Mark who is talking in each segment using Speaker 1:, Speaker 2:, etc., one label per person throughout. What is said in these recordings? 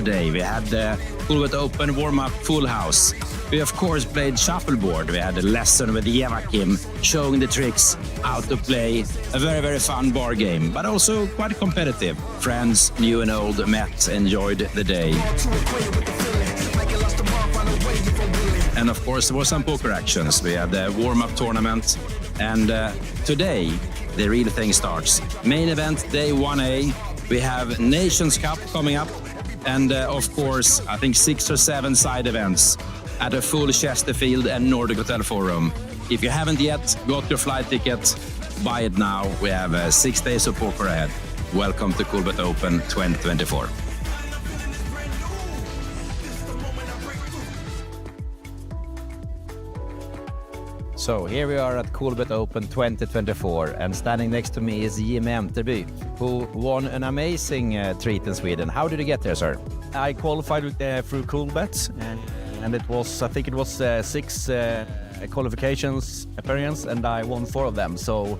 Speaker 1: today. We had the Coolbet Open warm-up full house. We of course played shuffleboard. We had a lesson with Joachim showing the tricks, how to play a very, very fun bar game, but also quite competitive. Friends, new and old, met, enjoyed the day. And of course, there were some poker actions. We had the warm-up tournament, and today the real thing starts. Main event, day 1A. We have Nations Cup coming up, and of course, I think 6 or 7 side events at a full Chesterfield and Nordic Hotel Forum. If you haven't yet got your flight ticket, buy it now. We have 6 days of poker ahead. Welcome to Coolbet Open 2024. So here we are at Coolbet Open 2024, and standing next to me is Jim Enterby, who won an amazing treat in Sweden. How did you get there, sir?
Speaker 2: I qualified through Coolbet, and it was, I think it was 6 qualifications appearance, and I won 4 of them. So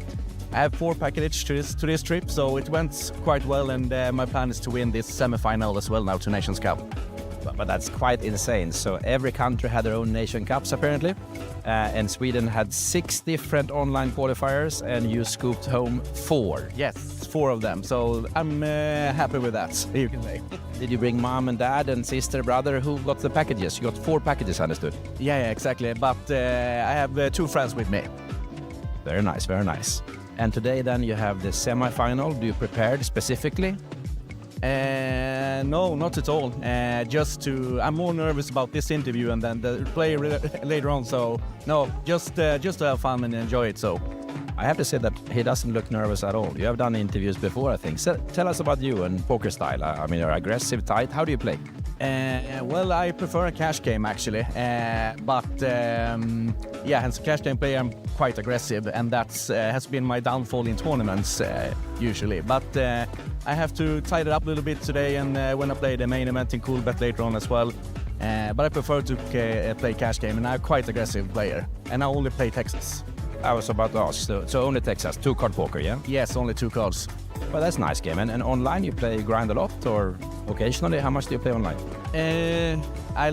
Speaker 2: I have 4 packages to this trip, so it went quite well, and my plan is to win this semi-final as well now to Nations Cup.
Speaker 1: But that's quite insane. So every country had their own Nation Cups apparently, and Sweden had 6 different online qualifiers, and you scooped home 4.
Speaker 2: Yes, 4 of them. So I'm happy with that, you can say.
Speaker 1: Did you bring mom and dad and sister, brother? Who got the packages? You got 4 packages, I understood.
Speaker 2: Yeah, exactly. But I have 2 friends with me.
Speaker 1: Very nice, very nice. And today then you have the semi-final. Do you prepare specifically?
Speaker 2: No, not at all. I'm more nervous about this interview and then the play later on. So no, just to have fun and enjoy it. So
Speaker 1: I have to say that he doesn't look nervous at all. You have done interviews before, I think. So tell us about you and poker style. I mean, you're aggressive, tight. How do you play?
Speaker 2: Well, I prefer a cash game actually, but as a cash game player, I'm quite aggressive, and that's has been my downfall in tournaments usually. But I have to tidy it up a little bit today, and when I play the main event in Coolbet later on as well. But I prefer to play cash game, and I'm quite aggressive player, and I only play Texas.
Speaker 1: I was about to ask, so only Texas, 2-card poker, yeah?
Speaker 2: Yes, only 2 cards.
Speaker 1: Well, that's a nice game. And online you play grind a lot, or occasionally? How much do you play online?
Speaker 2: I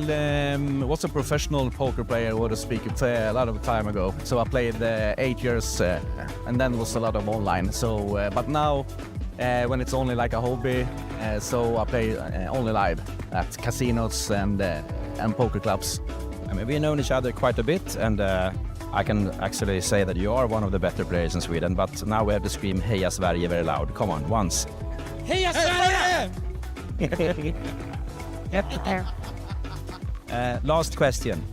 Speaker 2: was a professional poker player, so to speak, a lot of time ago. So I played 8 years, and then was a lot of online. So, but now, when it's only like a hobby, so I play only live at casinos and poker clubs.
Speaker 1: I mean, we've known each other quite a bit, and I can actually say that you are one of the better players in Sweden, but now we have to scream Heja Sverige very loud. Come on, once.
Speaker 3: Heja Sverige!
Speaker 1: Last question.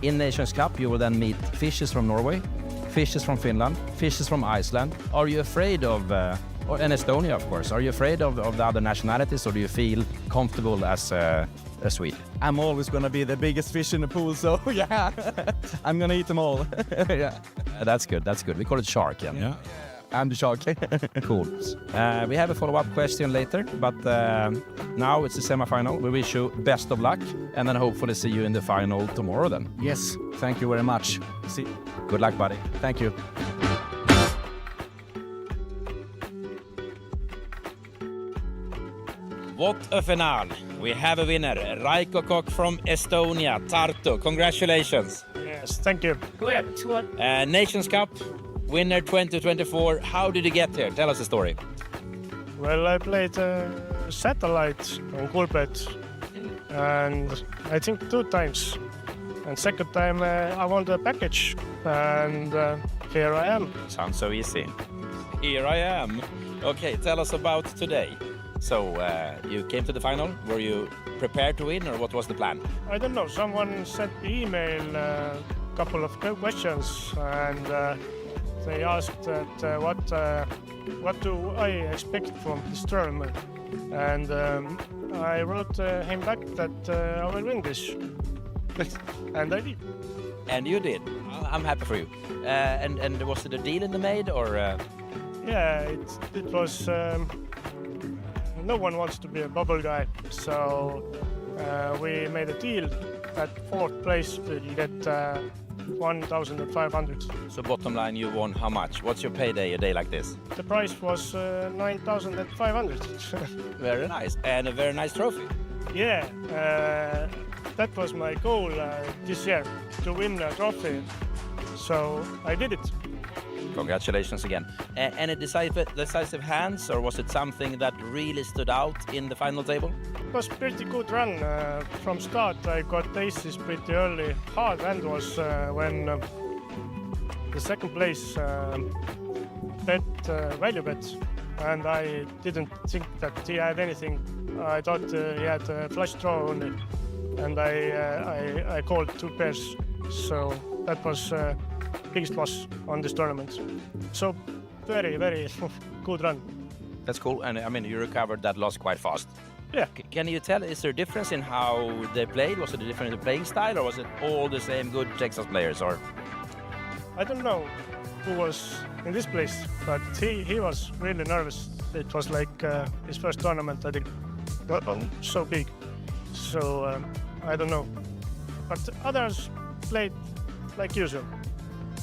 Speaker 1: In Nations Cup, you will then meet fishes from Norway, fishes from Finland, fishes from Iceland. Are you afraid of, and Estonia, of course, are you afraid of the other nationalities, or do you feel comfortable as a Swede?
Speaker 2: I'm always going to be the biggest fish in the pool, so yeah, I'm going to eat them all. Yeah.
Speaker 1: That's good, that's good. We call it shark, yeah?
Speaker 2: I'm the shark.
Speaker 1: Cool. We have a follow-up question later, but now it's the semi-final. We wish you best of luck, and then hopefully see you in the final tomorrow then.
Speaker 2: Yes, thank you very much.
Speaker 1: Good luck, buddy.
Speaker 2: Thank you.
Speaker 1: What a finale. We have a winner, Raiko Kok from Estonia, Tartu. Congratulations.
Speaker 4: Yes, thank you.
Speaker 1: Nations Cup, winner 2024. How did you get here? Tell us the story.
Speaker 4: Well, I played satellite on Kolbet, and I think 2 times. And second time I won the package, and here I am.
Speaker 1: Sounds so easy. Here I am. Okay, tell us about today. So you came to the final. Were you prepared to win, or what was the plan?
Speaker 4: I don't know. Someone sent me email a couple of questions, and they asked that what do I expect from this tournament, and I wrote him back that I will win this, and I did.
Speaker 1: And you did. I'm happy for you. And was it a deal in the made, or?
Speaker 4: Yeah, it was. No one wants to be a bubble guy, so we made a deal that 4th place will get 1,500.
Speaker 1: So bottom line, you won how much? What's your payday a day like this?
Speaker 4: The price was 9,500.
Speaker 1: Very nice. And a very nice trophy.
Speaker 4: Yeah, that was my goal this year, to win a trophy. So I did it.
Speaker 1: Congratulations again. Any decisive hands, or was it something that really stood out in the final table?
Speaker 4: It was pretty good run. From start I got aces pretty early. Hard hand was when the second place bet value bet, and I didn't think that he had anything. I thought he had a flush draw only, and I called two pairs. So that was biggest loss on this tournament. So very, very good run.
Speaker 1: That's cool. And I mean, you recovered that loss quite fast.
Speaker 4: Yeah.
Speaker 1: Can you tell, is there a difference in how they played? Was it a different playing style, or was it all the same good Texas players? Or
Speaker 4: I don't know who was in this place, but he was really nervous. It was like his first tournament, I think, so big. So I don't know. But others played like usual.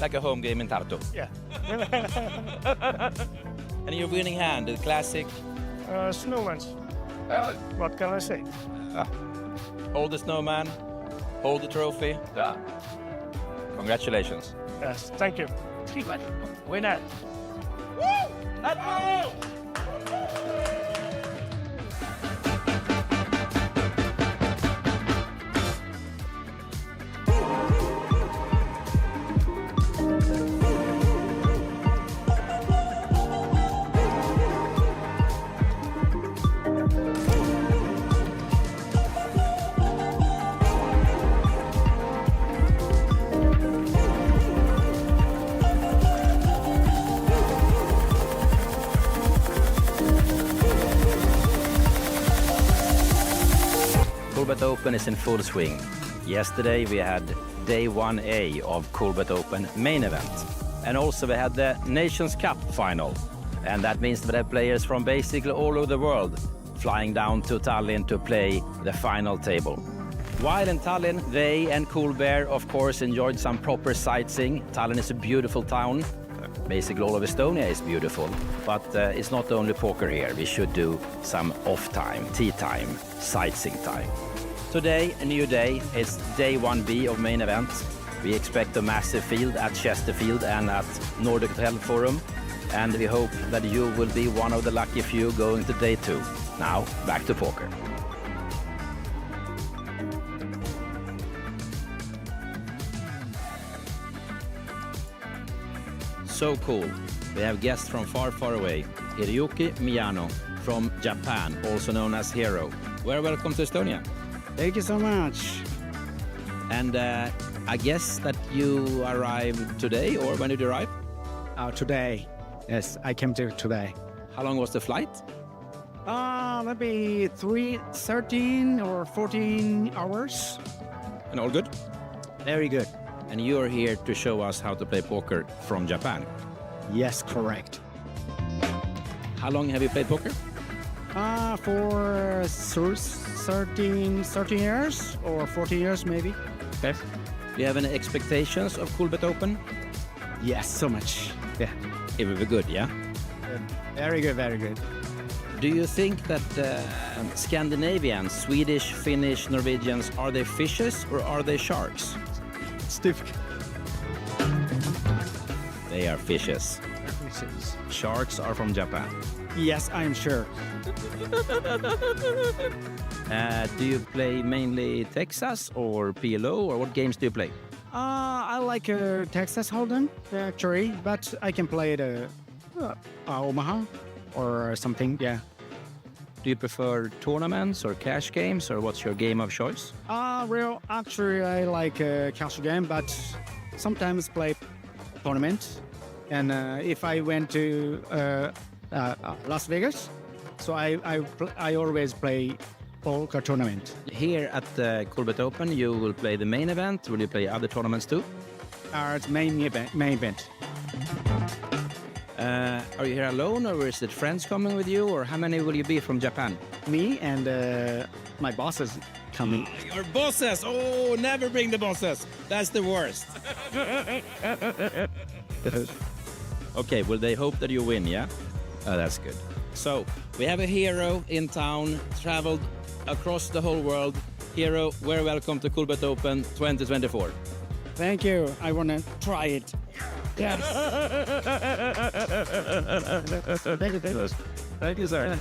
Speaker 1: like a home game in Tartu?
Speaker 4: Yeah.
Speaker 1: And your winning hand, the classic?
Speaker 4: Snowmans. What can I say?
Speaker 1: Hold the snowman, hold the trophy.
Speaker 3: Yeah.
Speaker 1: Congratulations.
Speaker 4: Yes, thank you. Winner.
Speaker 1: Coolbet Open is in full swing. Yesterday we had day 1A of Coolbet Open main event. And also we had the Nations Cup final. And that means that we have players from basically all over the world flying down to Tallinn to play the final table. While in Tallinn, they and Coolbet, of course, enjoyed some proper sightseeing. Tallinn is a beautiful town. Basically all of Estonia is beautiful, but it's not only poker here. We should do some off time, tea time, sightseeing time. Today, a new day. It's day 1B of main event. We expect a massive field at Chesterfield and at Nordic Hotel Forum. And we hope that you will be one of the lucky few going to day 2. Now, back to poker. So cool. We have guests from far, far away. Hiroyuki Miyano from Japan, also known as Hero. Very welcome to Estonia.
Speaker 5: Thank you so much.
Speaker 1: And I guess that you arrived today, or when did you arrive?
Speaker 5: Today. Yes, I came to today.
Speaker 1: How long was the flight?
Speaker 5: Maybe 13 or 14 hours.
Speaker 1: And all good?
Speaker 5: Very good.
Speaker 1: And you're here to show us how to play poker from Japan.
Speaker 5: Yes, correct.
Speaker 1: How long have you played poker?
Speaker 5: For 13 years or 14 years maybe.
Speaker 1: Okay. Do you have any expectations of Coolbet Open?
Speaker 5: Yes, so much. Yeah.
Speaker 1: It will be good, yeah?
Speaker 5: Very good, very good.
Speaker 1: Do you think that Scandinavians, Swedish, Finnish, Norwegians, are they fishes or are they sharks?
Speaker 5: It's difficult.
Speaker 1: They are fishes. Sharks are from Japan.
Speaker 5: Yes, I'm sure.
Speaker 1: Do you play mainly Texas or PLO, or what games do you play?
Speaker 5: I like Texas Hold'em actually, but I can play the Omaha or something. Yeah.
Speaker 1: Do you prefer tournaments or cash games, or what's your game of choice?
Speaker 5: Actually, I like cash game, but sometimes play tournament. And if I went to Las Vegas, so I always play poker tournament.
Speaker 1: Here at the Coolbet Open, you will play the main event. Will you play other tournaments too?
Speaker 5: It's main event.
Speaker 1: Are you here alone, or is it friends coming with you, or how many will you be from Japan?
Speaker 5: Me and my bosses coming.
Speaker 1: Your bosses! Oh, never bring the bosses. That's the worst. Okay, well, they hope that you win, yeah? Oh, that's good. So, we have a hero in town, traveled across the whole world. Hero, very welcome to Coolbet Open 2024.
Speaker 5: Thank you. I want to try it. Yes.
Speaker 1: Thank you, sir.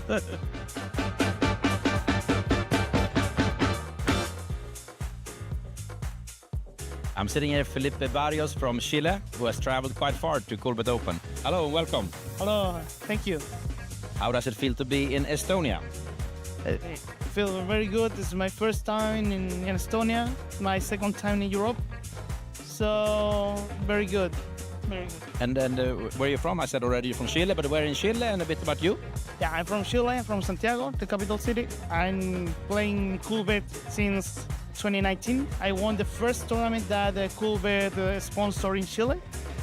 Speaker 1: I'm sitting here with Felipe Barrios from Chile, who has traveled quite far to Kolbet Open. Hello, welcome.
Speaker 6: Hello, thank you.
Speaker 1: How does it feel to be in Estonia?
Speaker 6: I feel very good. This is my first time in Estonia, my second time in Europe. So, very good. Very good.
Speaker 1: And where are you from? I said already you're from Chile, but where in Chile and a bit about you?
Speaker 6: Yeah, I'm from Chile, I'm from Santiago, the capital city. I'm playing Coolbet since 2019. I won the first tournament that Coolbet sponsored in Chile.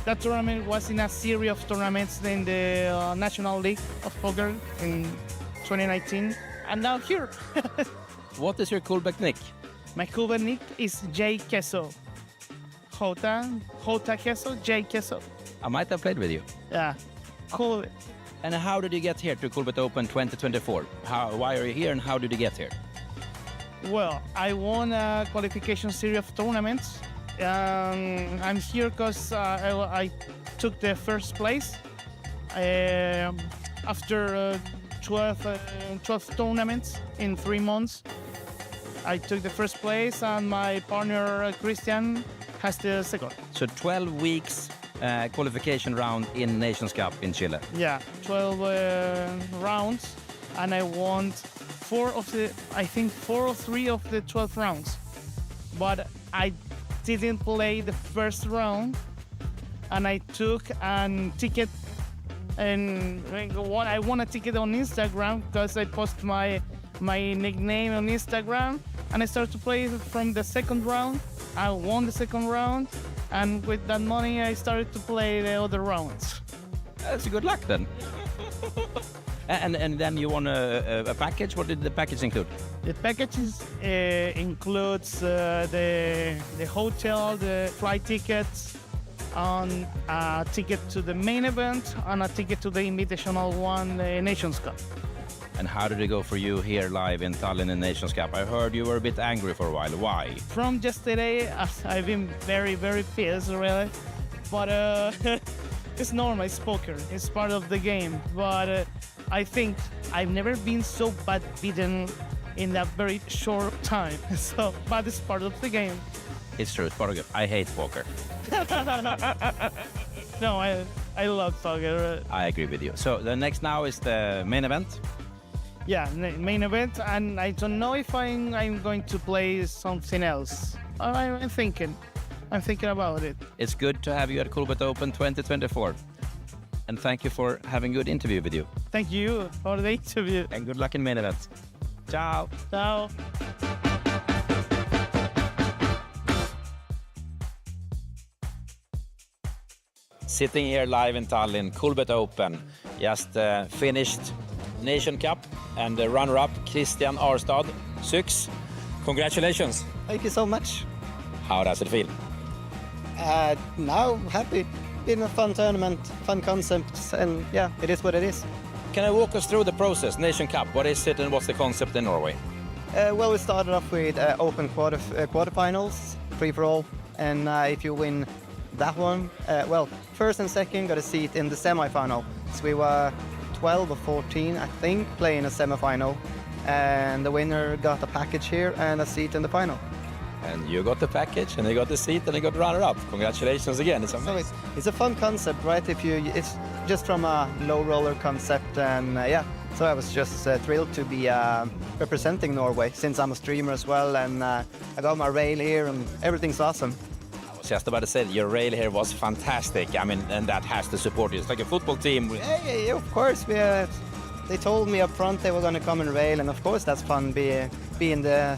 Speaker 6: That tournament was in a series of tournaments in the National League of Poker in 2019. And now here.
Speaker 1: What is your Coolbet nick?
Speaker 6: My Coolbet nick is J Queso. Jota Queso, J Queso.
Speaker 1: I might have played with you.
Speaker 6: Yeah, Coolbet.
Speaker 1: And how did you get here to Coolbet Open 2024? Why are you here and how did you get here?
Speaker 6: Well, I won a qualification series of tournaments. I'm here because I took the first place after 12 tournaments in 3 months. I took the first place and my partner Christian has the second.
Speaker 1: So 12 weeks qualification round in Nations Cup in Chile.
Speaker 6: Yeah, 12 rounds, and I won 4 or 3 of the 12 rounds. But I didn't play the first round, and I took a ticket, and I won a ticket on Instagram because I posted my nickname on Instagram, and I started to play from the second round. I won the second round, and with that money, I started to play the other rounds.
Speaker 1: That's good luck then. And then you won a package. What did the package include?
Speaker 6: The packages includes the hotel, the flight tickets, and a ticket to the main event, and a ticket to the Invitational One Nations Cup.
Speaker 1: And how did it go for you here live in Tallinn in Nations Cup? I heard you were a bit angry for a while. Why?
Speaker 6: From yesterday, I've been very, very pissed, really. But it's normal, it's poker. It's part of the game. But I think I've never been so bad beaten in that very short time. So, but it's part of the game.
Speaker 1: It's true, it's part of it. I hate poker.
Speaker 6: No, I love poker.
Speaker 1: I agree with you. So the next now is the main event.
Speaker 6: Yeah, main event, and I don't know if I'm going to play something else. I'm thinking about it.
Speaker 1: It's good to have you at Coolbet Open 2024. And thank you for having a good interview with you.
Speaker 6: Thank you for the interview.
Speaker 1: And good luck in main event. Ciao.
Speaker 6: Ciao.
Speaker 1: Sitting here live in Tallinn, Coolbet Open. Just finished Nation Cup and the runner-up Christian Arstad, 6. Congratulations.
Speaker 7: Thank you so much.
Speaker 1: How does it feel?
Speaker 7: Now happy. Been a fun tournament, fun concepts, and yeah, it is what it is.
Speaker 1: Can I walk us through the process? Nation Cup, what is it and what's the concept in Norway?
Speaker 7: Well, we started off with open quarterfinals, free-for-all, and if you win that one, well, first and second got a seat in the semi-final. So we were 12 or 14, I think, playing a semi-final, and the winner got a package here and a seat in the final.
Speaker 1: And you got the package, and you got the seat, and you got runner-up. Congratulations again. It's amazing.
Speaker 7: So it's a fun concept, right? It's just from a low roller concept, and yeah. So I was just thrilled to be representing Norway, since I'm a streamer as well, and I got my rail here, and everything's awesome.
Speaker 1: I was just about to say, your rail here was fantastic. I mean, and that has to support you. It's like a football team.
Speaker 7: Yeah, of course. They told me up front they were going to come and rail, and of course that's fun being the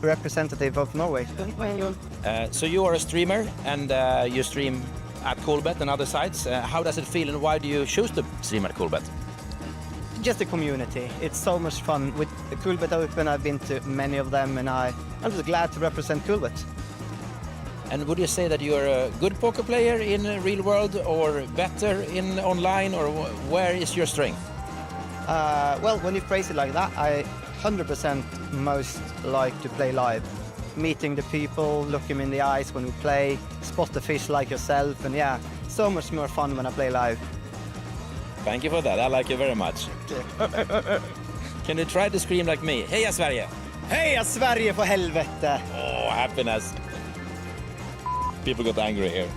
Speaker 7: representative of Norway.
Speaker 1: So you are a streamer, and you stream at Kolbet and other sites. How does it feel, and why do you choose to stream at Kolbet?
Speaker 7: just the community. It's so much fun. With the Coolbet Open, I've been to many of them, and I'm just glad to represent Coolbet.
Speaker 1: And would you say that you're a good poker player in the real world or better in online, or where is your strength?
Speaker 7: Well, when you phrase it like that, I 100% most like to play live. Meeting the people, look them in the eyes when we play, spot the fish like yourself, and yeah, so much more fun when I play live.
Speaker 1: Thank you for that. I like you very much. Can you try to scream like me? Heja Sverige!
Speaker 7: Heja Sverige för helvete!
Speaker 1: Oh, happiness. People got angry here.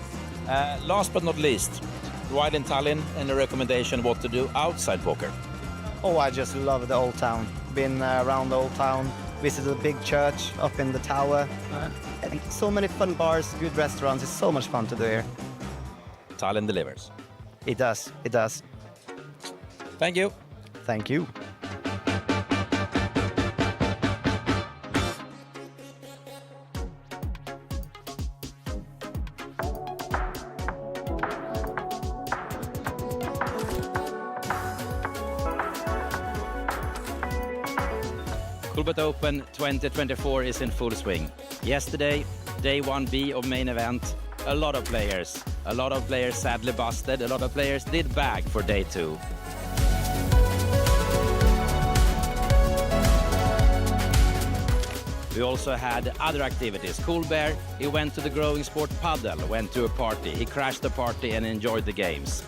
Speaker 1: Last but not least, while in Tallinn, any recommendation what to do outside poker?
Speaker 7: Oh, I just love the old town. Been around the old town, visited a big church up in the tower. And so many fun bars, good restaurants. It's so much fun to do here.
Speaker 1: Tallinn delivers.
Speaker 7: It does, it does.
Speaker 1: Thank you.
Speaker 7: Thank you.
Speaker 1: Coolbet Open 2024 is in full swing. Yesterday, day 1B of main event, a lot of players sadly busted, a lot of players did bag for day 2. We also had other activities. Coolbet, he went to the growing sport paddle, went to a party. He crashed the party and enjoyed the games.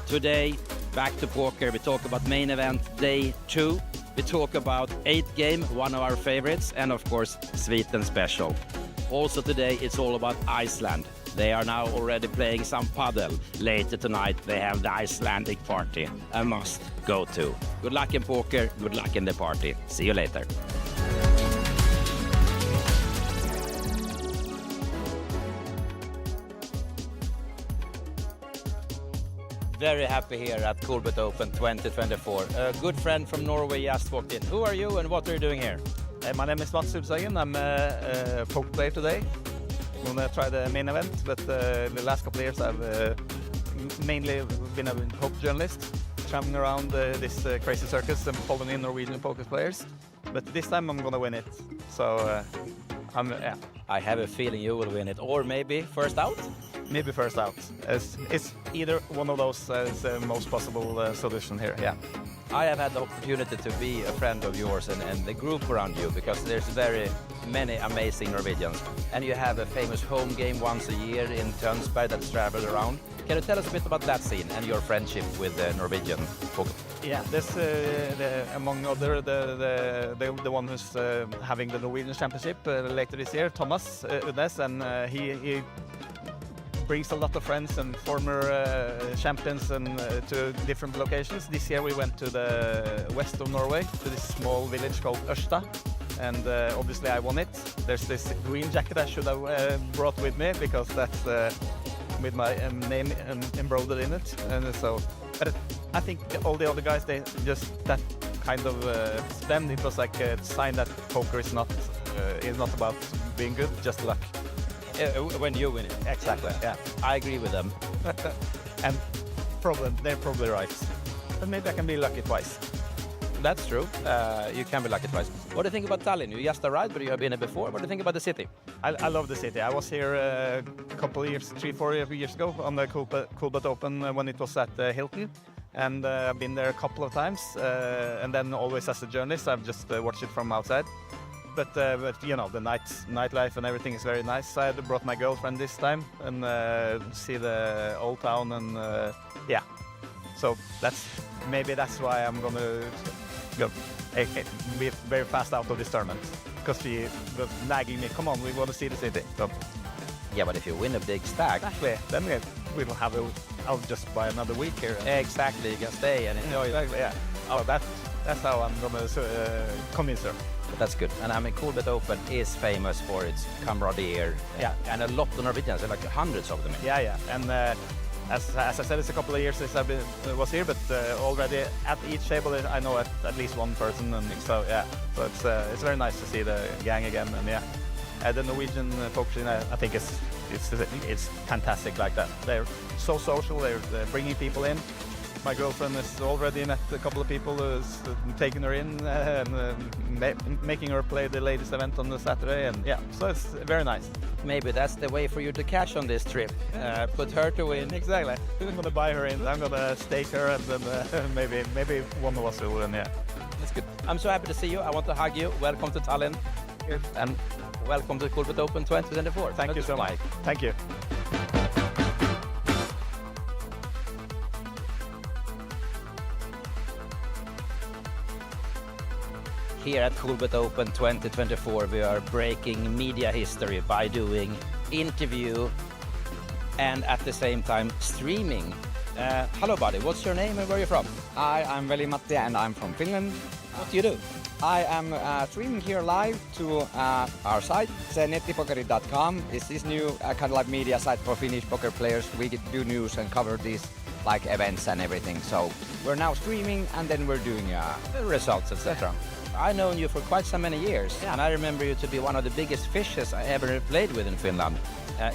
Speaker 1: Today, back to poker. We talk about main event day 2. We talk about 8th game, one of our favorites, and of course, Sweden special. Also today, it's all about Iceland. They are now already playing some paddle. Later tonight, they have the Icelandic party. A must go to. Good luck in poker, good luck in the party. See you later. Very happy here at Coolbet Open 2024. A good friend from Norway just walked in. Who are you and what are you doing here?
Speaker 8: My name is Mats Subsagen. I'm a poker player today. I'm going to try the main event, but the last couple of years I've mainly been a poker journalist, traveling around this crazy circus and following in Norwegian poker players. But this time I'm going to win it. So yeah.
Speaker 1: I have a feeling you will win it, or maybe first out?
Speaker 8: Maybe first out. It's either one of those is the most possible solution here, yeah.
Speaker 1: I have had the opportunity to be a friend of yours and the group around you, because there's very many amazing Norwegians. And you have a famous home game once a year in Tønsberg that's traveled around. Can you tell us a bit about that scene and your friendship with the Norwegian poker?
Speaker 8: Yeah, this among other the one who's having the Norwegian Championship later this year, Thomas Udnes, and he brings a lot of friends and former champions and to different locations. This year we went to the west of Norway, to this small village called Ørsta, and obviously I won it. There's this green jacket I should have brought with me, because that's with my name embroidered in it. And so, but I think all the other guys, they just that kind of them. It was like a sign that poker is not about being good, just luck.
Speaker 1: When you win it.
Speaker 8: Exactly, yeah.
Speaker 1: I agree with them.
Speaker 8: And they're probably right. But maybe I can be lucky twice.
Speaker 1: That's true. You can be lucky twice. What do you think about Tallinn? You just arrived, but you have been here before. What do you think about the city?
Speaker 8: I love the city. I was here a couple of years, 3-4 years ago on the Coolbet Open when it was at Hilton. And I've been there a couple of times. And then always as a journalist, I've just watched it from outside. But you know, the nightlife and everything is very nice. I had brought my girlfriend this time and see the old town, and yeah. So maybe that's why I'm gonna go be very fast out of this tournament, because she was nagging me. Come on, we want to see the city. So,
Speaker 1: yeah, but if you win a big stack,
Speaker 8: exactly, then we'll have I'll just buy another week here.
Speaker 1: Exactly, you can stay and enjoy
Speaker 8: exactly,
Speaker 1: it.
Speaker 8: Yeah. Oh, that's how I'm gonna convince her.
Speaker 1: But that's good. And I mean, Coolbet Open is famous for its camaraderie.
Speaker 8: Yeah.
Speaker 1: And a lot of Norwegians, like hundreds of them.
Speaker 8: Yeah. And as I said, it's a couple of years since I was here, but already at each table I know at least one person, and so yeah. So it's very nice to see the gang again, and yeah. The Norwegian poker scene, I think it's fantastic like that. They're so social. They're bringing people in. My girlfriend is already met a couple of people who's taking her in and making her play the latest event on the Saturday, and yeah, so it's very nice.
Speaker 9: Maybe that's the way for you to cash on this trip. Put her to win.
Speaker 8: Exactly. I'm gonna buy her in. I'm gonna stake her, and then maybe one of us will win. Yeah.
Speaker 9: That's good. I'm so happy to see you. I want to hug you. Welcome to Tallinn. And welcome to Coolbet Open 2024.
Speaker 8: Thank you so much. Thank you.
Speaker 9: Here at Coolbet Open 2024, we are breaking media history by doing interview and at the same time streaming. Hello, buddy. What's your name and where are you from?
Speaker 10: Hi, I'm Veli-Matti and I'm from Finland.
Speaker 9: What do you do?
Speaker 10: I am streaming here live to our site, nettipokeri.com. It's this new kind of like media site for Finnish poker players. We get do news and cover these like events and everything. So we're now streaming and then we're doing
Speaker 9: Results, etc. I've known you for quite so many years, and I remember you to be one of the biggest fishes I ever played with in Finland.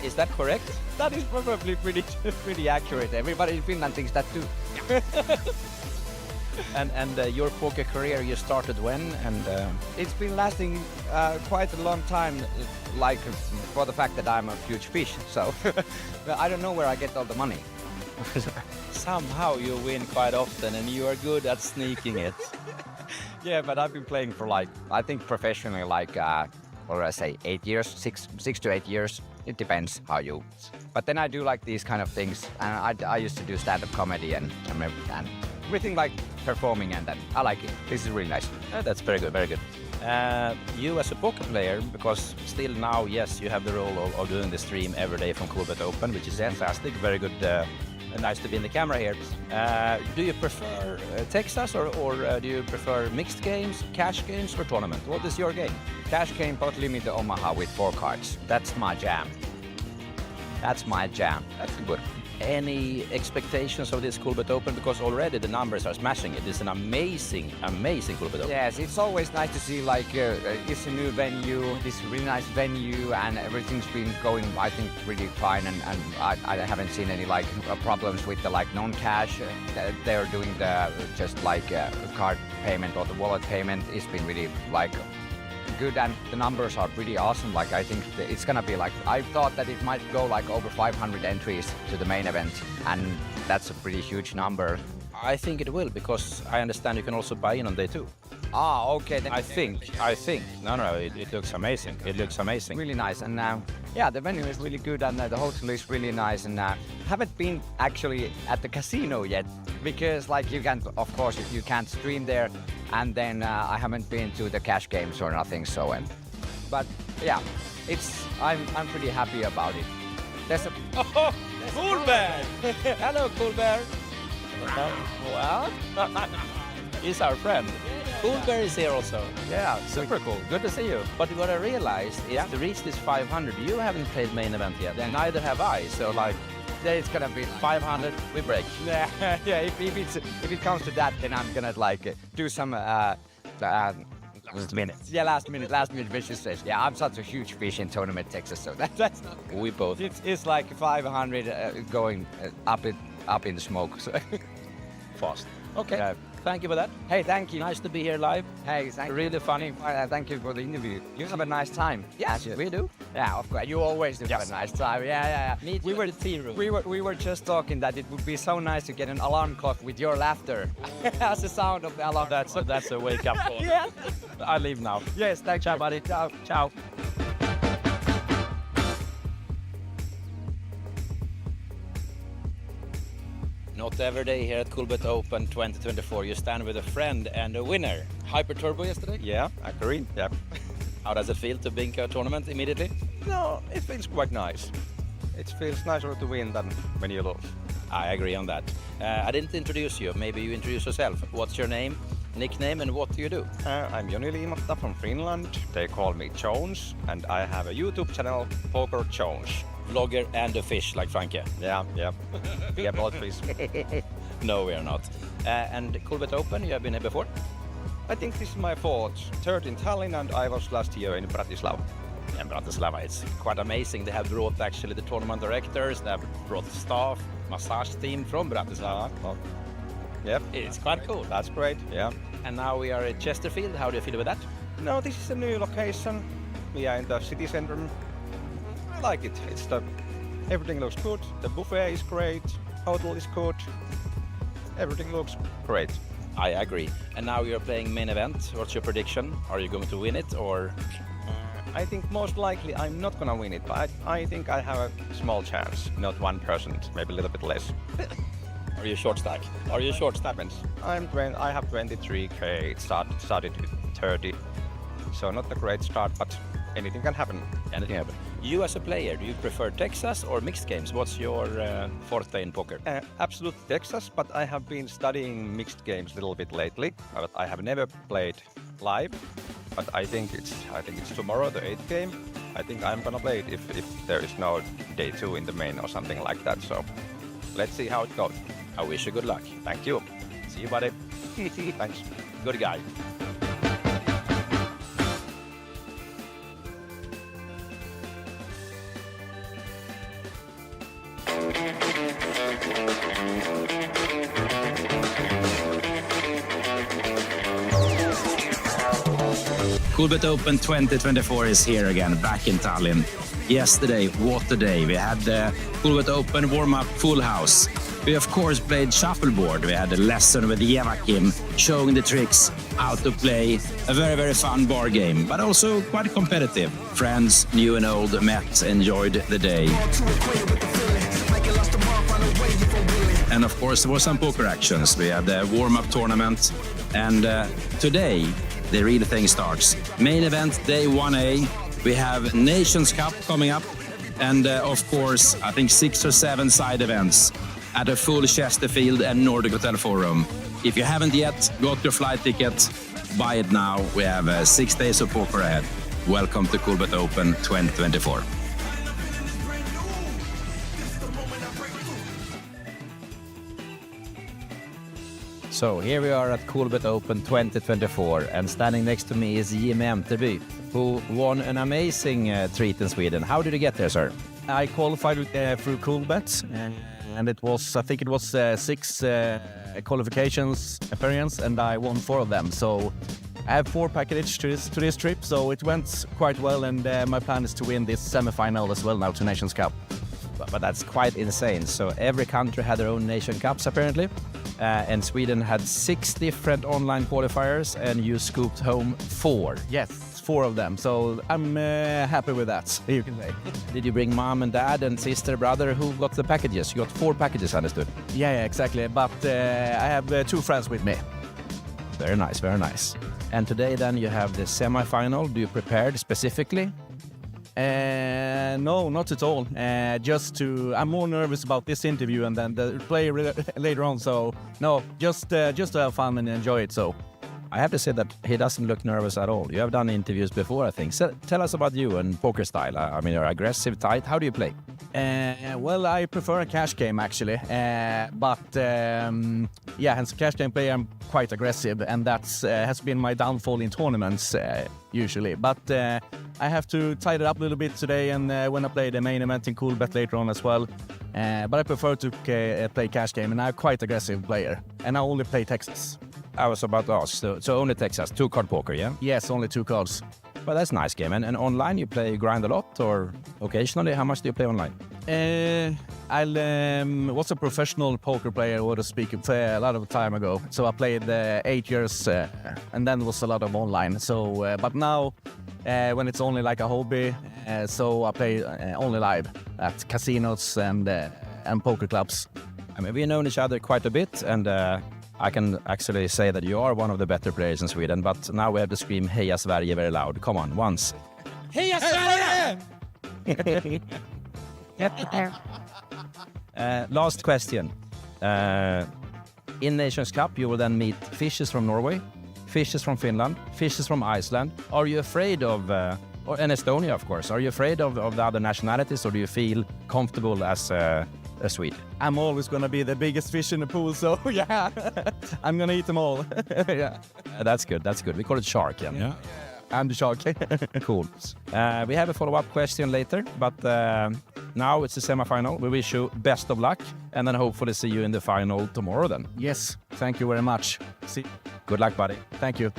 Speaker 9: Is that correct?
Speaker 10: That is probably pretty accurate. Everybody in Finland thinks that too.
Speaker 9: And your poker career, you started when? And
Speaker 10: it's been lasting quite a long time, like for the fact that I'm a huge fish. So I don't know where I get all the money.
Speaker 9: Somehow you win quite often, and you are good at sneaking it.
Speaker 10: Yeah, but I've been playing for like, I think professionally, like, what do I say, 8 years, six to 8 years. It depends how you. But then I do like these kind of things. And I used to do stand-up comedy and everything like performing, and that I like it. This is really nice.
Speaker 9: That's very good, very good. You as a poker player, because still now, yes, you have the role of doing the stream every day from Coolbet Open, which is fantastic, very good. Nice to be in the camera here. Do you prefer Texas or do you prefer mixed games, cash games or tournament? What is your game?
Speaker 10: Cash game, pot limit Omaha with 4 cards. That's my jam. That's my jam.
Speaker 9: That's good. Any expectations of this Coolbet Open? Because already the numbers are smashing it. It's an amazing, amazing Coolbet Open.
Speaker 10: Yes, it's always nice to see like it's a new venue, this really nice venue, and everything's been going, I think, really fine. And I haven't seen any like problems with the like non-cash. They're doing the just like card payment or the wallet payment. It's been really like good, and the numbers are pretty awesome. Like I think it's gonna be like, I thought that it might go like over 500 entries to the main event, and that's a pretty huge number.
Speaker 9: I think it will, because I understand you can also buy in on day 2.
Speaker 10: Ah, okay. Then
Speaker 9: I think. No, it looks amazing. It looks amazing.
Speaker 10: Really nice, and yeah, the venue is really good, and the hotel is really nice, and haven't been actually at the casino yet, because like you can't, of course, you can't stream there, and then I haven't been to the cash games or nothing. So, but yeah, I'm pretty happy about it. There's a
Speaker 9: Coolbet! Hello, Coolbet. What? He's our friend. Coolbet is here also.
Speaker 10: Yeah,
Speaker 9: Super cool. Good to see you. But what I realized is to reach this 500, you haven't played main event yet, and neither have I. So like,
Speaker 10: it's gonna be
Speaker 9: 500, we break.
Speaker 10: Yeah, if it comes to that, then I'm gonna like do some
Speaker 9: last minute.
Speaker 10: Yeah, last minute vicious says. Yeah, I'm such a huge fish in tournament Texas, so that's
Speaker 9: we both.
Speaker 10: It's like 500 going up in the smoke. So.
Speaker 9: Fast. Okay. Thank you for that.
Speaker 10: Hey, thank you.
Speaker 9: Nice to be here live.
Speaker 10: Hey, thank you.
Speaker 9: Really funny.
Speaker 10: Thank you for the interview. You have a nice time.
Speaker 9: Yes, we do.
Speaker 10: Yeah, of course. You always do have a nice time. Yeah.
Speaker 9: We were the tea room.
Speaker 10: We were just talking that it would be so nice to get an alarm clock with your laughter as the sound of the alarm.
Speaker 9: That's a wake up call.
Speaker 10: Yeah.
Speaker 9: I leave now.
Speaker 10: Yes, thanks.
Speaker 9: Ciao, buddy.
Speaker 10: Ciao.
Speaker 9: Ciao. Not every day here at Coolbet Open 2024 you stand with a friend and a winner. Hyper Turbo yesterday?
Speaker 11: Yeah, Karin. Yeah.
Speaker 9: How does it feel to bink a tournament immediately?
Speaker 11: No, it feels quite nice. It feels nicer to win than when you lose.
Speaker 9: I agree on that. I didn't introduce you. Maybe you introduce yourself. What's your name, nickname, and what do you do?
Speaker 11: I'm Joni Liimotta from Finland. They call me Jones, and I have a YouTube channel, Poker Jones.
Speaker 9: Vlogger and a fish, like Franke.
Speaker 11: Yeah. We are both fish.
Speaker 9: No, we are not. And Coolbet Open, you have been here before?
Speaker 11: I think this is my third in Tallinn, and I was last year in Bratislava.
Speaker 9: In Bratislava, it's quite amazing. They have brought actually the tournament directors, they have brought staff, massage team from Bratislava.
Speaker 11: Yep.
Speaker 9: It's quite cool.
Speaker 11: That's great. Yeah.
Speaker 9: And now we are at Chesterfield. How do you feel with that?
Speaker 11: No, this is a new location. We are in the city center. I like it. Everything looks good. The buffet is great. Hotel is good. Everything looks great.
Speaker 9: I agree. And now you're playing main event. What's your prediction? Are you going to win it or?
Speaker 11: I think most likely I'm not gonna win it, but I think I have a small chance. Not 1%, maybe a little bit less.
Speaker 9: Are you short stack? Are you short stackments?
Speaker 11: I have 23k. It started with 30, so not a great start, but anything can happen.
Speaker 9: Anything happen. You as a player, do you prefer Texas or mixed games? What's your forte in poker?
Speaker 11: Absolute Texas, but I have been studying mixed games a little bit lately. But I have never played live. But I think it's tomorrow, the 8th game. I think I'm gonna play it if there is no day 2 in the main or something like that. So let's see how it goes.
Speaker 9: I wish you good luck.
Speaker 11: Thank you.
Speaker 9: See you, buddy.
Speaker 11: Thanks.
Speaker 9: Good guy.
Speaker 1: Coolbet Open 2024 is here again, back in Tallinn. Yesterday, what a day. We had the Coolbet Open warm-up full house. We, of course, played shuffleboard. We had a lesson with Kim showing the tricks, how to play a very, very fun bar game, but also quite competitive. Friends, new and old, met, enjoyed the day. And, of course, there were some poker actions. We had the warm-up tournament, and today, the real thing starts. Main event, day 1A. We have Nations Cup coming up. And of course, I think 6 or 7 side events at a full Chesterfield and Nordic Hotel Forum. If you haven't yet got your flight ticket, buy it now. We have 6 days of poker ahead. Welcome to Coolbet Open 2024.
Speaker 9: So here we are at Coolbet Open 2024, and standing next to me is Jim Enterby, who won an amazing treat in Sweden. How did you get there, sir?
Speaker 2: I qualified through Coolbet, and I think it was 6 qualifications appearance, and I won 4 of them. So I have 4 packages to this trip, so it went quite well, and my plan is to win this semi-final as well now to Nations Cup.
Speaker 9: But that's quite insane. So every country had their own Nation Cups, apparently. And Sweden had 6 different online qualifiers, and you scooped home 4.
Speaker 2: Yes, 4 of them. So I'm happy with that, you can say.
Speaker 9: Did you bring mom and dad and sister, brother? Who got the packages? You got 4 packages, I understood.
Speaker 2: Yeah, exactly. But I have 2 friends with me.
Speaker 9: Very nice, very nice. And today then you have the semi-final. Do you prepared specifically?
Speaker 2: No, not at all. I'm more nervous about this interview and then the play later on. So no, just to have fun and enjoy it. So
Speaker 9: I have to say that he doesn't look nervous at all. You have done interviews before, I think. So tell us about you and poker style. I mean, you're aggressive, tight. How do you play?
Speaker 2: Well, I prefer a cash game actually. But as a cash game player, I'm quite aggressive, and that's has been my downfall in tournaments usually. But I have to tidy it up a little bit today, and when I play the main event in Coolbet later on as well. But I prefer to play cash game, and I'm a quite aggressive player, and I only play Texas.
Speaker 9: I was about to ask, so only Texas, 2-card poker, yeah?
Speaker 2: Yes, only 2 cards.
Speaker 9: Well, that's a nice game. And online, you grind a lot, or occasionally? How much do you play online?
Speaker 2: I was a professional poker player, so to speak, a lot of time ago. So I played 8 years, and then was a lot of online. So, but now, when it's only like a hobby, so I play only live at casinos and poker clubs.
Speaker 9: I mean, we've known each other quite a bit, and I can actually say that you are one of the better players in Sweden, but now we have to scream Heja Sverige very loud. Come on, once.
Speaker 3: Heja Sverige!
Speaker 9: Last question. In Nations Cup, you will then meet fishes from Norway, fishes from Finland, fishes from Iceland. Are you afraid of, and Estonia, of course, are you afraid of the other nationalities, or do you feel comfortable as a Swede?
Speaker 2: I'm always going to be the biggest fish in the pool, so yeah, I'm going to eat them all. Yeah.
Speaker 9: That's good, that's good. We call it shark, yeah?
Speaker 2: I'm the shark.
Speaker 9: Cool. We have a follow-up question later, but
Speaker 1: Now it's the semi-final. We wish you best of luck, and then hopefully see you in the final tomorrow then.
Speaker 2: Yes, thank you very much. See.
Speaker 1: Good luck, buddy.
Speaker 2: Thank you.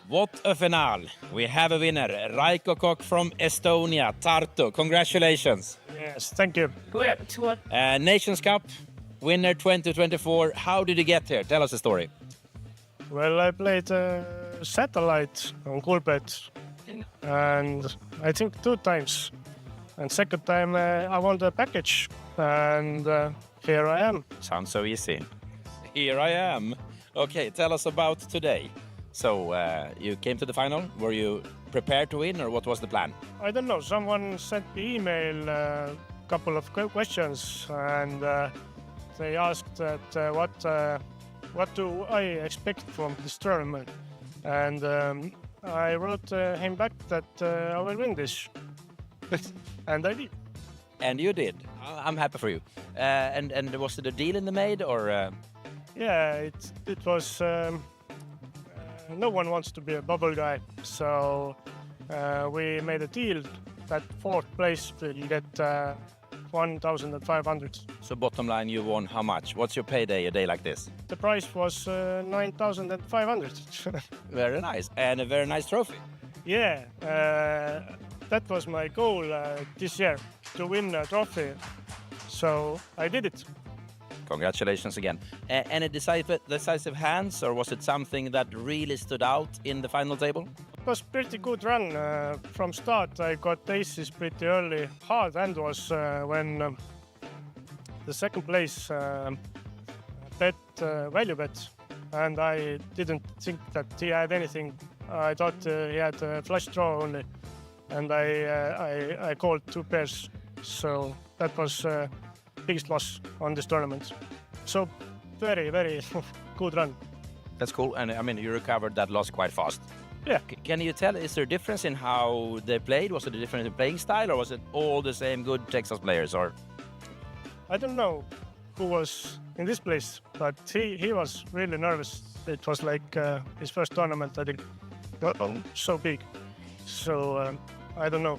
Speaker 9: What a finale. We have a winner, Raiko Kok from Estonia, Tartu. Congratulations.
Speaker 4: Yes, thank you.
Speaker 9: Nations Cup winner 2024. How did you get here? Tell us the story.
Speaker 4: Well, I played satellite on Coolbet, and I think 2 times. And second time I won the package, and here I am.
Speaker 9: Sounds so easy. Here I am. Okay, tell us about today. So you came to the final. Were you prepared to win, or what was the plan?
Speaker 4: I don't know. Someone sent me email a couple of questions, and they asked that what do I expect from this tournament, and I wrote him back that I will win this, and I did.
Speaker 9: And you did. I'm happy for you. And was it a deal in the made, or?
Speaker 4: Yeah, it was. No one wants to be a bubble guy, so we made a deal that 4th place will get 1,500.
Speaker 9: So bottom line, you won how much? What's your payday a day like this?
Speaker 4: The price was 9,500.
Speaker 9: Very nice, and a very nice trophy.
Speaker 4: Yeah, that was my goal this year, to win a trophy. So I did it.
Speaker 9: Congratulations again. Any decisive hands, or was it something that really stood out in the final table?
Speaker 4: It was pretty good run from start. I got aces pretty early. Hard hand was when the second place bet value bet, and I didn't think that he had anything. I thought he had a flush draw only, and I called 2 pairs. So that was biggest loss on this tournament. So very, very good run.
Speaker 9: That's cool, and I mean, you recovered that loss quite fast.
Speaker 4: Yeah.
Speaker 9: Can you tell, is there a difference in how they played? Was it a difference in playing style, or was it all the same good Texas players? Or
Speaker 4: I don't know who was in this place, but he was really nervous. It was like his first tournament, I think, so big. So I don't know.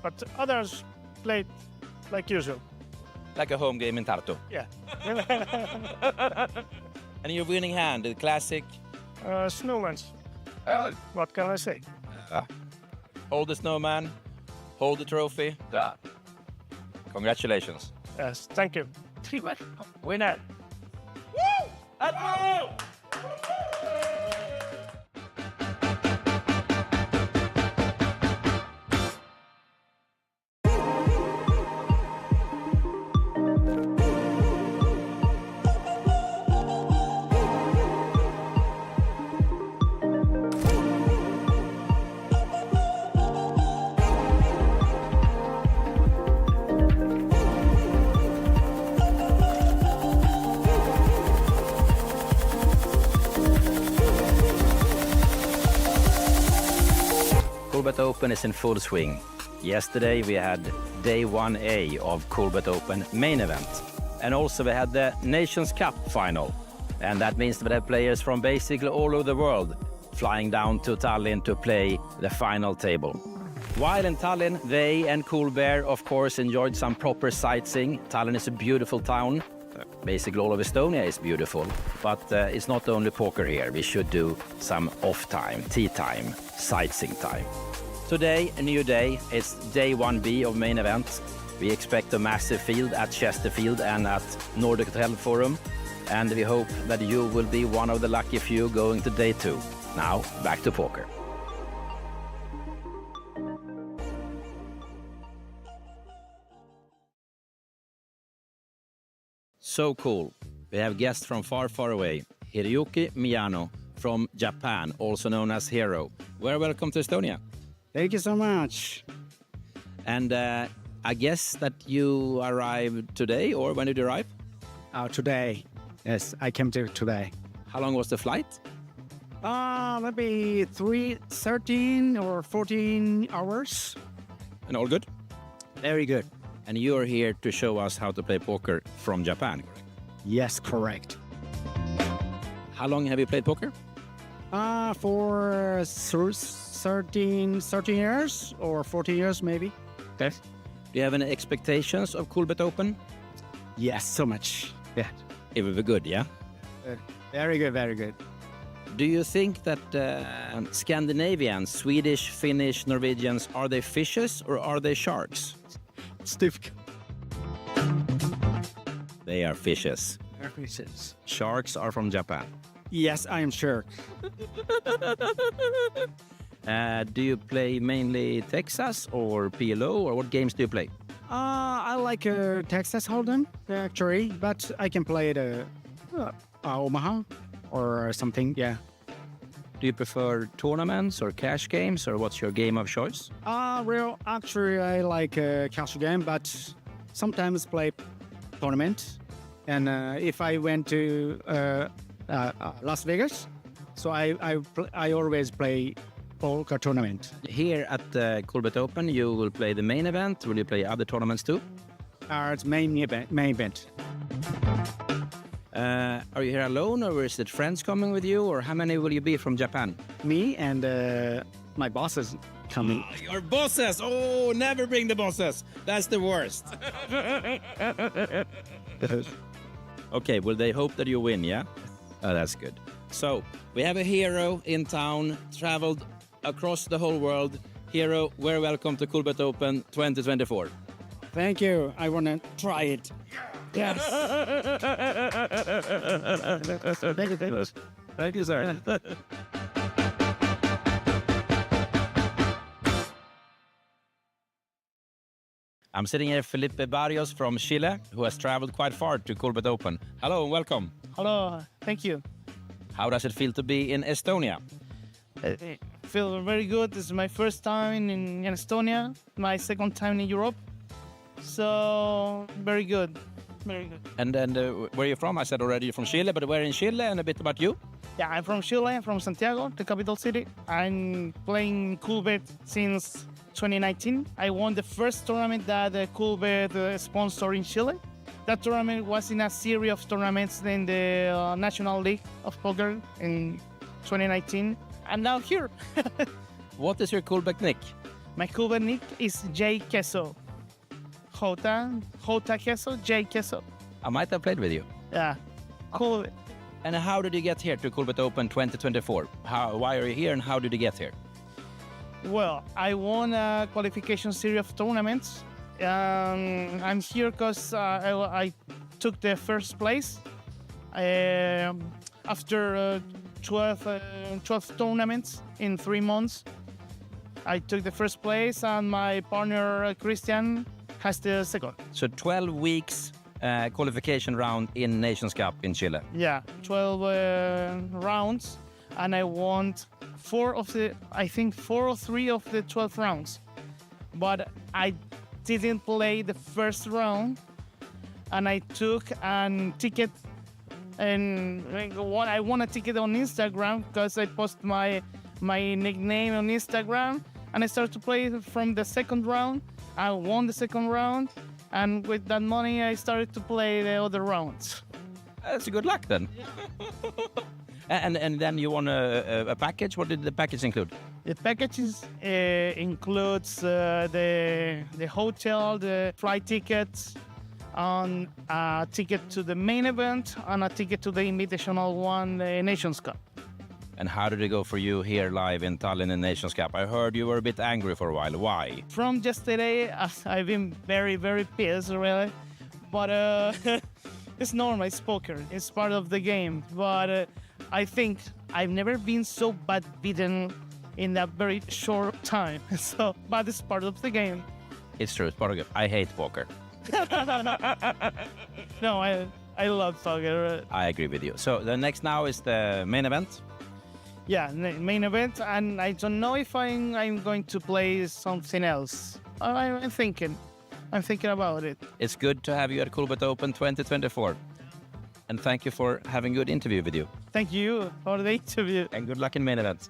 Speaker 4: But others played like usual.
Speaker 9: like a home game in Tartu?
Speaker 4: Yeah.
Speaker 9: And your winning hand, the classic?
Speaker 4: Snowmans. What can I say?
Speaker 9: Hold the snowman, hold the trophy. Congratulations.
Speaker 4: Yes, thank you.
Speaker 9: Winner. Woo! Admiral! Kolbet Open is in full swing. Yesterday we had day 1A of Coolbet Open main event. And also we had the Nations Cup final. And that means that we have players from basically all over the world flying down to Tallinn to play the final table. While in Tallinn, they and Coolbet, of course, enjoyed some proper sightseeing. Tallinn is a beautiful town. Basically all of Estonia is beautiful, but it's not only poker here. We should do some off time, tea time, sightseeing time. Today, a new day. It's day 1B of main event. We expect a massive field at Chesterfield and at Nordic Hotel Forum, and we hope that you will be one of the lucky few going to day 2. Now, back to poker. So cool. We have guests from far, far away. Hiroyuki Miyano from Japan, also known as Hero. Very welcome to Estonia.
Speaker 5: Thank you so much.
Speaker 9: And I guess that you arrived today, or when did you arrive?
Speaker 5: Today. Yes, I came to today.
Speaker 9: How long was the flight?
Speaker 5: Maybe 13 or 14 hours.
Speaker 9: And all good?
Speaker 5: Very good.
Speaker 9: And you are here to show us how to play poker from Japan, correct?
Speaker 5: Yes, correct.
Speaker 9: How long have you played poker?
Speaker 5: For 13 years or 14 years maybe.
Speaker 9: Okay. Do you have any expectations of Coolbet Open?
Speaker 5: Yes, so much. Yeah.
Speaker 9: It will be good, yeah?
Speaker 5: Very good, very good.
Speaker 9: Do you think that Scandinavians, Swedish, Finnish, Norwegians, are they fishes or are they sharks?
Speaker 5: It's difficult.
Speaker 9: They are fishes. Sharks are from Japan.
Speaker 5: Yes, I am sure.
Speaker 9: Do you play mainly Texas or PLO, or what games do you play?
Speaker 5: I like Texas Hold'em actually, but I can play the Omaha or something. Yeah.
Speaker 9: Do you prefer tournaments or cash games, or what's your game of choice?
Speaker 5: Actually, I like casual game, but sometimes play tournament. And if I went to Las Vegas, so I always play poker tournament.
Speaker 9: Here at the Coolbet Open, you will play the main event. Will you play other tournaments too?
Speaker 5: It's main event.
Speaker 9: Are you here alone, or is it friends coming with you, or how many will you be from Japan?
Speaker 5: Me and my bosses coming.
Speaker 3: Your bosses! Oh, never bring the bosses. That's the worst.
Speaker 9: Okay, well, they hope that you win, yeah? Oh, that's good. So, we have a hero in town, traveled across the whole world. Hero, very welcome to Coolbet Open 2024.
Speaker 5: Thank you. I want to try it. Yes.
Speaker 9: Thank you, sir. I'm sitting here with Felipe Barrios from Chile, who has traveled quite far to Coolbet Open. Hello and welcome.
Speaker 6: Hello, thank you.
Speaker 9: How does it feel to be in Estonia?
Speaker 6: I feel very good. This is my first time in Estonia, my second time in Europe. So, very good. Very good.
Speaker 9: And where are you from? I said already you're from Chile, but where in Chile, and a bit about you?
Speaker 6: Yeah, I'm from Chile, I'm from Santiago, the capital city. I'm playing Coolbet since 2019. I won the first tournament that Coolbet sponsored in Chile. That tournament was in a series of tournaments in the National League of Poker in 2019. And now here.
Speaker 9: What is your Coolbet nick?
Speaker 6: My Coolbet nick is J Queso. Jota Queso, J Queso.
Speaker 9: I might have played with you.
Speaker 6: Yeah, cool.
Speaker 9: And how did you get here to Coolbet Open 2024? Why are you here, and how did you get here?
Speaker 6: Well, I won a qualification series of tournaments. I'm here because I took the first place. After 12 tournaments in 3 months, I took the first place, and my partner Christian has the second.
Speaker 9: So 12 weeks qualification round in Nations Cup in Chile.
Speaker 6: Yeah, 12 rounds, and I won 4 or 3 of the 12 rounds. But I didn't play the first round, and I took a ticket, and I won a ticket on Instagram because I posted my nickname on Instagram, and I started to play from the second round. I won the second round, and with that money, I started to play the other rounds.
Speaker 9: That's good luck then. And then you won a package. What did the package include?
Speaker 6: The packages includes the hotel, the flight tickets, and a ticket to the main event, and a ticket to the Invitational one, the Nations Cup.
Speaker 9: And how did it go for you here live in Tallinn in Nations Cup? I heard you were a bit angry for a while. Why?
Speaker 6: From yesterday, I've been very, very pissed, really. But it's normal, it's poker. It's part of the game. But I think I've never been so bad beaten in that very short time. So, but it's part of the game.
Speaker 9: It's true, it's part of it. I hate poker.
Speaker 6: No, I love poker.
Speaker 9: I agree with you. So the next now is the main event.
Speaker 6: Yeah, main event, and I don't know if I'm going to play something else. I'm thinking about it.
Speaker 9: It's good to have you at Coolbet Open 2024. And thank you for having a good interview with you.
Speaker 6: Thank you for the interview.
Speaker 9: And good luck in main events.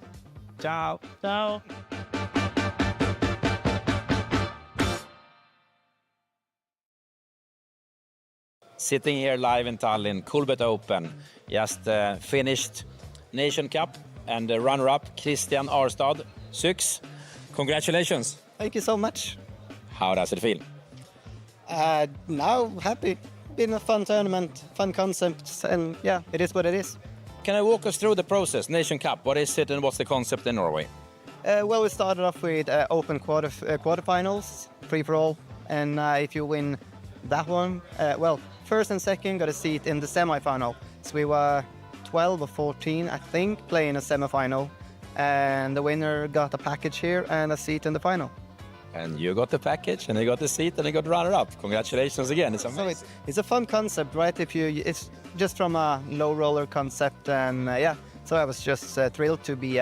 Speaker 9: Ciao.
Speaker 6: Ciao.
Speaker 9: Sitting here live in Tallinn, Coolbet Open. Just finished Nation Cup and the runner-up Christian Arstad. Six, congratulations.
Speaker 7: Thank you so much.
Speaker 9: How does it feel?
Speaker 7: Now happy. Been a fun tournament, fun concepts, and yeah, it is what it is.
Speaker 9: Can I walk us through the process? Nation Cup, what is it and what's the concept in Norway?
Speaker 7: Well, we started off with open quarterfinals, free-for-all, and if you win that one, well, first and second got a seat in the semi-final. So we were 12 or 14, I think, playing a semi-final, and the winner got a package here and a seat in the final.
Speaker 9: And you got the package, and you got the seat, and you got runner-up. Congratulations again, it's amazing.
Speaker 7: So it's a fun concept, right? It's just from a low roller concept, and yeah, so I was just thrilled to be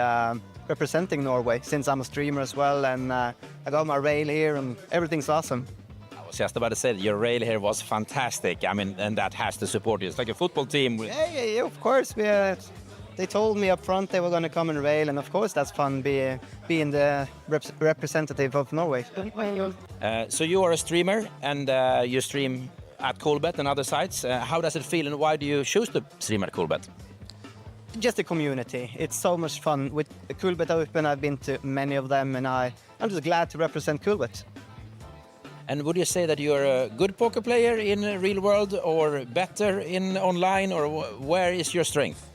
Speaker 7: representing Norway, since I'm a streamer as well, and I got my rail here, and everything's awesome.
Speaker 9: I was just about to say, your rail here was fantastic. I mean, and that has to support you. It's like a football team.
Speaker 7: Yeah, of course. They told me up front they were going to come and rail, and of course that's fun, being the representative of Norway.
Speaker 9: So you are a streamer, and you stream at Kolbet and other sites. How does it feel, and why do you choose to stream at Kolbet?
Speaker 7: Just the community. It's so much fun. With the Coolbet Open, I've been to many of them, and I'm just glad to represent Coolbet.
Speaker 9: And would you say that you're a good poker player in the real world, or better in online, or where is your strength?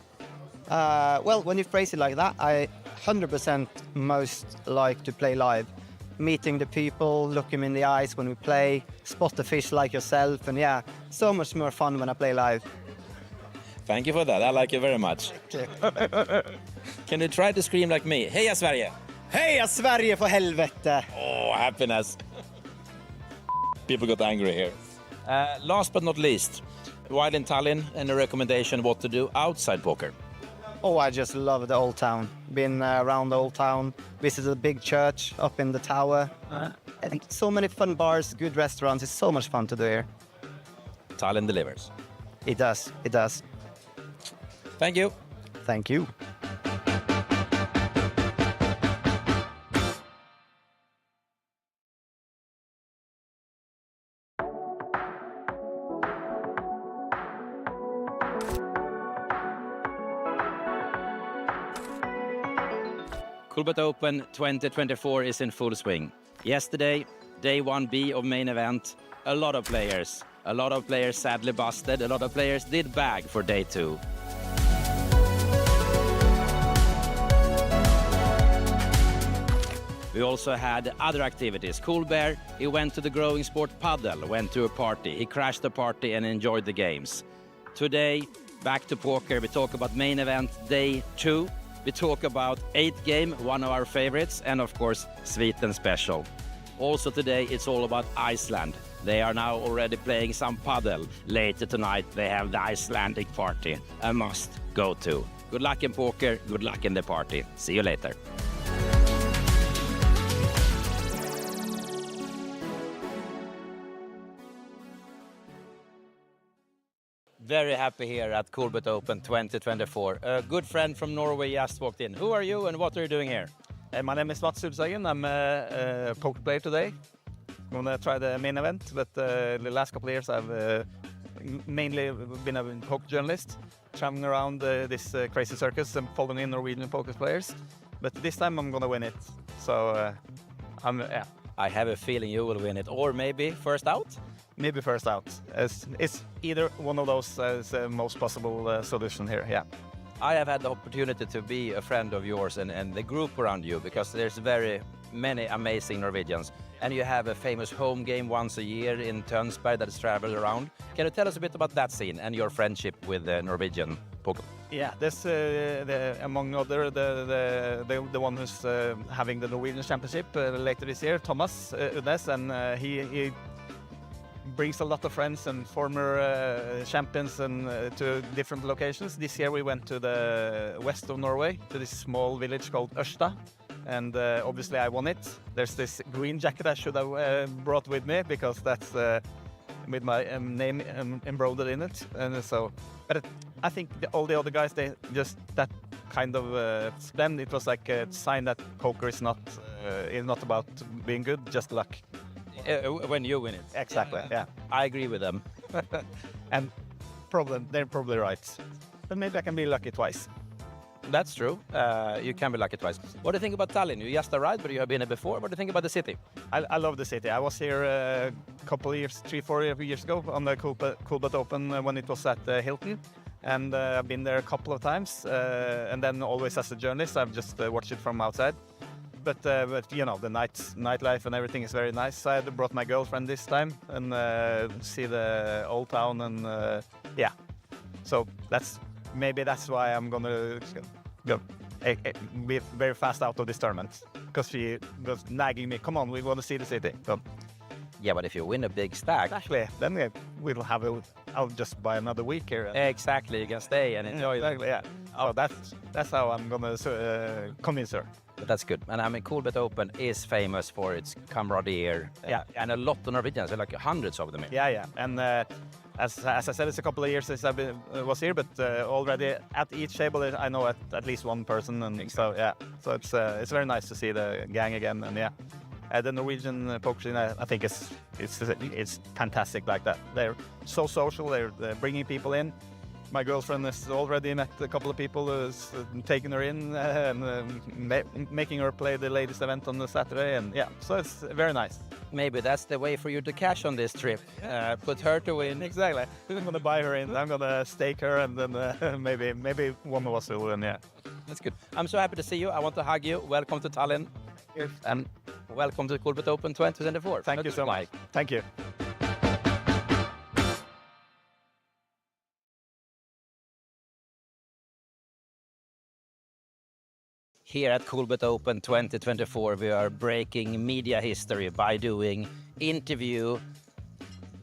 Speaker 7: Well, when you phrase it like that, I 100% most like to play live. Meeting the people, look them in the eyes when we play, spot the fish like yourself, and yeah, so much more fun when I play live.
Speaker 9: Thank you for that. I like it very much. Can you try to scream like me? Heja Sverige!
Speaker 7: Heja Sverige för helvete!
Speaker 9: Oh, happiness. People got angry here. Last but not least, while in Tallinn, any recommendation what to do outside poker?
Speaker 7: Oh, I just love the old town. Been around the old town, visited a big church up in the tower. And so many fun bars, good restaurants. It's so much fun to do here.
Speaker 9: Tallinn delivers.
Speaker 7: It does, it does.
Speaker 9: Thank you.
Speaker 7: Thank you.
Speaker 9: Coolbet Open 2024 is in full swing. Yesterday, day 1B of main event, a lot of players sadly busted, a lot of players did bag for day 2. We also had other activities. Coolbet, he went to the growing sport paddle, went to a party. He crashed the party and enjoyed the games. Today, back to poker. We talk about main event day 2. We talk about 8th game, one of our favorites, and of course, Sweden special. Also today, it's all about Iceland. They are now already playing some paddle. Later tonight, they have the Icelandic party. A must go to. Good luck in poker, good luck in the party. See you later. Very happy here at Coolbet Open 2024. A good friend from Norway just walked in. Who are you and what are you doing here?
Speaker 8: My name is Mats Sulsagen. I'm a poker player today. I'm gonna try the main event, but the last couple of years I've mainly been a poker journalist, traveling around this crazy circus and following in Norwegian poker players. But this time I'm gonna win it. So yeah.
Speaker 9: I have a feeling you will win it, or maybe first out?
Speaker 8: Maybe first out. It's either one of those as the most possible solution here, yeah.
Speaker 9: I have had the opportunity to be a friend of yours and the group around you, because there's very many amazing Norwegians. And you have a famous home game once a year in Tønsberg that is traveled around. Can you tell us a bit about that scene and your friendship with the Norwegian poker?
Speaker 8: Yeah, this among other the one who's having the Norwegian Championship later this year, Thomas Udnes, and he brings a lot of friends and former champions and to different locations. This year we went to the west of Norway, to this small village called Ørsta, and obviously I won it. There's this green jacket I should have brought with me, because that's with my name embroidered in it. And so, but I think all the other guys, they just that kind of then it was like a sign that poker is not about being good, just luck.
Speaker 9: When you win it.
Speaker 8: Exactly, yeah.
Speaker 9: I agree with them.
Speaker 8: And they're probably right. But maybe I can be lucky twice.
Speaker 9: That's true. You can be lucky twice. What do you think about Tallinn? You just arrived, but you have been here before. What do you think about the city?
Speaker 8: I love the city. I was here a couple of years, 3-4 years ago on the Coolbet Open when it was at Hilton. And I've been there a couple of times. And then always as a journalist, I've just watched it from outside. But you know, the nightlife and everything is very nice. I had brought my girlfriend this time and see the old town and yeah. So maybe that's why I'm gonna go be very fast out of this tournament, because she was nagging me. Come on, we want to see the city. So,
Speaker 9: yeah, but if you win a big stack,
Speaker 8: exactly, then we'll have I'll just buy another week here.
Speaker 9: Exactly, you can stay and enjoy.
Speaker 8: Exactly, yeah. Oh, that's how I'm gonna convince her.
Speaker 9: But that's good. And I mean, Coolbet Open is famous for its camaraderie. Yeah, and a lot of Norwegians, like hundreds of them here.
Speaker 8: Yeah. And as I said, it's a couple of years since I was here, but already at each table I know at least one person, and so yeah. So it's very nice to see the gang again, and yeah. The Norwegian poker scene, I think it's fantastic like that. They're so social. They're bringing people in. My girlfriend has already met a couple of people who's taken her in and making her play the latest event on the Saturday, and yeah, so it's very nice.
Speaker 9: Maybe that's the way for you to cash on this trip. Put her to win.
Speaker 8: Exactly. I'm gonna buy her in. I'm gonna stake her, and then maybe one of us will win. Yeah,
Speaker 9: that's good. I'm so happy to see you. I want to hug you. Welcome to Tallinn.
Speaker 8: Yes.
Speaker 9: And welcome to Coolbet Open 2024.
Speaker 8: Thank you so much. Thank you.
Speaker 9: Here at Coolbet Open 2024, we are breaking media history by doing interview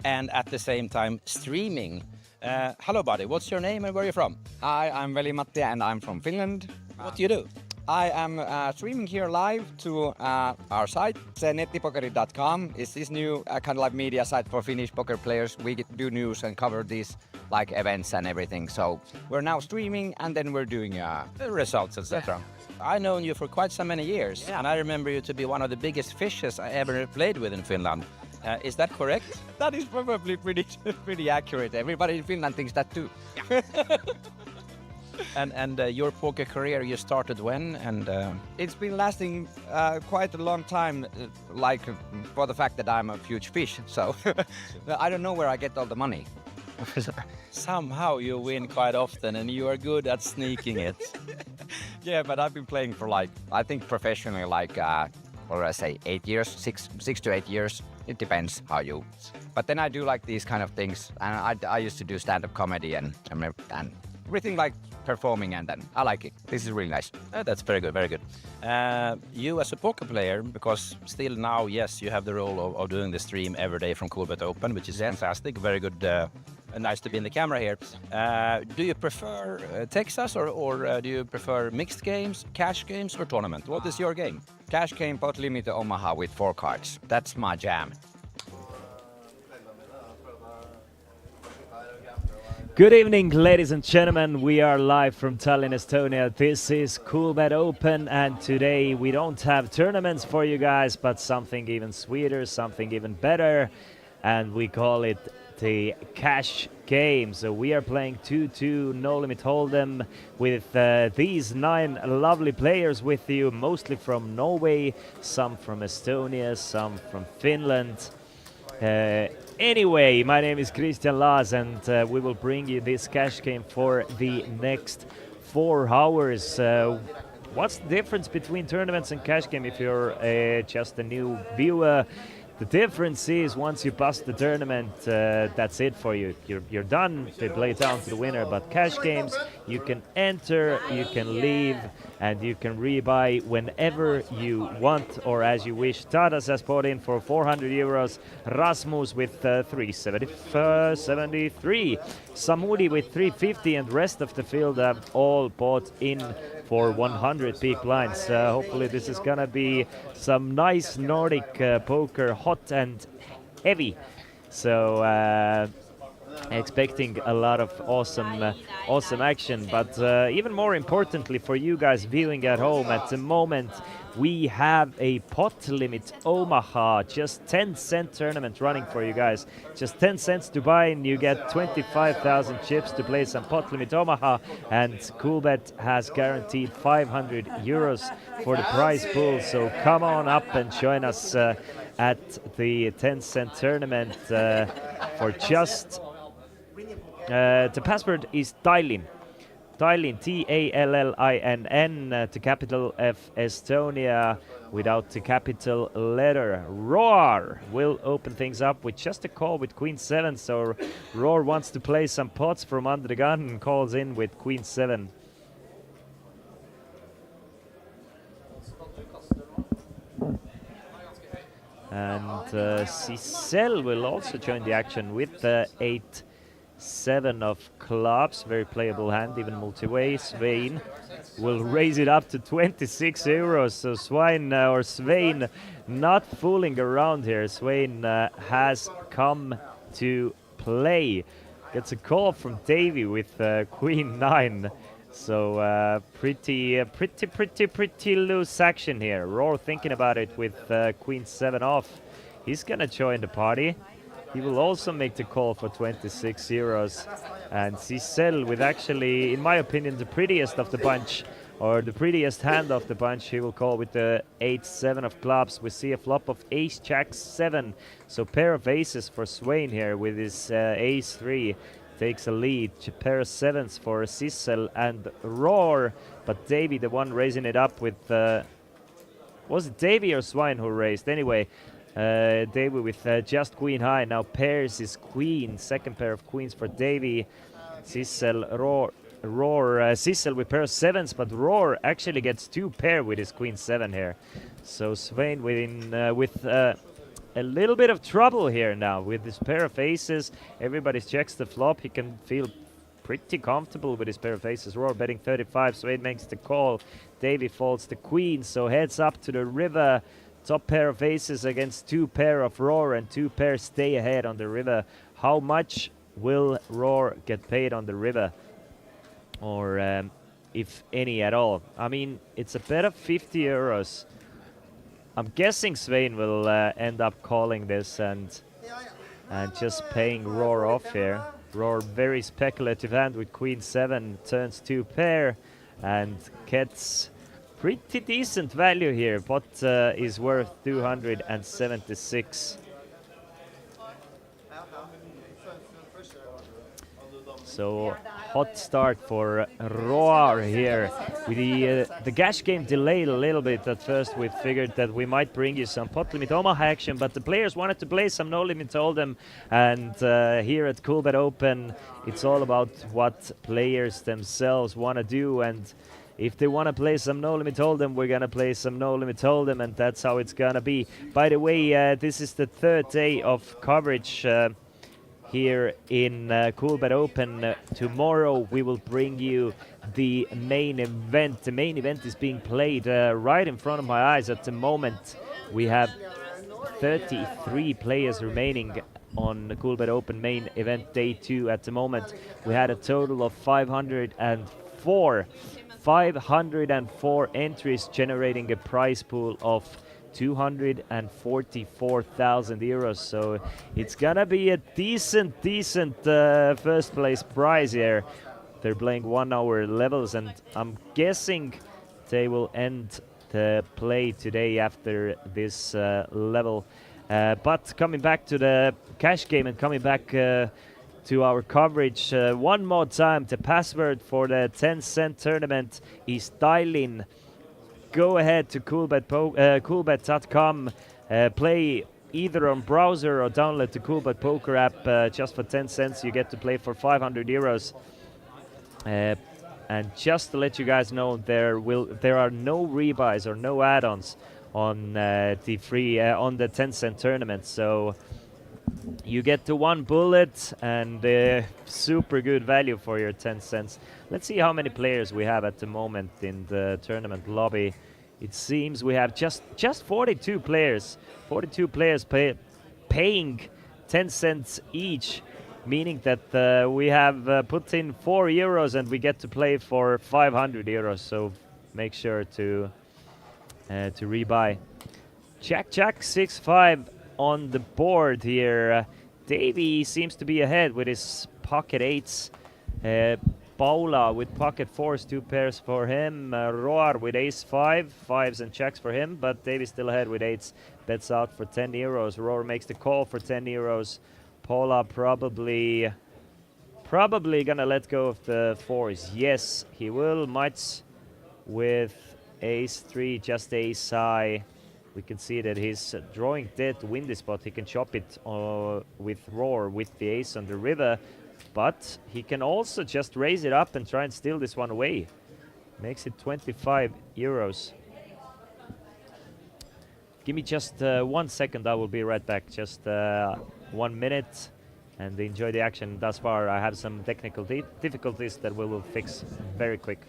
Speaker 9: and at the same time streaming. Hello, buddy. What's your name and where are you from?
Speaker 10: Hi, I'm Veli-Matti and I'm from Finland.
Speaker 9: What do you do?
Speaker 10: I am streaming here live to our site. Nettipokeri.com is this new kind of like media site for Finnish poker players. We do news and cover these like events and everything. So we're now streaming and then we're doing
Speaker 9: the results, etc. I've known you for quite so many years, and I remember you to be one of the biggest fishes I ever played with in Finland. Is that correct?
Speaker 10: That is probably pretty accurate. Everybody in Finland thinks that too. Yeah.
Speaker 9: And your poker career, you started when? And
Speaker 10: it's been lasting quite a long time, like for the fact that I'm a huge fish. So I don't know where I get all the money.
Speaker 9: Somehow you win quite often and you are good at sneaking it.
Speaker 10: Yeah, but I've been playing for like, I think professionally, like, what do I say, 8 years, 6 to 8 years. It depends how you. But then I do like these kind of things. And I used to do stand-up comedy and everything like performing, and then I like it. This is really nice.
Speaker 9: That's very good, very good. You as a poker player, because still now, yes, you have the role of doing the stream every day from Coolbet Open, which is fantastic, very good. Nice to be in the camera here. Do you prefer Texas or do you prefer mixed games, cash games or tournament? What is your game?
Speaker 10: Cash game, pot limit Omaha with 4 cards. That's my jam.
Speaker 12: Good evening, ladies and gentlemen. We are live from Tallinn, Estonia. This is Coolbet Open, and today we don't have tournaments for you guys, but something even sweeter, something even better, and we call it the cash game. So we are playing 2-2 No Limit Hold'em with these 9 lovely players with you, mostly from Norway, some from Estonia, some from Finland. Anyway, my name is Christian Laas, and we will bring you this cash game for the next 4 hours. What's the difference between tournaments and cash game if you're just a new viewer? The difference is once you bust the tournament, that's it for you. You're done. They play down to the winner. But cash games, you can enter, you can leave, and you can rebuy whenever you want or as you wish. Tadas has bought in for 400 euros. Rasmus with 373. Samudi with 350, and rest of the field have all bought in for 100 big blinds. Hopefully this is gonna be some nice Nordic poker, hot and heavy. So expecting a lot of awesome action. But even more importantly for you guys viewing at home, at the moment we have a pot limit Omaha, just 10-cent tournament running for you guys. Just 10 cents to buy and you get 25,000 chips to play some pot limit Omaha, and Coolbet has guaranteed 500 euros for the prize pool. So come on up and join us at the 10-cent tournament for just the password is Tallinn. Tallinn, Tallinn, the capital F Estonia without the capital letter. Roar will open things up with just a call with Queen 7. So Roar wants to play some pots from under the gun and calls in with Queen 7. And Sissel will also join the action with the 8-7 of clubs. Very playable hand, even multi-way. Svein will raise it up to 26 euros. So Svein not fooling around here. Svein has come to play. Gets a call from Davey with Queen 9. So pretty loose action here. Roar thinking about it with Queen 7 off. He's gonna join the party. He will also make the call for 26 euros. And Sissel with actually, in my opinion, the prettiest of the bunch, or the prettiest hand of the bunch. He will call with the 8-7 of clubs. We see a flop of Ace Jack 7. So pair of aces for Swain here with his Ace 3. Takes a lead. Pair of 7s for Sissel and Roar. But Davey, the one raising it up with... was it Davey or Swine who raised? Anyway, Davey with just Queen high. Now pairs is Queen. Second pair of Queens for Davey. Sissel, Roar. Sissel with pair of 7s, but Roar actually gets 2 pair with his Queen 7 here. So Swain with a little bit of trouble here now with this pair of aces. Everybody checks the flop. He can feel pretty comfortable with his pair of aces. Roar betting 35. Swain makes the call. Davey folds the Queen. So heads up to the river. Top pair of aces against 2 pair of Roar, and 2 pairs stay ahead on the river. How much will Roar get paid on the river? Or if any at all. I mean, it's a bet of 50 euros. I'm guessing Svein will end up calling this and just paying Roar off here. Roar very speculative hand with Queen 7, turns 2 pair and gets pretty decent value here. Pot is worth 276. So hot start for Roar here. With the cash game delayed a little bit at first. We figured that we might bring you some pot limit Omaha action, but the players wanted to play some no limit hold'em, and here at Coolbet Open it's all about what players themselves want to do, and if they want to play some no limit hold'em, we're gonna play some no limit hold'em, and that's how it's gonna be. By the way, this is the 3rd day of coverage here in Coolbet Open. Tomorrow we will bring you the main event. The main event is being played right in front of my eyes at the moment. We have 33 players remaining on the Coolbet Open main event day 2 at the moment. We had a total of 504 entries, generating a prize pool of 244,000 euros. So it's gonna be a decent first place prize here. They're playing 1 hour levels, and I'm guessing they will end the play today after this level. But coming back to the cash game and coming back to our coverage one more time, the password for the 10-cent tournament is Tallinn. Go ahead to coolbet.com, play either on browser or download the Coolbet Poker app. Just for 10 cents you get to play for 500 euros. And just to let you guys know, there are no rebuys or no add-ons on the free on the 10-cent tournament. So you get to 1 bullet and super good value for your 10 cents. Let's see how many players we have at the moment in the tournament lobby. It seems we have just 42 players. 42 players paying 10 cents each meaning that we have put in €4 and we get to play for €500. So make sure to rebuy. Jack 6-5 on the board here. Davey seems to be ahead with his pocket 8s. Paula with pocket 4s, 2 pairs for him. Roar with ace 5, 5s and checks for him, but Davey's still ahead with 8s. Bets out for €10. Roar makes the call for €10. Paula probably gonna let go of the 4s. Yes, he will. Might with ace 3, just ace high. We can see that he's drawing dead to win this spot. He can chop it with Roar with the ace on the river, but he can also just raise it up and try and steal this one away. Makes it €25. Give me just 1 second, I will be right back. Just 1 minute and enjoy the action. Thus far I have some technical difficulties that we will fix very quick.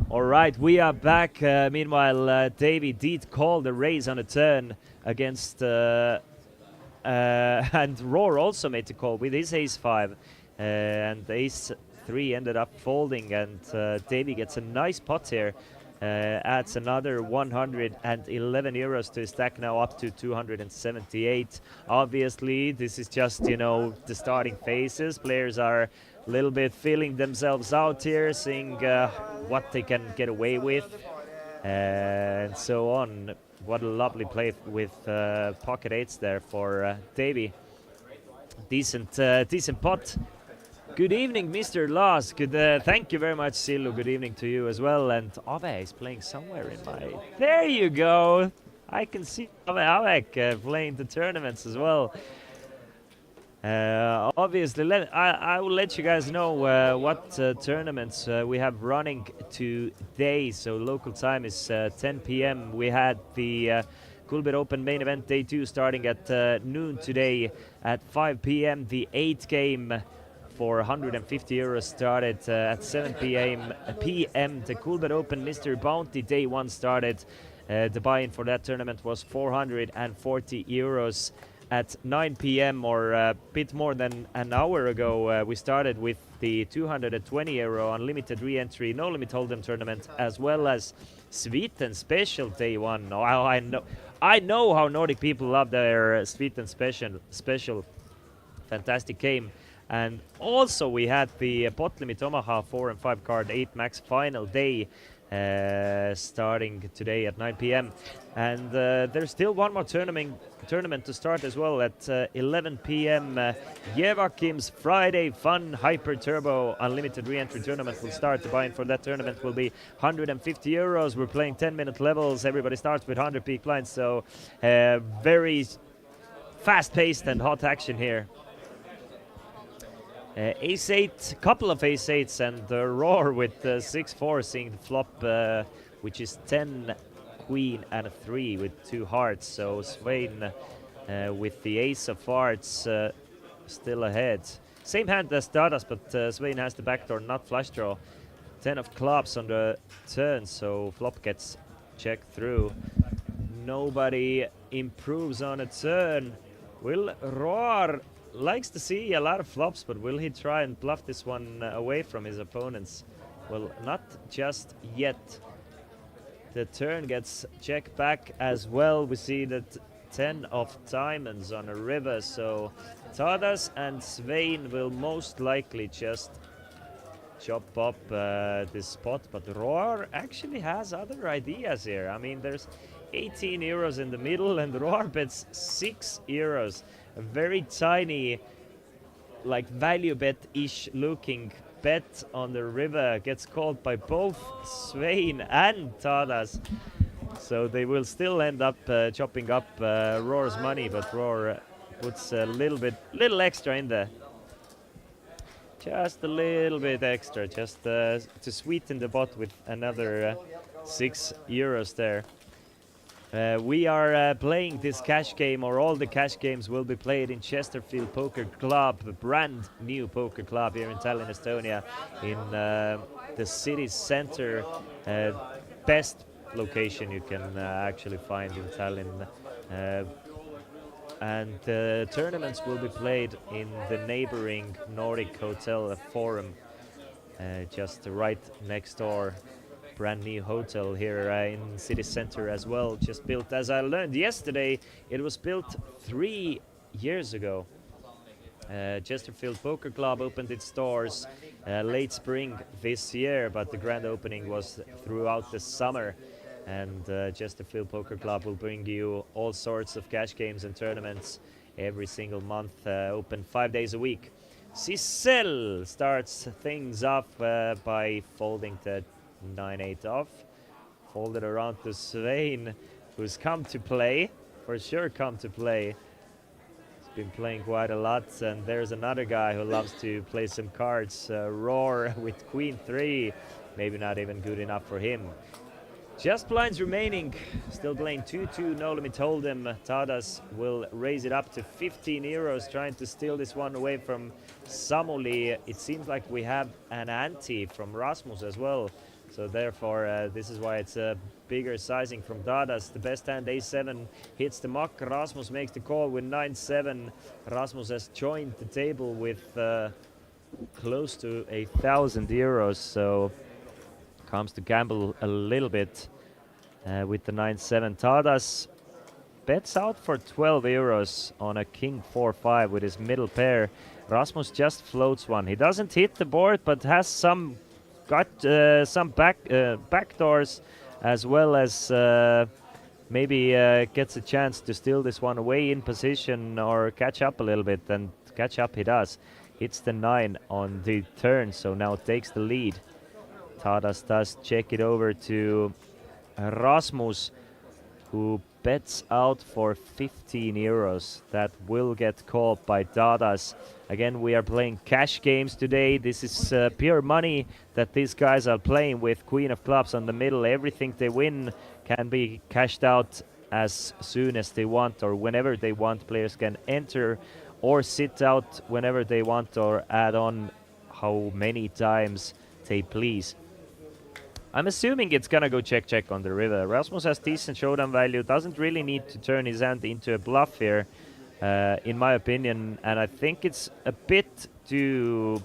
Speaker 12: All right, we are back. Meanwhile, Davey did call the raise on a turn against, and Roar also made the call with his ace 5, and ace 3 ended up folding, and Davey gets a nice pot here. Adds another €111 to his stack, now up to 278. Obviously, this is just, you know, the starting phases. Players are a little bit feeling themselves out here, seeing what they can get away with, and so on. What a lovely play with pocket 8s there for Davey. Decent pot. Good evening, Mr. Lars. Good, thank you very much, Sillu. Good evening to you as well. And Ave is playing somewhere in my... There you go. I can see Ave playing the tournaments as well. Obviously, I will let you guys know what tournaments we have running today. So local time is 10 p.m. We had the Coolbet Open main event day 2 starting at noon today. At 5 p.m. the 8th game for €150 started at 7 p.m. The Coolbet Open Mr. Bounty day 1 started. The buy-in for that tournament was €440. At 9 p.m. or a bit more than an hour ago, we started with the €220 unlimited re-entry no limit hold'em tournament, as well as Sweden Special day 1. I know how Nordic people love their Sweden Special. Fantastic game. And also we had the pot limit Omaha 4 and 5 card 8 max final day starting today at 9 p.m. And there's still one more tournament to start as well at 11 p.m. Jevakim's Friday Fun Hyper Turbo Unlimited Re-Entry Tournament will start. The buy-in for that tournament will be €150. We're playing 10-minute levels. Everybody starts with 100 peak blinds, so very fast-paced and hot action here. Ace 8, couple of ace 8s, and Roar with 6-4, seeing the flop, which is 10 queen and a 3 with 2 hearts. So Swain with the ace of hearts still ahead. Same hand as Stardust, but Swain has the backdoor nut flush draw. 10 of clubs on the turn, so flop gets checked through. Nobody improves on a turn. Will Roar likes to see a lot of flops, but will he try and bluff this one away from his opponents? Well, not just yet. The turn gets check back as well. We see that 10 of diamonds on a river, so Tadas and Svein will most likely just chop up this spot, but Roar actually has other ideas here. I mean, there's 18 euros in the middle and Roar bets 6 euros. A very tiny, like value bet-ish looking bet on the river gets called by both Svein and Tadas. So they will still end up chopping up Roar's money, but Roar puts a little extra in there. Just a little bit extra, just to sweeten the pot with another 6 euros there. We are playing this cash game, or all the cash games will be played in Chesterfield Poker Club, a brand new poker club here in Tallinn, Estonia, in the city center. Best location you can actually find in Tallinn. And the tournaments will be played in the neighboring Nordic Hotel Forum, just right next door. Brand new hotel here in city center as well, just built, as I learned yesterday, it was built 3 years ago. Chesterfield Poker Club opened its doors late spring this year, but the grand opening was throughout the summer. And Chesterfield Poker Club will bring you all sorts of cash games and tournaments every single month, open 5 days a week. Sissel starts things off by folding the 9-8 off. Folded around to Svein, who's come to play, for sure come to play. He's been playing quite a lot, and there's another guy who loves to play some cards. Roar with Queen 3, maybe not even good enough for him. Just blinds remaining, still playing 2-2, no limit hold'em. Tadas will raise it up to 15 euros, trying to steal this one away from Samuli. It seems like we have an ante from Rasmus as well, so therefore this is why it's a bigger sizing from Tadas. The best hand, A7, hits the muck. Rasmus makes the call with 9-7. Rasmus has joined the table with close to 1,000 euros, so comes to gamble a little bit with the 9-7. Tadas bets out for 12 euros on a king 4-5 with his middle pair. Rasmus just floats one. He doesn't hit the board, but has some backdoors, as well as maybe gets a chance to steal this one away in position or catch up a little bit, and catch up he does. Hits the 9 on the turn, so now takes the lead. Tadas does check it over to Rasmus, who bets out for 15 euros. That will get called by Tadas. Again, we are playing cash games today. This is pure money that these guys are playing with. Queen of clubs on the middle. Everything they win can be cashed out as soon as they want, or whenever they want. Players can enter or sit out whenever they want, or add on how many times they please. I'm assuming it's gonna go check on the river. Rasmus has decent showdown value, doesn't really need to turn his hand into a bluff here, in my opinion, and I think it's a bit too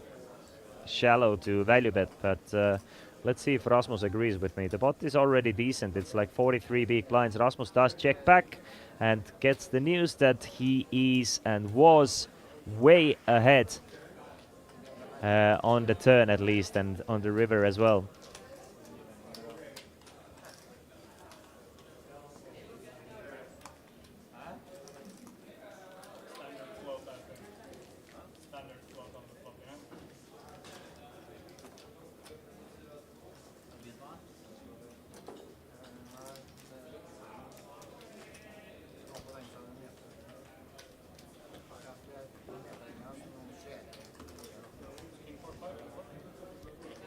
Speaker 12: shallow to value bet, but let's see if Rasmus agrees with me. The pot is already decent, it's like 43 big blinds. Rasmus does check back and gets the news that he is and was way ahead on the turn at least, and on the river as well.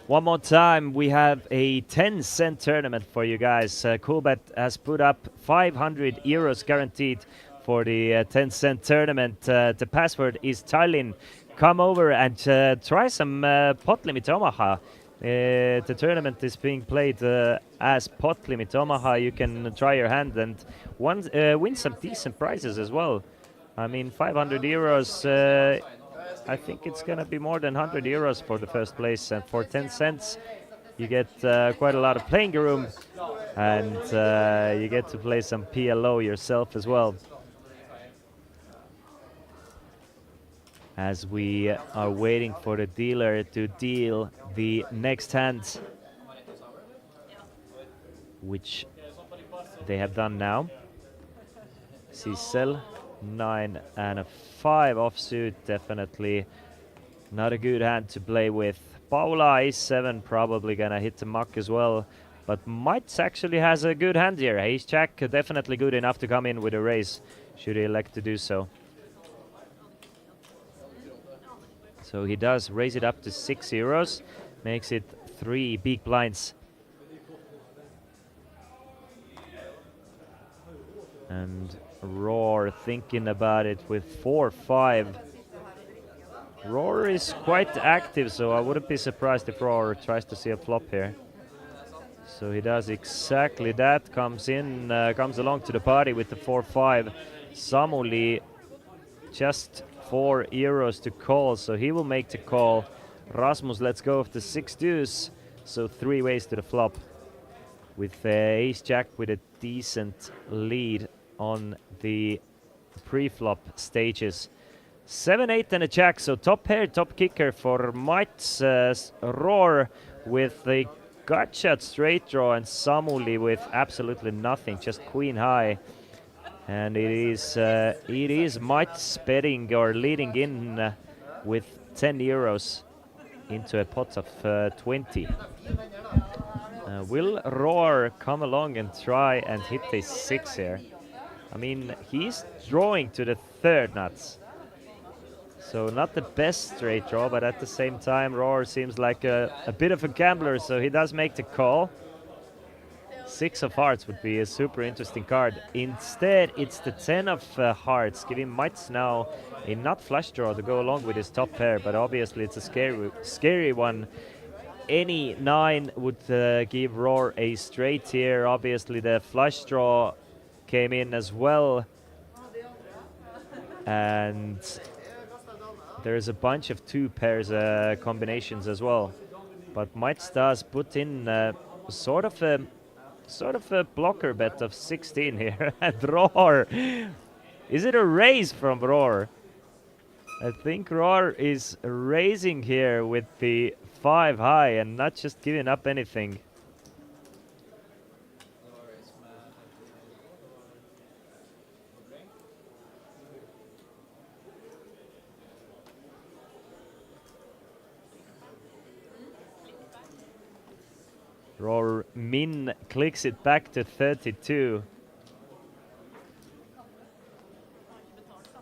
Speaker 12: One more time, we have a 10-cent tournament for you guys. Coolbet has put up 500 euros guaranteed for the 10-cent tournament. The password is Tallinn. Come over and try some pot limit Omaha. The tournament is being played as pot limit Omaha. You can try your hand and win some decent prizes as well. I mean, 500 euros, I think it's going to be more than 100 euros for the first place. And for 10 cents, you get quite a lot of playing room. And you get to play some PLO yourself as well. As we are waiting for the dealer to deal the next hand, which they have done now. Sissel, 9 and a 5 offsuit, definitely not a good hand to play with. Paula, ace-7, probably gonna hit the muck as well. But Mites actually has a good hand here. Ace-jack, definitely good enough to come in with a raise, should he elect to do so. So he does raise it up to 6 euros, makes it 3 big blinds. And Roar thinking about it with 4-5. Roar is quite active, so I wouldn't be surprised if Roar tries to see a flop here. So he does exactly that, comes along to the party with the 4-5. Samuli just 4 euros to call, so he will make the call. Rasmus lets go of the 6 deuce, so 3 ways to the flop. With ace-jack with a decent lead on the pre-flop stages. 7-8 and a jack, so top pair, top kicker for Mats. Roar with the gut shot straight draw, and Samuli with absolutely nothing, just queen high. And it is Mats betting or leading in with 10 euros into a pot of 20. Will Roar come along and try and hit a 6 here? I mean, he's drawing to the 3rd nuts. So not the best straight draw, but at the same time, Roar seems like a bit of a gambler, so he does make the call. 6 of hearts would be a super interesting card. Instead, it's the 10 of hearts, giving Mites now a nut flush draw to go along with his top pair, but obviously it's a scary one. Any 9 would give Roar a straight here. Obviously the flush draw came in as well. And there's a bunch of 2 pairs combinations as well. But Mites does put in sort of a blocker bet of 16 here. And Roar, is it a raise from Roar? I think Roar is raising here with the 5 high and not just giving up anything. Roar min clicks it back to 32.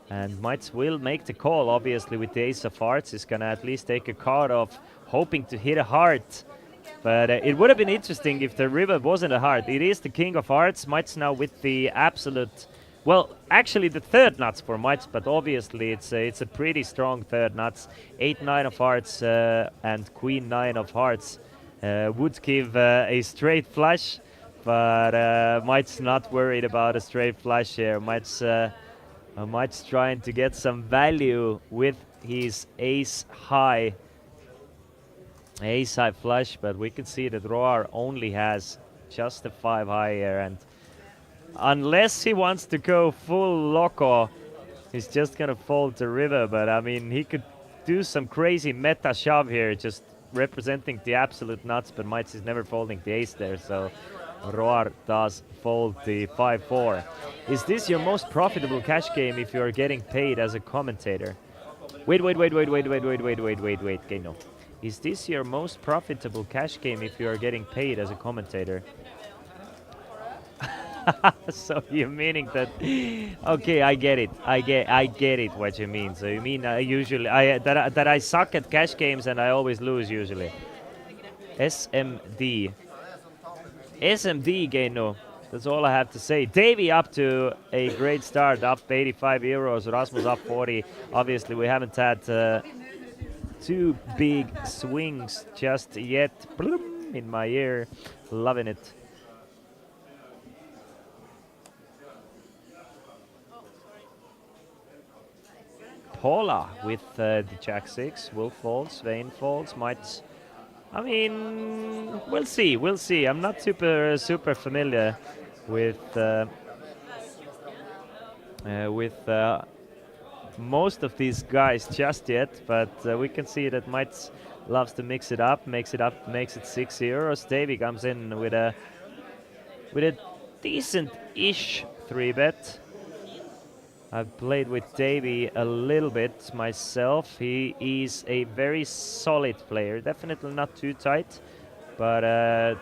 Speaker 12: And Mites will make the call, obviously, with the ace of hearts. He's gonna at least take a card off, hoping to hit a heart. But it would have been interesting if the river wasn't a heart. It is the king of hearts. Mites now with the absolute, well, actually the 3rd nuts for Mites, but obviously it's a pretty strong 3rd nuts. 8-9 of hearts and queen 9 of hearts would give a straight flush, but Mites not worried about a straight flush here. Mites trying to get some value with his ace high flush, but we can see that Roar only has just a 5 high here, and unless he wants to go full loco, he's just gonna fold the river. But I mean, he could do some crazy meta shove here, just representing the absolute nuts, but Mites is never folding the ace there, so Roar does fold the 5-4. Is this your most profitable cash game if you are getting paid as a commentator? Wait, okay, no. Is this your most profitable cash game if you are getting paid as a commentator? So you're meaning that? Okay, I get it. I get it. What you mean? So you mean usually that I suck at cash games and I always lose usually. SMD, Geino. That's all I have to say. Davey up to a great start, up 85 euros. Rasmus up 40. Obviously, we haven't had 2 big swings just yet. Bloom in my ear, loving it. Paula with the Jack 6. Will folds, Svein folds, might... I mean, we'll see, we'll see. I'm not super familiar with most of these guys just yet, but we can see that Mites loves to mix it up, makes it 6 euros. Davey comes in with a decent-ish 3-bet. I've played with Davey a little bit myself. He is a very solid player, definitely not too tight, but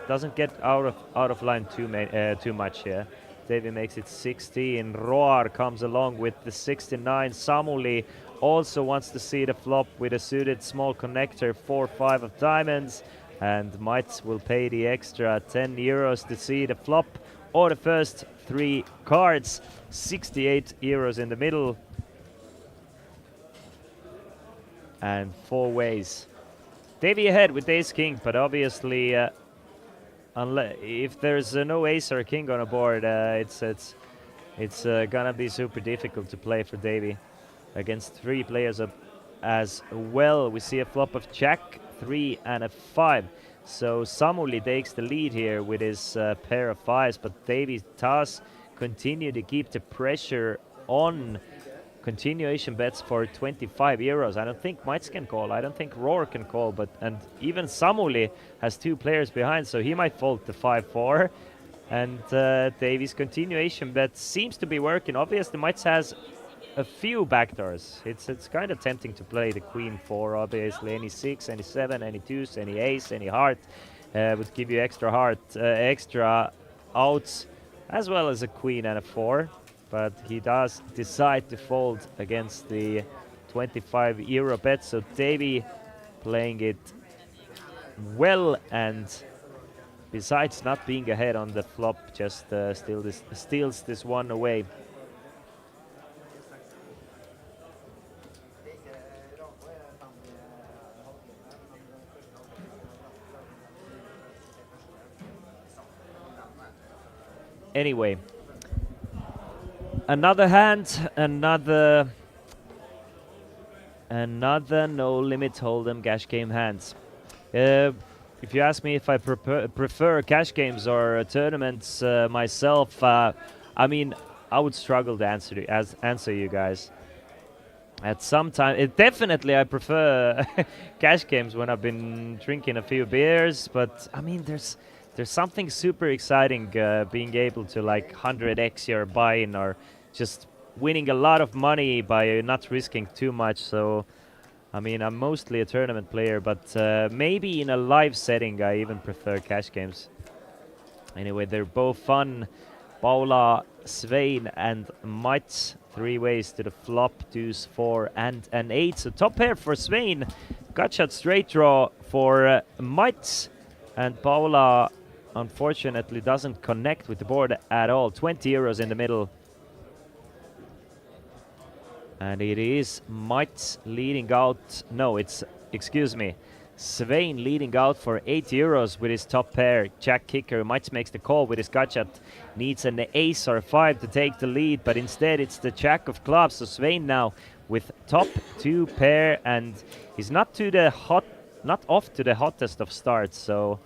Speaker 12: doesn't get out of line too much here. Davey makes it 60, and Roar comes along with the 69. Samuli also wants to see the flop with a suited small connector, 4-5 of diamonds, and Mites will pay the extra 10 euros to see the flop or the first 3 cards. 68 euros in the middle, and 4 ways. Davey ahead with ace king, but obviously if there's no ace or king on a board, it's gonna be super difficult to play for Davey against 3 players as well. We see a flop of Jack 3 and a 5. So Samuli takes the lead here with his pair of 5s, but Davey does continue to keep the pressure on. Continuation bets for 25 euros. I don't think Mites can call. I don't think Roar can call. And even Samuli has 2 players behind, so he might fold the 5-4. And Davey's continuation bet seems to be working. Obviously, Mites has a few backdoors. It's kind of tempting to play the queen 4. Obviously, any 6, any 7, any 2s, any ace, any heart would give you extra outs, as well as a queen and a 4. But he does decide to fold against the 25 euro bet. So Davey playing it well, and besides not being ahead on the flop, just steals this one away. Anyway, another hand, another no limit hold'em cash game hands. If you ask me if I prefer cash games or tournaments myself, I mean, I would struggle to answer you guys. At some time, definitely I prefer cash games when I've been drinking a few beers, but I mean, there's something super exciting being able to like 100x your buy-in, or just winning a lot of money by not risking too much. So, I mean, I'm mostly a tournament player, but maybe in a live setting I even prefer cash games. Anyway, they're both fun. Paula, Svein and Mites, 3 ways to the flop, deuce, 4 and an 8. So top pair for Svein, gut shot straight draw for Mites, and Paula unfortunately doesn't connect with the board at all. 20 euros in the middle. And it is Mites leading out. No, excuse me, Svein leading out for 8 euros with his top pair. Jack kicker. Mites makes the call with his gut shot. Needs an ace or a 5 to take the lead, but instead it's the jack of clubs. So Svein now with top 2 pair, and he's not off to the hottest of starts. So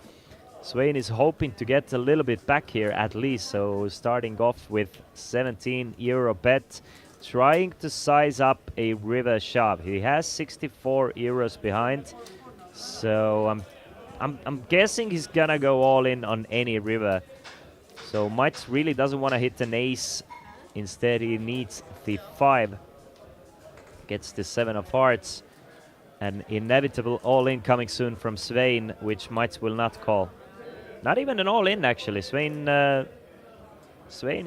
Speaker 12: Svein is hoping to get a little bit back here at least. So starting off with 17 euro bet, trying to size up a river shove. He has 64 euros behind, so I'm guessing he's gonna go all in on any river. So Mites really doesn't want to hit an ace. Instead, he needs the 5. Gets the 7 of hearts. An inevitable all-in coming soon from Svein, which Mites will not call. Not even an all-in, actually. Svein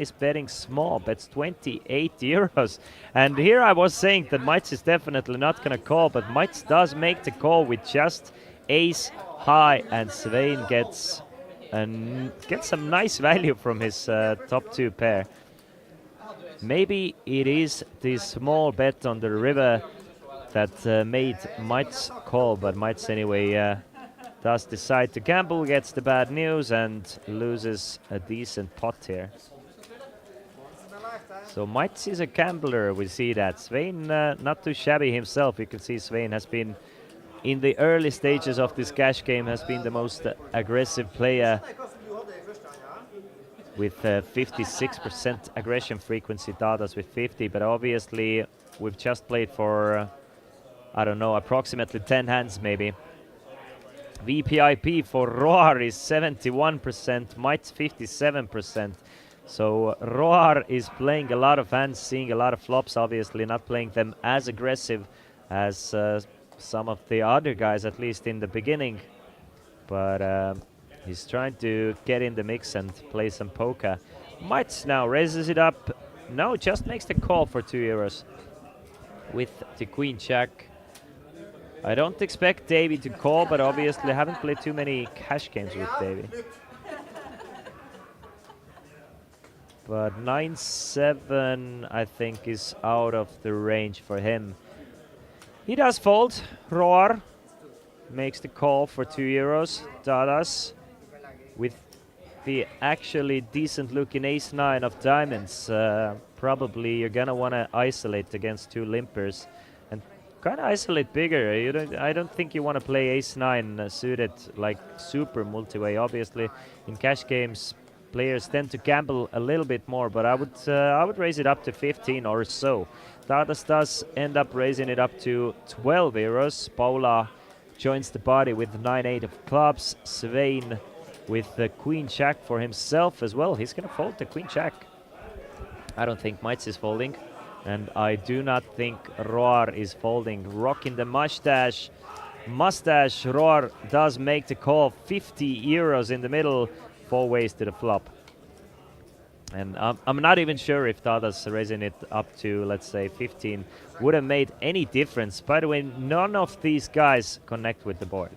Speaker 12: is betting small, bets 28 euros. And here I was saying that Mites is definitely not going to call, but Mites does make the call with just ace high, and Svein gets some nice value from his top 2 pair. Maybe it is the small bet on the river that made Mites call, but Mites anyway does decide to gamble, gets the bad news, and loses a decent pot here. So Mites is a gambler, we see that. Svein, not too shabby himself. You can see Svein has been, in the early stages of this cash game, has been the most aggressive player with 56% aggression frequency, Dadas with 50, but obviously we've just played for, I don't know, approximately 10 hands maybe. VPIP for Roar is 71%, Mites 57%. So Roar is playing a lot of hands, seeing a lot of flops, obviously not playing them as aggressive as some of the other guys, at least in the beginning. But he's trying to get in the mix and play some poker. Mites now raises it up. No, just makes the call for €2 with the Queen Jack. I don't expect Davey to call, but obviously I haven't played too many cash games with Davey. But 9-7, I think, is out of the range for him. He does fold. Roar makes the call for €2. Dadas with the actually decent looking ace-9 of diamonds. Probably you're gonna want to isolate against two limpers and kind of isolate bigger. I don't think you want to play ace-9 suited like super multi-way. Obviously in cash games players tend to gamble a little bit more, but I would raise it up to 15 or so. Dadas does end up raising it up to €12. Paula joins the party with 9-8 of clubs. Svein with the Queen Jack for himself as well. He's gonna fold the Queen Jack. I don't think Mites is folding, and I do not think Roar is folding. Rocking the mustache. Roar does make the call. €50 in the middle, 4 ways to the flop. And I'm not even sure if Dadas raising it up to, let's say, 15 would have made any difference. By the way, none of these guys connect with the board.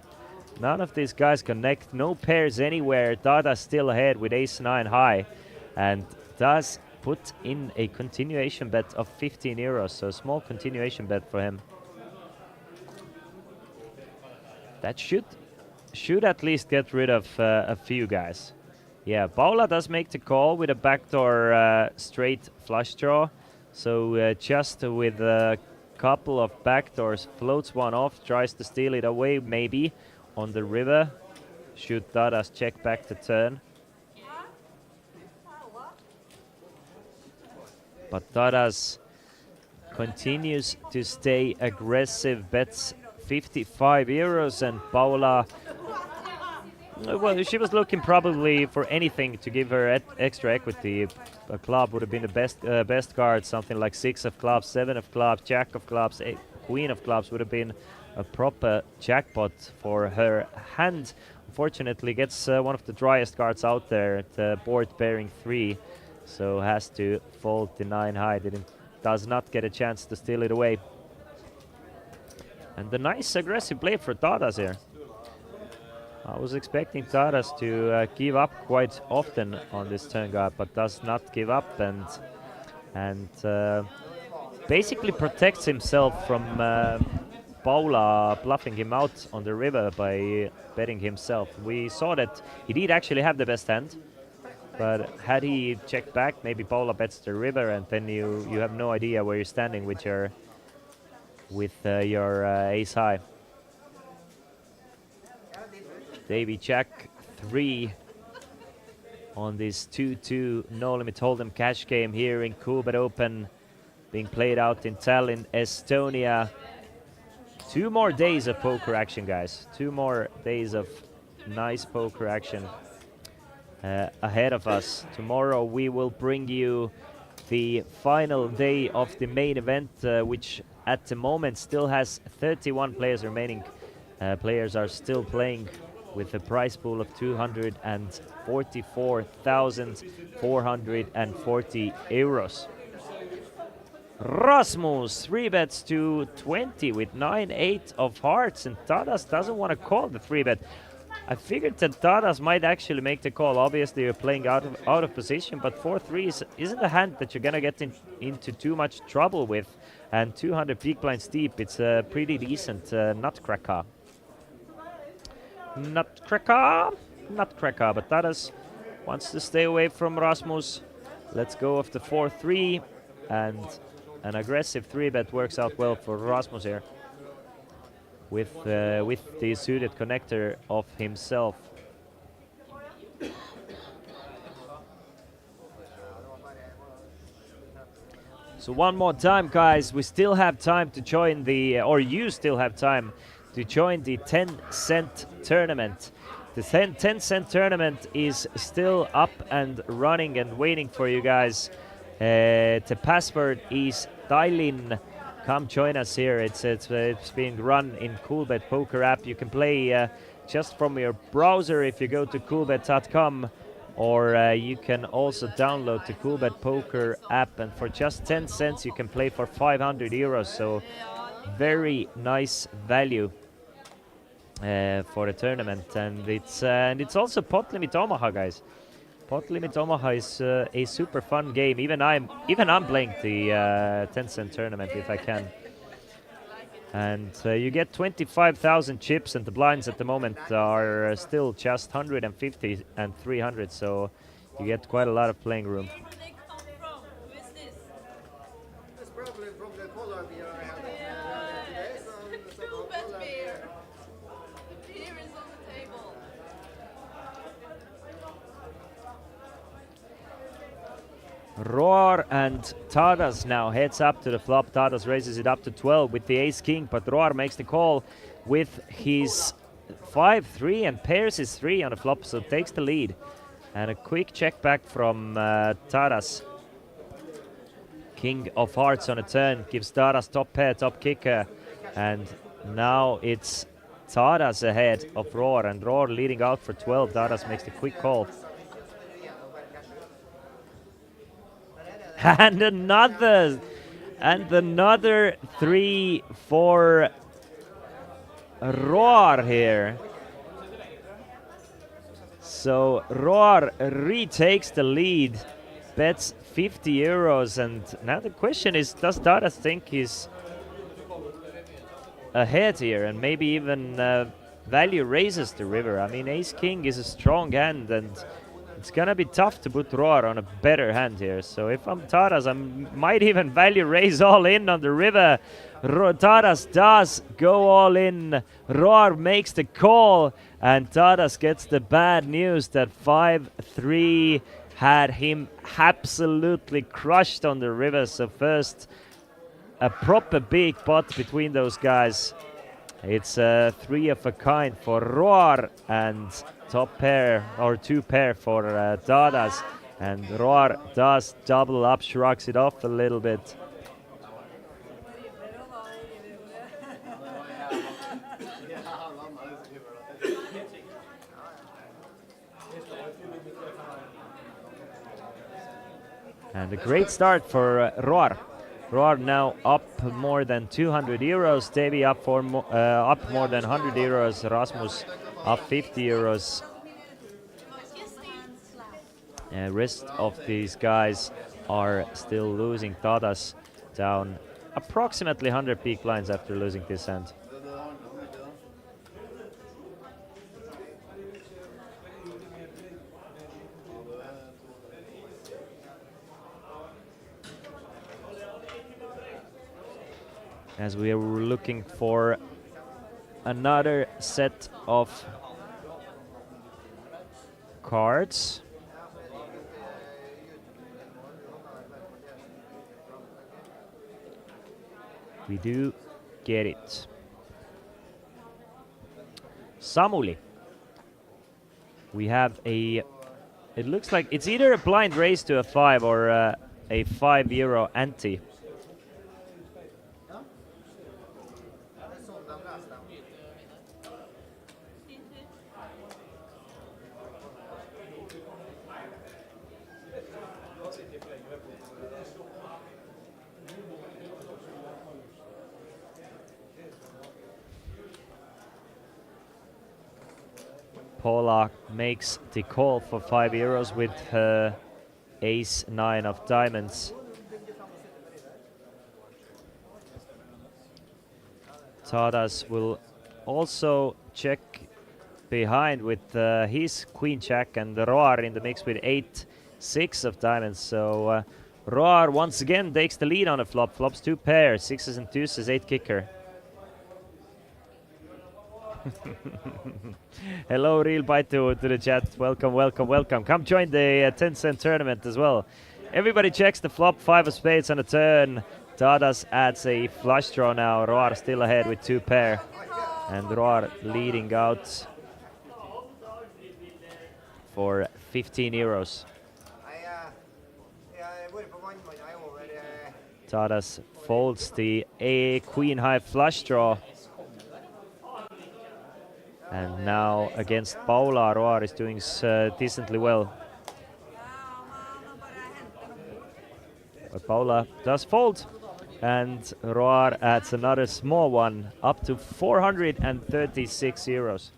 Speaker 12: None of these guys connect. No pairs anywhere. Dadas still ahead with ace-9 high, and does put in a continuation bet of €15. So a small continuation bet for him. That should at least get rid of a few guys. Yeah, Paula does make the call with a backdoor straight flush draw. So just with a couple of backdoors, floats one off, tries to steal it away maybe on the river. Should Dadas check back the turn. But Dadas continues to stay aggressive, bets €55, and Paula, well, she was looking probably for anything to give her extra equity. A club would have been the best card, something like 6 of clubs, 7 of clubs, Jack of clubs, Queen of clubs would have been a proper jackpot for her hand. Unfortunately, gets one of the driest cards out there, the board bearing 3, so has to fold the 9 high. Does not get a chance to steal it away. And the nice aggressive play for Dadas here. I was expecting Dadas to give up quite often on this turn guard, but does not give up and basically protects himself from Paula bluffing him out on the river by betting himself. We saw that he did actually have the best hand, but had he checked back, maybe Paula bets the river, and then you have no idea where you're standing with your ace high. Davey Jack 3 on this 2-2 no limit hold'em cash game here in Coolbet Open, being played out in Tallinn, Estonia. 2 more days of poker action, guys. 2 more days of nice poker action ahead of us. Tomorrow we will bring you the final day of the main event, which at the moment still has 31 players remaining. Players are still playing with a prize pool of €244,440. Rasmus 3 bets to 20 with 9-8 of hearts, and Dadas doesn't want to call the 3 bet. I figured that Dadas might actually make the call. Obviously you're playing out of position, but 4-3 isn't a hand that you're gonna get into too much trouble with, and 200 big blinds deep, it's a pretty decent nutcracker. Nutcracker, but Dadas wants to stay away from Rasmus. Let's go of the 4-3. and an aggressive 3-bet works out well for Rasmus here with the suited connector of himself. So one more time, guys, we still have time to join the, or you still have time to join the 10-cent tournament. The 10-cent tournament is still up and running and waiting for you guys. The password is Tallinn. Come join us here. It's being run in Coolbet Poker app. You can play just from your browser if you go to coolbet.com, or you can also download the Coolbet Poker app, and for just 10 cents you can play for 500 euros. So very nice value for the tournament, and it's also pot limit Omaha, guys. Pot limit Omaha is a super fun game. Even I'm playing the 10-cent tournament if I can. And you get 25,000 chips, and the blinds at the moment are still just 150 and 300, so you get quite a lot of playing room. Roar and Tadas now heads up to the flop. Tadas raises it up to 12 with the ace-king, but Roar makes the call with his 5-3 and pairs his 3 on the flop, so takes the lead. And a quick check back from Tadas. King of hearts on a turn gives Tadas top pair, top kicker, and now it's Tadas ahead of Roar, and Roar leading out for 12. Tadas makes the quick call. And another 3 for Roar here. So Roar retakes the lead, bets 50 euros, and now the question is, does Tadas think he's ahead here and maybe even value raises the river? I mean, ace-king is a strong hand, and it's gonna be tough to put Roar on a better hand here. So if I'm Tadas, I might even value raise all in on the river. Tadas does go all in. Roar makes the call, and Tadas gets the bad news that 5-3 had him absolutely crushed on the river. So first, a proper big pot between those guys. It's a 3 of a kind for Roar and top pair or 2 pair for Tadas, and Roar does double up, shrugs it off a little bit. And a great start for Roar. Roar now up more than 200 euros. Davey up more than 100 euros. Rasmus up 50 euros. Rest of these guys are still losing. Tadas down approximately 100 peak blinds after losing this hand. As we are looking for another set of cards. We do get it. Samuli. We have a, it looks like it's either a blind raise to a 5 or a 5 euro ante. Paula makes the call for 5 euros with her ace-9 of diamonds. Tadas will also check behind with his queen-jack, and Roar in the mix with 8-6 of diamonds. So Roar once again takes the lead on a flop. Flops 2 pair, 6s and 2s, 8 kicker. Hello, Real Baito to the chat. Welcome, welcome, welcome. Come join the 10-cent tournament as well. Everybody checks the flop, 5 of spades on a turn. Tadas adds a flush draw now. Roar still ahead with 2 pair. And Roar leading out for 15 euros. Tadas folds the queen high flush draw. And now against Paula, Roar is doing decently well. But Paula does fold. And Roar adds another small one, up to 436 euros.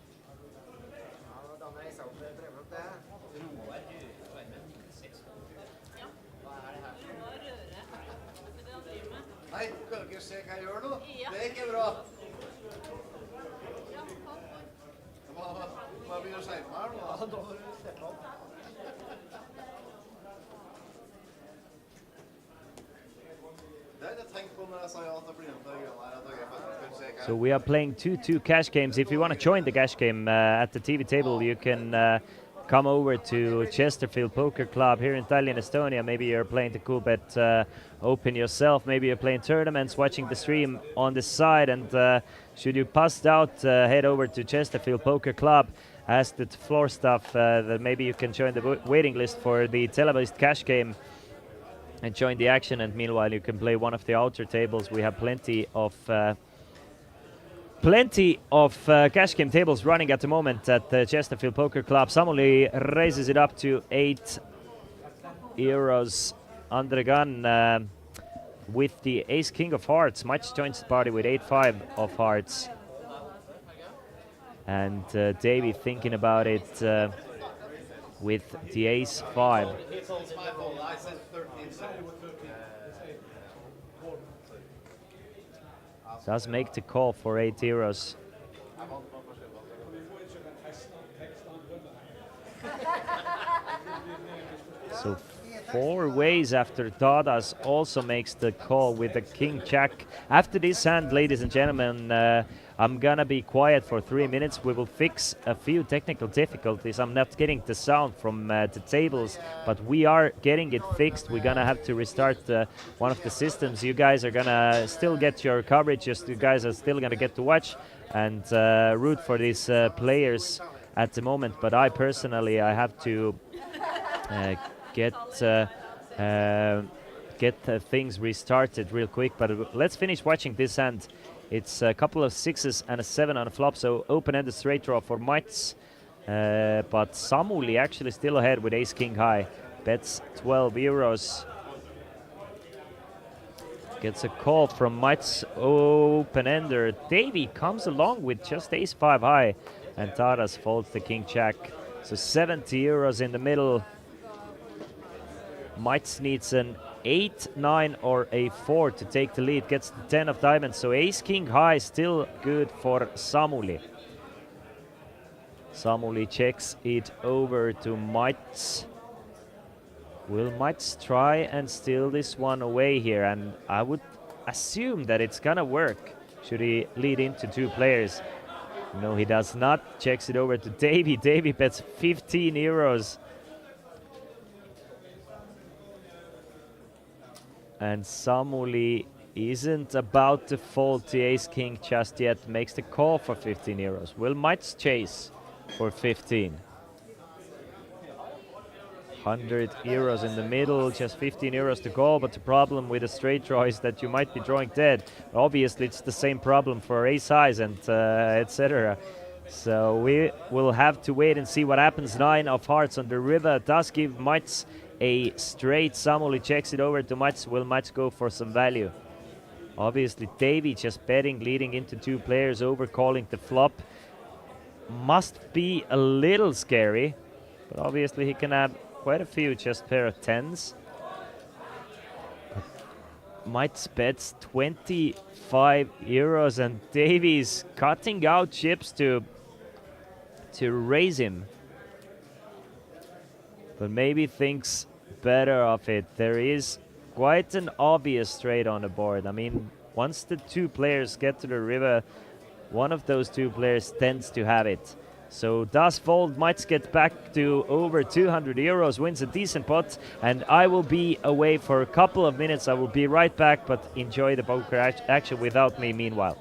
Speaker 12: So we are playing 2-2 cash games. If you want to join the cash game at the TV table, you can come over to Chesterfield Poker Club here in Tallinn, Estonia. Maybe you're playing the Coolbet Open yourself. Maybe you're playing tournaments, watching the stream on the side. And should you pass out, head over to Chesterfield Poker Club. Ask the floor staff that maybe you can join the waiting list for the televised cash game and join the action. And meanwhile, you can play one of the outer tables. We have plenty of cash game tables running at the moment at the Chesterfield Poker Club. Samuli raises it up to 8 euros under the gun with the ace king of hearts. Much joins the party with 8-5 of hearts. And Davey thinking about it with the ace 5. Does make the call for 8 euros. So 4 ways after Tadas also makes the call with the king jack. After this hand, ladies and gentlemen, I'm gonna be quiet for 3 minutes. We will fix a few technical difficulties. I'm not getting the sound from the tables, but we are getting it fixed. We're gonna have to restart one of the systems. You guys are gonna still get your coverage. You guys are still gonna get to watch and root for these players at the moment. But I personally, I have to get things restarted real quick. But let's finish watching this hand. It's a couple of 6s and a 7 on a flop, so open-ended straight draw for Mats. But Samuli actually still ahead with ace king high. Bets 12 euros. Gets a call from Mats open-ender. Davey comes along with just ace 5 high. And Tadas folds the king jack. So 70 euros in the middle. Mats needs an 8, 9 or a 4 to take the lead. Gets the 10 of diamonds. So ace king high still good for Samuli. Samuli checks it over to Mats. Will Mats try and steal this one away here? And I would assume that it's gonna work. Should he lead into 2 players? No, he does not. Checks it over to Davey. Davey bets 15 euros. And Samuli isn't about to fold the ace king just yet. Makes the call for 15 euros. Will Mats chase for 15? 100 euros in the middle, just 15 euros to call. But the problem with a straight draw is that you might be drawing dead. Obviously, it's the same problem for ace highs and etc. So we will have to wait and see what happens. 9 of hearts on the river does give Mats a straight. Samuli checks it over to Mats. Will Mats go for some value? Obviously, Davey just betting, leading into 2 players, overcalling the flop. Must be a little scary, but obviously he can have quite a few just pair of 10s. Mats bets 25 euros and Davey's cutting out chips to raise him. But maybe thinks better of it. There is quite an obvious straight on the board. I mean, once the two players get to the river, one of those two players tends to have it. So does fold, might get back to over 200 euros, wins a decent pot, and I will be away for a couple of minutes. I will be right back, but enjoy the poker action without me meanwhile.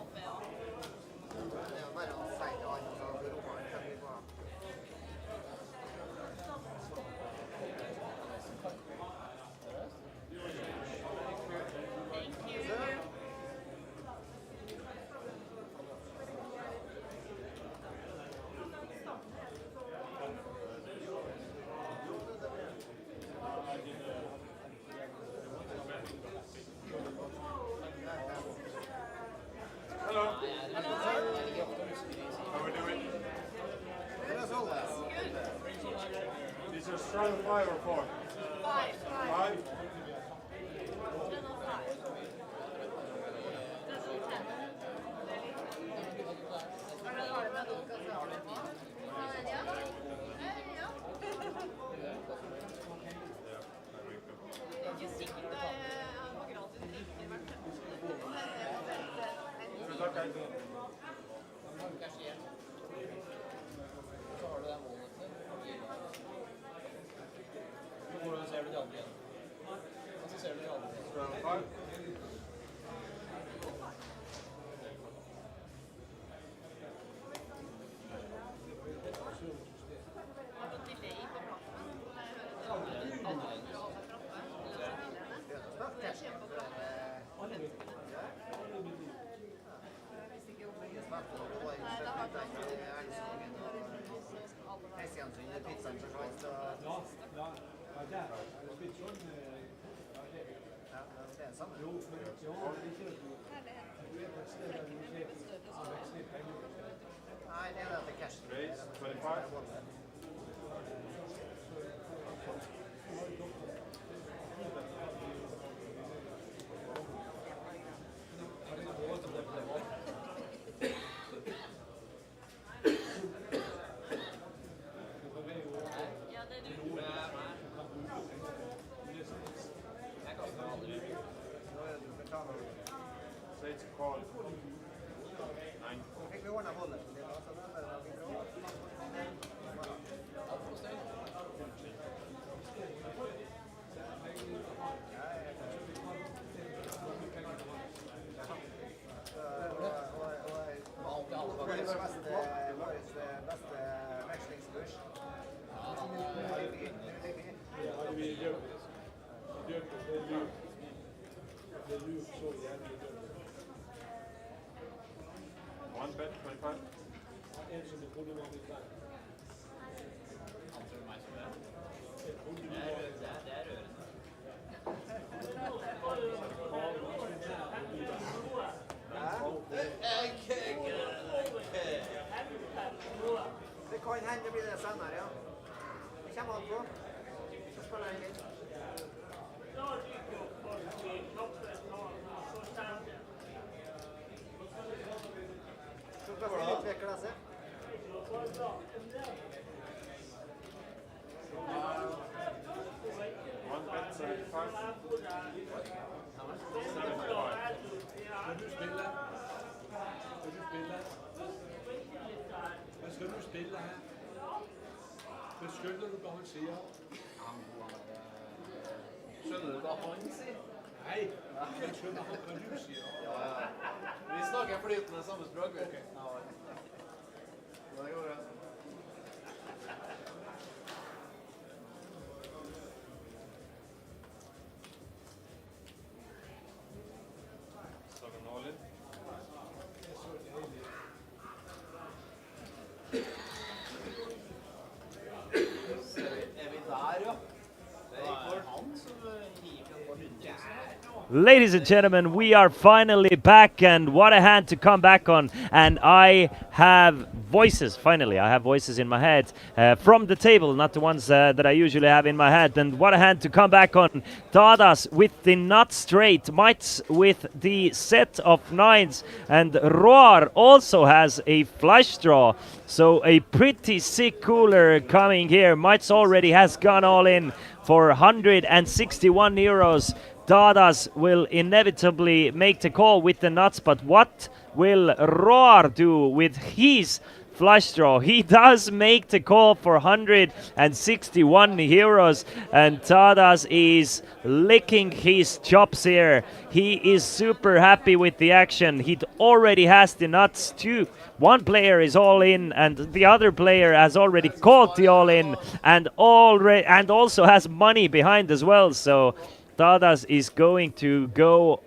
Speaker 12: Ladies and gentlemen, we are finally back, and what a hand to come back on. And I have voices, finally, I have voices in my head from the table, not the ones that I usually have in my head. And what a hand to come back on. Tadas with the nut straight, Mites with the set of nines, and Roar also has a flush draw. So a pretty sick cooler coming here. Mites already has gone all in for 161 euros Dadas will inevitably make the call with the nuts, but what will Roar do with his flush draw? He does make the call for 161 euros, and Dadas is licking his chops here. He is super happy with the action. He already has the nuts too. One player is all in, and the other player has already called the all in, and also has money behind as well. So Dadas is going to go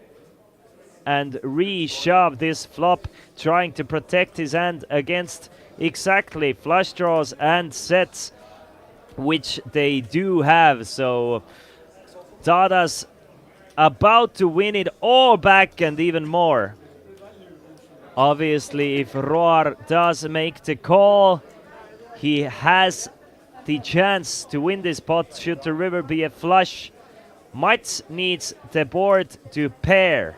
Speaker 12: and re-shove this flop, trying to protect his hand against exactly flush draws and sets, which they do have. So Dadas about to win it all back and even more. Obviously, if Roar does make the call, he has the chance to win this pot should the river be a flush. Mats needs the board to pair.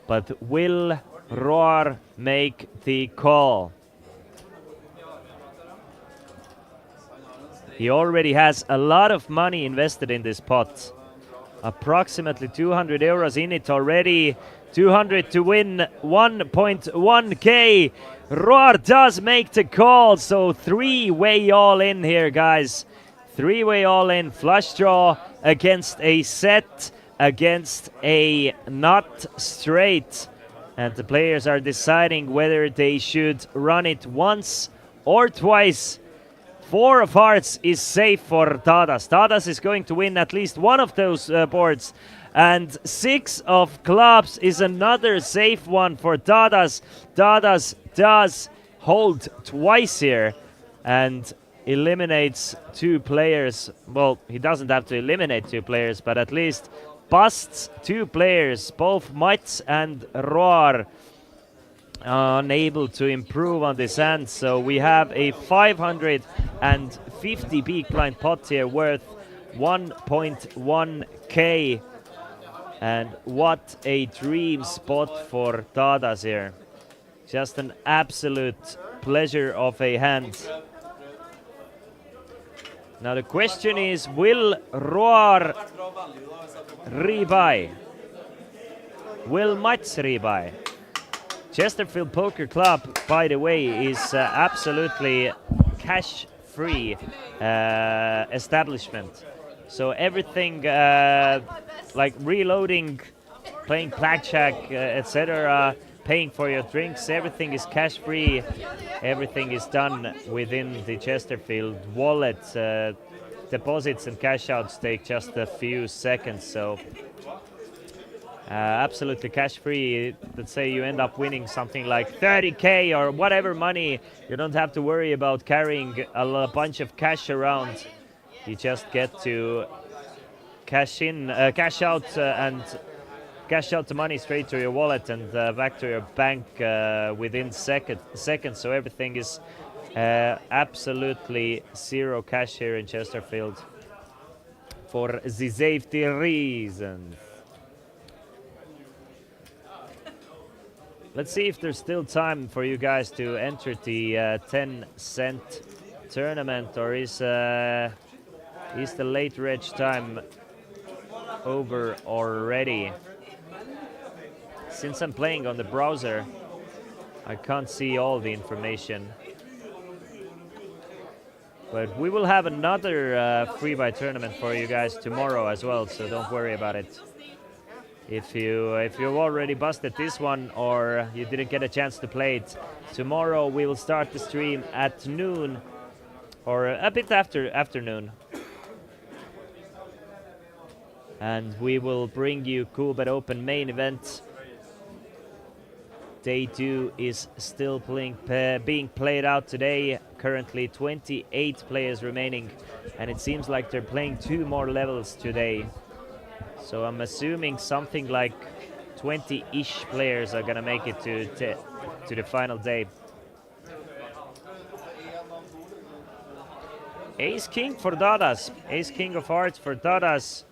Speaker 12: But will Roar make the call? He already has a lot of money invested in this pot. Approximately 200 euros in it already. 200 to win 1.1k. Roar does make the call, so three-way all in here, guys. Three-way all in. Flush draw against a set, against a nut straight. And the players are deciding whether they should run it once or twice. 4 of hearts is safe for Dadas. Dadas is going to win at least one of those boards. And 6 of clubs is another safe one for Dadas. Dadas does hold twice here and eliminates 2 players. Well, he doesn't have to eliminate 2 players, but at least busts 2 players, both Mats and Roar, unable to improve on this hand. So we have a 550 big blind pot here worth 1.1k. And what a dream spot for Dadas here. Just an absolute pleasure of a hand. Now the question is, will Roar rebuy? Will Mats rebuy? Chesterfield Poker Club, by the way, is absolutely cash-free establishment. So everything like reloading, playing blackjack, etc., paying for your drinks, everything is cash-free. Everything is done within the Chesterfield wallet. Deposits and cash outs take just a few seconds, so absolutely cash-free. Let's say you end up winning something like 30k or whatever money, you don't have to worry about carrying a bunch of cash around. You just get to cash out the money straight to your wallet and back to your bank within seconds. So everything is absolutely zero cash here in Chesterfield for the safety reasons. Let's see if there's still time for you guys to enter the 10-cent tournament, or is the late reg time over already? Since I'm playing on the browser, I can't see all the information. But we will have another free buy tournament for you guys tomorrow as well, so don't worry about it. If you've already busted this one or you didn't get a chance to play it, tomorrow we will start the stream at noon or a bit after afternoon. And we will bring you Coolbet Open main event. Day 2 is still being played out today. Currently 28 players remaining, and it seems like they're playing 2 more levels today. So I'm assuming something like 20-ish players are gonna make it to the final day. Ace King for Dadas. Ace King of Hearts for Dadas.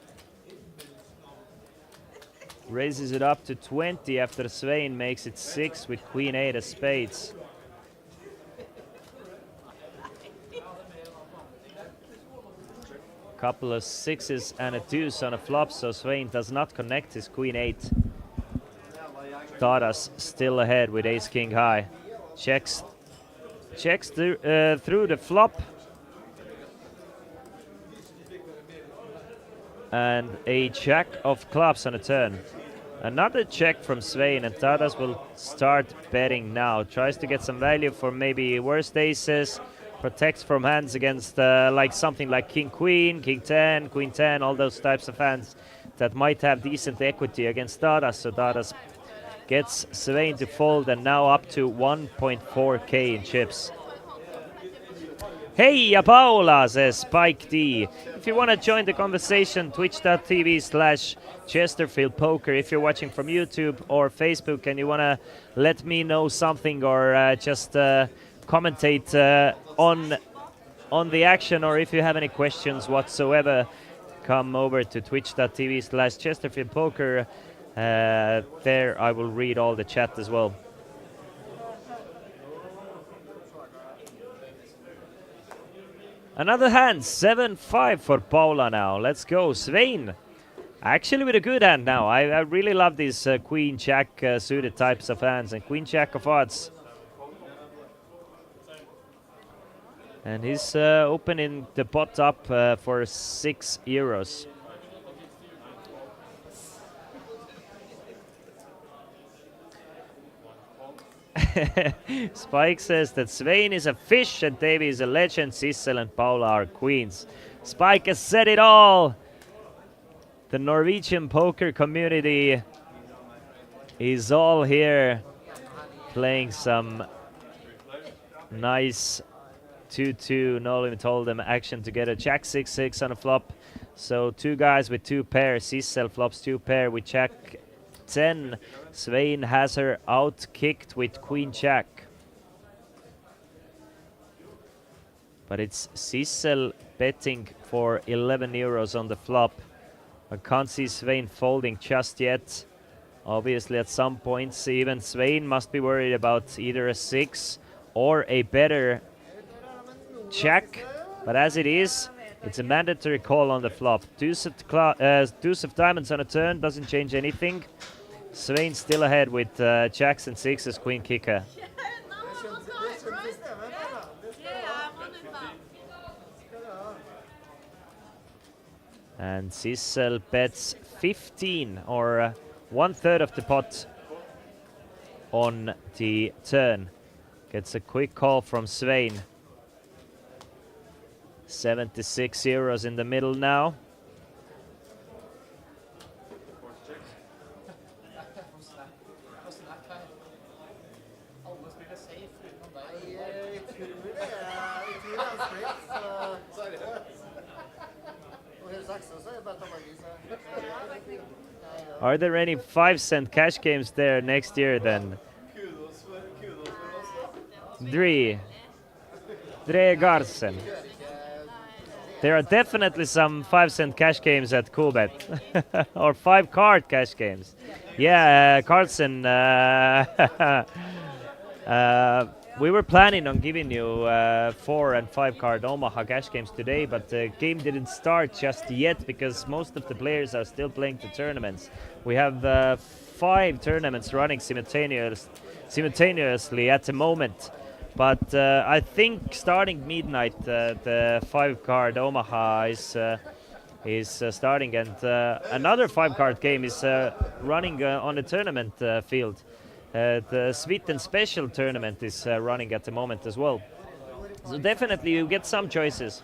Speaker 12: Raises it up to 20 after Svein makes it 6 with Queen 8 of spades. Couple of 6s and a 2s on a flop, so Svein does not connect his queen 8. Tadas still ahead with ace king high. Checks through the flop. And a jack of clubs on a turn. Another check from Svein, and Tadas will start betting now. Tries to get some value for maybe worst aces. Protects from hands against like something like king queen, king 10, queen 10, all those types of hands that might have decent equity against Tadas. So Tadas gets Svein to fold, and now up to 1.4k in chips. Hey, Paula, says Spike D. If you want to join the conversation, twitch.tv/Chesterfield Poker. If you're watching from YouTube or Facebook and you want to let me know something or just commentate on the action, or if you have any questions whatsoever, come over to twitch.tv/Chesterfield Poker. There I will read all the chat as well. Another hand, 7-5 for Paula now. Let's go, Svein. Actually with a good hand now. I really love these queen jack suited types of hands, and queen jack of hearts. And he's opening the pot up for €6. Spike says that Svein is a fish and Davey is a legend. Sissel and Paula are queens. Spike has said it all. The Norwegian poker community is all here playing some nice 2-2 no limit hold'em action together. Jack 6-6 on a flop. So two guys with two pairs. Sissel flops two pair with Jack 10. Svein has her out kicked with Queen Jack. But it's Sissel betting for €11 on the flop. I can't see Svein folding just yet. Obviously at some points even Svein must be worried about either a 6 or a better Jack. But as it is, it's a mandatory call on the flop. Deuce of diamonds on a turn doesn't change anything. Svein still ahead with jacks and 6s, queen kicker. And Sissel bets 15 or 1/3 of the pot on the turn. Gets a quick call from Svein. €76 in the middle now. Are there any 5-cent cash games there next year then? Dre Garsen. There are definitely some 5-cent cash games at Coolbet. Or 5-card cash games. Yeah, Carlson. We were planning on giving you 4 and 5-card Omaha cash games today, but the game didn't start just yet because most of the players are still playing the tournaments. We have 5 tournaments running simultaneously at the moment. But I think starting midnight, the 5-card Omaha is starting, and another 5-card game is running on the tournament field. The Sweden Special tournament is running at the moment as well. So definitely you get some choices.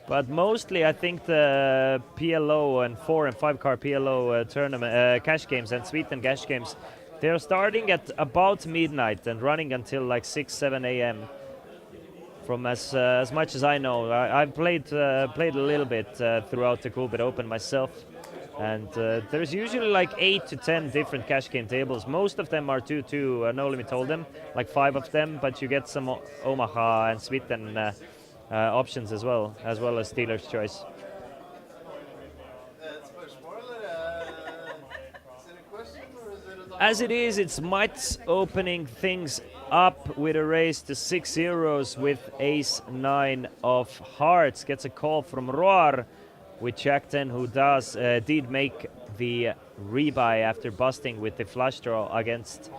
Speaker 12: But mostly I think the PLO and 4 and 5-card PLO tournament cash games and Sweden cash games, they're starting at about midnight and running until like 6-7 a.m. From as much as I know. I've played a little bit throughout the Coolbet Open myself. And there's usually like 8 to 10 different cash game tables. Most of them are 2-2 no limit hold'em, like 5 of them, but you get some Omaha and Sweden options as well as dealer's choice. as it is, it's Mats opening things up with a raise to 6 euros with ace-9 of hearts. Gets a call from Roar with Jack 10, who did make the rebuy after busting with the flush draw against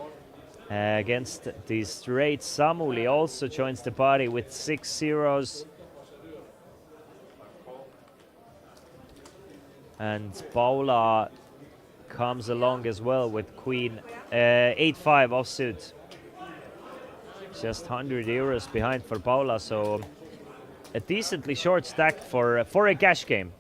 Speaker 12: the straight. Samuli also joins the party with 6 zeros. And Paula comes along as well with Queen 8-5 offsuit. Just 100 euros behind for Paula, so a decently short stack for a cash game.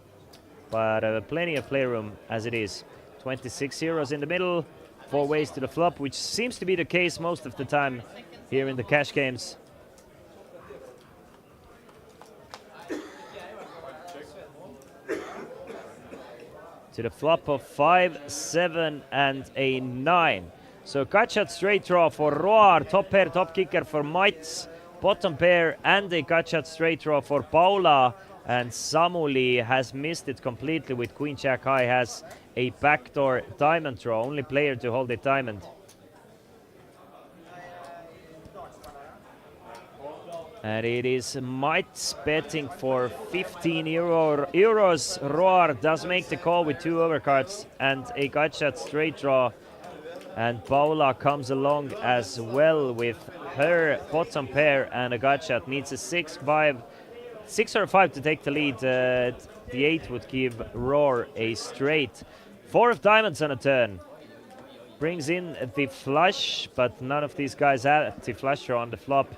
Speaker 12: But plenty of playroom as it is. 26 euros in the middle, 4 ways to the flop, which seems to be the case most of the time here in the cash games. To the flop of 5, 7 and a 9. So gut shot straight draw for Roar, top pair, top kicker for Mats, bottom pair and a gut shot straight draw for Paula. And Samuli has missed it completely with Queen Jack High, has a backdoor diamond draw, only player to hold a diamond. And it is Mats betting for 15 euros. Roar does make the call with 2 overcards and a gut shot straight draw. And Paula comes along as well with her bottom pair and a gut shot. Needs a 6 or 5 to take the lead. The 8 would give Roar a straight. 4 of diamonds on a turn. Brings in the flush, but none of these guys have the flush draw on the flop.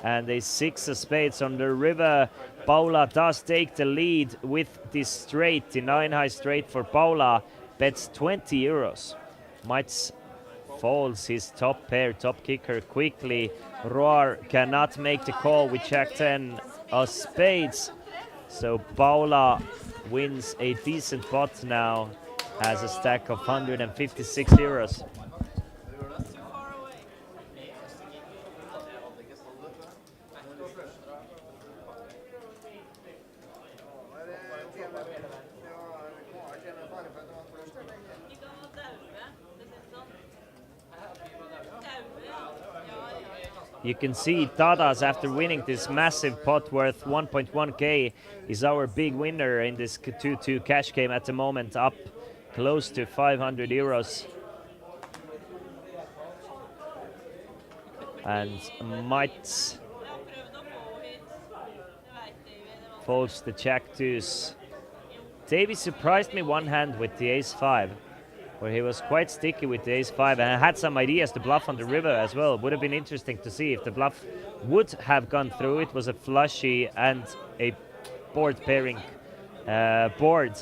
Speaker 12: And a 6 of spades on the river. Paula does take the lead with this straight. The 9 high straight for Paula bets 20 euros. Mats folds his top pair, top kicker quickly. Roar cannot make the call with Jack 10 of spades. So Paula wins a decent pot now. Has a stack of 156 euros. You can see Tadas, after winning this massive pot worth 1.1k, is our big winner in this 2-2 cash game at the moment, up close to 500 euros. And Mats folds the Jack 2s. Davey surprised me one hand with the ace 5. Where he was quite sticky with the ace 5 and had some ideas to bluff on the river as well. Would have been interesting to see if the bluff would have gone through. It was a flushy and a board pairing board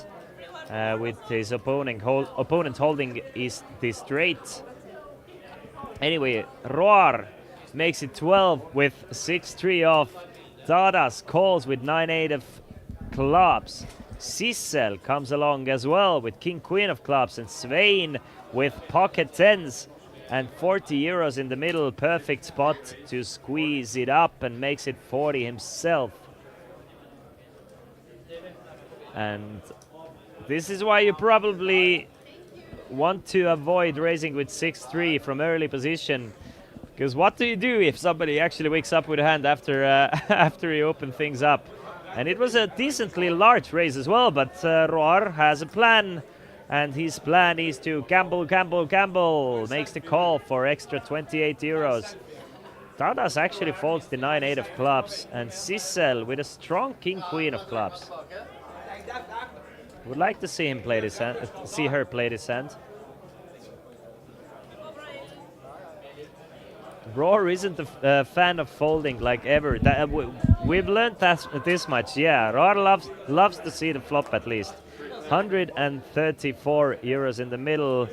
Speaker 12: with his opponent holding the straight. Anyway, Roar makes it 12 with 6-3 off. Tadas calls with 9-8 of clubs. Sissel comes along as well with King Queen of clubs, and Svein with pocket 10s and 40 euros in the middle. Perfect spot to squeeze it up and makes it 40 himself. And this is why you probably want to avoid raising with 6-3 from early position. Because what do you do if somebody actually wakes up with a hand after after you open things up? And it was a decently large raise as well, but Roar has a plan, and his plan is to gamble. Makes the call for extra 28 euros. Tadas actually folds the 9-8 of clubs, and Sissel with a strong King-Queen of clubs. Would like to see him play this hand, see her play this hand. Roar isn't a fan of folding like ever. We've learned this much. Yeah, Roar loves to see the flop at least. 134 euros in the middle.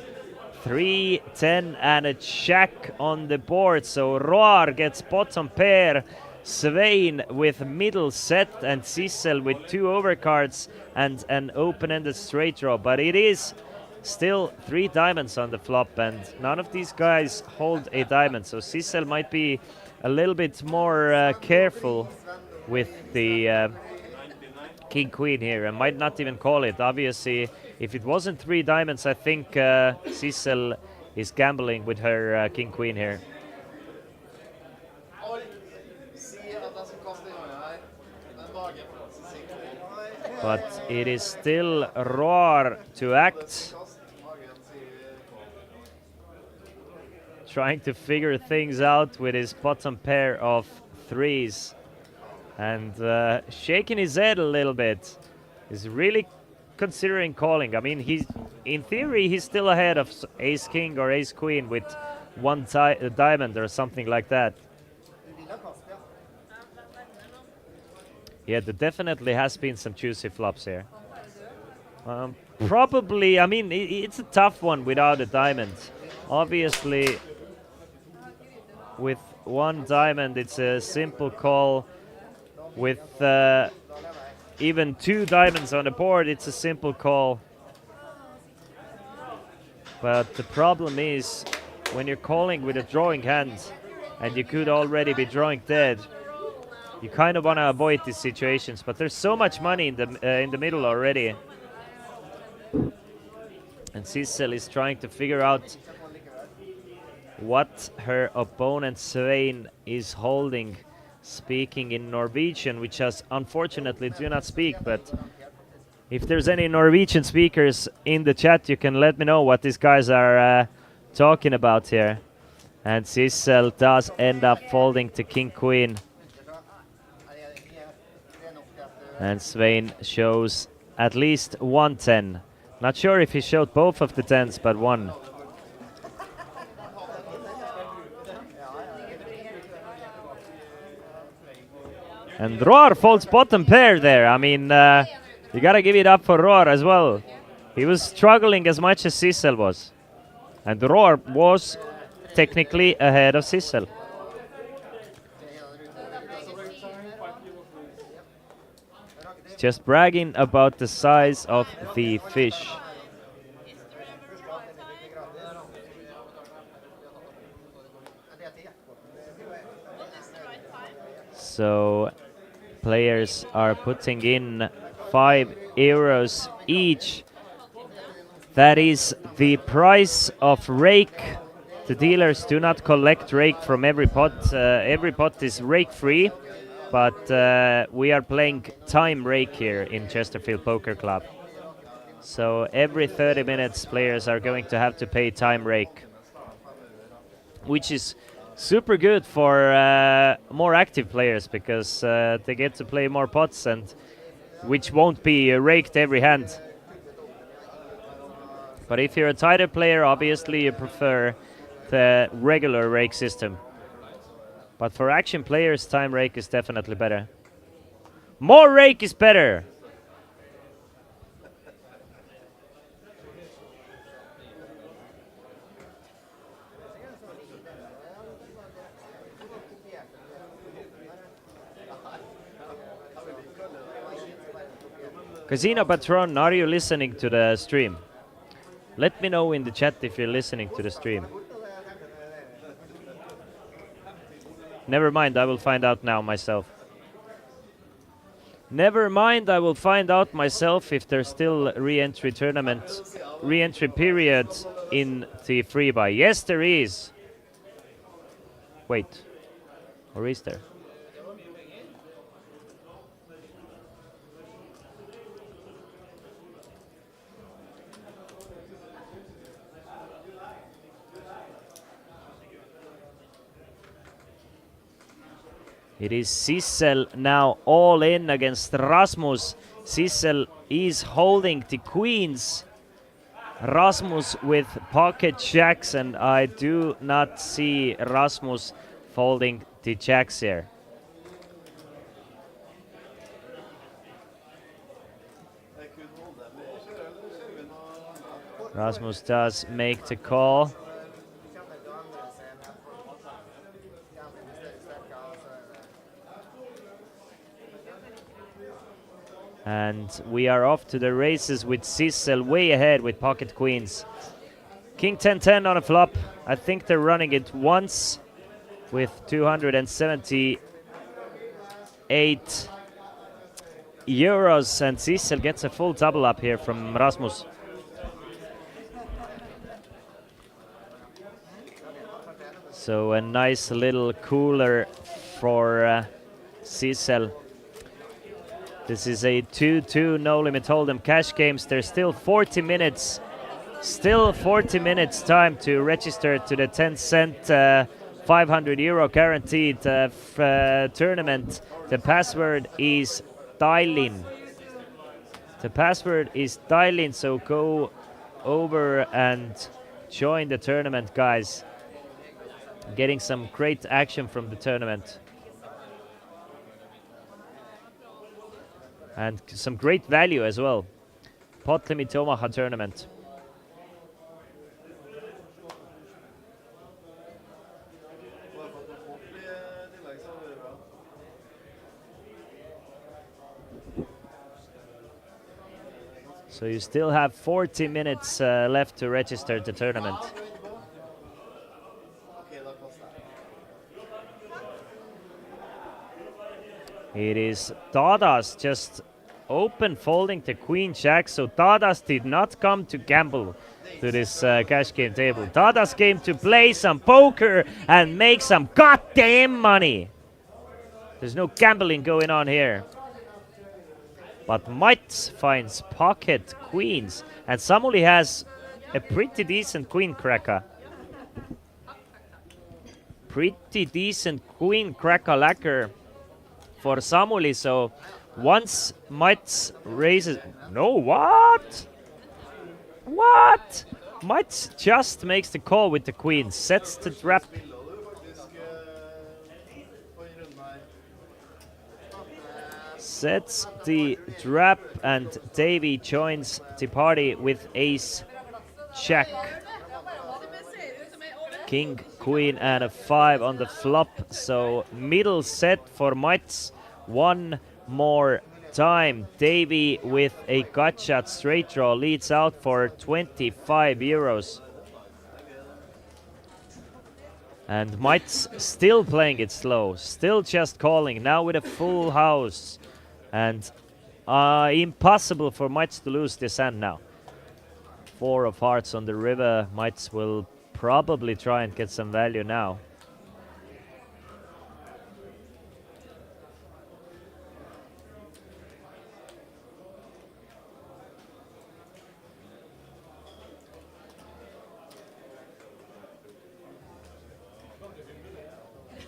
Speaker 12: 3, 10 and a jack on the board. So Roar gets bottom pair. Svein with middle set and Sissel with 2 overcards and an open-ended straight draw. But it is still 3 diamonds on the flop, and none of these guys hold a diamond. So Sissel might be a little bit more careful with the King Queen here and might not even call it. Obviously, if it wasn't 3 diamonds, I think Sissel is gambling with her king queen here. But it is still Roar to act. Trying to figure things out with his bottom pair of threes. And shaking his head a little bit. He's really considering calling. I mean, in theory, he's still ahead of ace-king or ace-queen with one diamond or something like that. Yeah, there definitely has been some juicy flops here. Probably, I mean, it's a tough one without a diamond. Obviously, with one diamond, it's a simple call. With even 2 diamonds on the board, it's a simple call. But the problem is, when you're calling with a drawing hand, and you could already be drawing dead, you kind of want to avoid these situations, but there's so much money in the middle already. And Sissel is trying to figure out what her opponent Svein is holding, speaking in Norwegian, which I unfortunately do not speak, but if there's any Norwegian speakers in the chat, you can let me know what these guys are talking about here. And Sissel does end up folding to King Queen. And Svein shows at least 1 10. Not sure if he showed both of the 10s, but one. And Roar folds bottom pair there. I mean, you gotta give it up for Roar as well. He was struggling as much as Sissel was. And Roar was technically ahead of Sissel. Just bragging about the size of the fish. So players are putting in €5 each. That is the price of rake. The dealers do not collect rake from every pot. Every pot is rake free. But we are playing time rake here in Chesterfield Poker Club. So every 30 minutes players are going to have to pay time rake, which is super good for more active players because they get to play more pots, and which won't be raked every hand. But if you're a tighter player, obviously you prefer the regular rake system. But for action players, time rake is definitely better. More rake is better! Casino Patron, are you listening to the stream? Let me know in the chat if you're listening to the stream. Never mind, I will find out now myself. Never mind, I will find out myself if there's still re-entry period in the free buy. Yes, there is. Wait, or is there? It is Sissel now all in against Rasmus. Sissel is holding the queens. Rasmus with pocket jacks, and I do not see Rasmus folding the jacks here. Rasmus does make the call. And we are off to the races with Sissel way ahead with pocket queens. King 10-10 on a flop. I think they're running it once with 278 euros, and Sissel gets a full double up here from Rasmus. So a nice little cooler for Sissel. This is a 2-2 no limit hold'em cash games. There's still 40 minutes. Still 40 minutes time to register to the 10 cent €500 guaranteed tournament. The password is Tallinn. The password is Tallinn, so go over and join the tournament, guys. Getting some great action from the tournament. And some great value as well. Pot limit Omaha tournament. So you still have 40 minutes left to register the tournament. It is Tadas just open folding the queen jack, so Tadas did not come to gamble to this cash game table. Tadas came to play some poker and make some goddamn money. There's no gambling going on here. But Mats finds pocket queens, and Samuli has a pretty decent queen cracker. Pretty decent queen cracker lacquer for Samuli, so once Mats raises... No, what? What? Mats just makes the call with the queen, sets the trap. Sets the trap, and Davy joins the party with ace jack. King, queen, and a 5 on the flop, so middle set for Mats. One more time. Davy with a gut shot straight draw leads out for €25. And Mats still playing it slow, still just calling, now with a full house. And impossible for Mats to lose this hand now. 4 of hearts on the river. Mats will probably try and get some value now.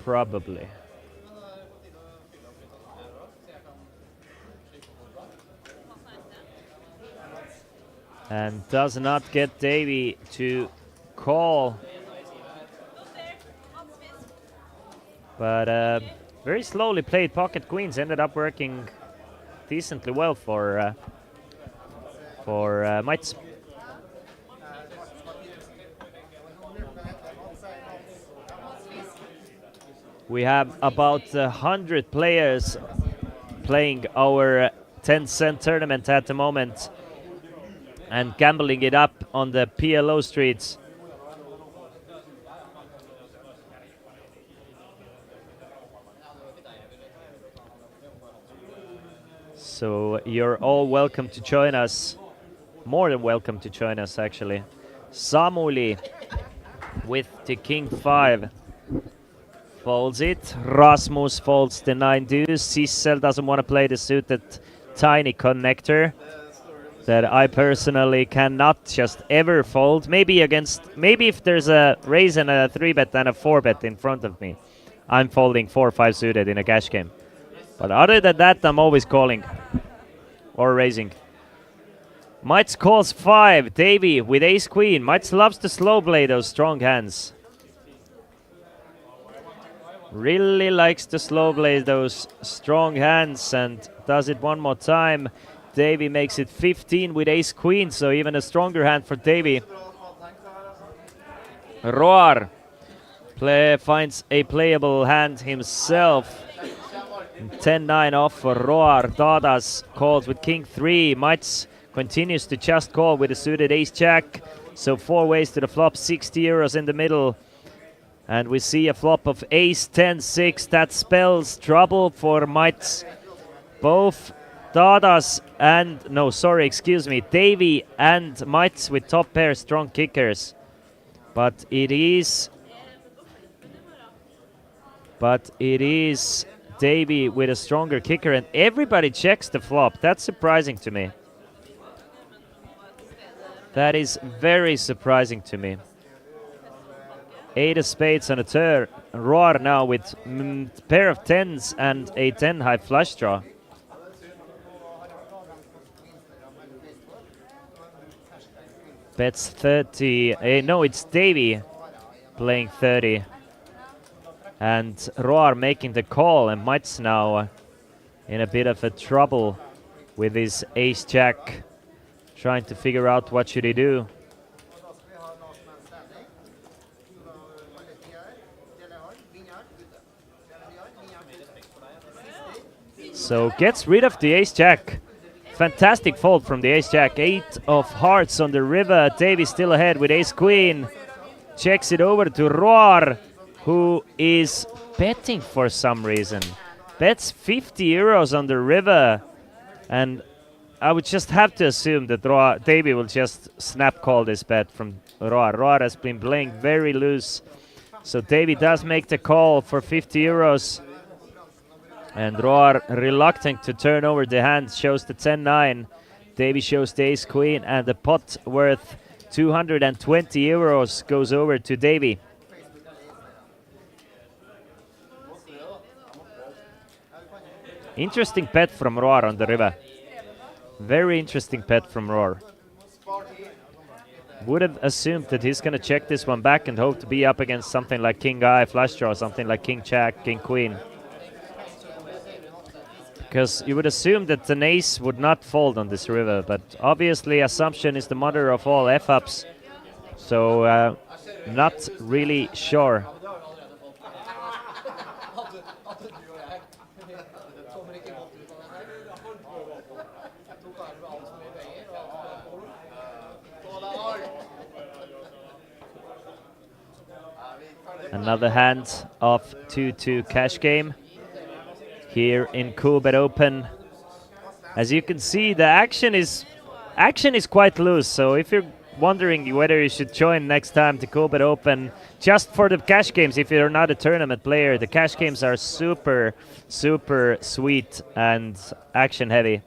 Speaker 12: Probably. And does not get Davy to call. But very slowly played pocket queens ended up working decently well for Mats. We have about 100 players playing our 10 cent tournament at the moment and gambling it up on the PLO streets. So you're all welcome to join us. More than welcome to join us, actually. Samuli with the king 5 folds it. Rasmus folds the 9 deuce. Sissel doesn't want to play the suited tiny connector that I personally cannot just ever fold. Maybe if there's a raise and a 3-bet and a 4-bet in front of me, I'm folding 4 or 5 suited in a cash game. But other than that, I'm always calling or raising. Mats calls 5. Davy with ace queen. Mats loves to slow play those strong hands. Really likes to slow play those strong hands and does it one more time. Davy makes it 15 with ace queen, so even a stronger hand for Davy. Roar finds a playable hand himself. 10-9 off for Roar. Tadas calls with king 3. Mats continues to just call with a suited ace jack. So 4 ways to the flop, €60 in the middle. And we see a flop of ace 10-6. That spells trouble for Mats. Both Tadas and, Davy and Mats with top pair strong kickers. But it is but it is Davey with a stronger kicker, and everybody checks the flop. That's surprising to me. That is very surprising to me. 8 of spades on a turn. Roar now with pair of tens and a 10 high flush draw. Bets 30. No, it's Davey playing 30. And Roar making the call, and Mats now in a bit of a trouble with his ace-jack, trying to figure out what should he do. So gets rid of the ace-jack. Fantastic fold from the ace-jack. 8 of hearts on the river. Davey still ahead with ace-queen. Checks it over to Roar, who is betting for some reason. Bets 50 euros on the river. And I would just have to assume that Davey will just snap call this bet from Roar. Roar has been playing very loose. So Davey does make the call for 50 euros. And Roar, reluctant to turn over the hand, shows the 10-9. Davey shows the ace-queen, and the pot worth 220 euros goes over to Davey. Interesting bet from Roar on the river. Very interesting bet from Roar. Would have assumed that he's going to check this one back and hope to be up against something like King Eye, flush draw, something like King Jack, King Queen. Because you would assume that an ace would not fold on this river, but obviously assumption is the mother of all F-ups. So not really sure. Another hand of 2-2 cash game here in Coolbet Open. As you can see, the action is quite loose. So if you're wondering whether you should join next time to Coolbet Open just for the cash games, if you're not a tournament player, the cash games are super, super sweet and action heavy.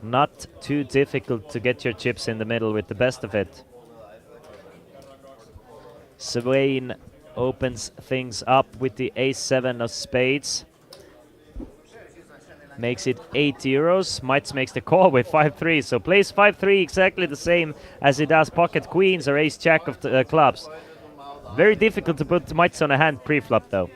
Speaker 12: Not too difficult to get your chips in the middle with the best of it. Swain opens things up with the ace-7 of spades. Makes it 8 euros. Mites makes the call with 5-3. So plays 5-3 exactly the same as he does pocket queens or ace-jack of the, clubs. Very difficult to put Mites on a hand pre-flop though.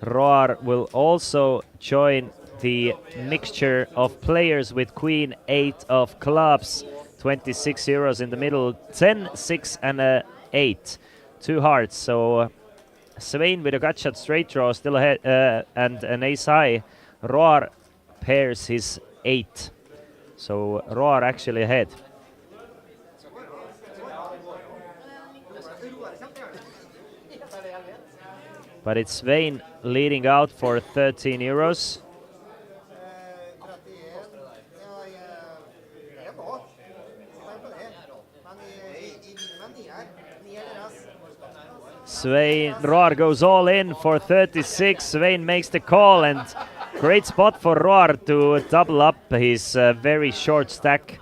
Speaker 12: Roar will also join the mixture of players with queen 8 of clubs. 26 euros in the middle, 10, 6 and a 8. 2 hearts, so Swain with a gut shot straight draw still ahead and an ace high. Roar pairs his 8. So Roar actually ahead. But it's Swain leading out for 13 euros. Roar goes all in for 36. Swain makes the call, and great spot for Roar to double up his very short stack.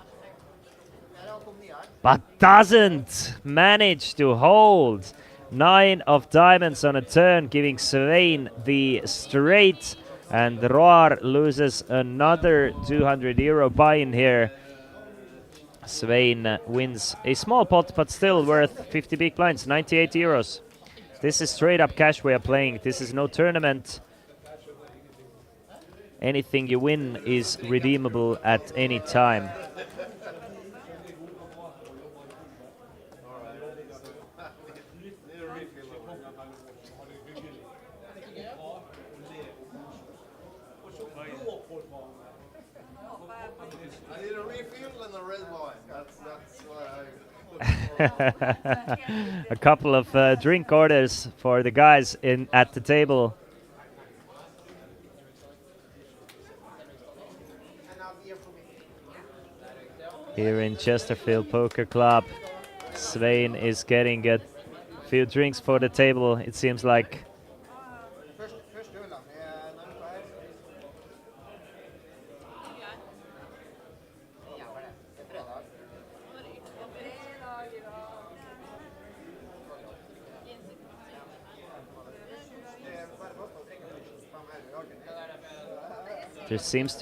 Speaker 12: But doesn't manage to hold. 9 of diamonds on a turn, giving Swain the straight, and Roar loses another 200 euro buy-in here. Swain wins a small pot, but still worth 50 big blinds, 98 euros. This is straight up cash we are playing. This is no tournament. Anything you win is redeemable at any time.
Speaker 13: I need a refill and a red wine. That's what
Speaker 12: A couple of drink orders for the guys at the table. here in Chesterfield Poker Club. Svein is getting a few drinks for the table, it seems like. There seems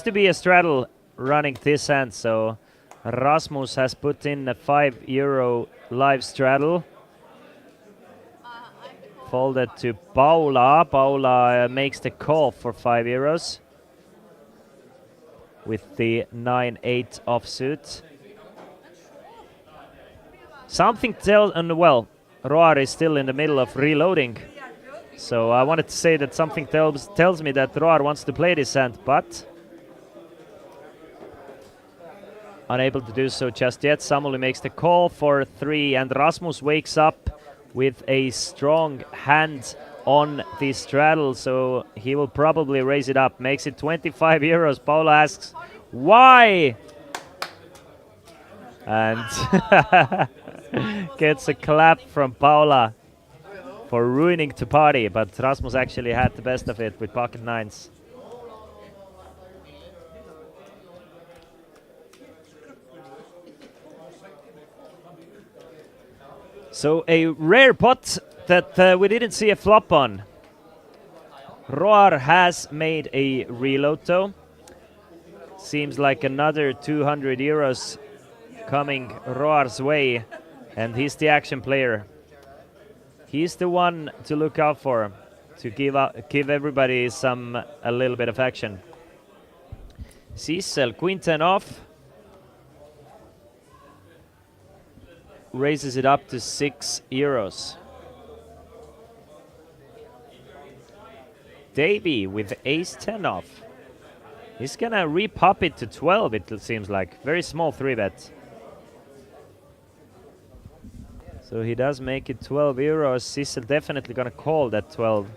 Speaker 12: to be a straddle running this hand, so Rasmus has put in a €5 live straddle. Folded to Paula. Paula makes the call for €5 with the 9-8 offsuit. Something tells, and well, Roar is still in the middle of reloading. So I wanted to say that something tells me that Roar wants to play this hand, but unable to do so just yet. Samuli makes the call for 3, and Rasmus wakes up with a strong hand on the straddle, so he will probably raise it up. Makes it €25. Paula asks, why? And gets a clap from Paula for ruining the party, but Rasmus actually had the best of it with pocket nines. So a rare pot that we didn't see a flop on. Roar has made a reload though. Seems like another €200 coming Roar's way, and he's the action player. He's the one to look out for, to give everybody a little bit of action. Sissel, queen 10 off. Raises it up to €6. Davey with ace 10 off. He's gonna repop it to 12, it seems like. Very small 3-bet. So he does make it €12. Sissel definitely gonna call that 12.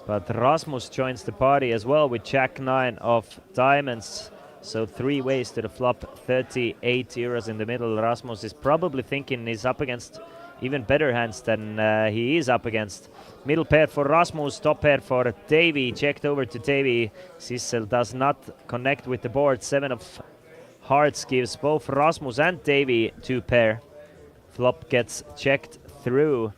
Speaker 12: But Rasmus joins the party as well with Jack 9 of diamonds. So 3 ways to the flop, €38 in the middle. Rasmus is probably thinking he's up against even better hands than he is up against. Middle pair for Rasmus, top pair for Davey. Checked over to Davey. Sissel does not connect with the board. 7 of hearts gives both Rasmus and Davey 2 pair. Flop gets checked through.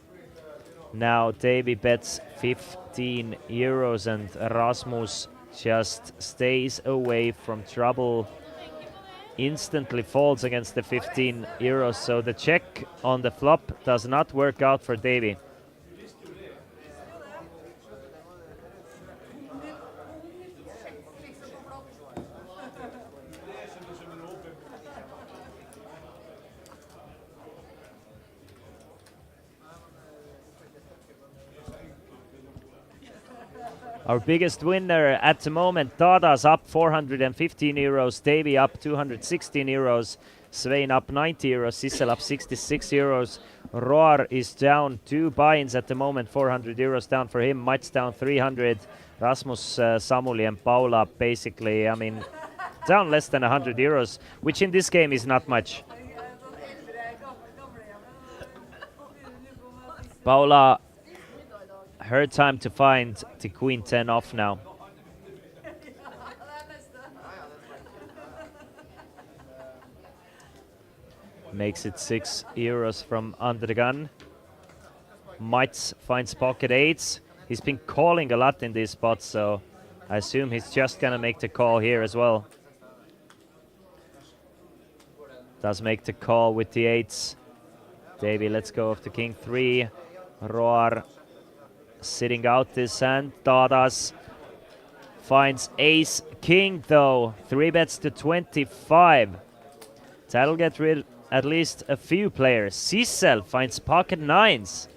Speaker 12: Now Davey bets €15 and Rasmus just stays away from trouble. Instantly folds against the €15. So the check on the flop does not work out for Davey. Our biggest winner at the moment, Dada's up €415, Davey up €216, Svein up €90, Sissel up €66, Roar is down 2 buy-ins at the moment, €400 down for him, Mats down 300, Rasmus, Samuli and Paula basically, I mean, down less than €100, which in this game is not much. Paula, her time to find the queen 10 off now. Makes it €6 from under the gun. Mats finds pocket 8s. He's been calling a lot in these spots, so I assume he's just gonna make the call here as well. Does make the call with the 8s. Davey lets go of the king 3. Roar sitting out this hand. Dadas finds ace king though. 3 bets to 25. That'll get rid at least a few players. Sissel finds pocket 9s.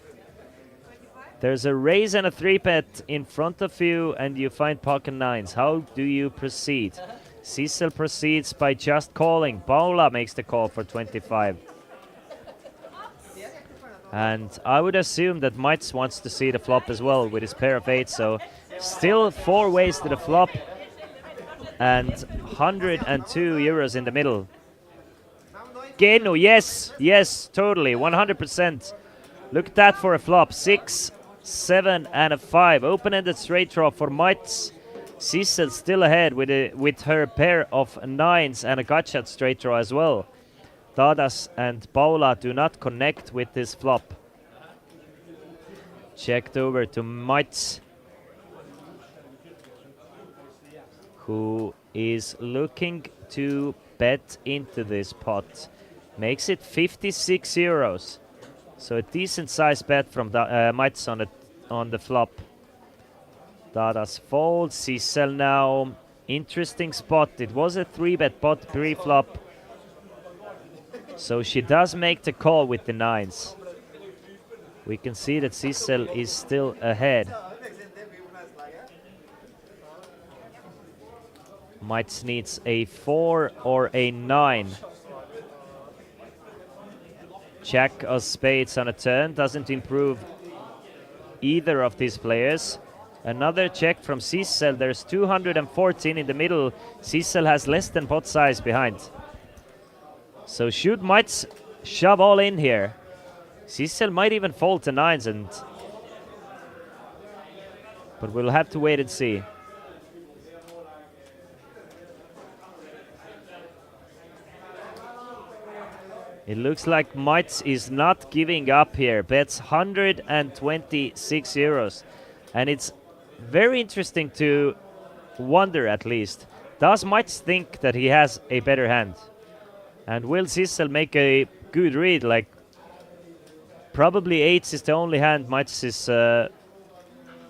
Speaker 12: There's a raise and a 3-bet in front of you and you find pocket 9s. How do you proceed? Sissel proceeds by just calling. Paula makes the call for 25. And I would assume that Mats wants to see the flop as well with his pair of 8s. So still 4 ways to the flop. and 102 euros in the middle. Geno, yes, yes, totally, 100%. Look at that for a flop. 6, 7, and a 5. Open-ended straight draw for Mats. Sissel still ahead with her pair of 9s and a gutshot straight draw as well. Dadas and Paula do not connect with this flop. Checked over to Mats, who is looking to bet into this pot. Makes it 56 euros. So a decent size bet from Mats on the flop. Dadas folds. Sissel now. Interesting spot. It was a 3-bet pot pre-flop. So she does make the call with the 9s. We can see that Sissel is still ahead. Mats needs a 4 or a 9. Jack of spades on a turn doesn't improve either of these players. Another check from Sissel. There's 214 in the middle. Sissel has less than pot size behind. So should Mats shove all in here? Sissel might even fold to 9s, but we'll have to wait and see. It looks like Mats is not giving up here. Bets 126 euros. And it's very interesting to wonder, at least, does Mats think that he has a better hand? And will Sissel make a good read? Like, probably 8s is the only hand Mats is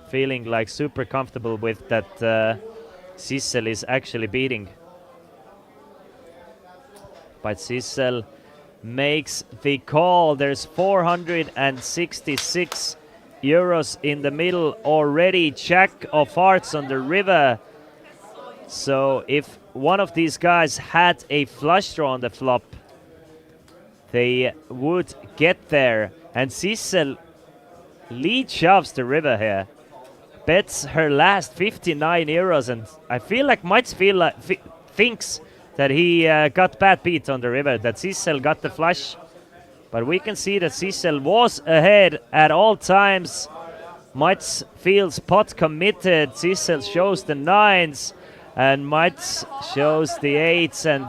Speaker 12: feeling like super comfortable with that Sissel is actually beating. But Sissel makes the call. There's 466 euros in the middle already. Jack of hearts on the river. So if one of these guys had a flush draw on the flop, they would get there. And Sissel lead shoves the river here. Bets her last 59 euros, and I feel like Mats thinks that he got bad beat on the river, that Sissel got the flush. But we can see that Sissel was ahead at all times. Mats feels pot committed. Sissel shows the 9s, and Mats shows the 8s, and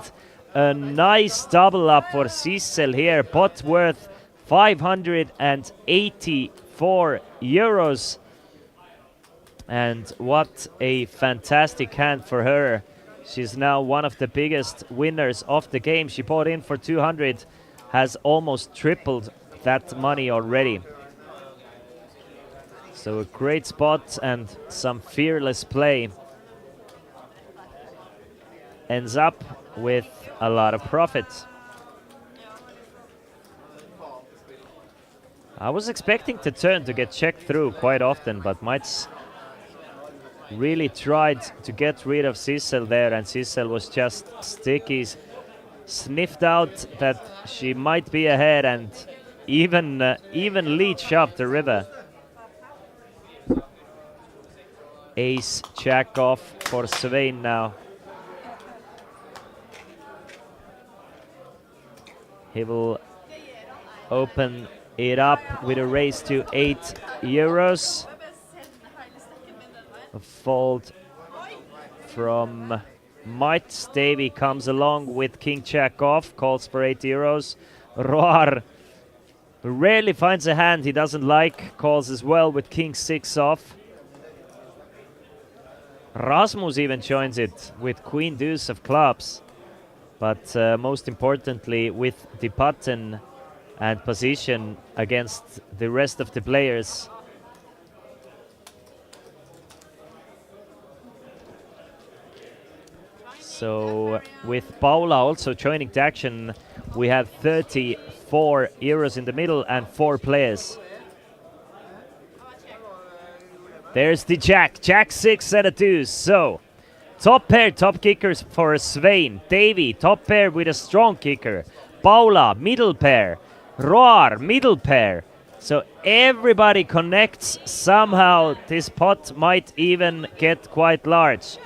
Speaker 12: a nice double up for Sissel here. Pot worth 584 euros. And what a fantastic hand for her. She's now one of the biggest winners of the game. She bought in for 200, has almost tripled that money already. So a great spot and some fearless play. Ends up with a lot of profit. I was expecting the turn to get checked through quite often, but Mats really tried to get rid of Sissel there, and Sissel was just sticky. Sniffed out that she might be ahead, and even lead shoved the river. Ace jack off for Svein now. He will open it up with a raise to 8 euros. A fold from Mats. Davy comes along with king jack off, calls for 8 euros. Roar rarely finds a hand he doesn't like, calls as well with king 6 off. Rasmus even joins it with queen deuce of clubs, but most importantly with the button and position against the rest of the players. So with Paula also joining the action, we have 34 euros in the middle and 4 players. There's the jack. Jack 6 and a 2. So top pair, top kickers for Svein. Davy, top pair with a strong kicker. Paula, middle pair. Roar, middle pair. So everybody connects somehow. This pot might even get quite large.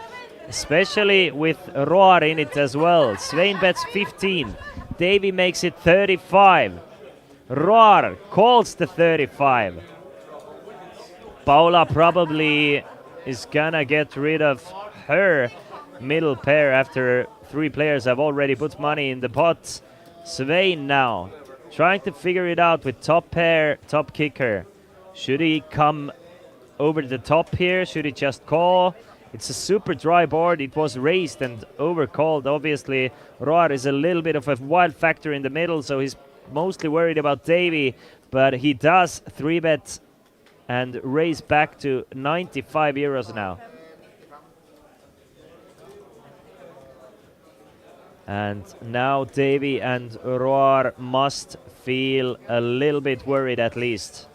Speaker 12: especially with Roar in it as well. Svein bets 15. Davy makes it 35. Roar calls the 35. Paula probably is gonna get rid of her middle pair after 3 players have already put money in the pot. Svein now trying to figure it out with top pair, top kicker. Should he come over the top here? Should he just call? It's a super dry board. It was raised and overcalled. Obviously, Roar is a little bit of a wild factor in the middle, so he's mostly worried about Davy, but he does 3-bet and raise back to 95 euros now. And now Davy and Roar must feel a little bit worried at least.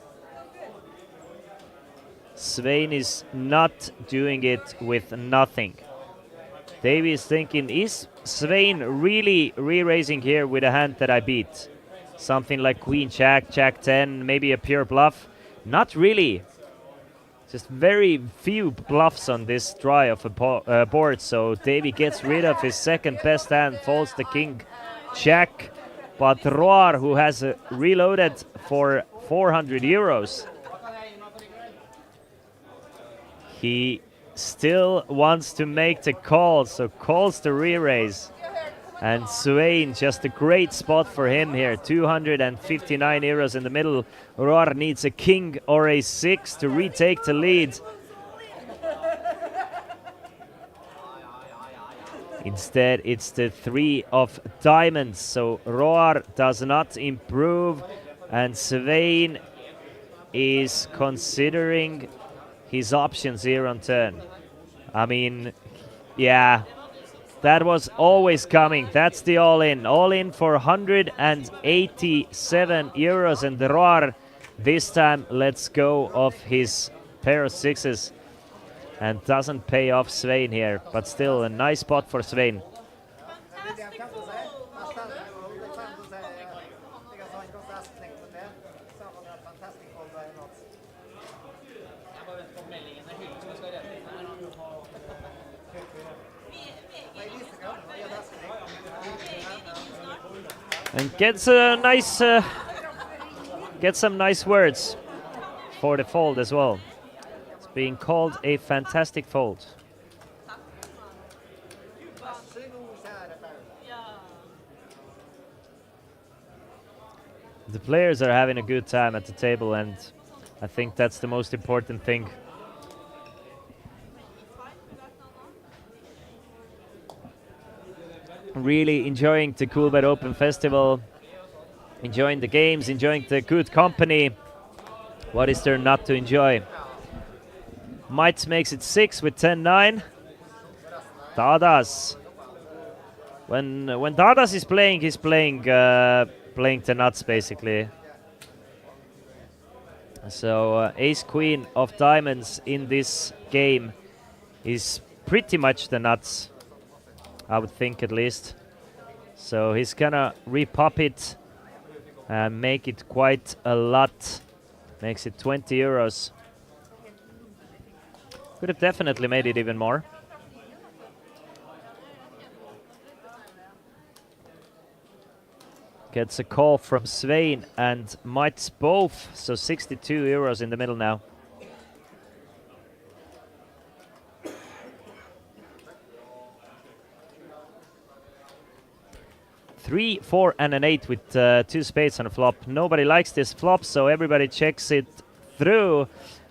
Speaker 12: Svein is not doing it with nothing. Davy is thinking, is Svein really re-raising here with a hand that I beat? Something like Queen Jack, Jack 10, maybe a pure bluff? Not really. Just very few bluffs on this dry of a board, so Davy gets rid of his second best hand, folds the King Jack. But Roar, who has reloaded for 400 euros, he still wants to make the call, so calls the re-raise. And Svein, just a great spot for him here. 259 euros in the middle. Roar needs a king or a 6 to retake the lead. Instead, it's the 3 of diamonds. So Roar does not improve. And Svein is considering his options here on turn. I mean, yeah. That was always coming. That's the all-in. All-in for 187 euros. And the Roar this time lets go of his pair of 6s and doesn't pay off Svein here. But still a nice spot for Svein. And gets a nice, gets some nice words for the fold as well. It's being called a fantastic fold. The players are having a good time at the table, and I think that's the most important thing. Really enjoying the Coolbet Open Festival, enjoying the games, enjoying the good company. What is there not to enjoy? Mites makes it 6 with 10-9. Dadas. When Dadas is playing, he's playing playing the nuts basically. So Ace Queen of diamonds in this game is pretty much the nuts, I would think at least. So he's gonna repop it and make it quite a lot. Makes it 20 euros. Could have definitely made it even more. Gets a call from Svein and Mites both. So 62 euros in the middle now. 3, 4, and an 8 with 2 spades on a flop. Nobody likes this flop, so everybody checks it through.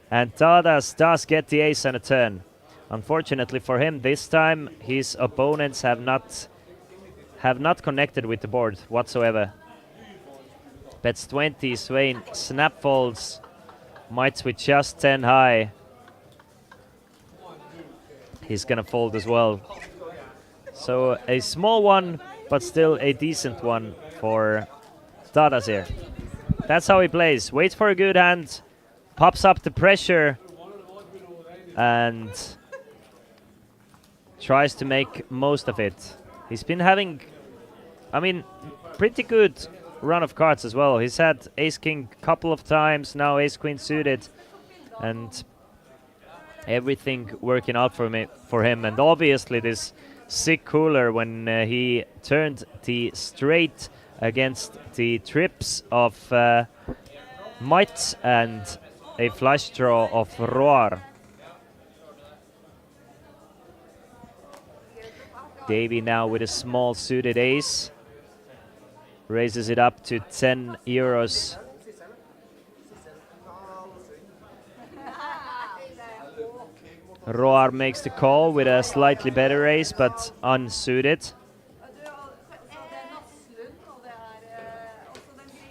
Speaker 12: And Dadas does get the ace on a turn. Unfortunately for him, this time his opponents have not connected with the board whatsoever. Bets 20, Svein snap folds. Mites with just 10 high. He's gonna fold as well. So a small one, but still a decent one for Dadas here. That's how he plays. Waits for a good hand, pops up the pressure, and tries to make most of it. He's been having, I mean, pretty good run of cards as well. He's had Ace King a couple of times, now Ace Queen suited, and everything working out for him, and obviously this sick cooler when he turned the straight against the trips of Mats and a flush draw of Roar. Davey now with a small suited ace, raises it up to 10 euros. Roar makes the call with a slightly better ace, but unsuited.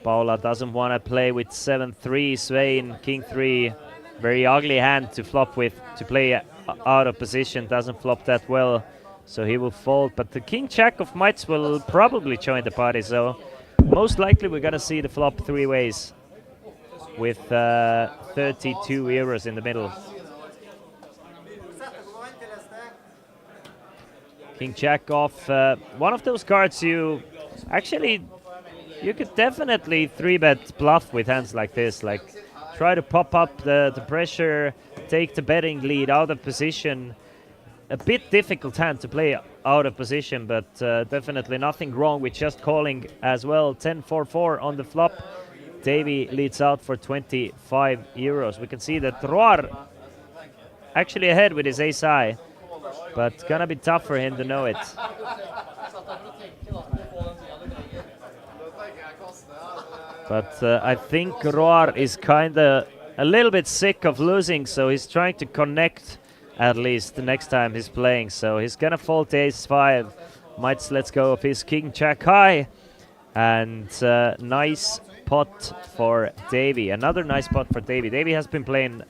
Speaker 12: Paula doesn't want to play with 7-3. Svein, King 3, very ugly hand to flop with, to play out of position, doesn't flop that well, so he will fold. But the King Jack of Mites will probably join the party, so most likely we're gonna see the flop 3 ways with 32 euros in the middle. King Jack off, one of those cards you could definitely 3-bet bluff with hands like this, like try to pop up the pressure, take the betting lead out of position. A bit difficult hand to play out of position, but definitely nothing wrong with just calling as well. 10-4-4 on the flop. Davey leads out for 25 euros. We can see that Roar actually ahead with his ace high, but gonna be tough for him to know it. But I think Roar is kinda a little bit sick of losing, so he's trying to connect at least the next time he's playing. So he's gonna fold to ace 5. Might let go of his King Jack high, and nice pot for Davey. Another nice pot for Davey. Davey has been playing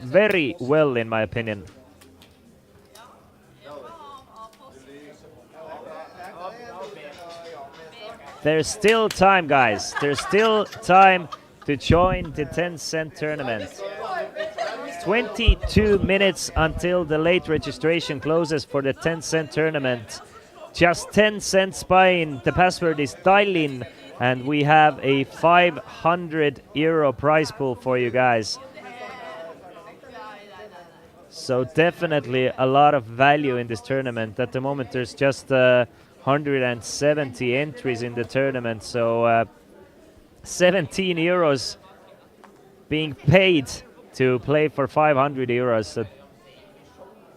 Speaker 12: very well in my opinion. There's still time, guys. There's still time to join the 10-cent tournament. 22 minutes until the late registration closes for the 10-cent tournament. Just 10 cents buy-in. The password is dial-in, and we have a 500 euro prize pool for you guys. So definitely a lot of value in this tournament. At the moment, there's just 170 entries in the tournament, so 17 euros being paid to play for 500 euros. So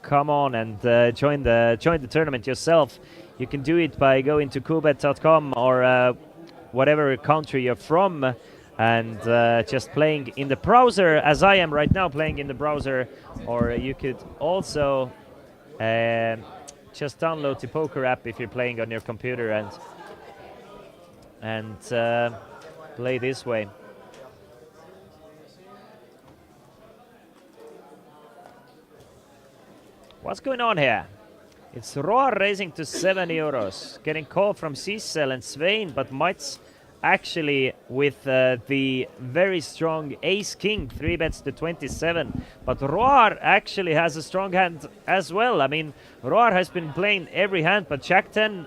Speaker 12: come on and join the tournament yourself. You can do it by going to coolbet.com or whatever country you're from, and just playing in the browser, as I am right now playing in the browser, or you could also just download the poker app if you're playing on your computer and play this way. What's going on here? It's Roar raising to 7 euros, getting called from Sissel and Svein, but Mats actually with the very strong ace king 3-bets to 27. But Roar actually has a strong hand as well. I mean, Roar has been playing every hand, but Jack 10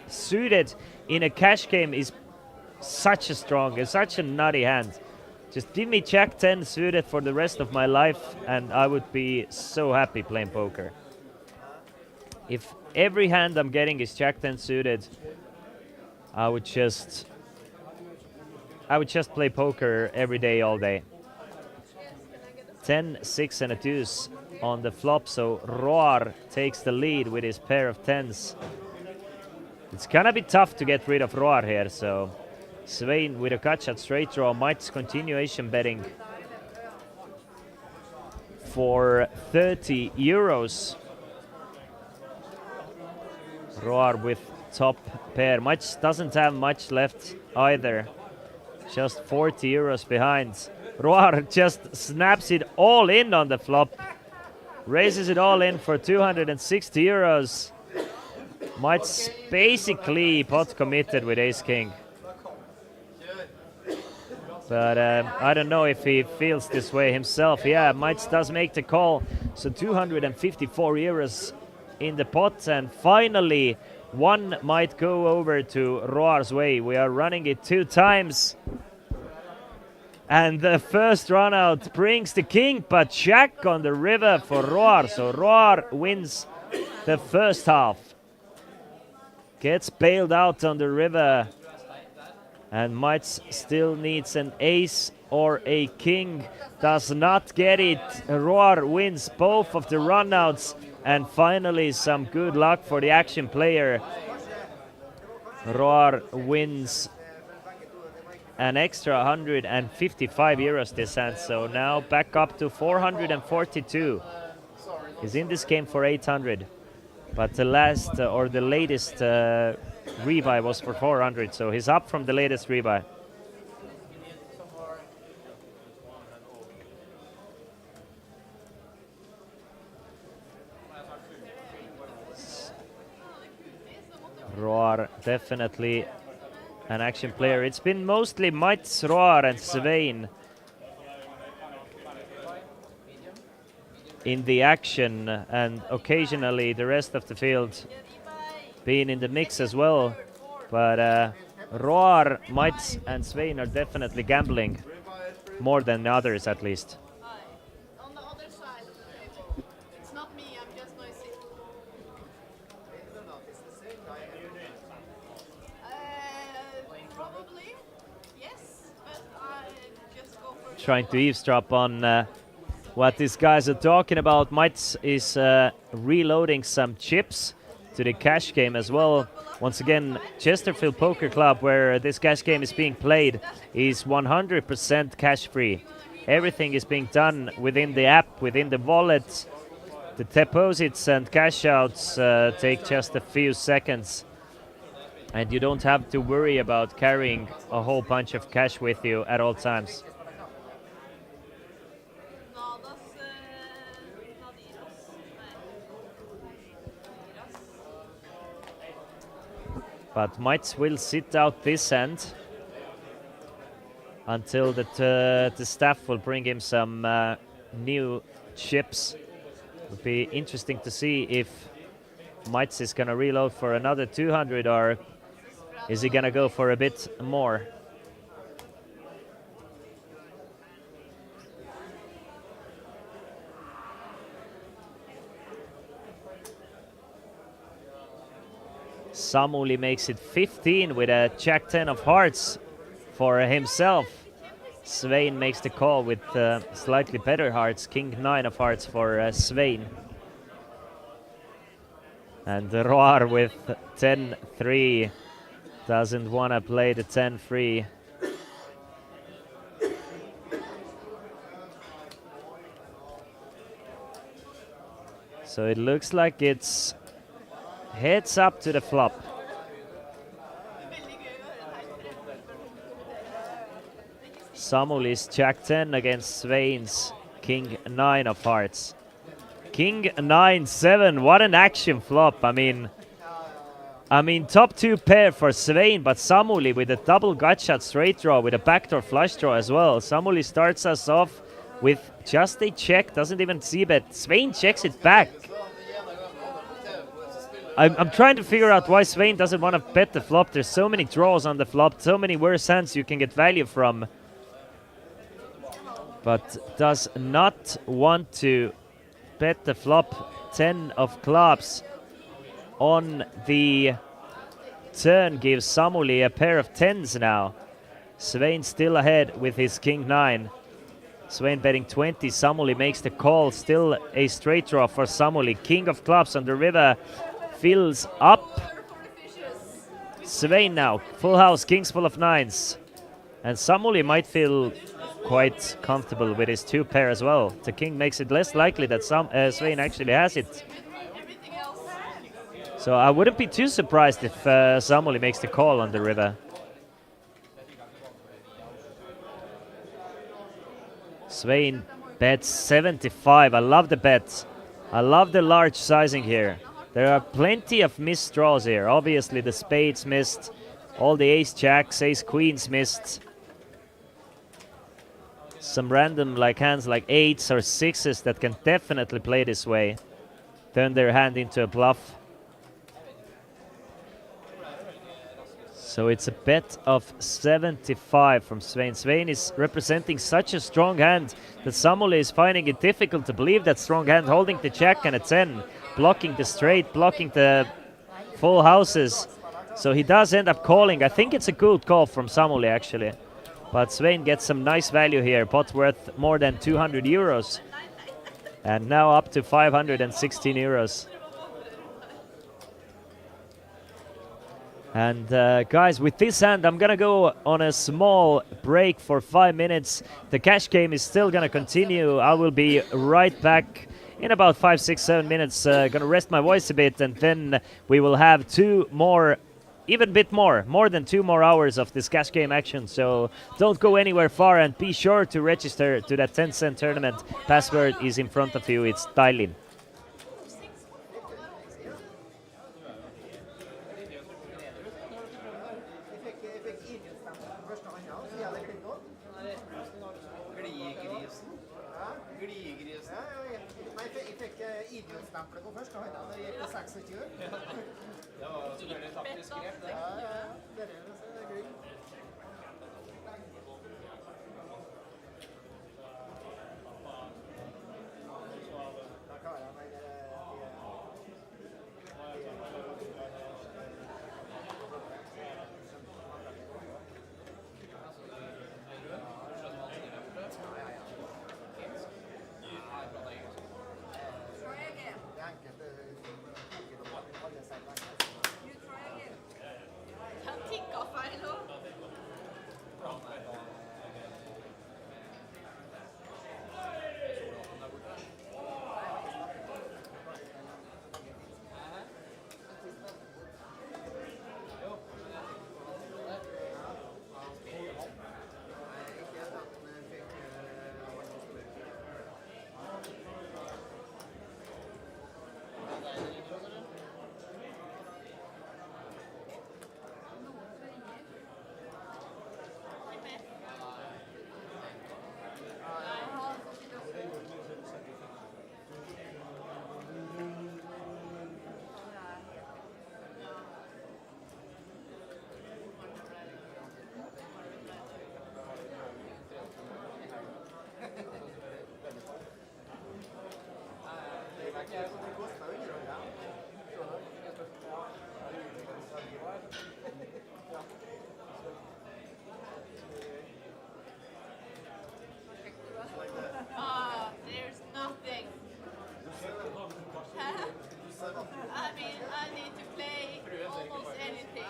Speaker 12: suited in a cash game is such a nutty hand. Just give me Jack 10 suited for the rest of my life, and I would be so happy playing poker. If every hand I'm getting is Jack 10 suited, I would just play poker every day, all day. 10, 6, and a deuce on the flop, so Roar takes the lead with his pair of 10s. It's gonna be tough to get rid of Roar here, so Svein with a cut shot straight draw, Might's continuation betting for 30 euros. Roar with top pair. Much doesn't have much left either. Just 40 euros behind. Roar just snaps it all in on the flop. Raises it all in for 260 euros. Might's basically pot committed with ace king. But I don't know if he feels this way himself. Yeah, Mites does make the call. So 254 euros in the pot. And finally, one might go over to Roar's way. We are running it 2 times. And the first run out brings the king, but jack on the river for Roar. So Roar wins the first half. Gets bailed out on the river. And Mites still needs an ace or a king. Does not get it. Roar wins both of the runouts. And finally some good luck for the action player. Roar wins an extra 155 euros this hand. So now back up to 442. He's in this game for 800. But the last or the latest rebuy was for 400. So he's up from the latest rebuy. Roar definitely an action player. It's been mostly Mats, Roar and Svein in the action, and occasionally the rest of the field being in the mix as well. But Roar, Mats and Svein are definitely gambling more than the others at least.
Speaker 14: On the other side of the table. It's not me, I'm just noisy. Probably, yes, but I just go for
Speaker 12: Trying to eavesdrop on what these guys are talking about. Mites is reloading some chips to the cash game as well. Once again, Chesterfield Poker Club, where this cash game is being played, is 100% cash free. Everything is being done within the app, within the wallet. The deposits and cash outs take just a few seconds. And you don't have to worry about carrying a whole bunch of cash with you at all times. But Mites will sit out this end until the staff will bring him some new chips. It'll be interesting to see if Mites is gonna reload for another 200 or is he gonna go for a bit more. Samuli makes it 15 with a jack 10 of hearts for himself. Svein makes the call with slightly better hearts, king 9 of hearts for Svein. And Roar with 10-3 doesn't want to play the 10-free. So it looks like it's heads up to the flop. Samuli's jack 10 against Svein's king 9 of hearts. King 9-7, what an action flop. I mean top 2 pair for Svein, but Samuli with a double gut shot straight draw with a backdoor flush draw as well. Samuli starts us off with just a check, doesn't even see bet. Svein checks it back. I'm trying to figure out why Svein doesn't want to bet the flop. There's so many draws on the flop, so many worse hands you can get value from. But does not want to bet the flop. 10 of clubs on the turn gives Samuli a pair of 10s now. Svein still ahead with his king 9. Svein betting 20, Samuli makes the call. Still a straight draw for Samuli. King of clubs on the river fills up. Svein now, full house, kings full of 9s. And Samuli might feel quite comfortable with his 2 pair as well. The king makes it less likely that Svein actually has it. So I wouldn't be too surprised if Samuli makes the call on the river. Svein bets 75. I love the bet. I love the large sizing here. There are plenty of missed draws here. Obviously the spades missed. All the ace jacks, ace queens missed. Some random hands like 8s or 6s that can definitely play this way. Turn their hand into a bluff. So it's a bet of 75 from Svein. Svein is representing such a strong hand that Samuel is finding it difficult to believe that strong hand, holding the jack and a 10, blocking the straight, blocking the full houses. So he does end up calling. I think it's a good call from Samuel actually. But Svein gets some nice value here, pot worth more than 200 euros. And now up to 516 euros. And guys, with this hand, I'm gonna go on a small break for 5 minutes. The cash game is still gonna continue. I will be right back in about 5, 6, 7 minutes. Gonna rest my voice a bit, and then we will have 2 more, even a bit more than 2 more hours of this cash game action. So don't go anywhere far, and be sure to register to that 10-cent tournament. Password is in front of you. It's Tallinn.
Speaker 13: Idiotstemplet på første hånda, det gikk til 26. Det var selvfølgelig taktisk grep, det. Ja, det er gøy.
Speaker 14: There's nothing. I mean, I need to play almost anything.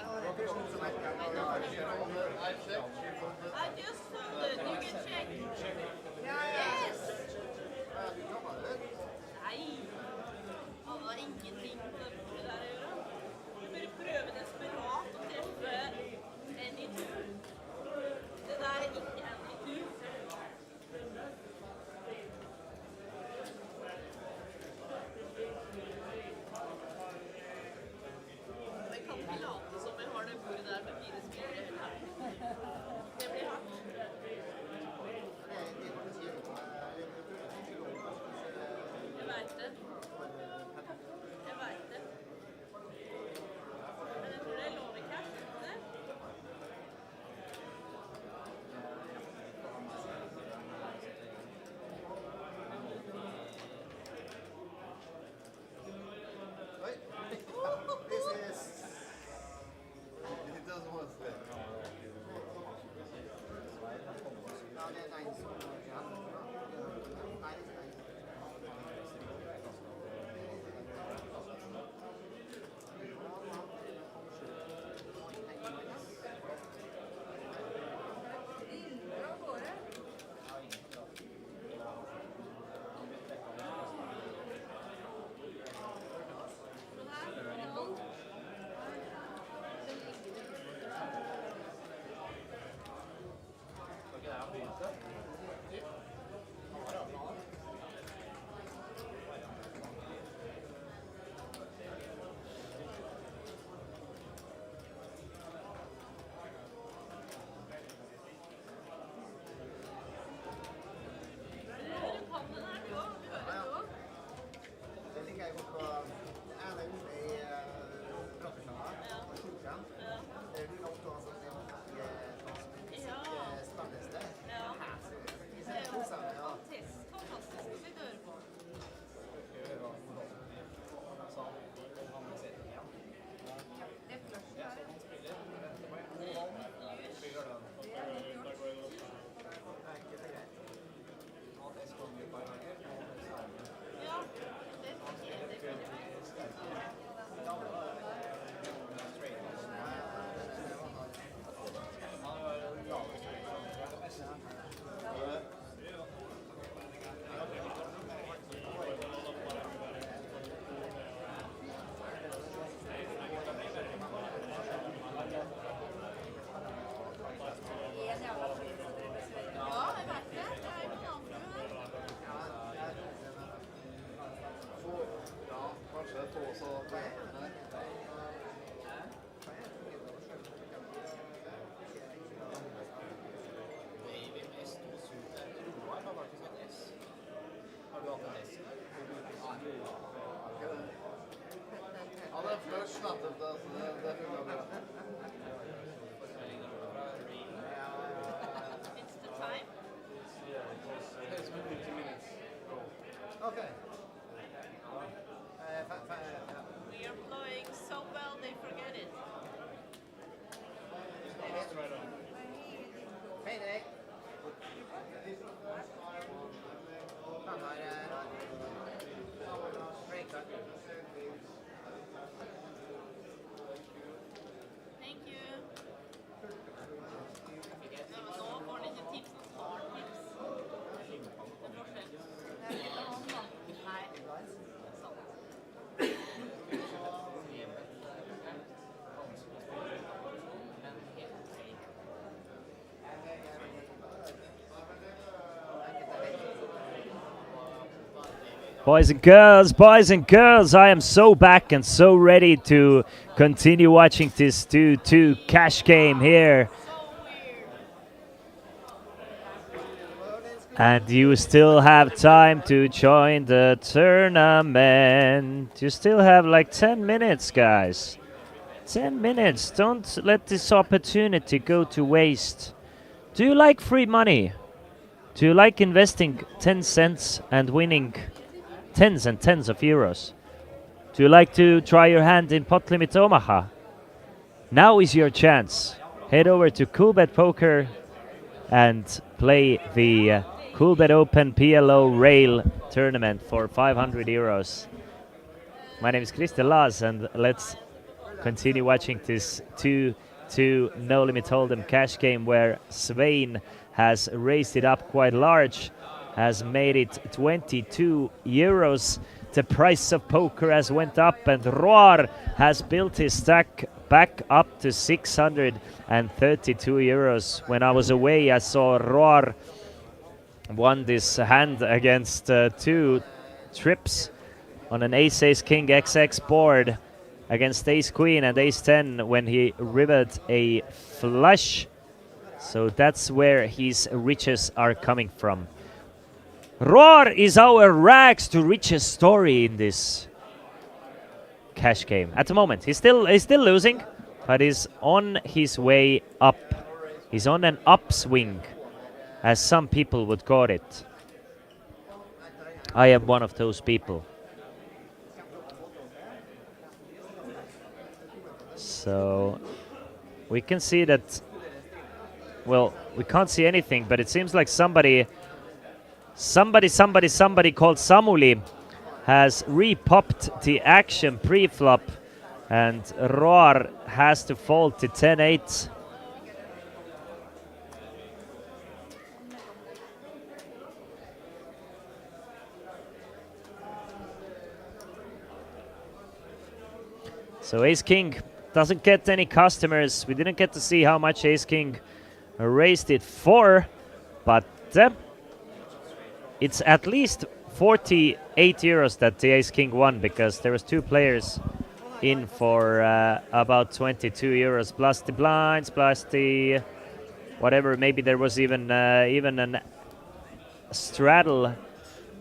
Speaker 14: I just folded. You can check. Yes. Nei. Han har ingenting på det der å gjøre. Du bare prøver desperat å treffe any two. Det der er ikke any two. Jeg kan ikke late som jeg har det bordet der med 4 spillere. Det blir hardt. Jeg vet det. Jeg vet det. Men jeg tror det er lov i cash, ikke det? It's the time.
Speaker 13: Okay.
Speaker 14: We are playing so well they forget it.
Speaker 13: Payday.
Speaker 14: Thank you. Nej, men då får ni inte tips om spartips. Det är för sent. Nej.
Speaker 12: Boys and girls, I am so back and so ready to continue watching this 2-2 cash game here. And you still have time to join the tournament. You still have like 10 minutes, guys. 10 minutes. Don't let this opportunity go to waste. Do you like free money? Do you like investing 10 cents and winning tens and tens of euros? Do you like to try your hand in Pot Limit Omaha? Now is your chance. Head over to Coolbet Poker and play the Coolbet Open PLO Rail tournament for 500 euros. My name is Christian Laas, and let's continue watching this 2-2 No Limit Hold'em cash game where Svein has raised it up quite large, has made it 22 euros. The price of poker has went up, and Roar has built his stack back up to 632 euros. When I was away, I saw Roar won this hand against 2 trips on an ace king XX board against ace queen and ace 10 when he rivered a flush. So that's where his riches are coming from. Roar is our rags to riches story in this cash game. At the moment, he's still losing, but he's on his way up. He's on an upswing, as some people would call it. I am one of those people. So we can see that, well, we can't see anything, but it seems like somebody called Samuli has repopped the action pre-flop, and Roar has to fold to 10-8. So Ace King doesn't get any customers. We didn't get to see how much Ace King raised it for, but it's at least 48 euros that the Ace King won, because there was 2 players in for about 22 euros plus the blinds, plus the whatever. Maybe there was even an straddle.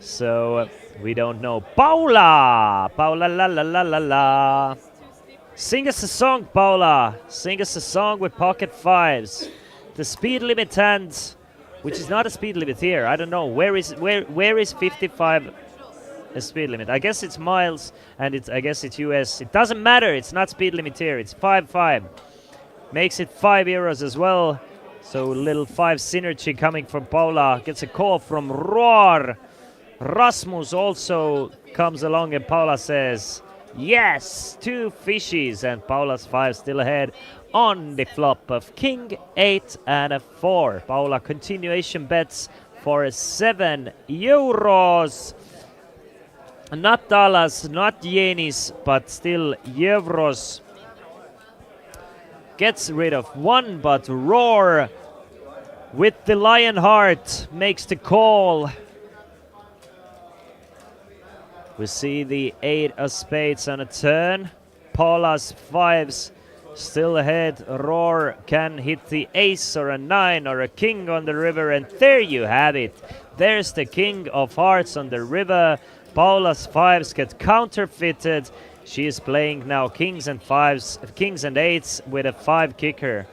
Speaker 12: So we don't know. Paula, la la la la la. Sing us a song, Paula. Sing us a song with pocket fives. The speed limit hand, which is not a speed limit here. I don't know where is 55 a speed limit. I guess it's miles, and I guess it's US. It doesn't matter. It's not speed limit here. It's 5-5. Makes it 5 euros as well. So little 5 synergy coming from Paula. Gets a call from Roar. Rasmus also comes along and Paula says, yes, 2 fishes, and Paula's 5 still ahead on the flop of king, 8 and a 4. Paula continuation bets for 7 euros. Not dollars, not yenis, but still euros. Gets rid of 1, but Roar with the lion heart makes the call. We see the 8 of spades on a turn. Paula's 5s still ahead. Roar can hit the ace or a 9 or a king on the river, and there you have it. There's the king of hearts on the river. Paula's 5s get counterfeited. She is playing now kings and 5s, kings and 8s with a 5 kicker,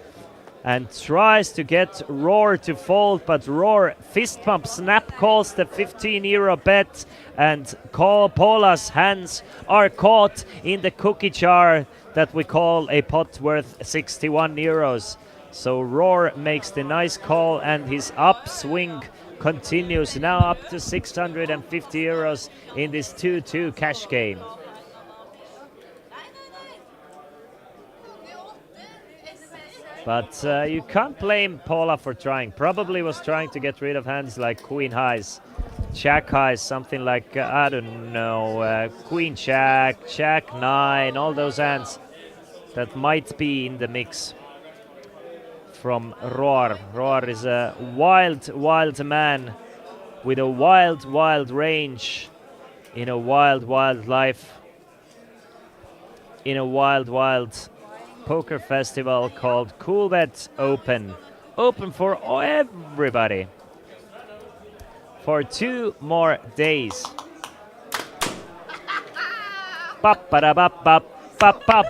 Speaker 12: and tries to get Roar to fold, but Roar fist pump snap calls the 15 euro bet, and Paula's hands are caught in the cookie jar that we call a pot worth 61 euros. So Roar makes the nice call, and his upswing continues now up to 650 euros in this 2-2 cash game. But you can't blame Paula for trying. Probably was trying to get rid of hands like queen highs, jack highs, something like, I don't know, queen jack, jack 9, all those hands that might be in the mix from Roar. Roar is a wild, wild man with a wild, wild range in a wild, wild life, in a wild, wild poker festival called Coolbet Open. Open for everybody for 2 more days. Pop ba da bop bop pop pop.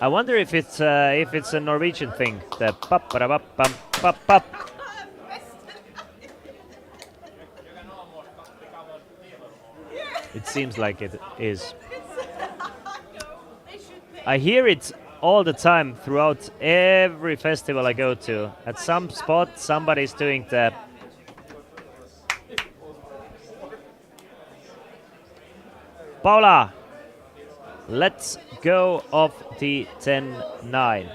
Speaker 12: I wonder if it's a Norwegian thing. The pop ba da bop bop pop pop. It seems like it is. I hear it all the time throughout every festival I go to. At some spot, somebody's doing the Paula, let's go off the 10-9.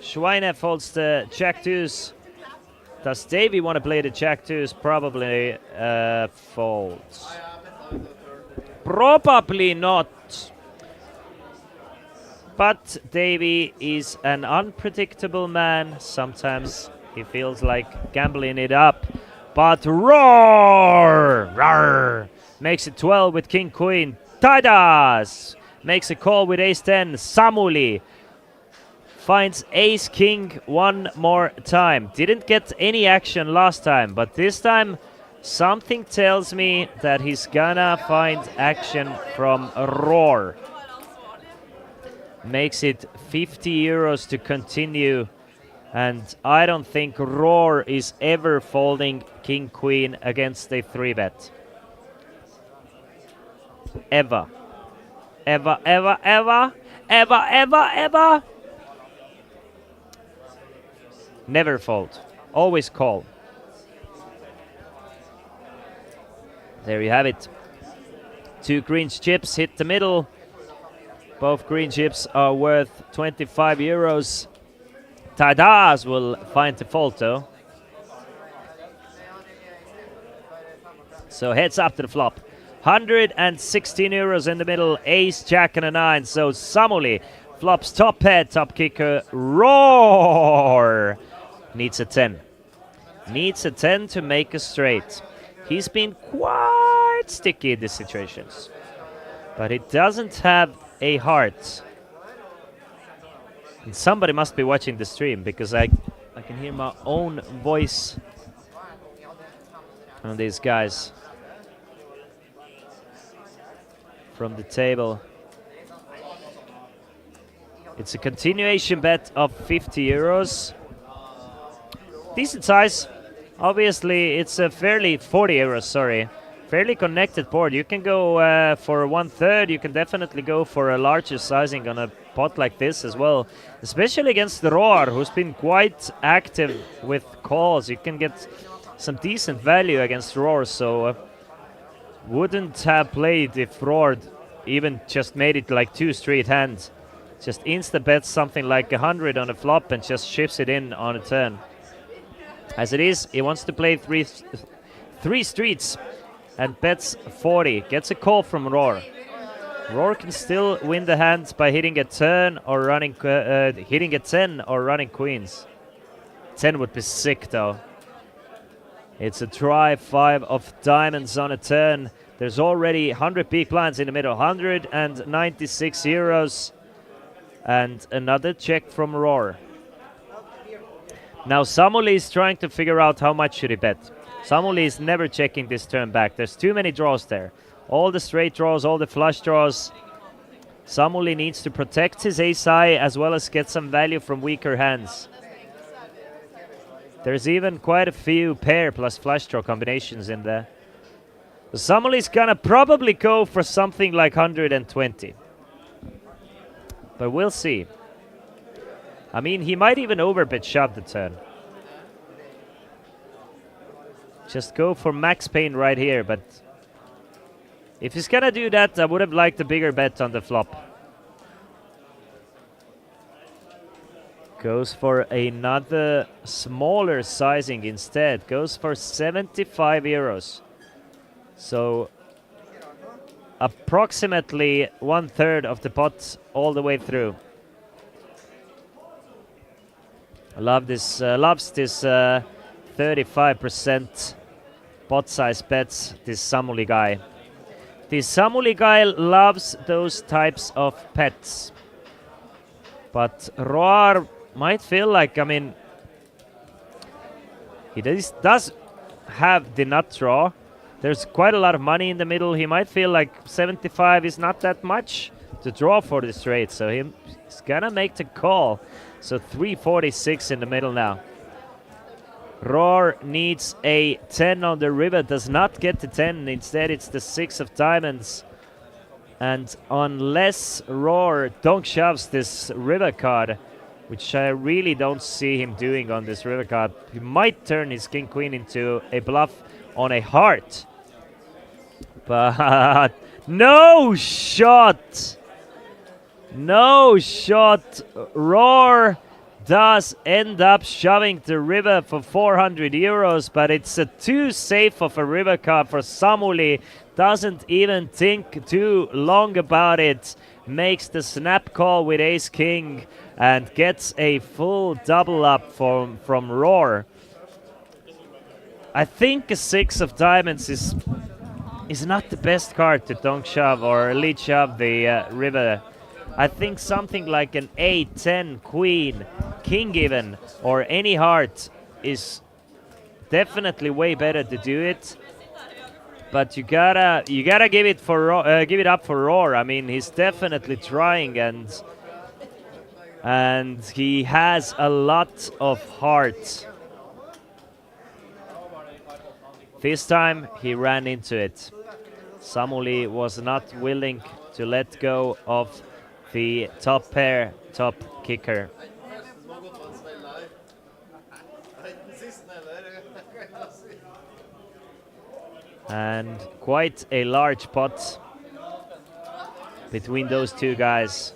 Speaker 12: Schweine folds the jack deuce. Does Davey want to play the jack deuce? Probably folds. Probably not. But Davey is an unpredictable man. Sometimes he feels like gambling it up. But Roar! Rawr! Makes it 12 with king queen. Tadas! Makes a call with ace 10. Samuli finds ace king one more time. Didn't get any action last time, but this time something tells me that he's gonna find action from Roar. Makes it 50 euros to continue, and I don't think Roar is ever folding king queen against a 3-bet. Ever. Ever, ever, ever, ever, ever, ever. Never fold. Always call. There you have it. 2 green chips hit the middle. Both green chips are worth 25 euros. Tadas will find the fault though. So heads up to the flop. 116 euros in the middle. Ace, jack and a 9. So Samuli flops top head, top kicker. Roar! Needs a 10. Needs a 10 to make a straight. He's been quite sticky in these situations. But he doesn't have a heart. And somebody must be watching the stream, because I can hear my own voice on these guys from the table. It's a continuation bet of 50 euros. Decent size. Obviously, it's a fairly 40 euros, sorry. fairly connected board. You can go for 1/3. You can definitely go for a larger sizing on a pot like this as well, especially against the Roar, who's been quite active with calls. You can get some decent value against Roar, so wouldn't have played if Roar even just made it like 2 straight hands. Just insta bets something like 100 on a flop and just shifts it in on a turn. As it is, he wants to play three streets and bets 40. Gets a call from Roar. Roar can still win the hand by hitting a turn or running hitting a 10 or running queens. 10 would be sick though. It's a try 5 of diamonds on a turn. There's already 100 big blinds in the middle. 196 euros. And another check from Roar. Now Samuli is trying to figure out how much should he bet. Samuli is never checking this turn back. There's too many draws there. All the straight draws, all the flush draws. Samuli needs to protect his ace-high as well as get some value from weaker hands. There's even quite a few pair plus flush draw combinations in there. Samuli's gonna probably go for something like 120. But we'll see. I mean, he might even overbet shove the turn. Just go for max pain right here, but if he's gonna do that, I would have liked a bigger bet on the flop. Goes for another smaller sizing instead. Goes for 75 euros. So approximately 1/3 of the pot all the way through. I love this. Loves this 35% pot size bets. This Samuli guy. This Samuli guy loves those types of pets. But Roar might feel like, I mean, he does have the nut draw. There's quite a lot of money in the middle. He might feel like 75 is not that much to draw for the straight, so he's gonna make the call. So 346 in the middle now. Roar needs a 10 on the river, does not get the 10. Instead, it's the 6 of diamonds. And unless Roar donk shoves this river card, which I really don't see him doing on this river card, he might turn his king queen into a bluff on a heart. But no shot. No shot. Roar does end up shoving the river for 400 euros, but it's a too safe of a river card for Samuli. Doesn't even think too long about it. Makes the snap call with ace king and gets a full double up from Roar. I think a 6 of diamonds is not the best card to donk shove or lead shove the river. I think something like an 8, 10, queen, king even, or any heart is definitely way better to do it. But you gotta give it up for Roar. I mean, he's definitely trying, and he has a lot of heart. This time he ran into it. Samuli was not willing to let go of the top pair, top kicker. And quite a large pot between those two guys.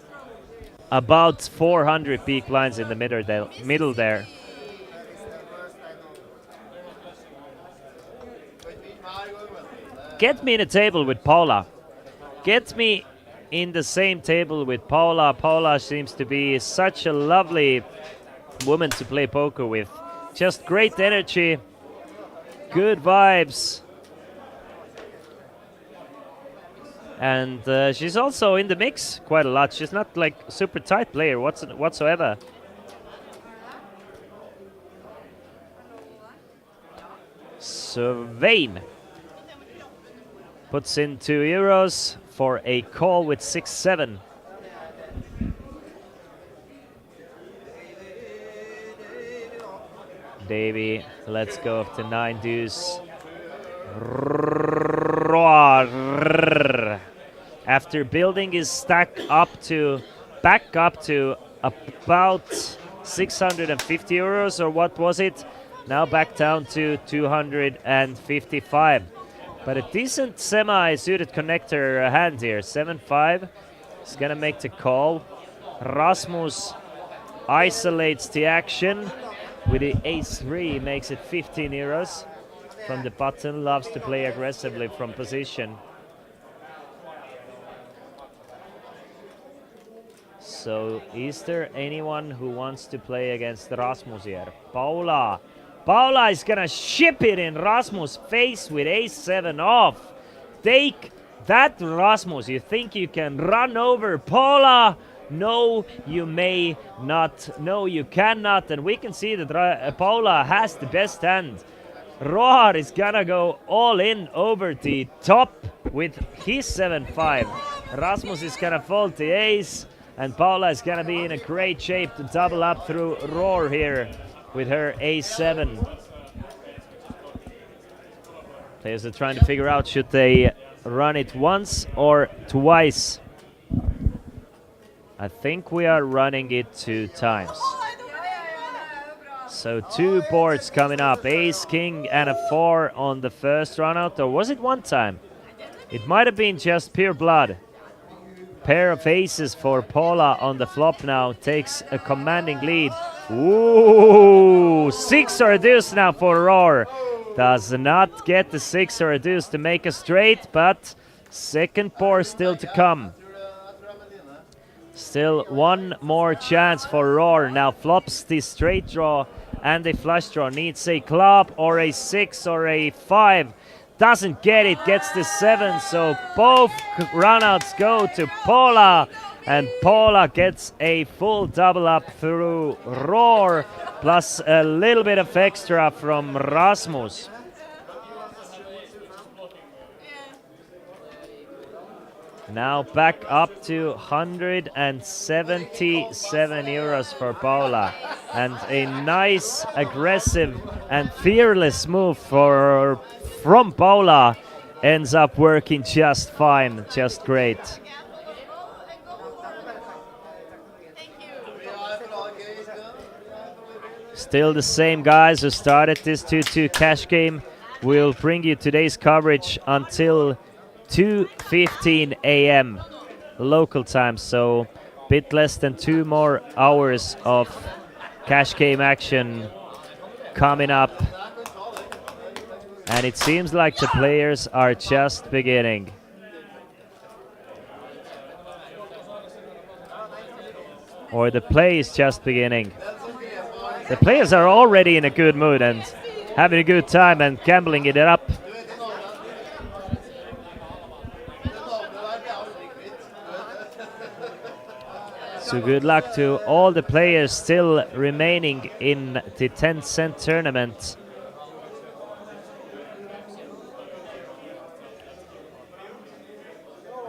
Speaker 12: About 400 big blinds in the middle there. Get me in a table with Paula. Get me in the same table with Paula. Paula seems to be such a lovely woman to play poker with. Just great energy, good vibes. And she's also in the mix quite a lot. She's not like super tight player whatsoever. Svein puts in 2 euros for a call with 6-7. Davey lets go of the 9 deuce. Grrr. After building his stack back up to about 650 euros, or what was it? Now back down to 255. But a decent semi-suited connector hand here. 7-5. He's gonna make the call. Rasmus isolates the action with the ace-3, makes it 15 euros. From the button, loves to play aggressively from position. So is there anyone who wants to play against Rasmus here? Paula. Paula is gonna ship it in Rasmus' face with ace-7 off. Take that, Rasmus. You think you can run over Paula? No, you may not. No, you cannot. And we can see that Paula has the best hand. Roar is gonna go all in over the top with his 7-5. Rasmus is gonna fold the ace, and Paula is gonna be in a great shape to double up through Roar here with her ace-7. Players are trying to figure out, should they run it once or twice? I think we are running it 2 times. So 2 boards coming up, ace, king, and a 4 on the first run out, or was it 1 time? It might have been just pure blood. Pair of aces for Paula on the flop now, takes a commanding lead. Ooh, 6 or a deuce now for Roar. Does not get the 6 or a deuce to make a straight, but second pour still to come. Still 1 more chance for Roar. Now flops the straight draw and a flush draw. Needs a club or a 6 or a 5. Doesn't get it, gets the 7. So both runouts go to Paula. And Paula gets a full double up through Roar, plus a little bit of extra from Rasmus. Now back up to 177 euros for Paula. And a nice, aggressive and fearless move from Paula ends up working just fine, just great. Still the same guys who started this 2-2 cash game will bring you today's coverage until 2:15 a.m. local time, so a bit less than 2 more hours of cash game action coming up. And it seems like the players are just beginning. Or the play is just beginning. The players are already in a good mood and having a good time and gambling it up. So good luck to all the players still remaining in the 10-cent tournament.